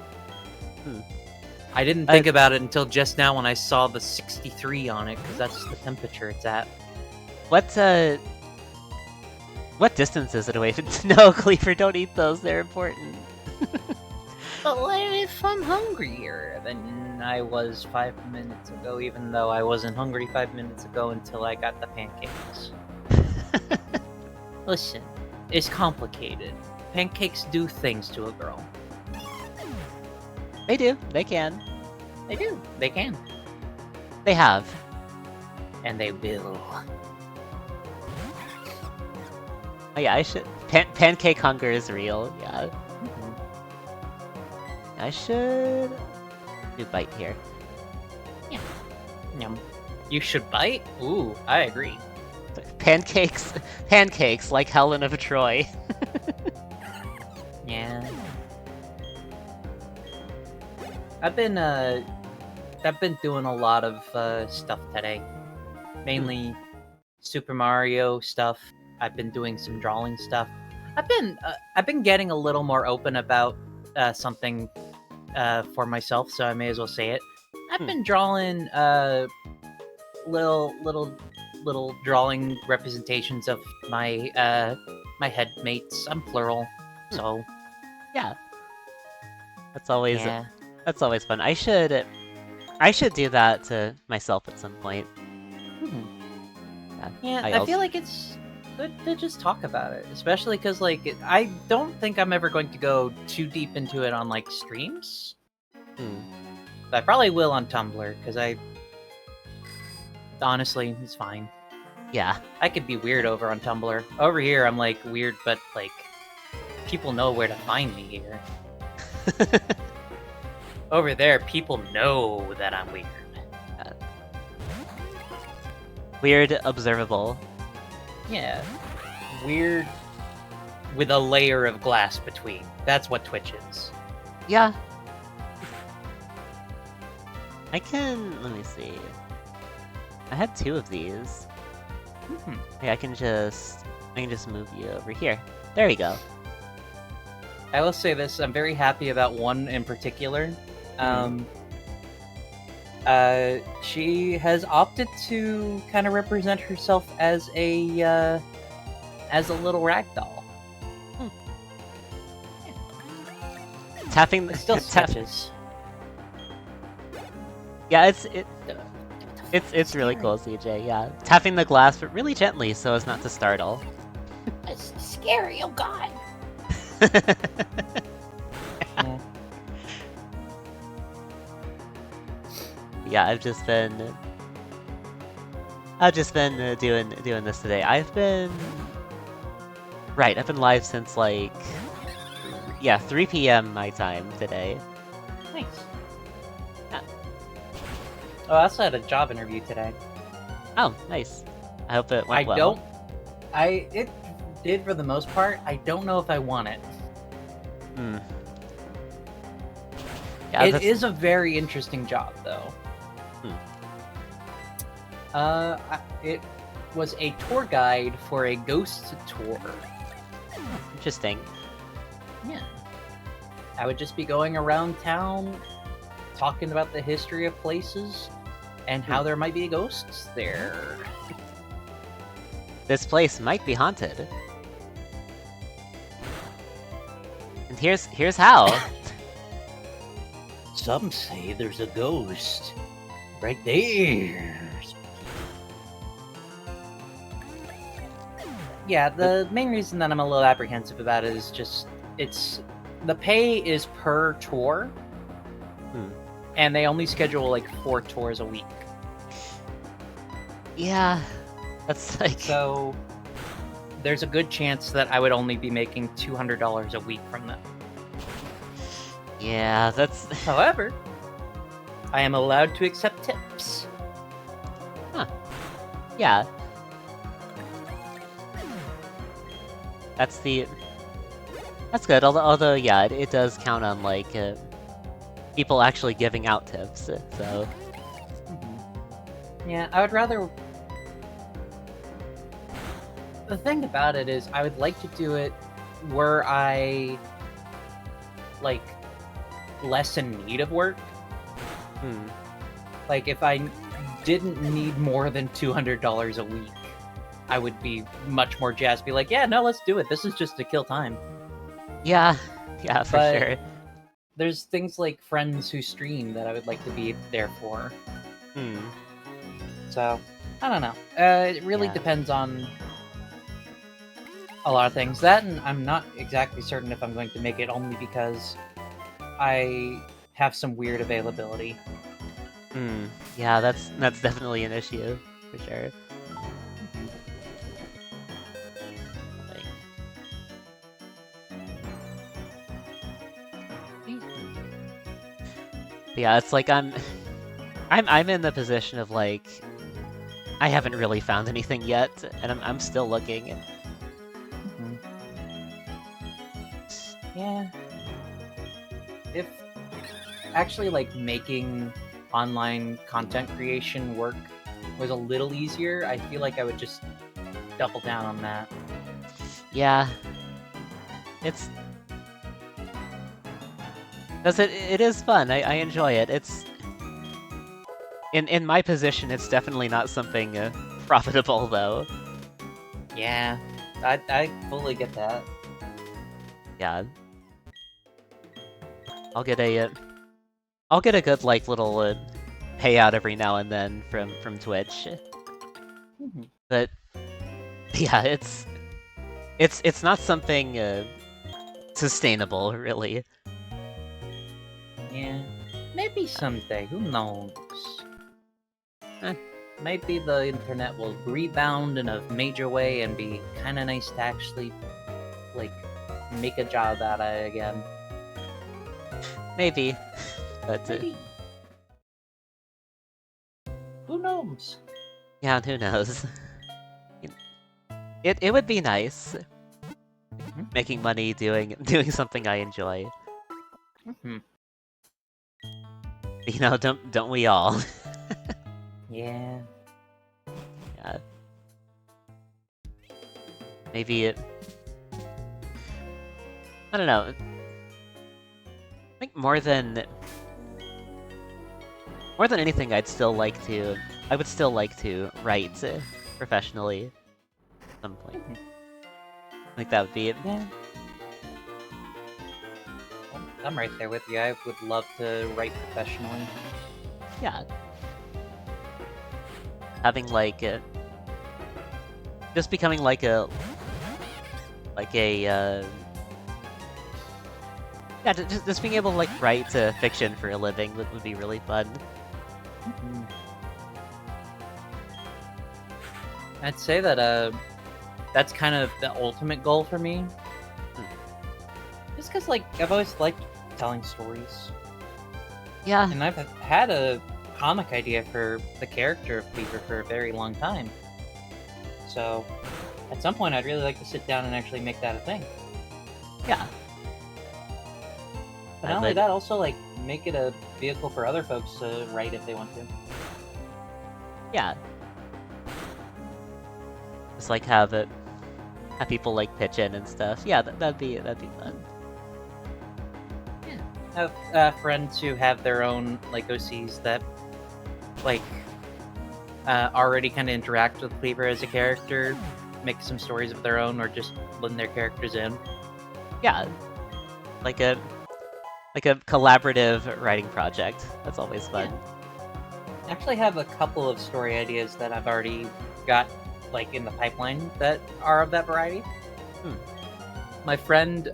I didn't think about it until just now when I saw the 63 on it, because that's the temperature it's at. What distance is it away from? No, Cleaver, don't eat those. They're important. But what if I'm hungrier than I was 5 minutes ago, even though I wasn't hungry 5 minutes ago until I got the pancakes? Listen, it's complicated. Pancakes do things to a girl. They do. They can. They do. They can. They have. And they will. Oh yeah, I should. Pancake hunger is real. Yeah. I should do bite here. Yeah. Yum. You should bite? Ooh, I agree. Pancakes like Helen of Troy. Yeah. I've been doing a lot of stuff today. Mainly Super Mario stuff. I've been doing some drawing stuff. I've been getting a little more open about something for myself, so I may as well say it. I've been drawing little drawing representations of my my headmates. I'm plural, so yeah. That's always fun. I should do that to myself at some point. Yeah, I feel like it's good to just talk about it, especially because like I don't think I'm ever going to go too deep into it on like streams. But I probably will on Tumblr because honestly, it's fine. Yeah, I could be weird over on Tumblr. Over here, I'm like weird, but like people know where to find me here. Over there, people know that I'm weird. Weird, observable. Yeah. Weird with a layer of glass between. That's what Twitch is. Yeah. I can... let me see. I had 2 of these. Okay, I can just move you over here. There we go. I will say this, I'm very happy about one in particular. She has opted to kind of represent herself as a little ragdoll. Tapping It still stretches. Yeah, it's really cool, CJ. Yeah, tapping the glass, but really gently so as not to startle. It's scary, oh god. Yeah. Yeah, I've just been doing this today. I've been live since like 3 p.m. my time today. Nice. Yeah. Oh, I also had a job interview today. Oh, nice. I hope it went well. It did for the most part. I don't know if I want it. Hmm. Yeah, It is a very interesting job, though. It was a tour guide for a ghost tour. Interesting. Yeah. I would just be going around town, talking about the history of places, and how there might be ghosts there. This place might be haunted. And here's how. Some say there's a ghost right there. Yeah, the main reason that I'm a little apprehensive about it is just the pay is per tour, and they only schedule like 4 tours a week. Yeah, that's like So there's a good chance that I would only be making $200 a week from them. Yeah, that's However, I am allowed to accept tips. yeah. That's good. Although yeah, it does count on like people actually giving out tips. So Yeah, I would rather. The thing about it is, I would like to do it were I like less in need of work. Like if I didn't need more than $200 a week, I would be much more jazzed. Be like, yeah, no, let's do it. This is just to kill time. yeah, for But sure. there's things like friends who stream that I would like to be there for. So I don't know. It really Yeah. depends on a lot of things. That, and I'm not exactly certain if I'm going to make it, only because I have some weird availability. Yeah, that's definitely an issue for sure. Yeah, it's like I'm in the position of like I haven't really found anything yet, and I'm still looking. Yeah. If actually like making online content creation work was a little easier, I feel like I would just double down on that. Yeah, it's because it is fun. I enjoy it. It's in my position, it's definitely not something profitable though. Yeah, I fully get that. Yeah, I'll get a good like little payout every now and then from Twitch. But yeah, it's not something sustainable really. Yeah, maybe someday. Who knows? Eh. Maybe the internet will rebound in a major way and be kind of nice to actually, like, make a job out of it again. Maybe, but Maybe. Who knows? yeah, who knows? It would be nice making money doing something I enjoy. You know, don't we all? Yeah. Yeah. Maybe it. I don't know. I think more than anything, I would still like to write professionally at some point. I think that would be it. Yeah. I'm right there with you. I would love to write professionally. Yeah. Having like just becoming like a Yeah, just being able to like write fiction for a living would be really fun. I'd say that that's kind of the ultimate goal for me. Just because, like, I've always liked telling stories. Yeah. And I've had a comic idea for the character of Cleaver for a very long time. So, at some point, I'd really like to sit down and actually make that a thing. Yeah. But not only that, also, like, make it a vehicle for other folks to write if they want to. Yeah. Just like have people like pitch in and stuff. Yeah, that'd be fun. Yeah. Have friends who have their own like OCs that like already kind of interact with Cleaver as a character, make some stories of their own, or just blend their characters in. Yeah, like a collaborative writing project. That's always fun. I actually have a couple of story ideas that I've already got like in the pipeline that are of that variety. My friend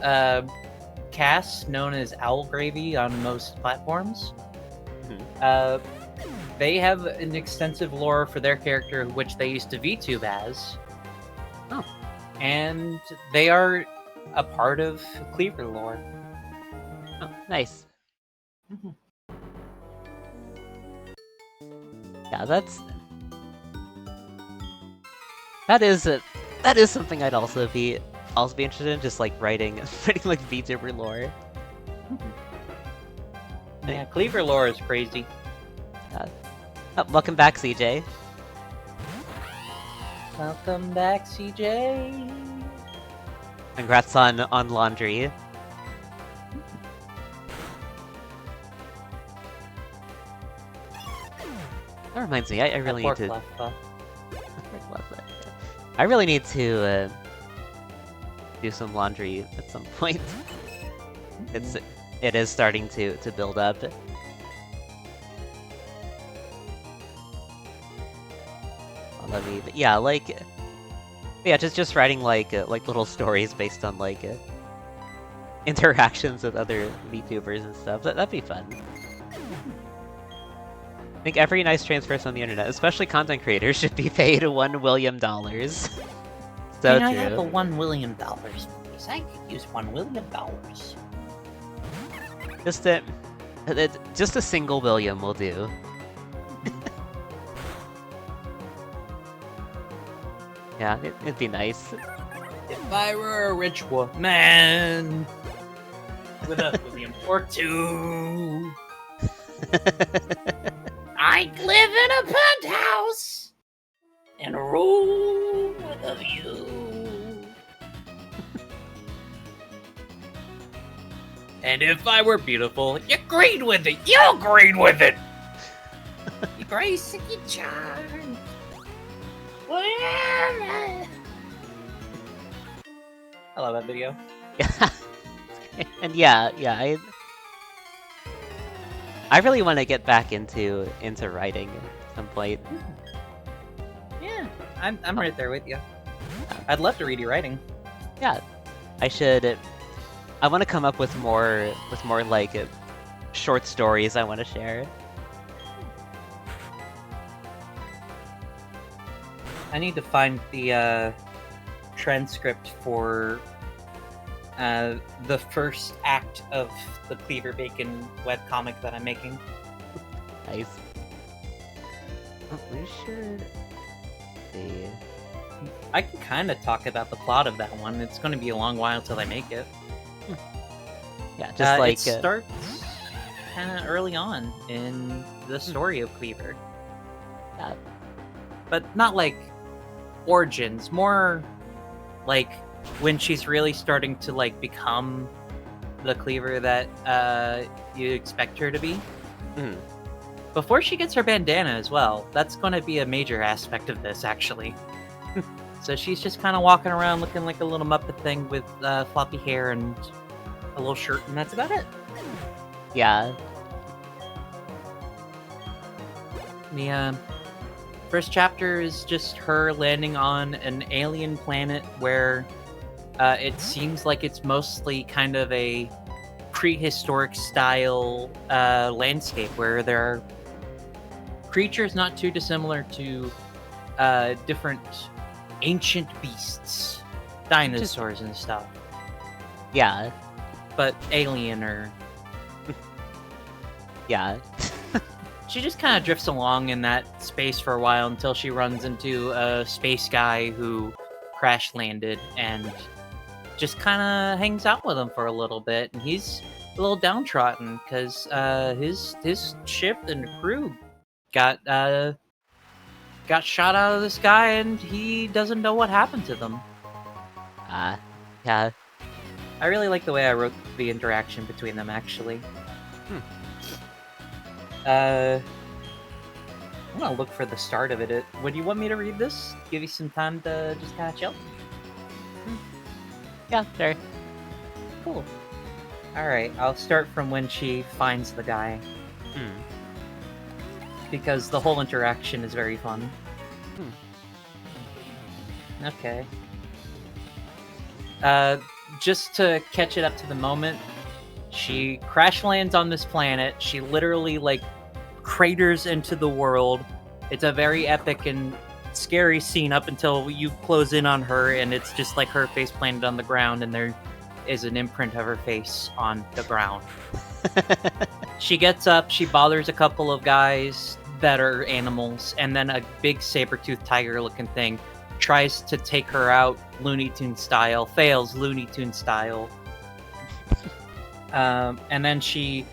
Cass, known as Owl Gravy on most platforms, they have an extensive lore for their character, which they used to VTube as. Oh. And they are a part of Cleaver lore. Oh, nice. Yeah, that is something I'd also be interested in, just like writing like VTuber lore. Yeah, Cleaver lore is crazy. Welcome back, CJ. Welcome back, CJ. Congrats on laundry. That reminds me, I really need to. I really need to do some laundry at some point. It is starting to build up. Just writing like little stories based on like interactions with other VTubers and stuff. That'd be fun. I think every nice trans person on the internet, especially content creators, should be paid $1 million. So Can true. I have a $1 million, please? I could use $1 million. Just a single William will do. Yeah, it'd be nice. If I were a rich woman with a William or two, I'd live in a penthouse and rule with a view. And if I were beautiful, you agreed with it. You agreed with it. You grace and you charm. I love that video. Yeah. And yeah, I really want to get back into writing at some point. Yeah, I'm right there with you. I'd love to read your writing. Yeah, I want to come up with more like short stories I want to share. I need to find the transcript for the first act of the Cleaver Bacon webcomic that I'm making. Nice. Oh, we should see. I can kind of talk about the plot of that one. It's going to be a long while till I make it. Yeah, just like it starts kind of early on in the story of Cleaver. Yeah. But not like origins, more like when she's really starting to like become the Cleaver that you expect her to be. Before she gets her bandana as well. That's going to be a major aspect of this, actually. So she's just kind of walking around looking like a little Muppet thing with floppy hair and a little shirt, and that's about it. Yeah. The first chapter is just her landing on an alien planet where it seems like it's mostly kind of a prehistoric style landscape where there are creatures not too dissimilar to different ancient beasts, dinosaurs and stuff, Yeah, but alien or... yeah. She just kind of drifts along in that space for a while until she runs into a space guy who crash landed and just kind of hangs out with him for a little bit. And he's a little downtrodden because his ship and crew got shot out of the sky, and he doesn't know what happened to them. Yeah. I really like the way I wrote the interaction between them, actually. I'm gonna look for the start of it. Would you want me to read this? Give you some time to just kind of chill? Yeah, sure. Cool. Alright, I'll start from when she finds the guy, because the whole interaction is very fun. Okay. Just to catch it up to the moment, she crash lands on this planet. She literally, like, craters into the world. It's a very epic and scary scene up until you close in on her, and it's just like her face planted on the ground, and there is an imprint of her face on the ground. She gets up, she bothers a couple of guys that are animals, and then a big saber-toothed tiger-looking thing tries to take her out Looney Tunes style, fails Looney Tunes style. And then she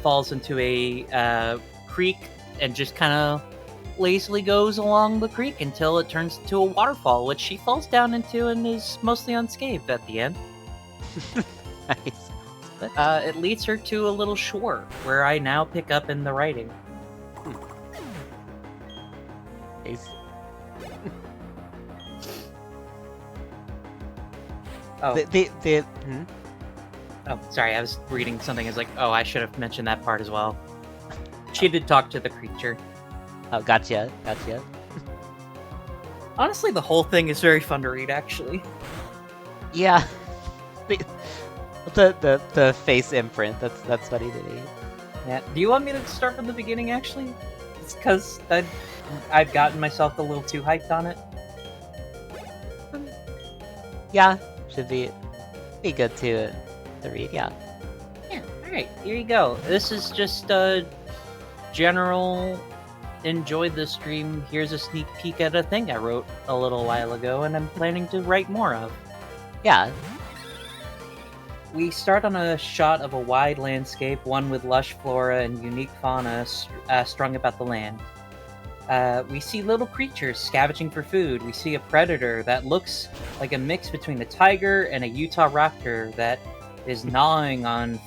falls into a creek and just kind of lazily goes along the creek until it turns into a waterfall, which she falls down into and is mostly unscathed at the end. Nice. It leads her to a little shore, where I now pick up in the writing. Nice. Oh. Hmm? Oh, sorry, I was reading something. I was like, oh, I should have mentioned that part as well. She did talk to the creature. Oh, gotcha. Honestly, the whole thing is very fun to read, actually. Yeah. The face imprint. That's funny to me. Yeah. Do you want me to start from the beginning, actually? It's because I've gotten myself a little too hyped on it. Yeah, should be good to read. Yeah. Yeah. All right. Here you go. This is just a general. Enjoyed the stream. Here's a sneak peek at a thing I wrote a little while ago, and I'm planning to write more of. Yeah. We start on a shot of a wide landscape, one with lush flora and unique fauna strung about the land. We see little creatures scavenging for food. We see a predator that looks like a mix between a tiger and a Utah raptor that is gnawing on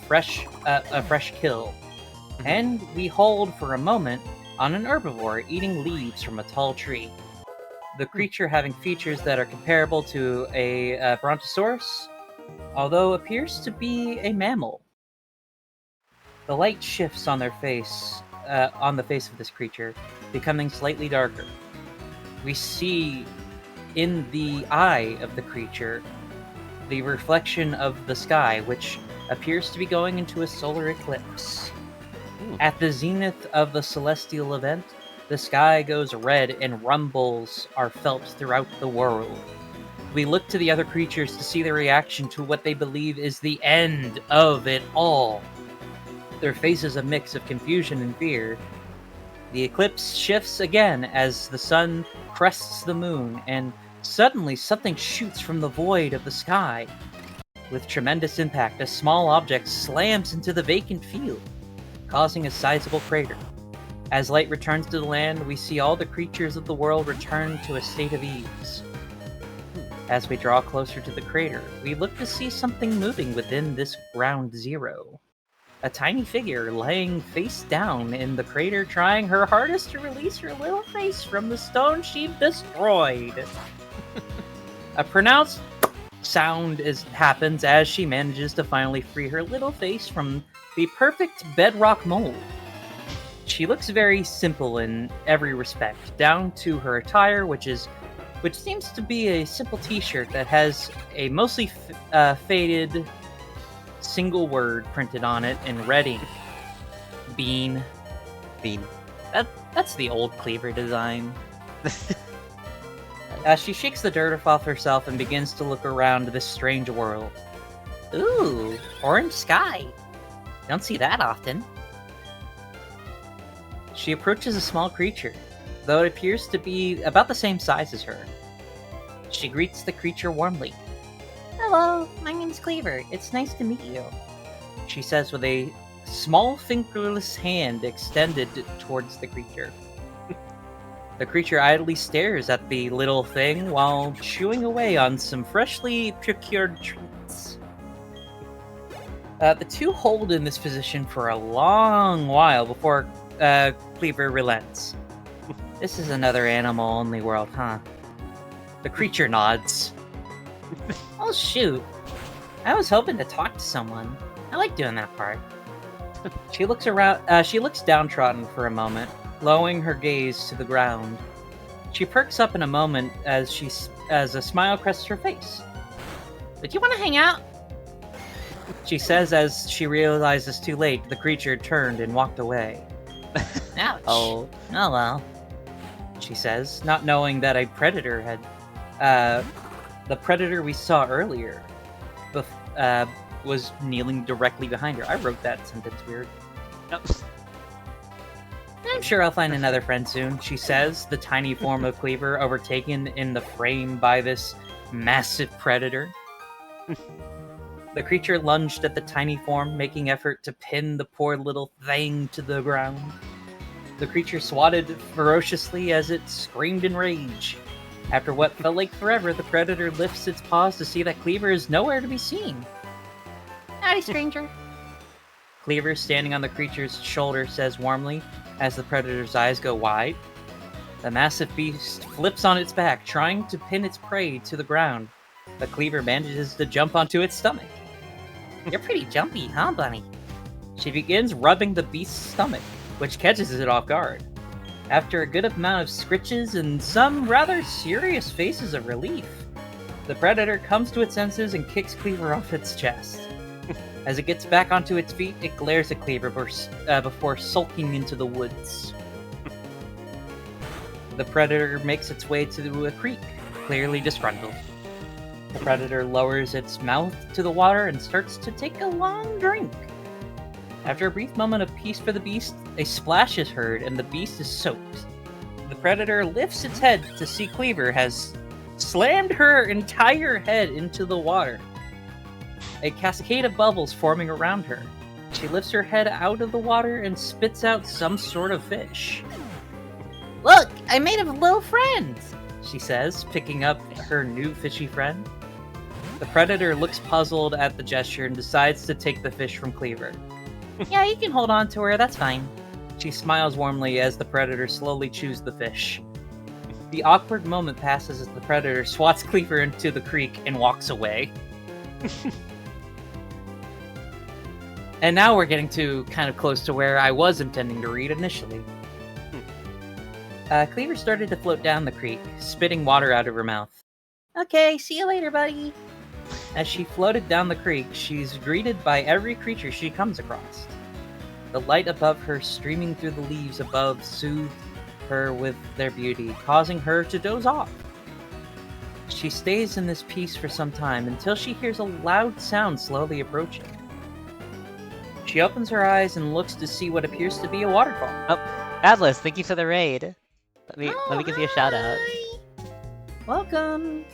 a fresh kill. And we hold for a moment on an herbivore eating leaves from a tall tree. The creature having features that are comparable to a brontosaurus, although appears to be a mammal. The light shifts on their face, on the face of this creature, becoming slightly darker. We see in the eye of the creature the reflection of the sky, which appears to be going into a solar eclipse. At the zenith of the celestial event, the sky goes red and rumbles are felt throughout the world. We look to the other creatures to see their reaction to what they believe is the end of it all. Their faces a mix of confusion and fear. The eclipse shifts again as the sun crests the moon, and suddenly something shoots from the void of the sky. With tremendous impact, a small object slams into the vacant field, causing a sizable crater. As light returns to the land, we see all the creatures of the world return to a state of ease. As we draw closer to the crater, we look to see something moving within this ground zero. A tiny figure laying face down in the crater, trying her hardest to release her little face from the stone she destroyed. A pronounced sound happens as she manages to finally free her little face from the perfect bedrock mold. She looks very simple in every respect, down to her attire, which seems to be a simple t-shirt that has a mostly faded single word printed on it in red ink. Bean. Bean. That's the old Cleaver design. She shakes the dirt off herself and begins to look around this strange world. Ooh, orange sky. Don't see that often. She approaches a small creature, though it appears to be about the same size as her. She greets the creature warmly. Hello, my name's Cleaver. It's nice to meet you, she says with a small fingerless hand extended towards the creature. The creature idly stares at the little thing while chewing away on some freshly procured treats. The two hold in this position for a long while before Cleaver relents. This is another animal-only world, huh? The creature nods. Oh shoot! I was hoping to talk to someone. I like doing that part. She looks around. She looks downtrodden for a moment, lowering her gaze to the ground. She perks up in a moment as a smile crests her face. Would you want to hang out? She says as she realizes too late the creature turned and walked away. Ouch. Oh well. She says, not knowing that a predator had... the predator we saw earlier was kneeling directly behind her. I wrote that sentence weird. Nope. I'm sure I'll find another friend soon, she says, the tiny form of Cleaver overtaken in the frame by this massive predator. The creature lunged at the tiny form, making effort to pin the poor little thing to the ground. The creature swatted ferociously as it screamed in rage. After what felt like forever, the predator lifts its paws to see that Cleaver is nowhere to be seen. Howdy, stranger. Cleaver, standing on the creature's shoulder, says warmly as the predator's eyes go wide. The massive beast flips on its back, trying to pin its prey to the ground, but Cleaver manages to jump onto its stomach. You're pretty jumpy, huh, bunny? She begins rubbing the beast's stomach, which catches it off guard. After a good amount of scritches and some rather serious faces of relief, the predator comes to its senses and kicks Cleaver off its chest. As it gets back onto its feet, it glares at Cleaver before sulking into the woods. The predator makes its way to a creek, clearly disgruntled. The predator lowers its mouth to the water and starts to take a long drink. After a brief moment of peace for the beast, a splash is heard and the beast is soaked. The predator lifts its head to see Cleaver has slammed her entire head into the water. A cascade of bubbles forming around her. She lifts her head out of the water and spits out some sort of fish. Look, I made a little friend, she says, picking up her new fishy friend. The predator looks puzzled at the gesture and decides to take the fish from Cleaver. Yeah, you can hold on to her, that's fine. She smiles warmly as the predator slowly chews the fish. The awkward moment passes as the predator swats Cleaver into the creek and walks away. And now we're getting to kind of close to where I was intending to read initially. Cleaver started to float down the creek, spitting water out of her mouth. Okay, see you later, buddy. As she floated down the creek, she's greeted by every creature she comes across. The light above her streaming through the leaves above soothed her with their beauty, causing her to doze off. She stays in this peace for some time until she hears a loud sound slowly approaching. She opens her eyes and looks to see what appears to be a waterfall. Oh, Atlas, thank you for the raid. Let me give you a shout out. Welcome.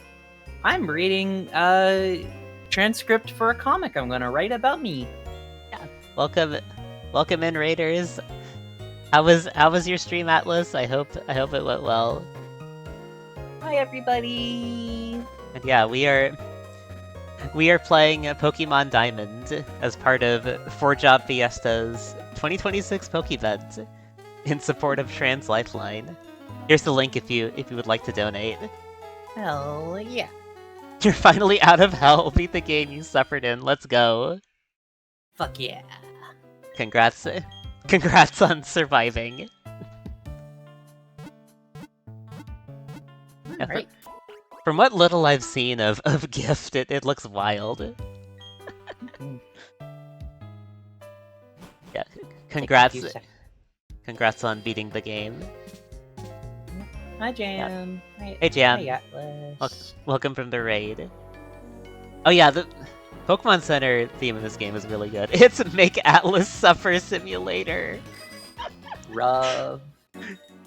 I'm reading a transcript for a comic I'm gonna write about me. Yeah. Welcome in, raiders. How was your stream, Atlas? I hope it went well. Hi, everybody. And yeah, we are playing Pokemon Diamond as part of 4JF's Fiesta's 2026 Pokévent in support of Trans Lifeline. Here's the link if you would like to donate. Hell yeah. You're finally out of hell. Beat the game you suffered in. Let's go. Fuck yeah. Congrats on surviving. Yeah, Right. From what little I've seen of Gift, it looks wild. Congrats, Take a few seconds. congrats on beating the game. Hi, Jam. Hey, Jam. Hi, Atlas. Welcome from the raid. Oh yeah, the Pokemon Center theme in this game is really good. It's Make Atlas Suffer Simulator. Rough.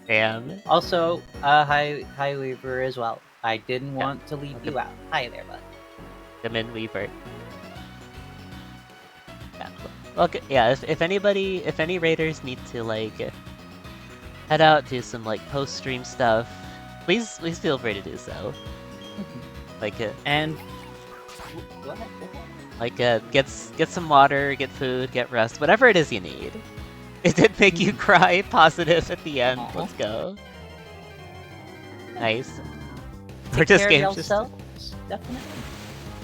Damn. Also, hi, Weaver as well. I didn't want to leave you out. Hi there, bud. Come in, Weaver. Yeah. Well, yeah. If any raiders need to like head out, do some like post-stream stuff, please feel free to do so. Like And get some water, get food, get rest, whatever it is you need. It did make you cry. Positive at the end. Aw. Let's go. Nice. take Gorgeous care game, of just yourselves. Definitely.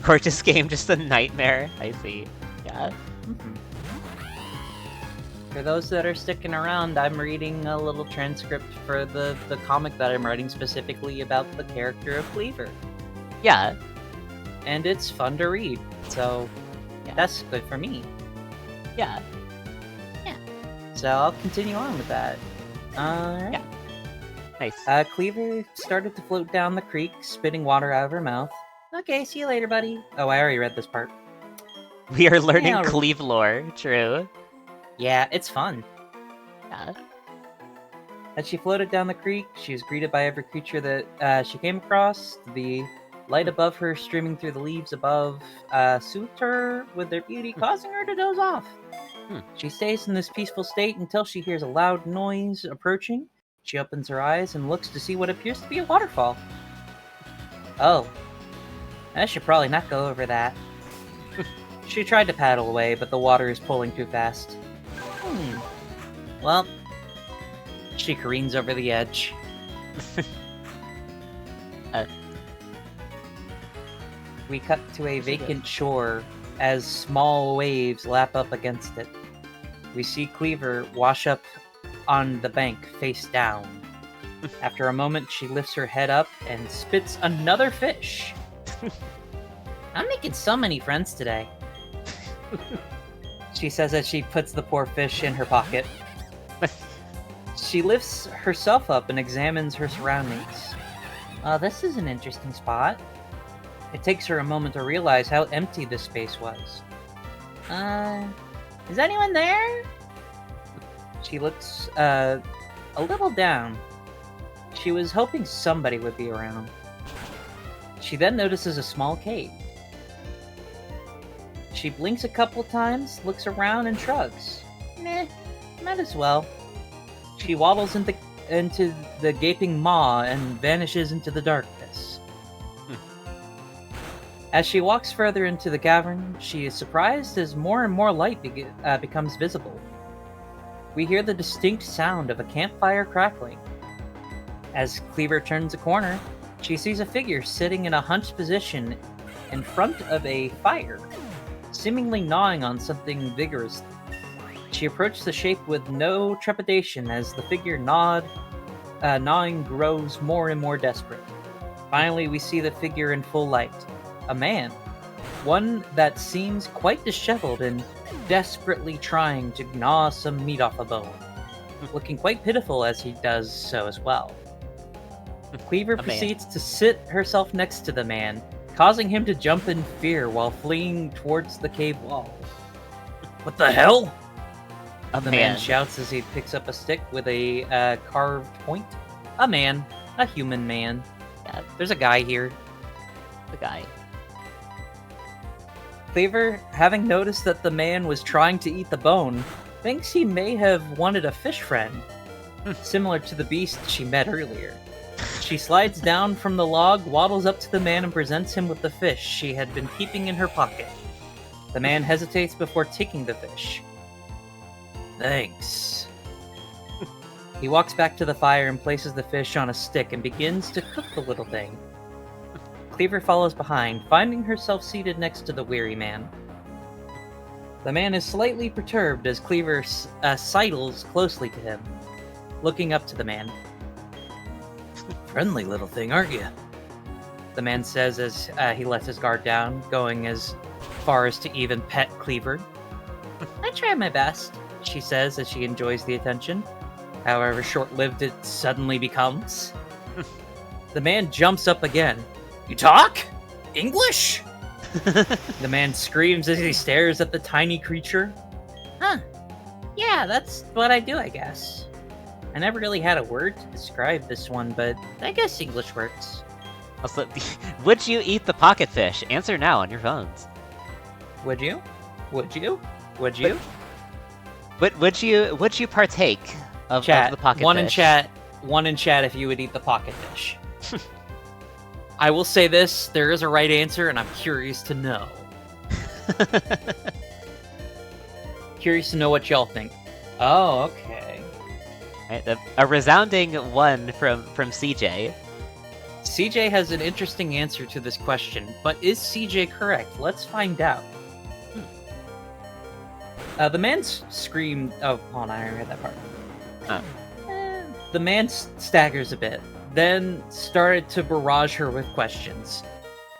gorgeous game, just a nightmare. I see. Yeah. Mhm. For those that are sticking around, I'm reading a little transcript for the comic that I'm writing specifically about the character of Cleaver. Yeah. And it's fun to read, so Yeah. that's good for me. Yeah. So I'll continue on with that. Alright. Yeah. Nice. Cleaver started to float down the creek, spitting water out of her mouth. Okay, see you later, buddy. Oh, I already read this part. We are learning Yeah. Cleave lore. True. Yeah, it's fun. Yeah. As she floated down the creek, she was greeted by every creature that she came across. The light above her, streaming through the leaves above, soothed her with their beauty, causing her to doze off. She stays in this peaceful state until she hears a loud noise approaching. She opens her eyes and looks to see what appears to be a waterfall. Oh, I should probably not go over that. She tried to paddle away, but the water is pulling too fast. Well, she careens over the edge. We cut to a vacant shore as small waves lap up against it. We see Cleaver wash up on the bank face down. After a moment, she lifts her head up and spits another fish. I'm making so many friends today. She says as she puts the poor fish in her pocket. She lifts herself up and examines her surroundings. This is an interesting spot. It takes her a moment to realize how empty this space was. Is anyone there? She looks, a little down. She was hoping somebody would be around. She then notices a small cave. She blinks a couple times, looks around, and shrugs. Meh, might as well. She waddles into the gaping maw and vanishes into the darkness. As she walks further into the cavern, she is surprised as more and more light becomes visible. We hear the distinct sound of a campfire crackling. As Cleaver turns a corner, she sees a figure sitting in a hunched position in front of a fire, seemingly gnawing on something vigorously. She approached the shape with no trepidation as the figure gnawing grows more and more desperate. Finally, we see the figure in full light. A man. One that seems quite disheveled and desperately trying to gnaw some meat off a bone. Looking quite pitiful as he does so as well. Cleaver proceeds to sit herself next to the man, causing him to jump in fear while fleeing towards the cave wall. What the hell? The man shouts as he picks up a stick with a carved point. A man. A human man. Yeah, there's a guy here. The guy. Cleaver, having noticed that the man was trying to eat the bone, thinks he may have wanted a fish friend, similar to the beast she met earlier. She slides down from the log, waddles up to the man, and presents him with the fish she had been keeping in her pocket. The man hesitates before taking the fish. Thanks. He walks back to the fire and places the fish on a stick and begins to cook the little thing. Cleaver follows behind, finding herself seated next to the weary man. The man is slightly perturbed as Cleaver sidles closely to him, looking up to the man. Friendly little thing, aren't you? The man says as he lets his guard down, going as far as to even pet Cleaver. I try my best. she says as she enjoys the attention. However short-lived it suddenly becomes. The man jumps up again. You talk? English? The man screams as he stares at the tiny creature. Huh. Yeah, that's what I do, I guess. I never really had a word to describe this one, but I guess English works. Also, would you eat the pocket fish? Answer now on your phones. Would you? Would you? Would you? Would you partake of Chat. the pocket One fish? in chat. One in chat if you would eat the pocket fish. I will say this, there is a right answer, and I'm curious to know. Curious to know what y'all think. Oh, okay. Right, a resounding 1 from CJ. CJ has an interesting answer to this question, but is CJ correct? Let's find out. The man screamed... Oh, hold on, I read that part. Oh. The man staggers a bit, then started to barrage her with questions.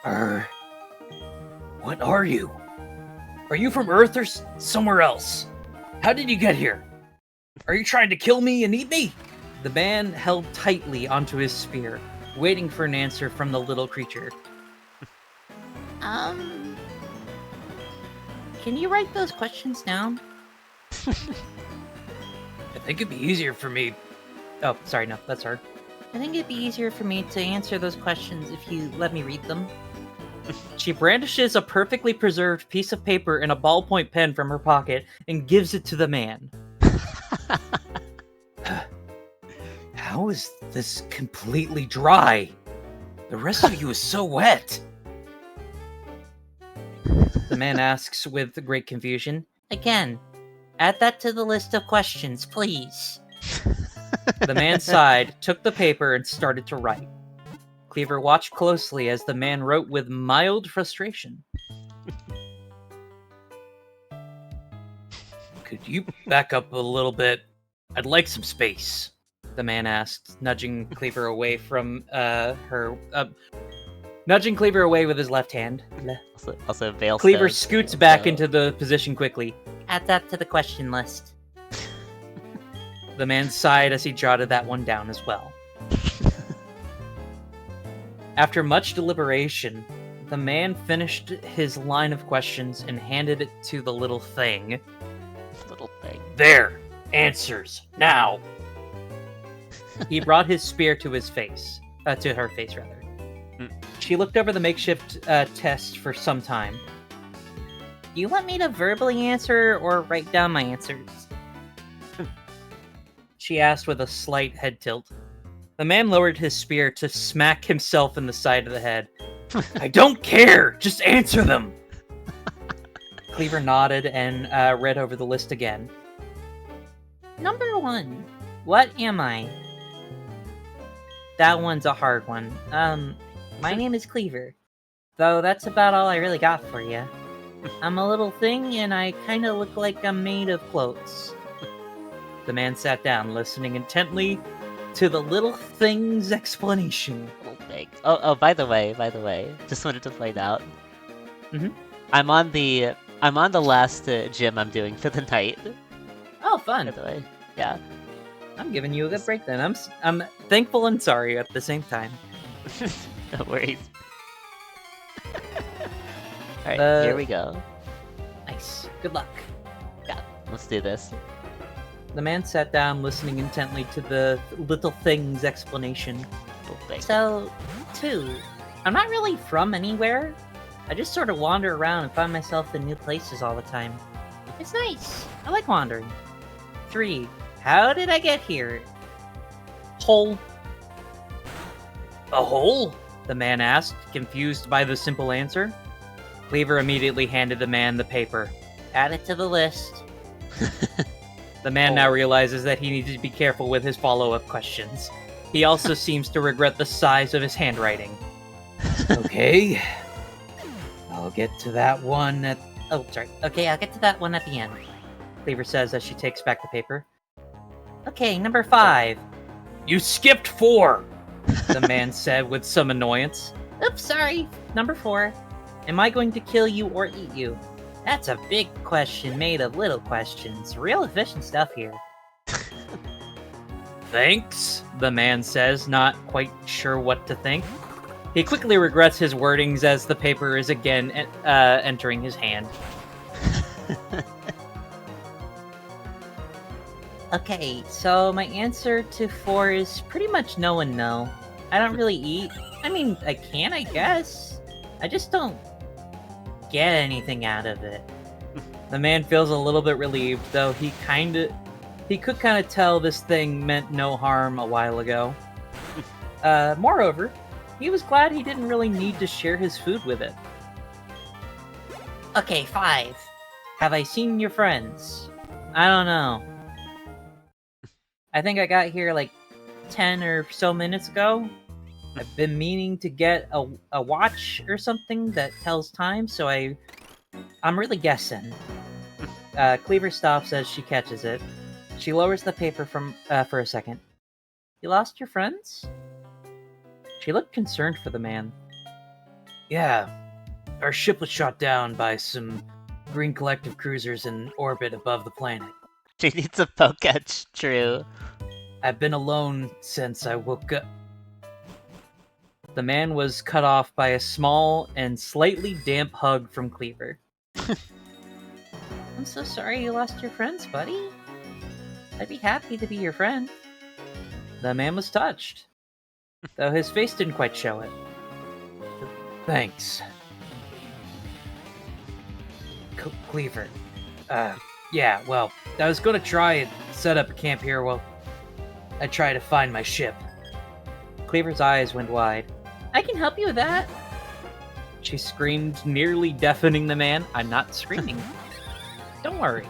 What are you? Are you from Earth or somewhere else? How did you get here? Are you trying to kill me and eat me? The man held tightly onto his spear, waiting for an answer from the little creature. Can you write those questions down? I think it'd be easier for me... Oh, sorry, no, that's hard. I think it'd be easier for me to answer those questions if you let me read them. She brandishes a perfectly preserved piece of paper and a ballpoint pen from her pocket and gives it to the man. How is this completely dry? The rest of you is so wet. The man asks with great confusion. Again, add that to the list of questions, please. The man sighed, took the paper, and started to write. Cleaver watched closely as the man wrote with mild frustration. Could you back up a little bit? I'd like some space, the man asked, nudging Cleaver away from nudging Cleaver away with his left hand. Also Vale Cleaver says, scoots back into the position quickly. Add that to the question list. The man sighed as he jotted that one down as well. After much deliberation, the man finished his line of questions and handed it to the little thing. Little thing. There! Answers! Now! He brought his spear to his face. To her face, rather. She looked over the makeshift test for some time. Do you want me to verbally answer or write down my answers? She asked with a slight head tilt. The man lowered his spear to smack himself in the side of the head. I don't care! Just answer them! Cleaver nodded and read over the list again. Number 1. What am I? That one's a hard one. My name is Cleaver. Though that's about all I really got for you. I'm a little thing and I kinda look like I'm made of clothes. The man sat down, listening intently to the little thing's explanation. Little thing. Oh, by the way, just wanted to point out. Mhm. I'm on the last gym I'm doing for the night. Oh, fun. By the way, yeah. I'm giving you a good break then. I'm thankful and sorry at the same time. No worries. Alright, Uh, here we go. Nice. Good luck. Yeah, let's do this. The man sat down, listening intently to the little thing's explanation. Little thing. So, 2. I'm not really from anywhere. I just sort of wander around and find myself in new places all the time. It's nice. I like wandering. 3. How did I get here? Hole. A hole? The man asked, confused by the simple answer. Cleaver immediately handed the man the paper. Add it to the list. The man now realizes that he needs to be careful with his follow-up questions. He also seems to regret the size of his handwriting. Okay. I'll get to that one at... Oh, sorry. Okay, I'll get to that one at the end. Cleaver says as she takes back the paper. Okay, number 5. You skipped 4! The man said with some annoyance. Oops, sorry. Number 4. Am I going to kill you or eat you? That's a big question made of little questions. Real efficient stuff here. Thanks, the man says, not quite sure what to think. He quickly regrets his wordings as the paper is again entering his hand. Okay, so my answer to 4 is pretty much no and no. I don't really eat. I mean, I can, I guess. I just don't get anything out of it. The man feels a little bit relieved, though he could kind of tell this thing meant no harm a while ago. Moreover, he was glad he didn't really need to share his food with it. Okay, 5. Have I seen your friends? I don't know. I think I got here like 10 or so minutes ago. I've been meaning to get a watch or something that tells time, so I'm really guessing. Cleaver stops as she catches it. She lowers the paper for a second. You lost your friends? She looked concerned for the man. Yeah, our ship was shot down by some green collective cruisers in orbit above the planet. She needs a Poketch, true. I've been alone since I woke up. The man was cut off by a small and slightly damp hug from Cleaver. I'm so sorry you lost your friends, buddy. I'd be happy to be your friend. The man was touched, though his face didn't quite show it. Thanks. Cleaver. Yeah, well, I was gonna try and set up a camp here while I try to find my ship. Cleaver's eyes went wide. I can help you with that. She screamed, nearly deafening the man. I'm not screaming. Don't worry.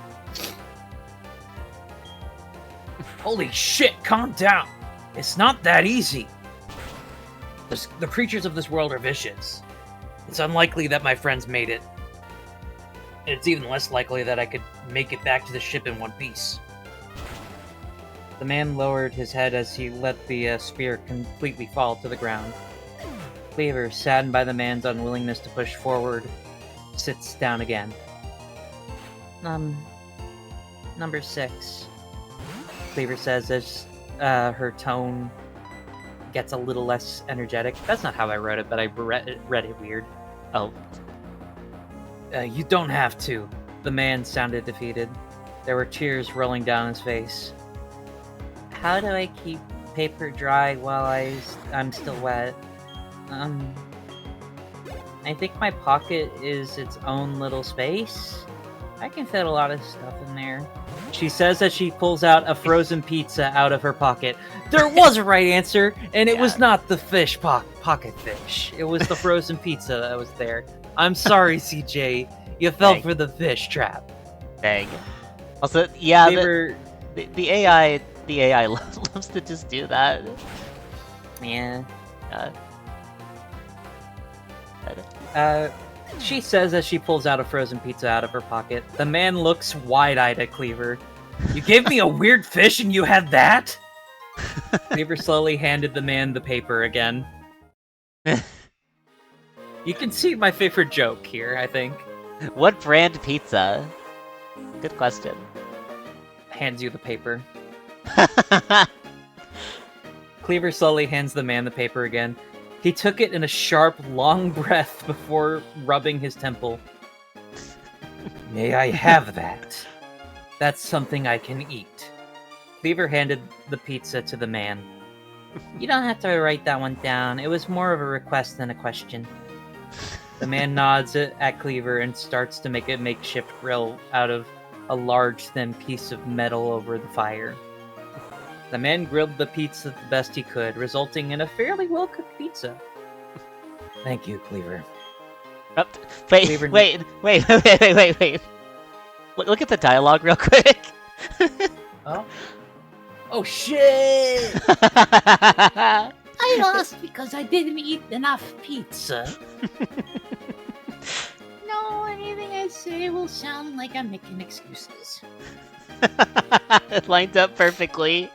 Holy shit, calm down. It's not that easy. The creatures of this world are vicious. It's unlikely that my friends made it. And it's even less likely that I could make it back to the ship in one piece. The man lowered his head as he let the spear completely fall to the ground. Cleaver, saddened by the man's unwillingness to push forward, sits down again. Number 6. Cleaver says as her tone gets a little less energetic. That's not how I wrote it, but I read it weird. Oh. You don't have to. The man sounded defeated. There were tears rolling down his face. How do I keep paper dry while I'm still wet? I think my pocket is its own little space. I can fit a lot of stuff in there. She says as she pulls out a frozen pizza out of her pocket. There was a right answer, and it was not the fish pocket fish. It was the frozen pizza that was there. I'm sorry, CJ. You fell for the fish trap. Dang. Also, yeah, the AI loves to just do that. Yeah. She says as she pulls out a frozen pizza out of her pocket. The man looks wide-eyed at Cleaver. You gave me a weird fish and you had that? Cleaver slowly handed the man the paper again. You can see my favorite joke here, I think. What brand pizza? Good question. Hands you the paper. Cleaver slowly hands the man the paper again. He took it in a sharp, long breath before rubbing his temple. May I have that? That's something I can eat. Cleaver handed the pizza to the man. You don't have to write that one down. It was more of a request than a question. The man nods at Cleaver and starts to make a makeshift grill out of a large, thin piece of metal over the fire. The man grilled the pizza the best he could, resulting in a fairly well-cooked pizza. Thank you, Cleaver. Wait. Look at the dialogue real quick. Oh? Oh, shit! I lost because I didn't eat enough pizza. No, anything I say will sound like I'm making excuses. It lined up perfectly.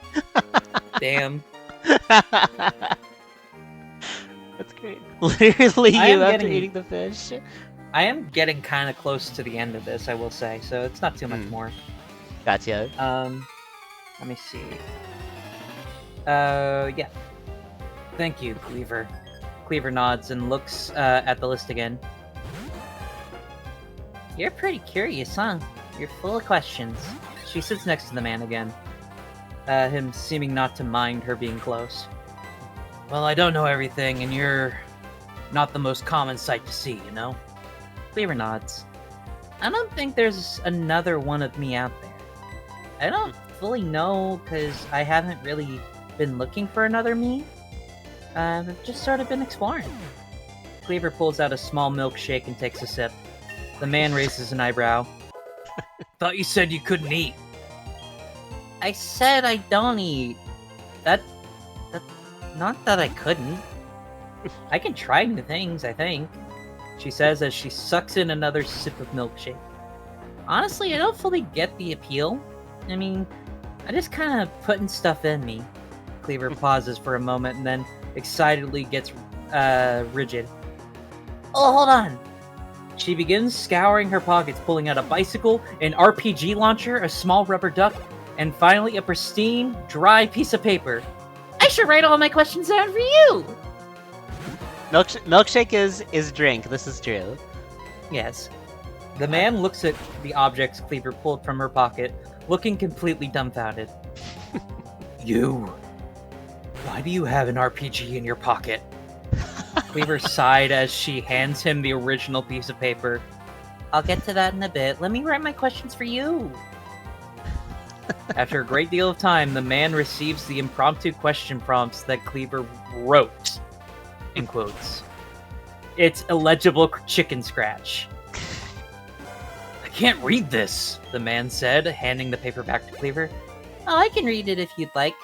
Damn. That's great. Literally you after eating the fish. I am getting kind of close to the end of this, I will say, so it's not too much more. Gotcha. Let me see. Yeah. Thank you, Cleaver. Cleaver nods and looks at the list again. You're pretty curious, huh? You're full of questions. She sits next to the man again, him seeming not to mind her being close. Well, I don't know everything, and you're not the most common sight to see, you know? Cleaver nods. I don't think there's another one of me out there. I don't fully know, because I haven't really been looking for another me. I've just sort of been exploring. Cleaver pulls out a small milkshake and takes a sip. The man raises an eyebrow. Thought you said you couldn't eat. I said I don't eat. Not that I couldn't. I can try new things, I think. She says as she sucks in another sip of milkshake. Honestly, I don't fully get the appeal. I mean, I just kind of putting stuff in me. Cleaver pauses for a moment and then excitedly gets rigid. Oh, hold on! She begins scouring her pockets, pulling out a bicycle, an RPG launcher, a small rubber duck, and finally a pristine, dry piece of paper. I should write all my questions down for you! Milkshake is drink, this is true. Yes. The man looks at the objects Cleaver pulled from her pocket, looking completely dumbfounded. You... Why do you have an RPG in your pocket? Cleaver sighed as she hands him the original piece of paper. I'll get to that in a bit. Let me write my questions for you. After a great deal of time, the man receives the impromptu question prompts that Cleaver wrote. In quotes. It's illegible chicken scratch. I can't read this, the man said, handing the paper back to Cleaver. Oh, I can read it if you'd like.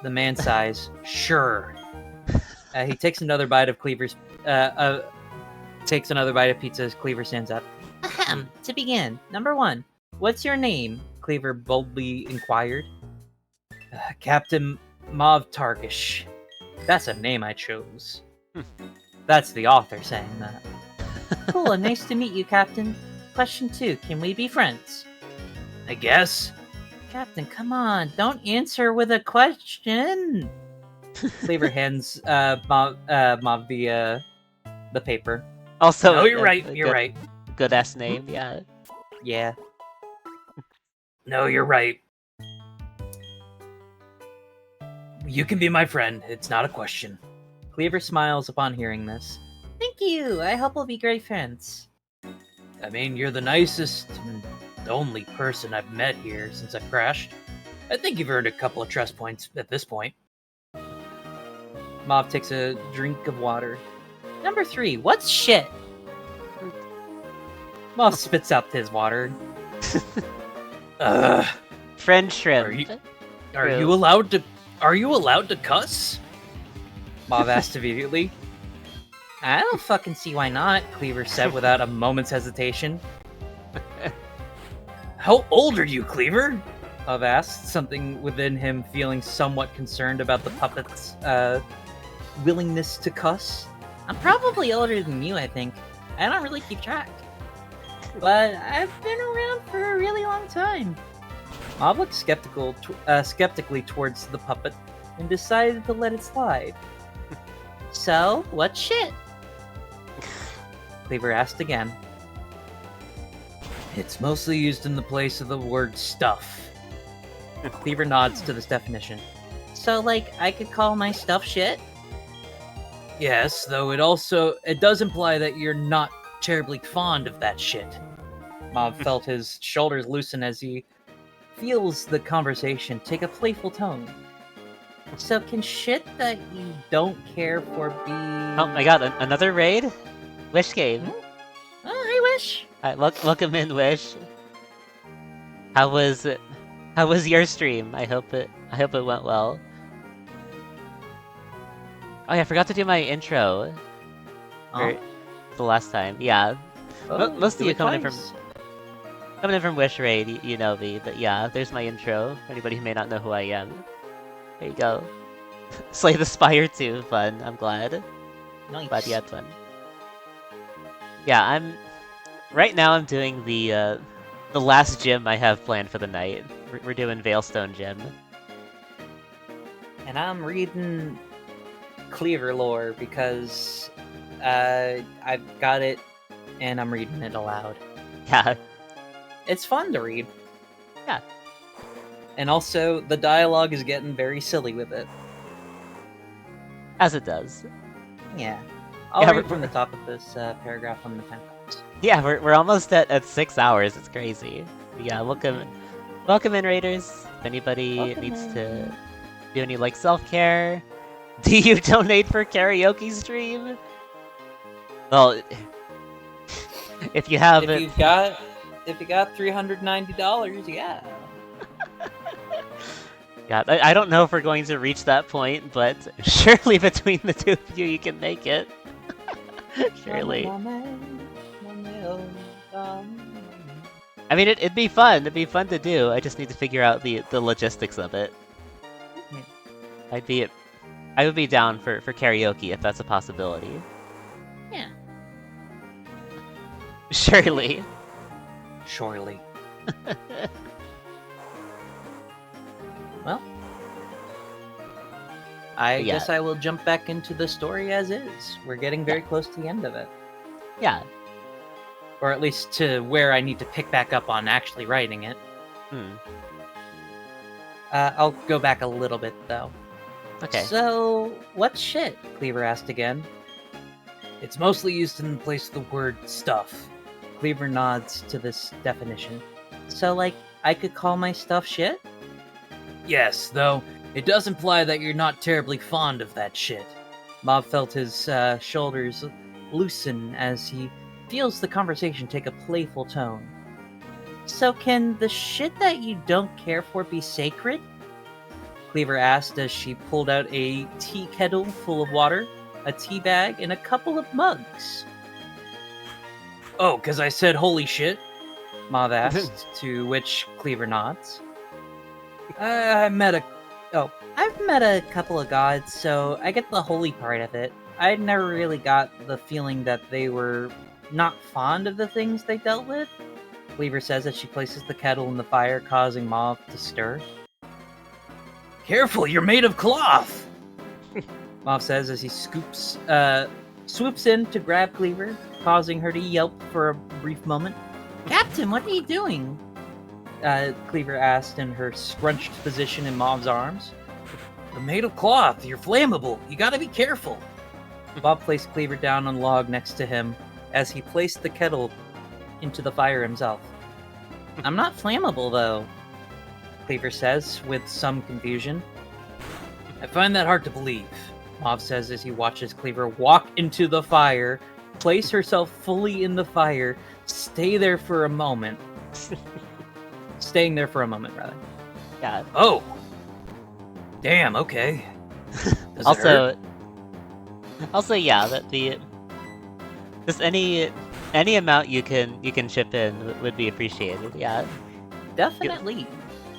The man sighs. Sure. He takes another bite of Cleaver's. Takes another bite of pizza as Cleaver stands up. Ahem. To begin, number 1. What's your name? Cleaver boldly inquired. Captain Mav Targish. That's a name I chose. That's the author saying that. Cool, nice to meet you, Captain. Question 2. Can we be friends? I guess. Captain, come on. Don't answer with a question. Cleaver hands Mav the paper. Also, No, you're right. You're right. Good ass name, yeah. Yeah. No, you're right. You can be my friend. It's not a question. Cleaver smiles upon hearing this. Thank you. I hope we'll be great friends. I mean, you're the nicest and the only person I've met here since I've crashed. I think you've earned a couple of trust points at this point. Mav takes a drink of water. Number 3. What's shit? Mav spits out his water. Friend shrimp. Are you allowed to cuss? Mav asked immediately. I don't fucking see why not, Cleaver said without a moment's hesitation. How old are you, Cleaver? Mav asked, something within him feeling somewhat concerned about the puppet's willingness to cuss. I'm probably older than you, I think. I don't really keep track. But I've been around for a really long time. Mav looked skeptically towards the puppet and decided to let it slide. So, what shit? Cleaver asked again. It's mostly used in the place of the word stuff. Cleaver nods to this definition. So, like, I could call my stuff shit? Yes, though it does imply that you're not terribly fond of that shit. Mav felt his shoulders loosen as he feels the conversation take a playful tone. So can shit that you don't care for be... Oh my god, another raid? Wish game. Oh, hi, Wish. Alright, welcome in, Wish. How was your stream? I hope it went well. Oh yeah, I forgot to do my intro. For the last time. Yeah. Most of you coming in from Wish Raid, you know me, but yeah, there's my intro, for anybody who may not know who I am. There you go. Slay the Spire too, fun, I'm glad. Nice. Glad you had fun. Yeah, right now I'm doing the last gym I have planned for the night. We're doing Veilstone Gym. And I'm reading Cleaver lore because I've got it and I'm reading it aloud. Yeah, It's fun to read. Yeah. And also, the dialogue is getting very silly with it. as it does. Yeah. I'll Yeah, read from the top of this paragraph on the 10 points. Yeah, we're almost at 6 hours. It's crazy. Yeah, welcome in, Raiders. If anybody Welcome needs in. to do any like self-care, do you donate for karaoke stream? Well, if you have If you got $390, yeah. Yeah, I don't know if we're going to reach that point, but surely between the two of you, you can make it. Surely. I mean, it'd be fun. It'd be fun to do. I just need to figure out the logistics of it. Yeah. I would be down for karaoke if that's a possibility. Yeah. Surely. Surely. Well, I Yeah. guess I will jump back into the story as is. We're getting very close to the end of it. Yeah. Or at least to where I need to pick back up on actually writing it. Hmm. I'll go back a little bit, though. Okay. So, what's shit? Cleaver asked again. It's mostly used in place of the word stuff. Cleaver nods to this definition. So, like, I could call my stuff shit? Yes, though it does imply that you're not terribly fond of that shit. Mob felt his shoulders loosen as he feels the conversation take a playful tone. So can the shit that you don't care for be sacred? Cleaver asked as she pulled out a tea kettle full of water, a tea bag, and a couple of mugs. Oh, 'cause I said holy shit? Mav asked, to which Cleaver nods. I've met a couple of gods, so I get the holy part of it. I never really got the feeling that they were not fond of the things they dealt with. Cleaver says as she places the kettle in the fire, causing Mauve to stir. Careful, you're made of cloth! Mauve says as he swoops in to grab Cleaver, causing her to yelp for a brief moment. Captain, what are you doing? Cleaver asked in her scrunched position in Mauve's arms. You're made of cloth, you're flammable, you gotta be careful. Bob placed Cleaver down on the log next to him as he placed the kettle into the fire himself. I'm not flammable, though, Cleaver says, with some confusion. I find that hard to believe, Mauve says as he watches Cleaver walk into the fire, place herself fully in the fire, staying there for a moment, rather. Yeah. Oh! Damn, okay. Does it hurt? Also, yeah, that just any amount you can chip in would be appreciated. Yeah, Definitely.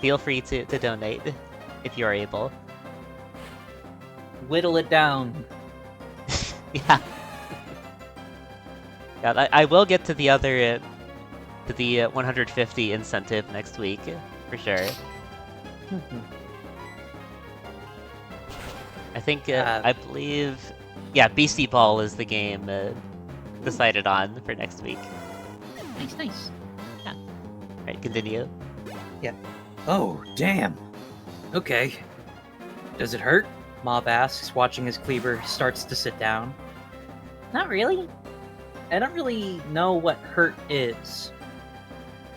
feel free to donate if you're able. Whittle it down. Yeah. Yeah, I will get to the other to the 150 incentive next week for sure. I think I believe, yeah, Beastie Ball is the game decided on for next week. Nice. Right, continue. Oh, damn. Okay. Does it hurt? Mob asks, watching as Cleaver starts to sit down. Not really. I don't really know what hurt is.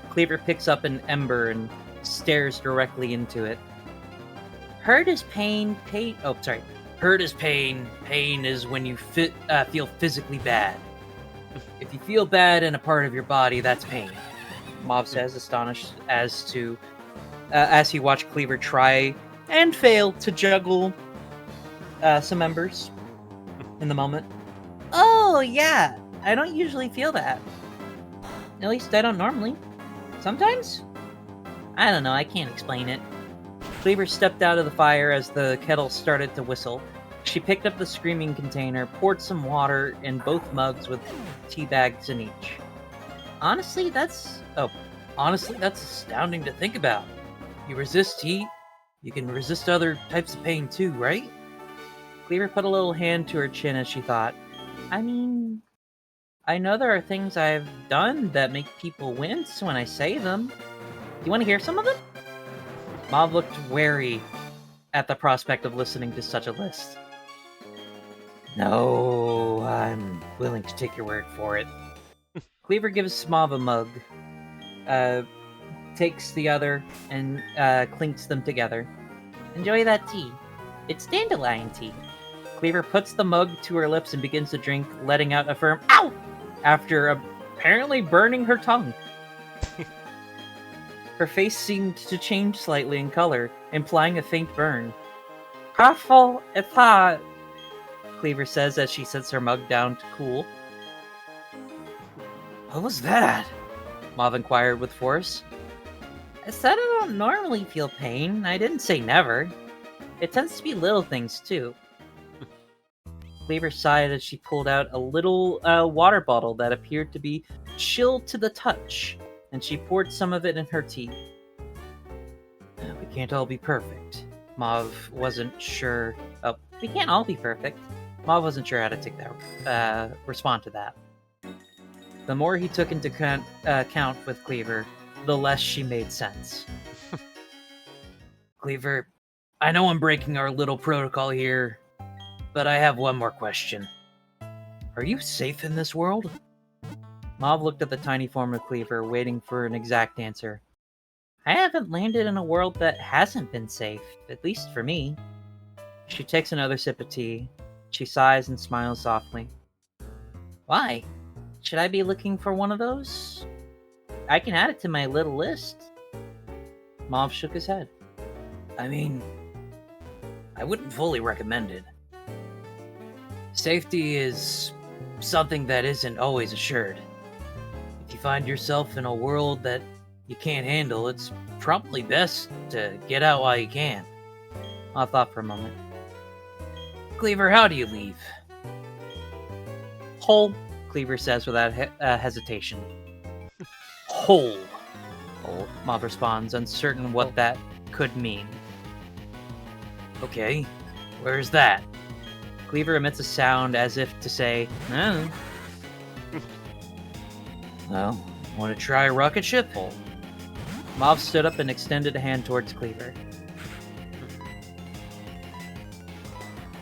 Cleaver picks up an ember and stares directly into it. Hurt is pain. Hurt is pain. Pain is when you feel physically bad. If you feel bad in a part of your body, that's pain. Mob says, astonished as he watched Cleaver try and fail to juggle some embers in the moment. Oh, yeah. I don't usually feel that. At least I don't normally. Sometimes? I don't know, I can't explain it. Cleaver stepped out of the fire as the kettle started to whistle. She picked up the screaming container, poured some water in both mugs with tea bags in each. Honestly, that's astounding to think about. You resist heat, you can resist other types of pain too, right? Cleaver put a little hand to her chin as she thought. I mean, I know there are things I've done that make people wince when I say them. Do you want to hear some of them? Mauve looked wary at the prospect of listening to such a list. No, I'm willing to take your word for it. Cleaver gives Mauve a mug, takes the other, and clinks them together. Enjoy that tea. It's dandelion tea. Cleaver puts the mug to her lips and begins to drink, letting out a firm "ow!" after apparently burning her tongue. Her face seemed to change slightly in color, implying a faint burn. Awful, it's hot, Cleaver says as she sets her mug down to cool. What was that? Mauve inquired with force. I said I don't normally feel pain. I didn't say never. It tends to be little things, too. Cleaver sighed as she pulled out a little water bottle that appeared to be chilled to the touch, and she poured some of it in her tea. We can't all be perfect. Mauve wasn't sure... Oh, we can't all be perfect. Mauve wasn't sure how to respond to that. The more he took into account with Cleaver, the less she made sense. Cleaver, I know I'm breaking our little protocol here, but I have one more question. Are you safe in this world? Mauve looked at the tiny form of Cleaver, waiting for an exact answer. I haven't landed in a world that hasn't been safe, at least for me. She takes another sip of tea. She sighs and smiles softly. Why? Should I be looking for one of those? I can add it to my little list. Mauve shook his head. I mean, I wouldn't fully recommend it. Safety is something that isn't always assured. If you find yourself in a world that you can't handle, it's probably best to get out while you can. I thought for a moment. Cleaver, how do you leave? Whole, Cleaver says without hesitation. Whole, Mauve responds, uncertain what that could mean. Okay, where's that? Cleaver emits a sound as if to say, no. Well, want to try a rocket ship? Mauve stood up and extended a hand towards Cleaver.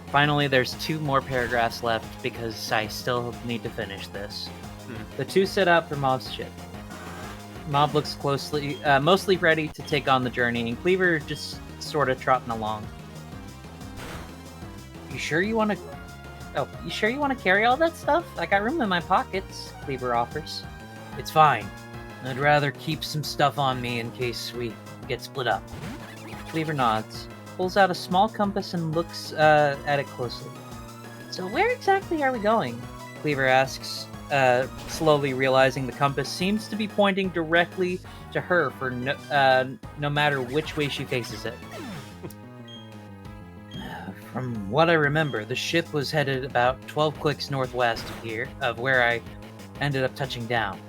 Finally, there's 2 more paragraphs left because I still need to finish this. The 2 set out for Mauve's ship. Mauve looks closely, mostly ready to take on the journey, and Cleaver just sort of trotting along. You sure you want to carry all that stuff? I got room in my pockets, Cleaver offers. It's fine. I'd rather keep some stuff on me in case we get split up. Cleaver nods, pulls out a small compass and looks at it closely. So where exactly are we going? Cleaver asks, slowly realizing the compass seems to be pointing directly to her for no matter which way she faces it. From what I remember, the ship was headed about 12 clicks northwest of where I ended up touching down.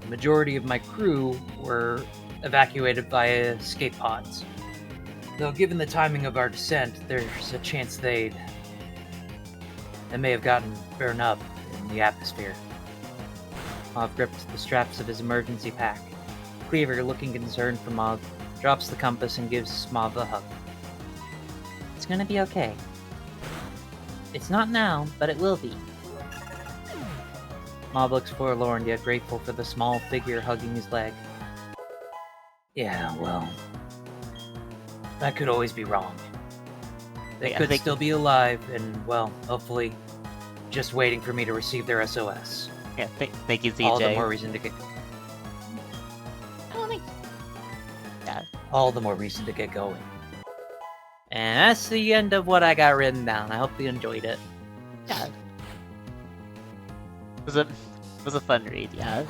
The majority of my crew were evacuated via escape pods. Though given the timing of our descent, there's a chance they may have gotten burned up in the atmosphere. Mauve gripped the straps of his emergency pack. Cleaver, looking concerned for Mauve, drops the compass and gives Mauve a hug. It's gonna be okay. It's not now, but it will be. Mauve looks forlorn yet grateful for the small figure hugging his leg. Yeah, well, that could always be wrong. They could still be alive and, well, hopefully just waiting for me to receive their SOS. Yeah, thank you, ZJ. All the more reason to get... Oh, nice. Yeah. All the more reason to get going. And that's the end of what I got written down. I hope you enjoyed it. Yeah. It was a fun read, yeah.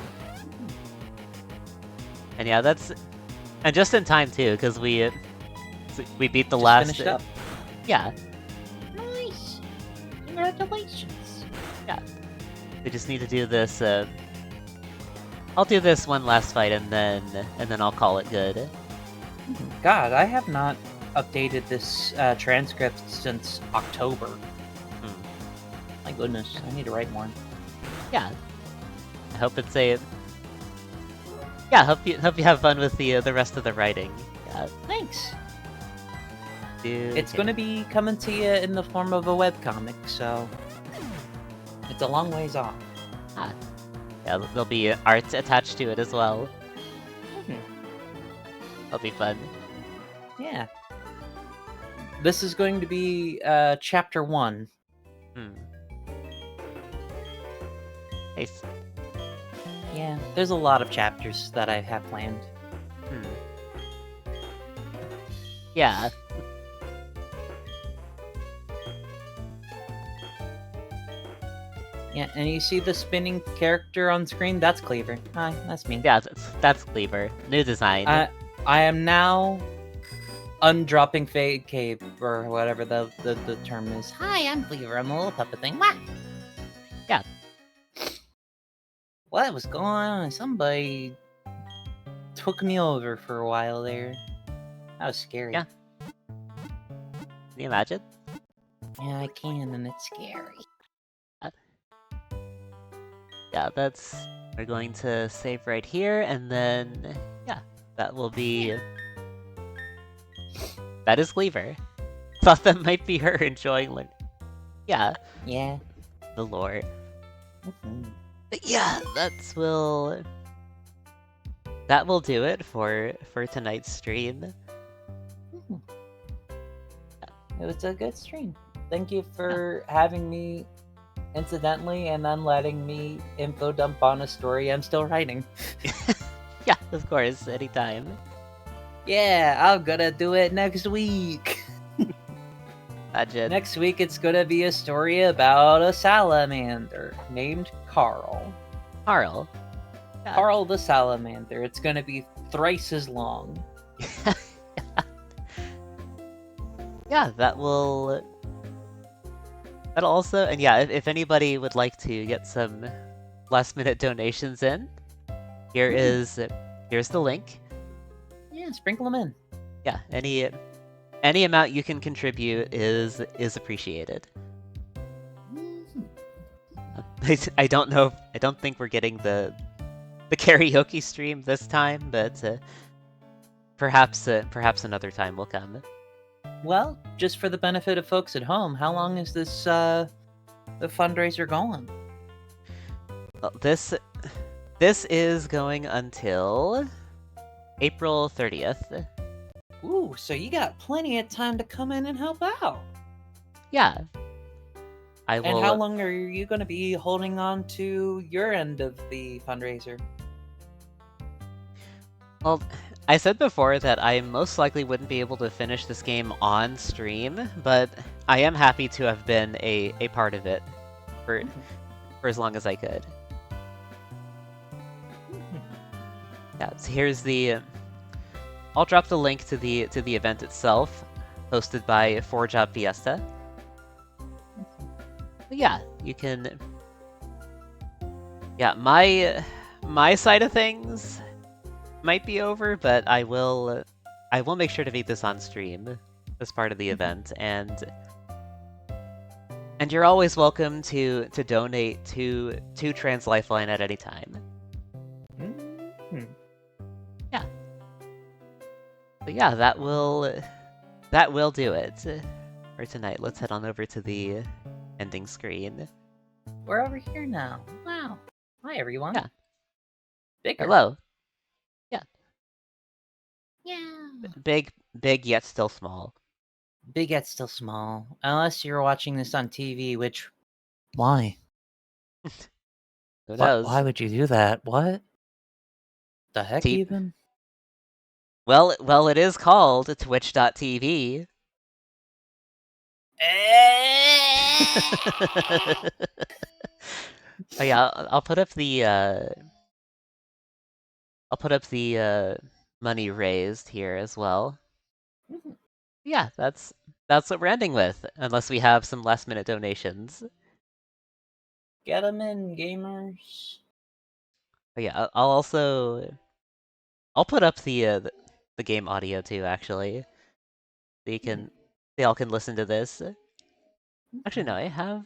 And yeah, and just in time too, because we beat the last. Finished up. Yeah. Nice. Congratulations. Yeah. We just need to do this I'll do this one last fight and then I'll call it good. God, I have not updated this transcript since October. My goodness, I need to write more. Yeah. I hope it's a. Yeah, hope you have fun with the rest of the writing. Yeah. Thanks. Dude, It's gonna be coming to you in the form of a webcomic, so it's a long ways off. Yeah, there'll be art attached to it as well. That'll be fun. Yeah. This is going to be chapter 1. Nice. Yeah, there's a lot of chapters that I have planned. Yeah. Yeah, and you see the spinning character on screen? That's Cleaver. Hi, that's me. Yeah, that's Cleaver. New design. I am now undropping Fade Cave, or whatever the term is. Hi, I'm Cleaver. I'm a little puppet thing. Wah! Yeah. What was going on? Somebody took me over for a while there. That was scary. Yeah. Can you imagine? Yeah, I can, and it's scary. Yeah, we're going to save right here, and then, yeah, that will be... That is Cleaver. Thought that might be her enjoying, like... Yeah. Yeah. The lore. Mm-hmm. But yeah, that will do it for tonight's stream. It was a good stream. Thank you for having me incidentally and then letting me info dump on a story I'm still writing. Yeah, of course, anytime. Yeah, I'm gonna do it next week. Imagine. Next week it's gonna be a story about a salamander named Carl. Carl? Yeah. Carl the salamander. It's gonna be thrice as long. Yeah, that'll also, and yeah, if anybody would like to get some last minute donations in, here's the link. Yeah, sprinkle them in. Yeah, any amount you can contribute is appreciated. I don't know. I don't think we're getting the karaoke stream this time, but perhaps another time will come. Well, just for the benefit of folks at home, how long is this the fundraiser going? Well, this is going until April 30th. Ooh, so you got plenty of time to come in and help out. Yeah. I will. And how long are you going to be holding on to your end of the fundraiser? Well, I said before that I most likely wouldn't be able to finish this game on stream, but I am happy to have been a part of it for as long as I could. Yeah, so here's the... I'll drop the link to the event itself, hosted by 4JF's Fiesta. But yeah, you can... Yeah, my side of things might be over, but I will make sure to make this on stream as part of the event, and you're always welcome to donate to Trans Lifeline at any time. Yeah. But yeah, that will do it for tonight. Let's head on over to the ending screen. We're over here now. Wow. Hi, everyone. Yeah. Bigger. Hello. Yeah. Yeah. Big yet still small. Big yet still small. Unless you're watching this on TV, which... Why? Who knows? Why would you do that? What? The heck even? Well, it is called Twitch.tv. Oh yeah, I'll put up the money raised here as well. Yeah, that's what we're ending with, unless we have some last minute donations. Get them in, gamers. But yeah, I'll put up the game audio too, actually. So you can, they all can listen to this. Actually, no, I have.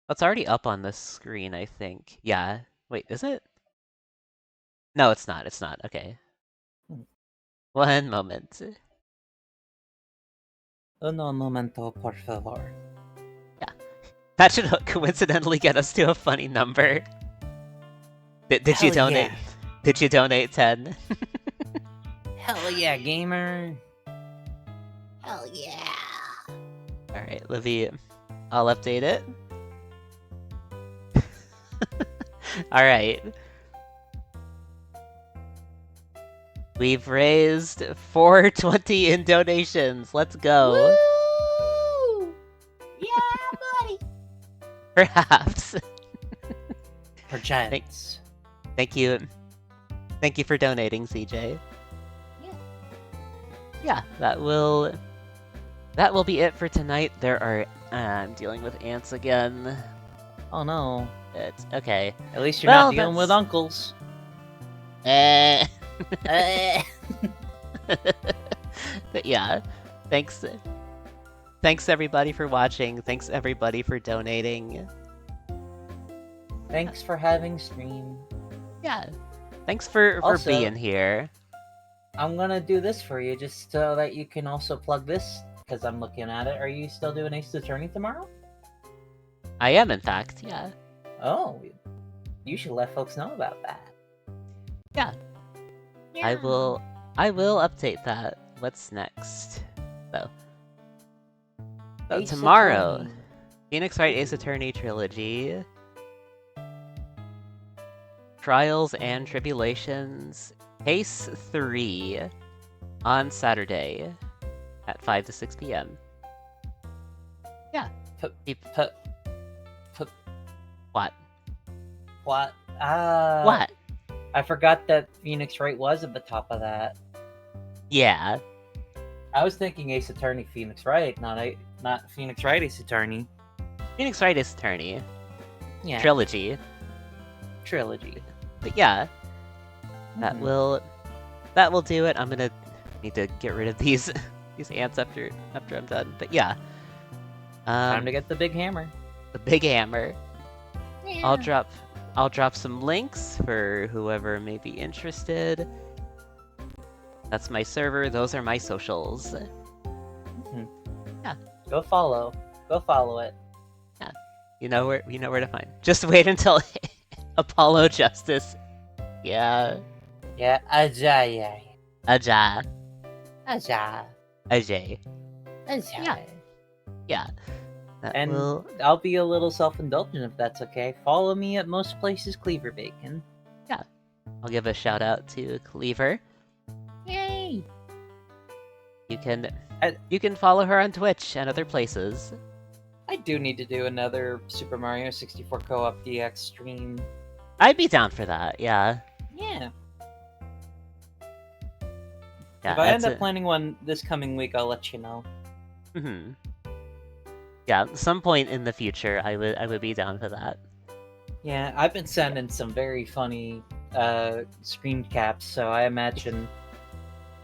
It's already up on the screen, I think. Yeah. Wait, is it? No, it's not. It's not. Okay. Hmm. One moment. Uno momento, por favor. Yeah. That should coincidentally get us to a funny number. Did you Hell donate? yeah. Did you donate 10? Hell yeah, gamer. Hell yeah. Alright, Livy, I'll update it. Alright. We've raised 420 in donations. Let's go. Woo! Yeah, buddy. Perhaps. Perchance. Thank you. Thank you for donating, CJ. Yeah. Yeah, that will be it for tonight. There are I'm dealing with ants again. Oh no. It's okay. At least you're Well, not dealing with that's- uncles. But yeah, thanks everybody for watching. Thanks everybody for donating. Thanks for having stream. Yeah, thanks for Also- being here. I'm gonna do this for you just so that you can also plug this, because I'm looking at it. Are you still doing Ace Attorney tomorrow? I am, in fact. Yeah. Oh, you should let folks know about that. Yeah. I will update that. What's next? So Ace tomorrow, Attorney. Phoenix Wright Ace Attorney Trilogy, Trials and Tribulations, Case 3 on Saturday at 5 to 6 p.m. Yeah. What? What? What? I forgot that Phoenix Wright was at the top of that. Yeah. I was thinking Ace Attorney Phoenix Wright, not Phoenix Wright Ace Attorney. Phoenix Wright Ace Attorney Yeah. Trilogy. Trilogy. But yeah, that Mhm. will do it. I'm gonna need to get rid of these ants after I'm done. But yeah. Time to get the big hammer. the big hammer. Yeah. I'll drop some links for whoever may be interested. That's my server. Those are my socials. Go follow it. You know where to find. Just wait until Apollo Justice. Yeah. Yeah, Ajay. Ajay. Ajay. Yeah. Yeah. That And will... I'll be a little self-indulgent if that's okay. Follow me at most places Cleaver Bacon. I'll give a shout out to Cleaver. Yay. You can follow her on Twitch and other places. I do need to do another Super Mario 64 Co-op DX stream. I'd be down for that. Yeah. Yeah. Yeah. If I end up planning one this coming week, I'll let you know. Mm-hmm. Yeah, at some point in the future, I would be down for that. Yeah, I've been sending some very funny screen caps, so I imagine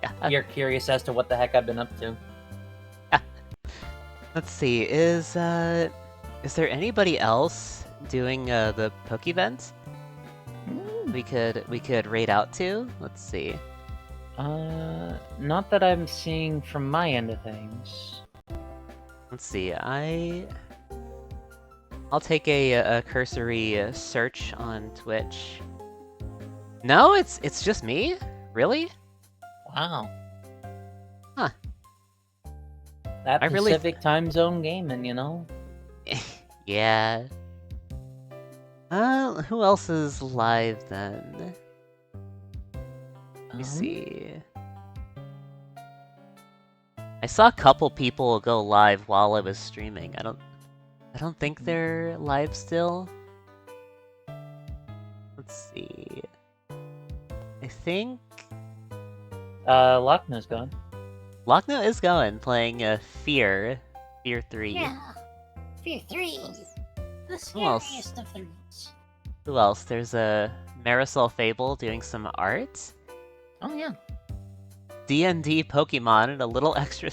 Yeah. you're curious as to what the heck I've been up to. Let's see. Is there anybody else doing the Pokévent we could raid out to? Let's see. Not that I'm seeing from my end of things. Let's see. I'll take a cursory search on Twitch. No, it's just me. Really? Wow. Huh. That I really- Pacific time zone gaming, you know? Yeah. Who else is live then? Let me see. I saw a couple people go live while I was streaming. I don't think they're live still. Let's see. I think Lochna's gone. Lochna is going, playing Fear 3. Yeah. Fear 3. The Who else? scariest of threes. Who else? There's a Marisol Fable doing some art. Oh yeah. D&D Pokemon and a little extra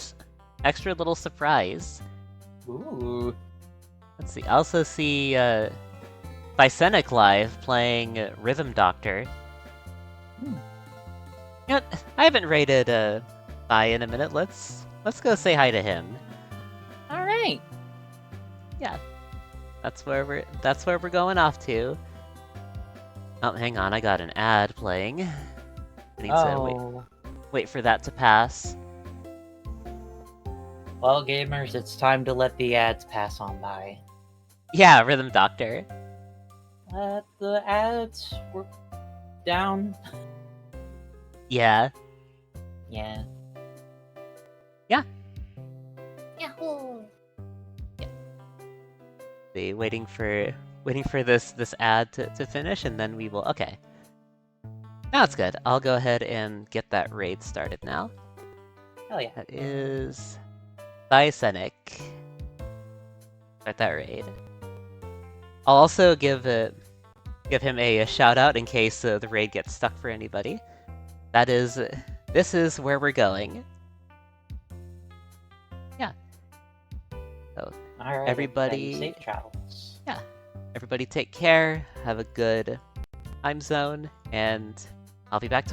little surprise. Ooh. Let's see. I also see Bicenic Live playing Rhythm Doctor. Hmm. You know, I haven't rated Bi in a minute. Let's go say hi to him. All right. Yeah, that's where we're going off to. Oh, hang on, I got an ad playing. I need to wait for that to pass. Well, gamers, it's time to let the ads pass on by. Yeah, Rhythm Doctor. The ads were down. Yeah. Yeah. Yeah. Yahoo! See, waiting for this ad to finish, and then we will. Okay. Now it's good. I'll go ahead and get that raid started now. Hell yeah. That is Bicenic. Start that raid. I'll also give him a shout out in case the raid gets stuck for anybody. That is, this is where we're going. Yeah. So All right. everybody, safe travels. yeah. Everybody take care. Have a good time zone, and I'll be back tomorrow.